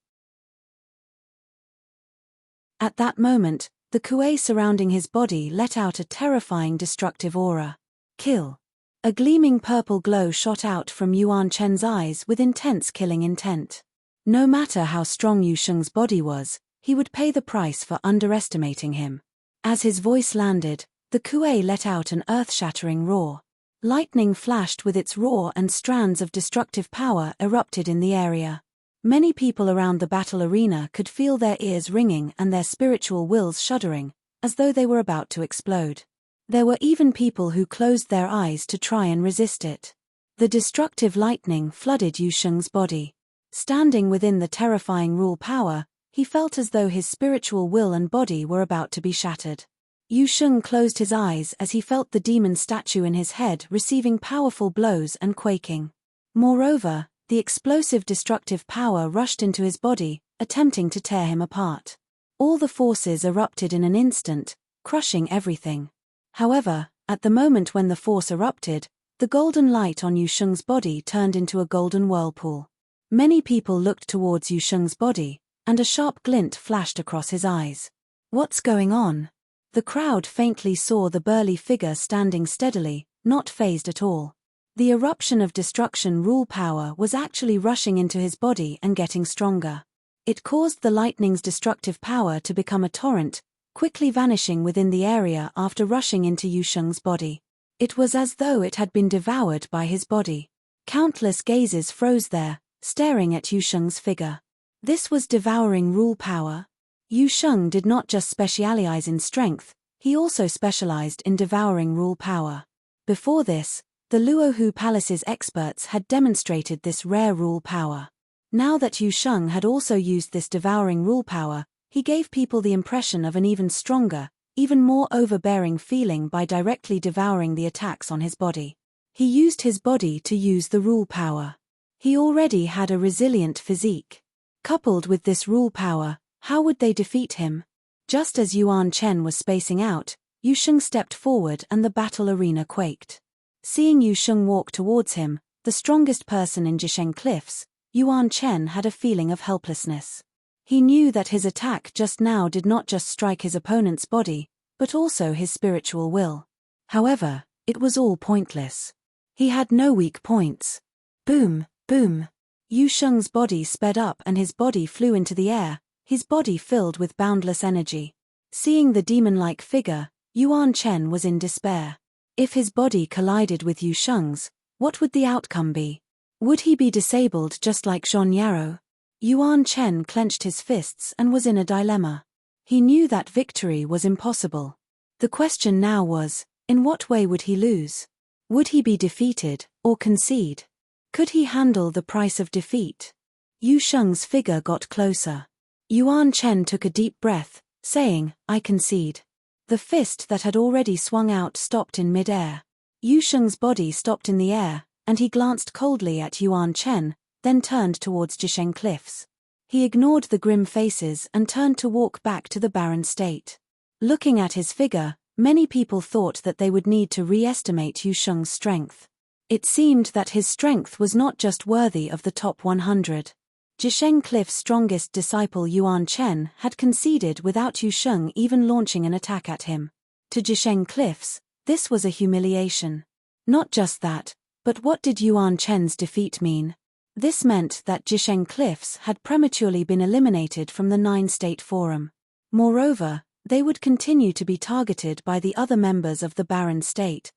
At that moment, the Kuei surrounding his body let out a terrifying destructive aura. Kill. A gleaming purple glow shot out from Yuan Chen's eyes with intense killing intent. No matter how strong Yu Sheng's body was, he would pay the price for underestimating him. As his voice landed, the Kuei let out an earth-shattering roar. Lightning flashed with its roar and strands of destructive power erupted in the area. Many people around the battle arena could feel their ears ringing and their spiritual wills shuddering, as though they were about to explode. There were even people who closed their eyes to try and resist it. The destructive lightning flooded Yu Sheng's body. Standing within the terrifying rule power, he felt as though his spiritual will and body were about to be shattered. Yu Sheng closed his eyes as he felt the demon statue in his head receiving powerful blows and quaking. Moreover, The explosive destructive power rushed into his body, attempting to tear him apart. All the forces erupted in an instant, crushing everything. However, at the moment when the force erupted, the golden light on Yu Sheng's body turned into a golden whirlpool. Many people looked towards Yu Sheng's body, and a sharp glint flashed across his eyes. What's going on? The crowd faintly saw the burly figure standing steadily, not fazed at all. The eruption of destruction rule power was actually rushing into his body and getting stronger. It caused the lightning's destructive power to become a torrent, quickly vanishing within the area after rushing into Yu Sheng's body. It was as though it had been devoured by his body. Countless gazes froze there, staring at Yu Sheng's figure. This was devouring rule power. Yu Sheng did not just specialize in strength, he also specialized in devouring rule power. Before this, the Luohu Palace's experts had demonstrated this rare rule power. Now that Yu Sheng had also used this devouring rule power, he gave people the impression of an even stronger, even more overbearing feeling by directly devouring the attacks on his body. He used his body to use the rule power. He already had a resilient physique. Coupled with this rule power, how would they defeat him? Just as Yuan Chen was spacing out, Yu Sheng stepped forward and the battle arena quaked. Seeing Yu Sheng walk towards him, the strongest person in Jisheng Cliffs, Yuan Chen had a feeling of helplessness. He knew that his attack just now did not just strike his opponent's body, but also his spiritual will. However, it was all pointless. He had no weak points. Boom, boom. Yu Sheng's body sped up and his body flew into the air, his body filled with boundless energy. Seeing the demon-like figure, Yuan Chen was in despair. If his body collided with Yu Sheng's, what would the outcome be? Would he be disabled just like Zhong Yarrow? Yuan Chen clenched his fists and was in a dilemma. He knew that victory was impossible. The question now was, in what way would he lose? Would he be defeated, or concede? Could he handle the price of defeat? Yu Sheng's figure got closer. Yuan Chen took a deep breath, saying, "I concede." The fist that had already swung out stopped in mid-air. Yu Sheng's body stopped in the air, and he glanced coldly at Yuan Chen, then turned towards Jisheng Cliffs. He ignored the grim faces and turned to walk back to the barren state. Looking at his figure, many people thought that they would need to re-estimate Yu Sheng's strength. It seemed that his strength was not just worthy of the top 100. Jisheng Cliff's strongest disciple Yuan Chen had conceded without Yu Sheng even launching an attack at him. To Jisheng Cliffs, this was a humiliation. Not just that, but what did Yuan Chen's defeat mean? This meant that Jisheng Cliffs had prematurely been eliminated from the 9-state forum. Moreover, they would continue to be targeted by the other members of the barren state.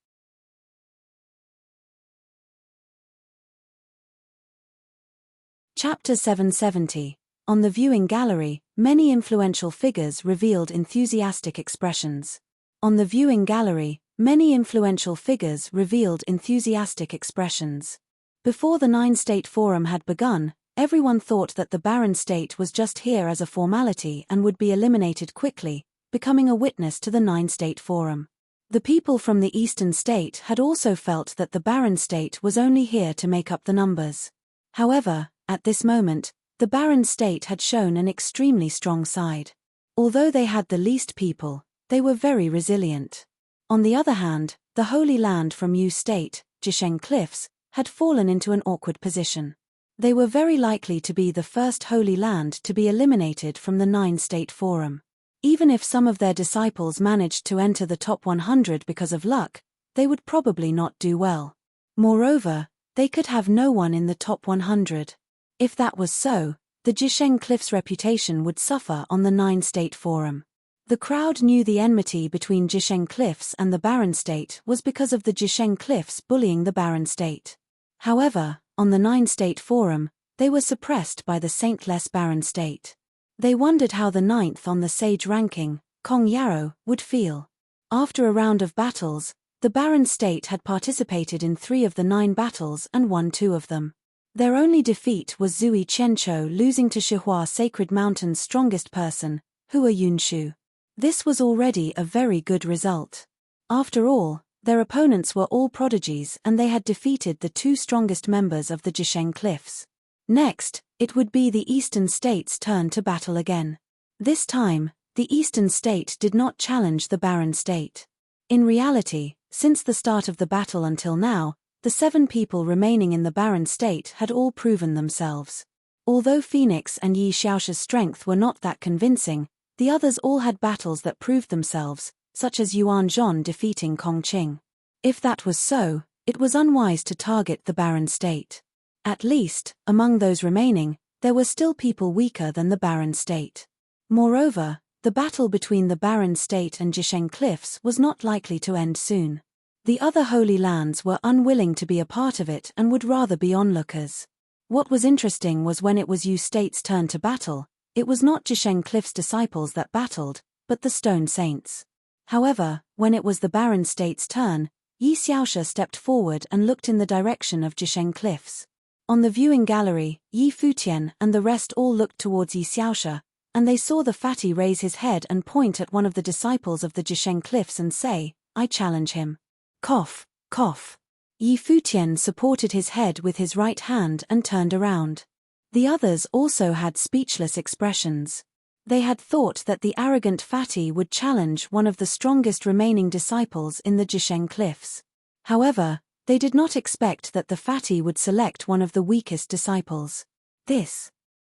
Chapter 770. On the viewing gallery, many influential figures revealed enthusiastic expressions. On the viewing gallery, many influential figures revealed enthusiastic expressions. Before the 9-state forum had begun, everyone thought that the barren state was just here as a formality and would be eliminated quickly, becoming a witness to the 9-state forum. The people from the eastern state had also felt that the barren state was only here to make up the numbers. However, at this moment, the barren state had shown an extremely strong side. Although they had the least people, they were very resilient. On the other hand, the Holy Land from Yu State, Jisheng Cliffs, had fallen into an awkward position. They were very likely to be the first Holy Land to be eliminated from the 9-state forum. Even if some of their disciples managed to enter the top 100 because of luck, they would probably not do well. Moreover, they could have no one in the top 100. If that was so, the Jisheng Cliffs' reputation would suffer on the 9-state forum. The crowd knew the enmity between Jisheng Cliffs and the barren state was because of the Jisheng Cliffs bullying the barren state. However, on the 9-state forum, they were suppressed by the saintless barren state. They wondered how the 9th on the sage ranking, Kong Yarrow, would feel. After a round of battles, the barren state had participated in 3 of the 9 battles and won 2 of them. Their only defeat was Zui Qianchou losing to Shihua Sacred Mountain's strongest person, Hua Yunshu. This was already a very good result. After all, Their opponents were all prodigies and they had defeated the two strongest members of the Jisheng Cliffs. Next, it would be the Eastern State's turn to battle again. This time, the Eastern State did not challenge the Barren State. In reality, since the start of the battle until now, the 7 people remaining in the Barren State had all proven themselves. Although Phoenix and Yi Xiaosha's strength were not that convincing, the others all had battles that proved themselves, such as Yuan Zhon defeating Kong Qing. If that was so, it was unwise to target the Barren State. At least, among those remaining, there were still people weaker than the Barren State. Moreover, the battle between the Barren State and Jisheng Cliffs was not likely to end soon. The other Holy Lands were unwilling to be a part of it and would rather be onlookers. What was interesting was when it was Yu State's turn to battle, it was not Jisheng Cliff's disciples that battled, but the Stone Saints. However, when it was the Barren State's turn, Yi Xiaosha stepped forward and looked in the direction of Jisheng Cliffs. On the viewing gallery, Yi Futian and the rest all looked towards Yi Xiaosha, and they saw the fatty raise his head and point at one of the disciples of the Jisheng Cliffs and say, "I challenge him." Cough, cough. Yi Futian supported his head with his right hand and turned around. The others also had speechless expressions. They had thought that the arrogant fatty would challenge one of the strongest remaining disciples in the Jisheng Cliffs. However, they did not expect that the fatty would select one of the weakest disciples.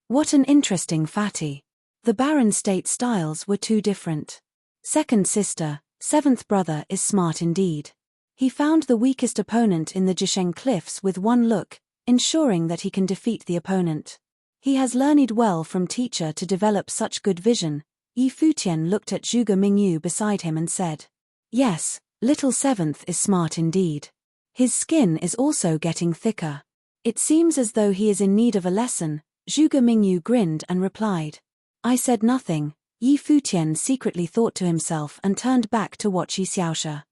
What an interesting fatty. The Barren State styles were too different. Second sister, 7th brother is smart indeed. He found the weakest opponent in the Jisheng Cliffs with one look, ensuring that he can defeat the opponent. He has learned well from teacher to develop such good vision. Yi Futian looked at Zhuge Mingyu beside him and said, "Yes, little 7th is smart indeed. His skin is also getting thicker. It seems as though he is in need of a lesson." Zhuge Mingyu grinned and replied. "I said nothing." Yi Futian secretly thought to himself and turned back to watch Yi Xiaosha.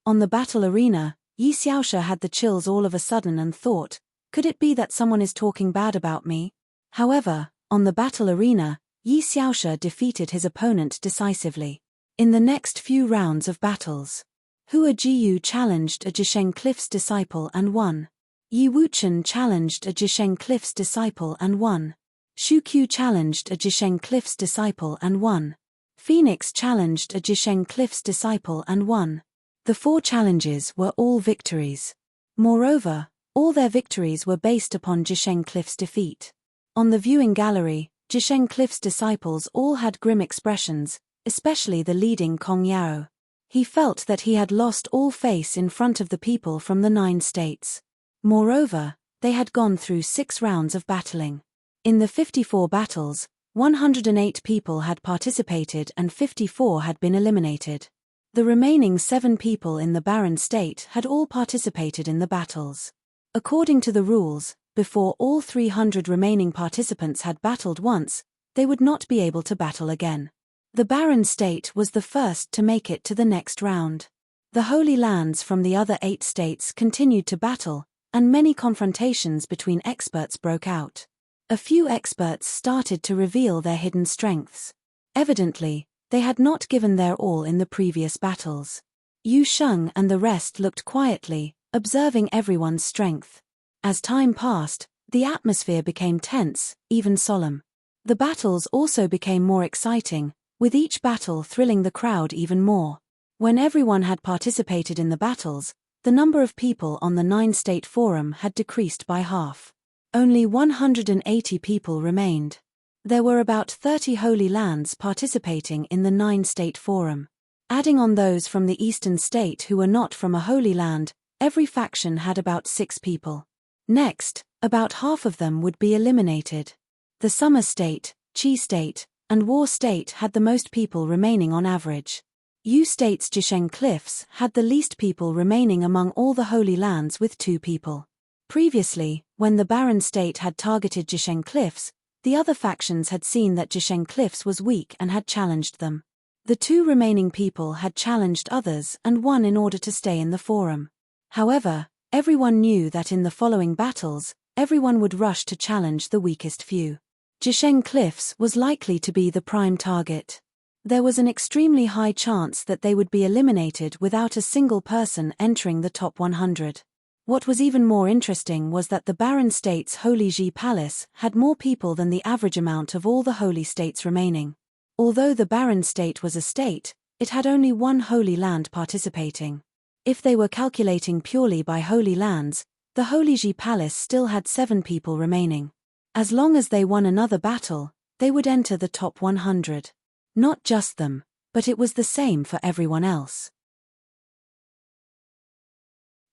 On the battle arena, Yi Xiaosha had the chills all of a sudden and thought, could it be that someone is talking bad about me? However, on the battle arena, Yi Xiaosha defeated his opponent decisively. In the next few rounds of battles, Hua Jiyu challenged a Jisheng Cliff's disciple and won. Yi Wuchen challenged a Jisheng Cliff's disciple and won. Shu Qiu challenged a Jisheng Cliff's disciple and won. Phoenix challenged a Jisheng Cliff's disciple and won. The 4 challenges were all victories. Moreover, all their victories were based upon Jisheng Cliff's defeat. On the viewing gallery, Jisheng Cliff's disciples all had grim expressions, especially the leading Kong Yao. He felt that he had lost all face in front of the people from the 9 states. Moreover, they had gone through 6 rounds of battling. In the 54 battles, 108 people had participated and 54 had been eliminated. The remaining 7 people in the Barren State had all participated in the battles. According to the rules, before all 300 remaining participants had battled once, they would not be able to battle again. The Barren State was the first to make it to the next round. The Holy Lands from the other 8 states continued to battle, and many confrontations between experts broke out. A few experts started to reveal their hidden strengths. Evidently, they had not given their all in the previous battles. Yu Sheng and the rest looked quietly, observing everyone's strength. As time passed, the atmosphere became tense, even solemn. The battles also became more exciting, with each battle thrilling the crowd even more. When everyone had participated in the battles, the number of people on the 9-state forum had decreased by half. Only 180 people remained. There were about 30 Holy Lands participating in the 9-state forum. Adding on those from the Eastern State who were not from a Holy Land, every faction had about 6 people. Next, about half of them would be eliminated. The Summer State, Qi State, and War State had the most people remaining on average. Yu State's Jisheng Cliffs had the least people remaining among all the Holy Lands with 2 people. Previously, when the Barren State had targeted Jisheng Cliffs, the other factions had seen that Jisheng Cliffs was weak and had challenged them. The 2 remaining people had challenged others and won in order to stay in the forum. However, everyone knew that in the following battles, everyone would rush to challenge the weakest few. Jisheng Cliffs was likely to be the prime target. There was an extremely high chance that they would be eliminated without a single person entering the top 100. What was even more interesting was that the Barren State's Holy Ji Palace had more people than the average amount of all the holy states remaining. Although the Barren State was a state, it had only one holy land participating. If they were calculating purely by holy lands, the Holy Ji Palace still had 7 people remaining. As long as they won another battle, they would enter the top 100. Not just them, but it was the same for everyone else.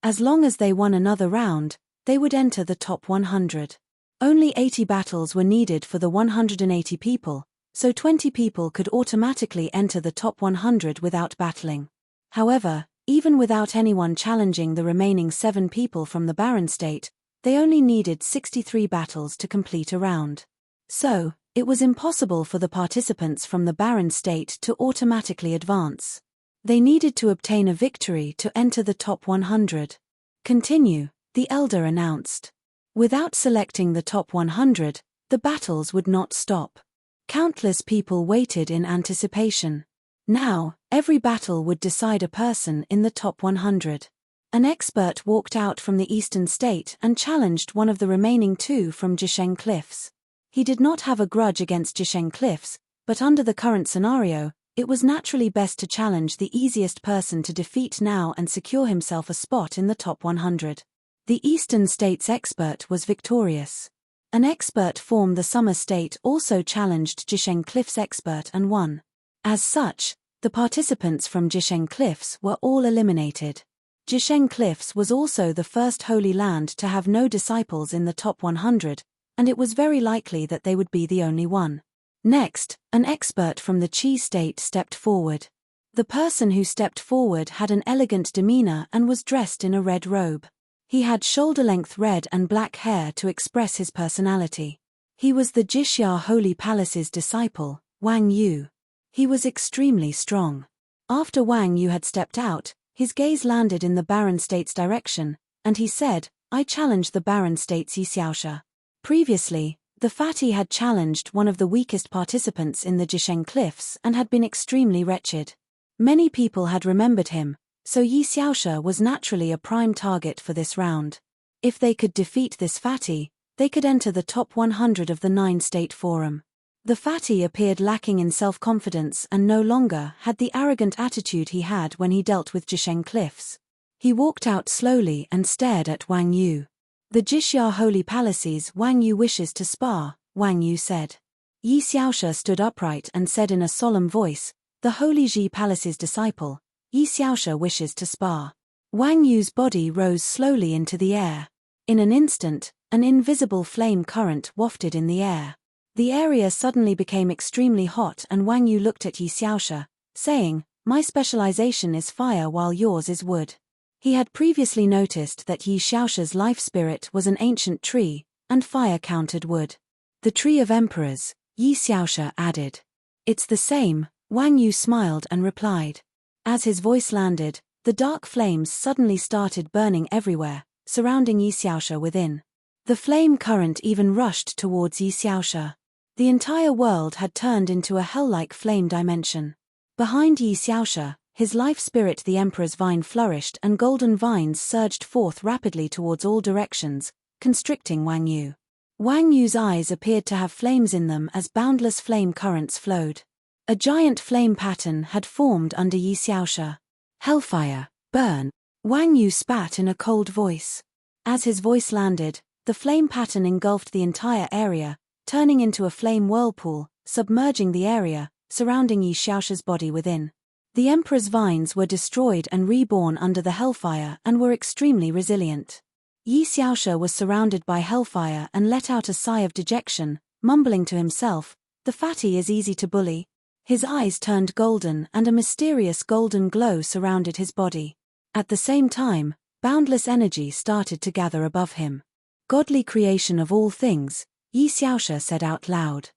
As long as they won another round, they would enter the top 100. Only 80 battles were needed for the 180 people, so 20 people could automatically enter the top 100 without battling. However, even without anyone challenging the remaining 7 people from the Barren State, they only needed 63 battles to complete a round. So, it was impossible for the participants from the Barren State to automatically advance. They needed to obtain a victory to enter the top 100. Continue, the elder announced. Without selecting the top 100, the battles would not stop. Countless people waited in anticipation. Now, every battle would decide a person in the top 100. An expert walked out from the eastern state and challenged one of the remaining 2 from Jisheng Cliffs. He did not have a grudge against Jisheng Cliffs, but under the current scenario, it was naturally best to challenge the easiest person to defeat now and secure himself a spot in the top 100. The Eastern State's expert was victorious. An expert from the Summer State also challenged Jisheng Cliffs' expert and won. As such, the participants from Jisheng Cliffs were all eliminated. Jisheng Cliffs was also the first holy land to have no disciples in the top 100, and it was very likely that they would be the only one. Next, an expert from the Qi state stepped forward. The person who stepped forward had an elegant demeanor and was dressed in a red robe. He had shoulder-length red and black hair to express his personality. He was the Jixia Holy Palace's disciple, Wang Yu. He was extremely strong. After Wang Yu had stepped out, his gaze landed in the Barren State's direction, and he said, "I challenge the Barren State's Yi Xiaosha." Previously, the fatty had challenged one of the weakest participants in the Jisheng Cliffs and had been extremely wretched. Many people had remembered him, so Yi Xiaosha was naturally a prime target for this round. If they could defeat this fatty, they could enter the top 100 of the 9-state forum. The fatty appeared lacking in self-confidence and no longer had the arrogant attitude he had when he dealt with Jisheng Cliffs. He walked out slowly and stared at Wang Yu. "The Jixia Holy Palace's Wang Yu wishes to spar," Wang Yu said. Yi Xiaosha stood upright and said in a solemn voice, "The Holy Ji Palace's disciple, Yi Xiaosha wishes to spar." Wang Yu's body rose slowly into the air. In an instant, an invisible flame current wafted in the air. The area suddenly became extremely hot and Wang Yu looked at Yi Xiaosha, saying, "My specialization is fire while yours is wood." He had previously noticed that Yi Xiaosha's life spirit was an ancient tree, and fire countered wood. "The tree of emperors," Yi Xiaosha added. "It's the same," Wang Yu smiled and replied. As his voice landed, the dark flames suddenly started burning everywhere, surrounding Yi Xiaosha within. The flame current even rushed towards Yi Xiaosha. The entire world had turned into a hell-like flame dimension. Behind Yi Xiaosha, his life spirit the Emperor's vine flourished and golden vines surged forth rapidly towards all directions, constricting Wang Yu. Wang Yu's eyes appeared to have flames in them as boundless flame currents flowed. A giant flame pattern had formed under Yi Xiaosha. "Hellfire, burn!" Wang Yu spat in a cold voice. As his voice landed, the flame pattern engulfed the entire area, turning into a flame whirlpool, submerging the area, surrounding Yi Xiaosha's body within. The Emperor's vines were destroyed and reborn under the hellfire and were extremely resilient. Yi Xiaosha was surrounded by hellfire and let out a sigh of dejection, mumbling to himself, "The fatty is easy to bully." His eyes turned golden and a mysterious golden glow surrounded his body. At the same time, boundless energy started to gather above him. "Godly creation of all things," Yi Xiaosha said out loud.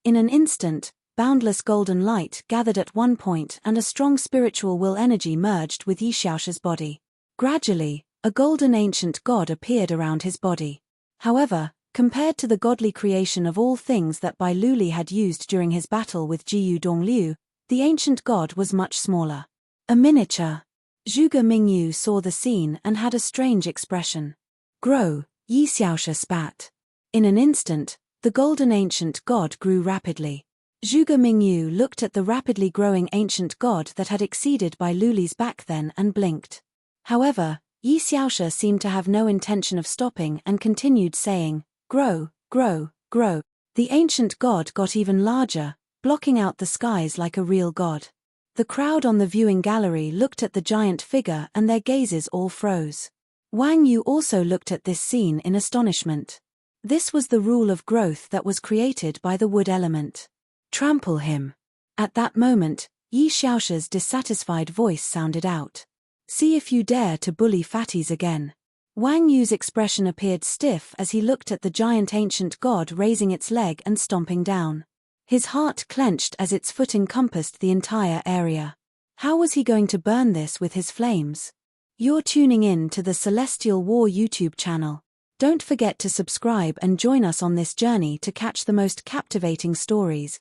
In an instant, boundless golden light gathered at one point and a strong spiritual will energy merged with Yi Xiaosha's body. Gradually, a golden ancient god appeared around his body. However, Compared to the godly creation of all things that Bai Luli had used during his battle with Jiyu Dongliu, the ancient god was much smaller. A miniature. Zhuge Mingyu saw the scene and had a strange expression. Grow, Yi Xiaoshe spat. In an instant, the golden ancient god grew rapidly. Zhuge Mingyu looked at the rapidly growing ancient god that had exceeded Bai Luli's back then and blinked. However, Yi Xiaoshe seemed to have no intention of stopping and continued saying, "Grow, grow, grow." The ancient god got even larger, blocking out the skies like a real god. The crowd on the viewing gallery looked at the giant figure and their gazes all froze. Wang Yu also looked at this scene in astonishment. This was the rule of growth that was created by the wood element. Trample him. At that moment, Yi Xiaoshe's dissatisfied voice sounded out. See if you dare to bully fatties again. Wang Yu's expression appeared stiff as he looked at the giant ancient god raising its leg and stomping down. His heart clenched as its foot encompassed the entire area. How was he going to burn this with his flames? You're tuning in to the Celestial War YouTube channel. Don't forget to subscribe and join us on this journey to catch the most captivating stories,